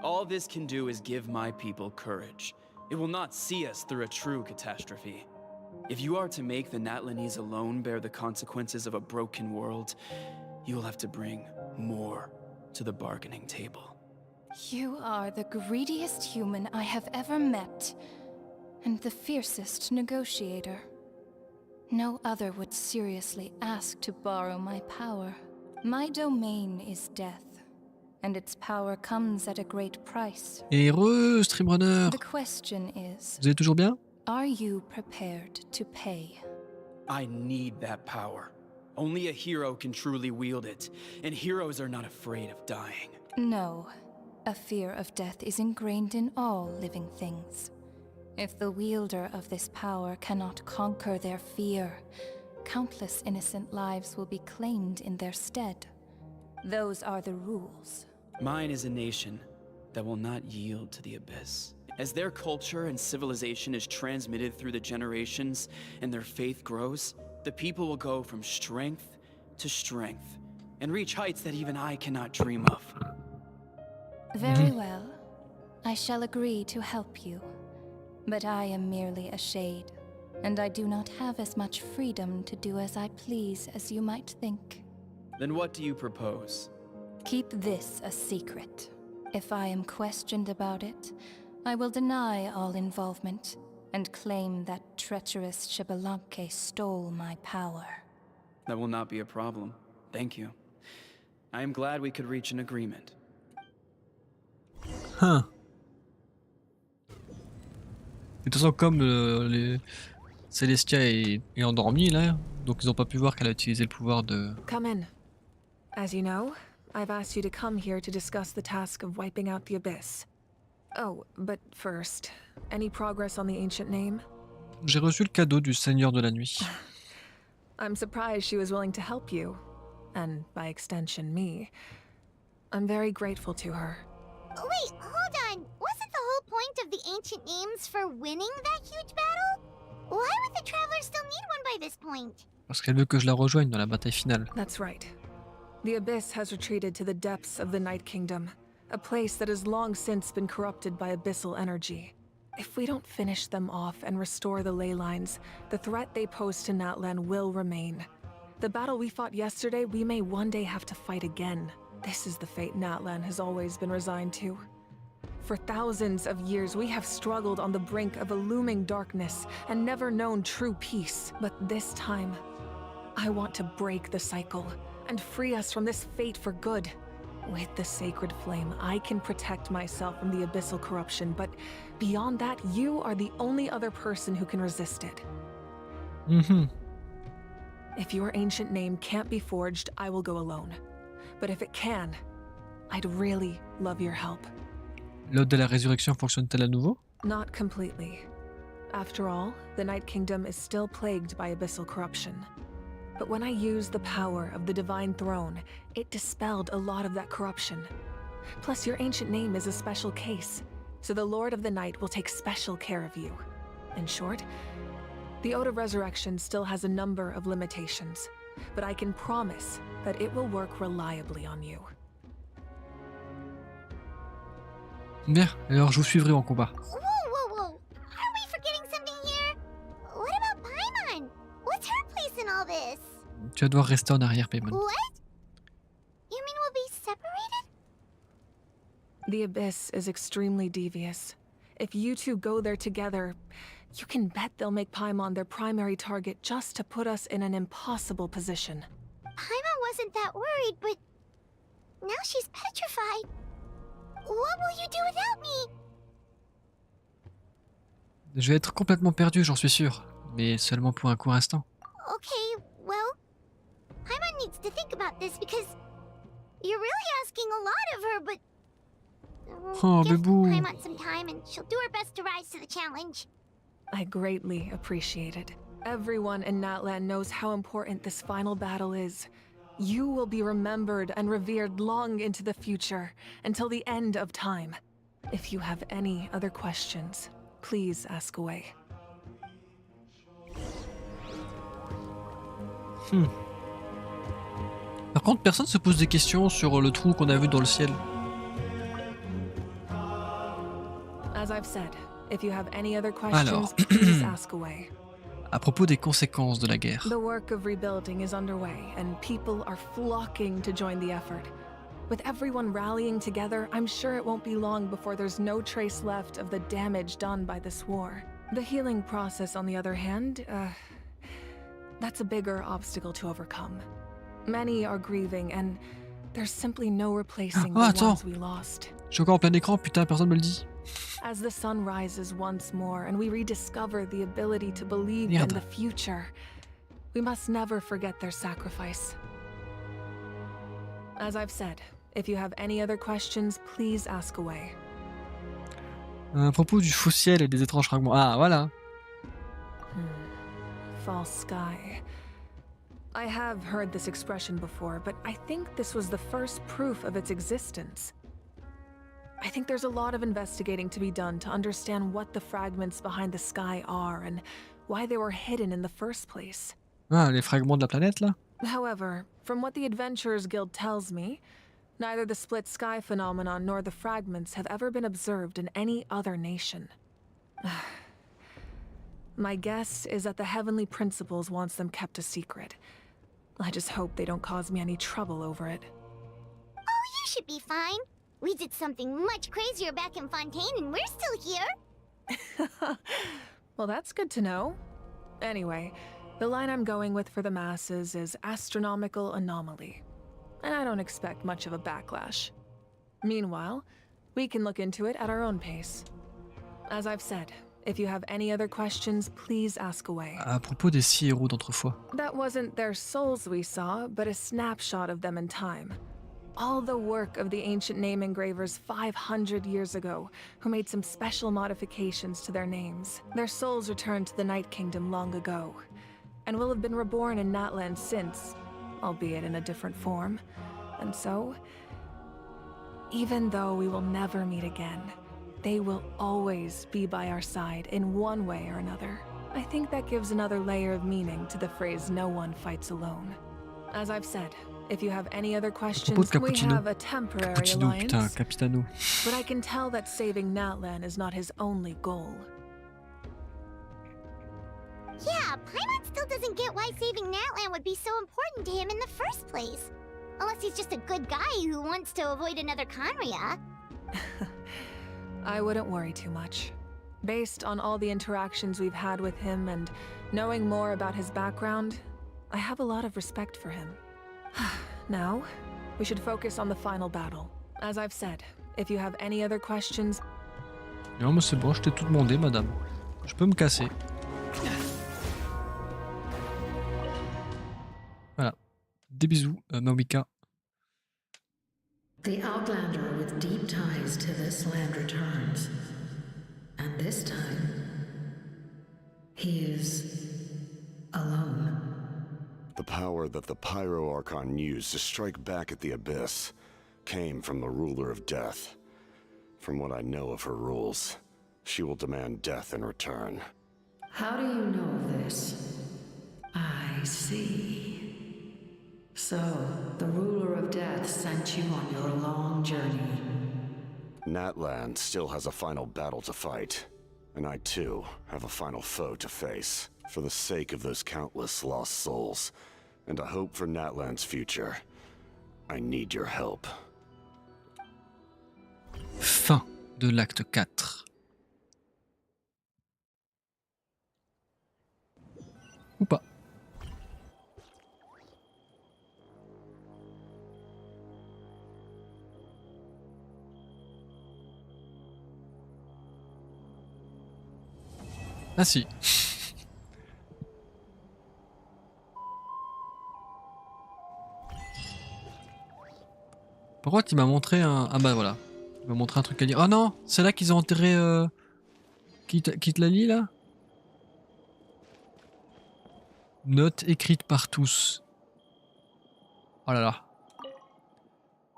All this can do is give my people courage. It will not see us through a true catastrophe. If you are to make the Natlanese alone bear the consequences of a broken world, you will have to bring more to the bargaining table. You are the greediest human I have ever met, and the fiercest negotiator. No other would seriously ask to borrow my power. My domain is death, and its power comes at a great price. Et streamrunner. The question is, Vous allez toujours bien? are you prepared to pay? I need that power. Only a hero can truly wield it, and heroes are not afraid of dying. No. A fear of death is ingrained in all living things. If the wielder of this power cannot conquer their fear, countless innocent lives will be claimed in their stead. Those are the rules. Mine is a nation that will not yield to the Abyss. As their culture and civilization is transmitted through the generations and their faith grows, the people will go from strength to strength and reach heights that even I cannot dream of. Very well. I shall agree to help you. But I am merely a shade, and I do not have as much freedom to do as I please as you might think. Then what do you propose? Keep this a secret. If I am questioned about it, I will deny all involvement and claim that treacherous Xbalanque stole my power. That will not be a problem. Thank you. I am glad we could reach an agreement. Hein. De toute façon, comme les Celestia est endormi là, donc ils n'ont pas pu voir qu'elle a utilisé le pouvoir de... Come in. As you know, I've asked you to come here to discuss the task of wiping out the Abyss. Oh, but first, any progress on the ancient name? J'ai reçu le cadeau du Seigneur de la Nuit. I'm surprised she was willing to help you. And by extension, me. I'm very grateful to her. Wait, hold on. Wasn't the whole point of the ancient names for winning that huge battle? Why would the Traveler still need one by this point? Parce qu'elle veut que je la rejoigne dans la bataille finale. That's right. The Abyss has retreated to the depths of the Night Kingdom, a place that has long since been corrupted by abyssal energy. If we don't finish them off and restore the ley lines, the threat they pose to Natlan will remain. The battle we fought yesterday, we may one day have to fight again. This is the fate Natlan has always been resigned to. For thousands of years, we have struggled on the brink of a looming darkness and never known true peace. But this time, I want to break the cycle and free us from this fate for good. With the sacred flame, I can protect myself from the abyssal corruption, but beyond that, you are the only other person who can resist it. If your ancient name can't be forged, I will go alone. But if it can, I'd really love your help. L'ode de la résurrection fonctionne-t-elle à nouveau? Not completely. After all, the Night Kingdom is still plagued by abyssal corruption. But when I used the power of the Divine Throne, it dispelled a lot of that corruption. Plus, your ancient name is a special case, so the Lord of the Night will take special care of you. In short, the Ode of Resurrection still has a number of limitations, but I can promise that it will work reliably on you. Bien, alors je vous suivrai en combat. Whoa! Are we forgetting something here? What about Paimon? What's her place in all this? Tu vas devoir rester en arrière, Paimon. What? You mean we'll be separated? The Abyss is extremely devious. If you two go there together, you can bet they'll make Paimon their primary target just to put us in an impossible position. Paimon wasn't that worried, but now she's petrified. What will you do without me? Je vais être complètement perdu, j'en suis sûr. Mais seulement pour un court instant. Okay, well, Paimon needs to think about this because you're really asking a lot of her, but Oh, give bébou. Paimon some time and she'll do her best to rise to the challenge. I greatly appreciate it. Everyone in Natlan knows how important this final battle is. You will be remembered and revered long into the future, until the end of time. If you have any other questions, please ask away. Par contre, personne se pose des questions sur le trou qu'on a vu dans le ciel. As I've said, if you have any other questions, please ask away. À propos des conséquences de la guerre. The work of rebuilding is underway, and people are flocking to join the effort. With everyone rallying together, I'm sure it won't be long before there's no trace left of the damage done by this war. The healing process, on the other hand, that's a bigger obstacle to overcome. Many are grieving, and there's simply no replacing the ones we lost. Je suis encore en plein écran, putain, personne me le dit. As the sun rises once more and we rediscover the ability to believe in the future, we must never forget their sacrifice. As I've said, if you have any other questions, please ask away. À propos du faux ciel et des étranges fragments. Ah, voilà. False sky. I have heard this expression before, but I think this was the first proof of its existence. I think there's a lot of investigating to be done to understand what the fragments behind the sky are and why they were hidden in the first place. Ah, les fragments de la planète, là? However, from what the Adventurers Guild tells me, neither the split sky phenomenon nor the fragments have ever been observed in any other nation. My guess is that the Heavenly Principles wants them kept a secret. I just hope they don't cause me any trouble over it. Oh, you should be fine. We did something much crazier back in Fontaine and we're still here. Well, that's good to know. Anyway, the line I'm going with for the masses is astronomical anomaly. And I don't expect much of a backlash. Meanwhile, we can look into it at our own pace. As I've said, if you have any other questions, please ask away. À propos des 6 héros d'autrefois. That wasn't their souls we saw, but a snapshot of them in time. All the work of the ancient name engravers 500 years ago, who made some special modifications to their names. Their souls returned to the Night Kingdom long ago, and will have been reborn in Natlan since, albeit in a different form. And so, even though we will never meet again, they will always be by our side in one way or another. I think that gives another layer of meaning to the phrase no one fights alone. As I've said, if you have any other questions, we have a temporary Cappuccino, putain, alliance. Capitano. But I can tell that saving Natlan is not his only goal. Yeah, Paimon still doesn't get why saving Natlan would be so important to him in the first place. Unless he's just a good guy who wants to avoid another Conria. I wouldn't worry too much. Based on all the interactions we've had with him and knowing more about his background, I have a lot of respect for him. Now, we should focus on the final battle. As I've said, if you have any other questions... Non mais c'est bon, je t'ai tout demandé, madame. Je peux me casser. Voilà. Des bisous, Mawika. The Outlander with deep ties to this land returns. And this time, he is alone. The power that the Pyro Archon used to strike back at the Abyss came from the Ruler of Death. From what I know of her rules, she will demand death in return. How do you know this? I see. So, the Ruler of Death sent you on your long journey. Natlan still has a final battle to fight, and I too have a final foe to face. For the sake of those countless lost souls, and a hope for Natlan's future, I need your help. Fin de l'acte 4. Ou pas. Ah si. Par contre, il m'a montré un... Ah bah voilà. Il m'a montré un truc à dire. Oh non, c'est là qu'ils ont enterré... Quitte la lie là. Note écrite par tous. Oh là là.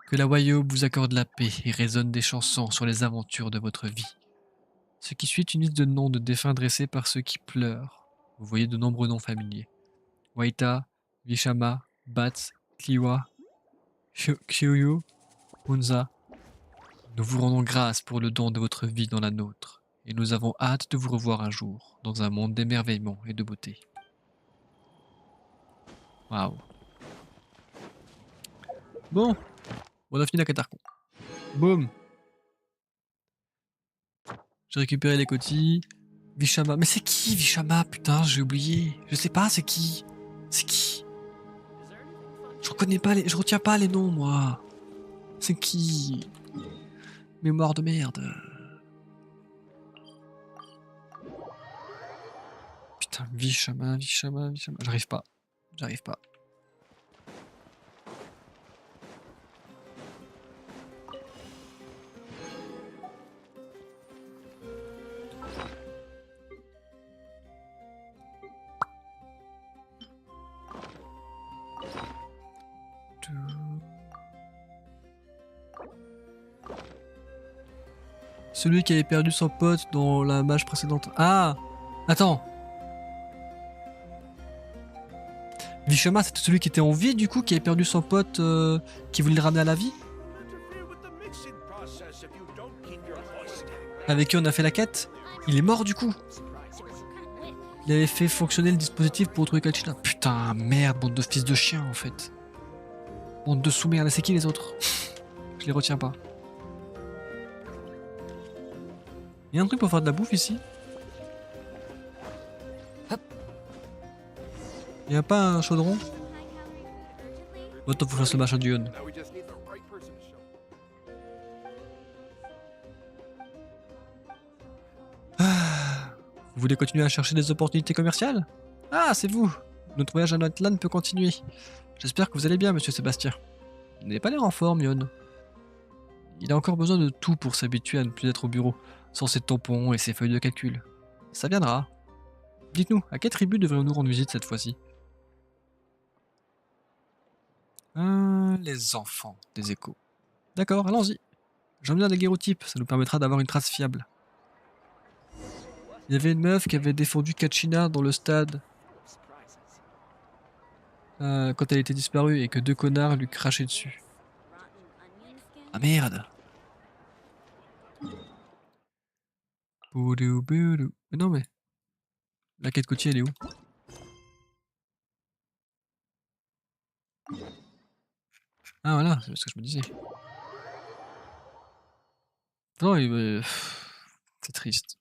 Que la Wayo vous accorde la paix et résonne des chansons sur les aventures de votre vie. Ce qui suit est une liste de noms de défunts dressés par ceux qui pleurent. Vous voyez de nombreux noms familiers. Waita, Vishama, Bats, Kliwa, Kyoyo, Hunza. Nous vous rendons grâce pour le don de votre vie dans la nôtre, et nous avons hâte de vous revoir un jour, dans un monde d'émerveillement et de beauté. Waouh. Bon, on a fini la Catarcon. Boum. J'ai récupéré les cotilles. Vishama. Mais c'est qui Vishama? Putain, j'ai oublié. Je sais pas, c'est qui? C'est qui? Je reconnais pas les... Je retiens pas les noms, moi. C'est qui? Mémoire de merde. Putain, Vishama. J'arrive pas. Celui qui avait perdu son pote dans la match précédente. Ah! Attends! Vishama, c'était celui qui était en vie du coup, qui avait perdu son pote, qui voulait le ramener à la vie? Avec qui on a fait la quête? Il est mort du coup! Il avait fait fonctionner le dispositif pour retrouver Kachina. Putain, merde, bande de fils de chiens en fait. Bande de sous-merde, c'est qui les autres? Je les retiens pas. Il y a un truc pour faire de la bouffe ici? Il y a pas un chaudron? Attends, faut que je fasse le machin du Yon. Vous voulez continuer à chercher des opportunités commerciales? Ah, c'est vous! Notre voyage à Natlan peut continuer. J'espère que vous allez bien, monsieur Sébastien. Vous n'avez pas l'air en forme, Yon. Il a encore besoin de tout pour s'habituer à ne plus être au bureau, sans ses tampons et ses feuilles de calcul. Ça viendra. Dites-nous, à quelle tribu devrions-nous rendre visite cette fois-ci? Les enfants des échos. D'accord, allons-y. J'emmène un daguerreotype, ça nous permettra d'avoir une trace fiable. Il y avait une meuf qui avait défendu Kachina dans le stade. Quand elle était disparue et que 2 connards lui crachaient dessus. Ah merde. Boudou, boudou. Mais non mais... La quête côtier elle est où? Ah voilà, c'est ce que je me disais. Non, c'est triste.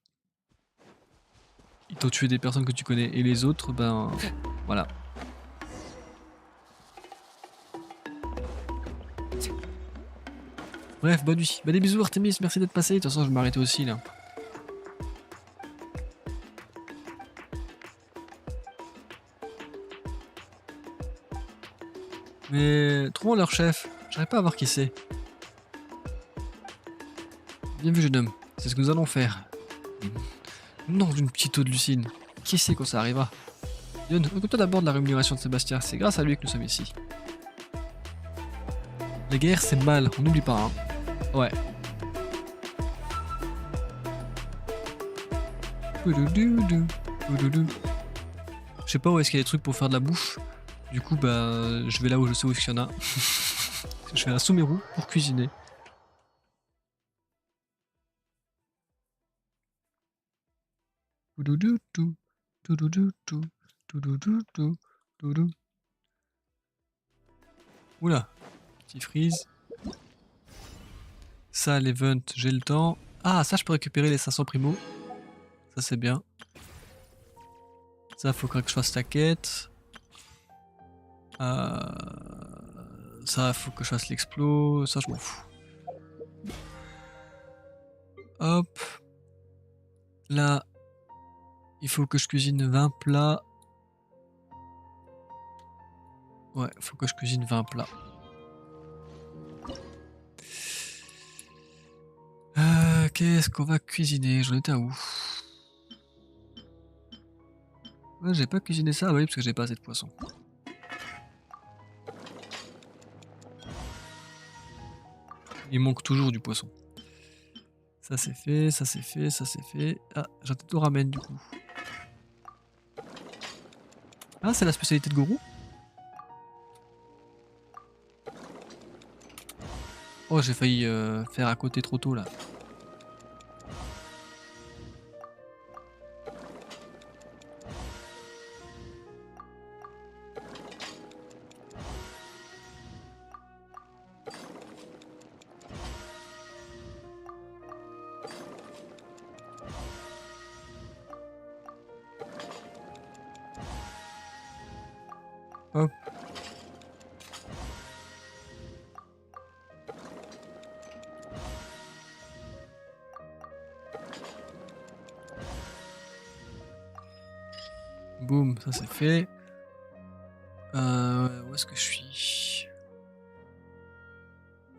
Ils t'ont tué des personnes que tu connais et les autres, ben... Voilà. Bref, bonne nuit. Bah des bisous Artemis, merci d'être passé. De toute façon, je vais m'arrêter aussi là. Mais trouvons leur chef. J'arrive pas à voir qui c'est. Bien vu jeune homme, c'est ce que nous allons faire. Non, d'une petite eau de lucine. Qui sait quand ça arrivera? Yon, occupe-toi d'abord de la rémunération de Sébastien, c'est grâce à lui que nous sommes ici. La guerre c'est mal, on n'oublie pas hein. Ouais. Je sais pas où est-ce qu'il y a des trucs pour faire de la bouffe. Du coup bah je vais là où je sais où il y en a. Je vais à Sumeru pour cuisiner. Oula, petit freeze. Ça, l'event, j'ai le temps. Ah, ça, je peux récupérer les 500 primo. Ça, c'est bien. Ça, faut que je fasse la quête. Ça, faut que je fasse l'explo. Ça, je m'en fous. Hop. Là, il faut que je cuisine 20 plats. Ouais, faut que je cuisine 20 plats. Qu'est-ce qu'on va cuisiner? J'en étais à où? Ouais, j'ai pas cuisiné ça, oui, parce que j'ai pas assez de poisson. Il manque toujours du poisson. Ça c'est fait, ça c'est fait, ça c'est fait. Ah, j'ai peut-être au ramen du coup. Ah, c'est la spécialité de Gourou? Oh, j'ai failli faire à côté trop tôt là. Hop. Boum, ça c'est fait. Où est-ce que je suis?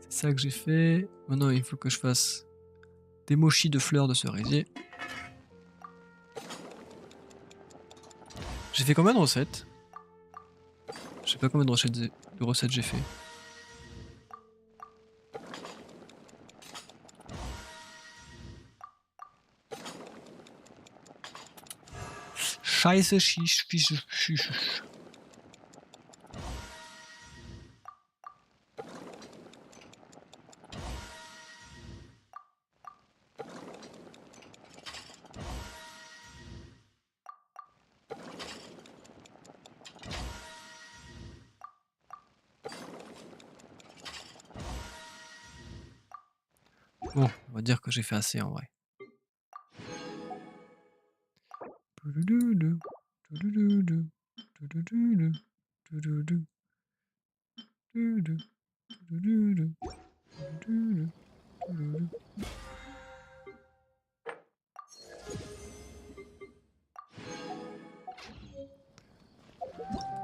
C'est ça que j'ai fait. Maintenant, il faut que je fasse des mochis de fleurs de cerisier. J'ai fait combien de recettes? Je sais pas combien de recettes j'ai fait. Scheiße, chiche, fiche, chiche. Bon, on va dire que j'ai fait assez en vrai.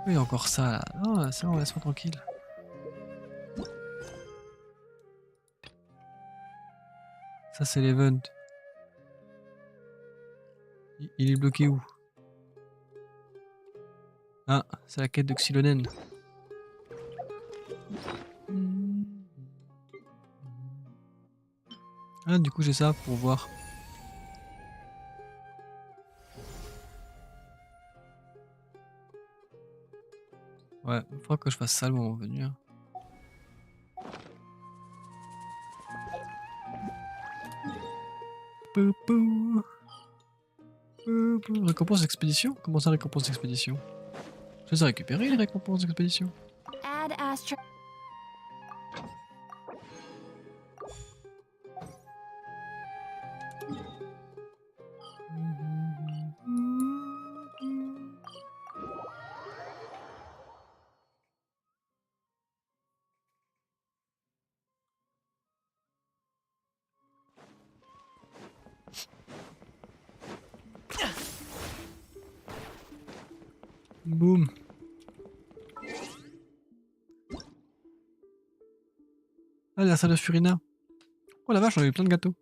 Oui, encore ça là. Non, ça, on laisse-moi tranquille. Ça, c'est l'event. Il est bloqué où? Ah, c'est la quête de Xylonen. Ah, du coup, j'ai ça pour voir. Ouais, il faudra que je fasse ça le moment venu. Hein. Pou, pou. Pou, pou. Récompense d'expédition? Comment ça, récompense d'expédition? Je les ai récupérées, les récompenses d'expédition. Add Astra. Boum. Ah, la salle de Furina. Oh la vache, on a eu plein de gâteaux.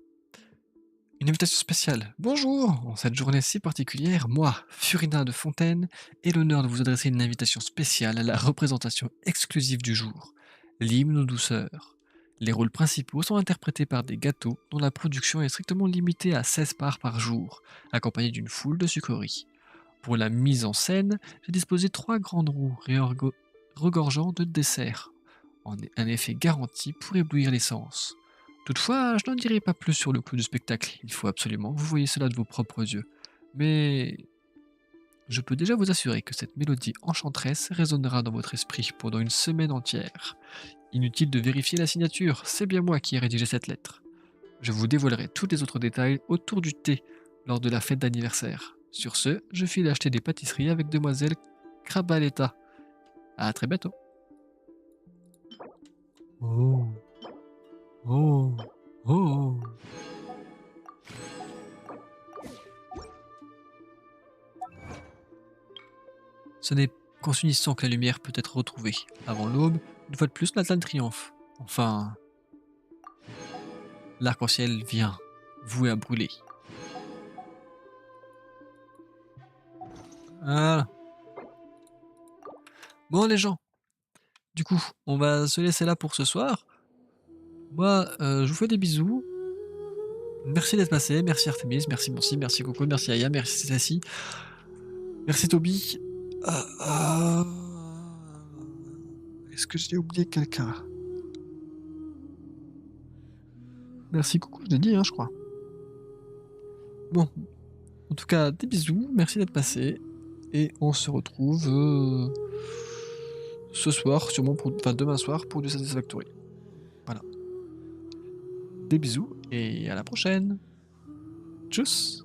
Une invitation spéciale. Bonjour! En cette journée si particulière, moi, Furina de Fontaine, ai l'honneur de vous adresser une invitation spéciale à la représentation exclusive du jour, l'hymne aux douceurs. Les rôles principaux sont interprétés par des gâteaux dont la production est strictement limitée à 16 parts par jour, accompagnés d'une foule de sucreries. Pour la mise en scène, j'ai disposé 3 grandes roues regorgeant de desserts, un effet garanti pour éblouir les sens. Toutefois, je n'en dirai pas plus sur le coup du spectacle, il faut absolument que vous voyez cela de vos propres yeux. Mais je peux déjà vous assurer que cette mélodie enchanteresse résonnera dans votre esprit pendant une semaine entière. Inutile de vérifier la signature, c'est bien moi qui ai rédigé cette lettre. Je vous dévoilerai tous les autres détails autour du thé lors de la fête d'anniversaire. Sur ce, je file acheter des pâtisseries avec demoiselle Crabaletta. À très bientôt. Oh. Oh. Oh. Ce n'est qu'en s'unissant que la lumière peut être retrouvée. Avant l'aube, une fois de plus, l'Atlan triomphe. Enfin... L'arc-en-ciel vient, voué à brûler. Voilà. Bon les gens, du coup, on va se laisser là pour ce soir. Moi, je vous fais des bisous. Merci d'être passé, merci Artemis, merci Monsi, merci Coco, merci Aya, merci Sassy, merci Toby. Est-ce que j'ai oublié quelqu'un? Merci Coucou, je l'ai dit, hein, je crois. Bon, en tout cas, des bisous, merci d'être passé, et on se retrouve ce soir, sûrement enfin demain soir, pour du Satisfactory. Voilà. Des bisous, et à la prochaine. Tchuss.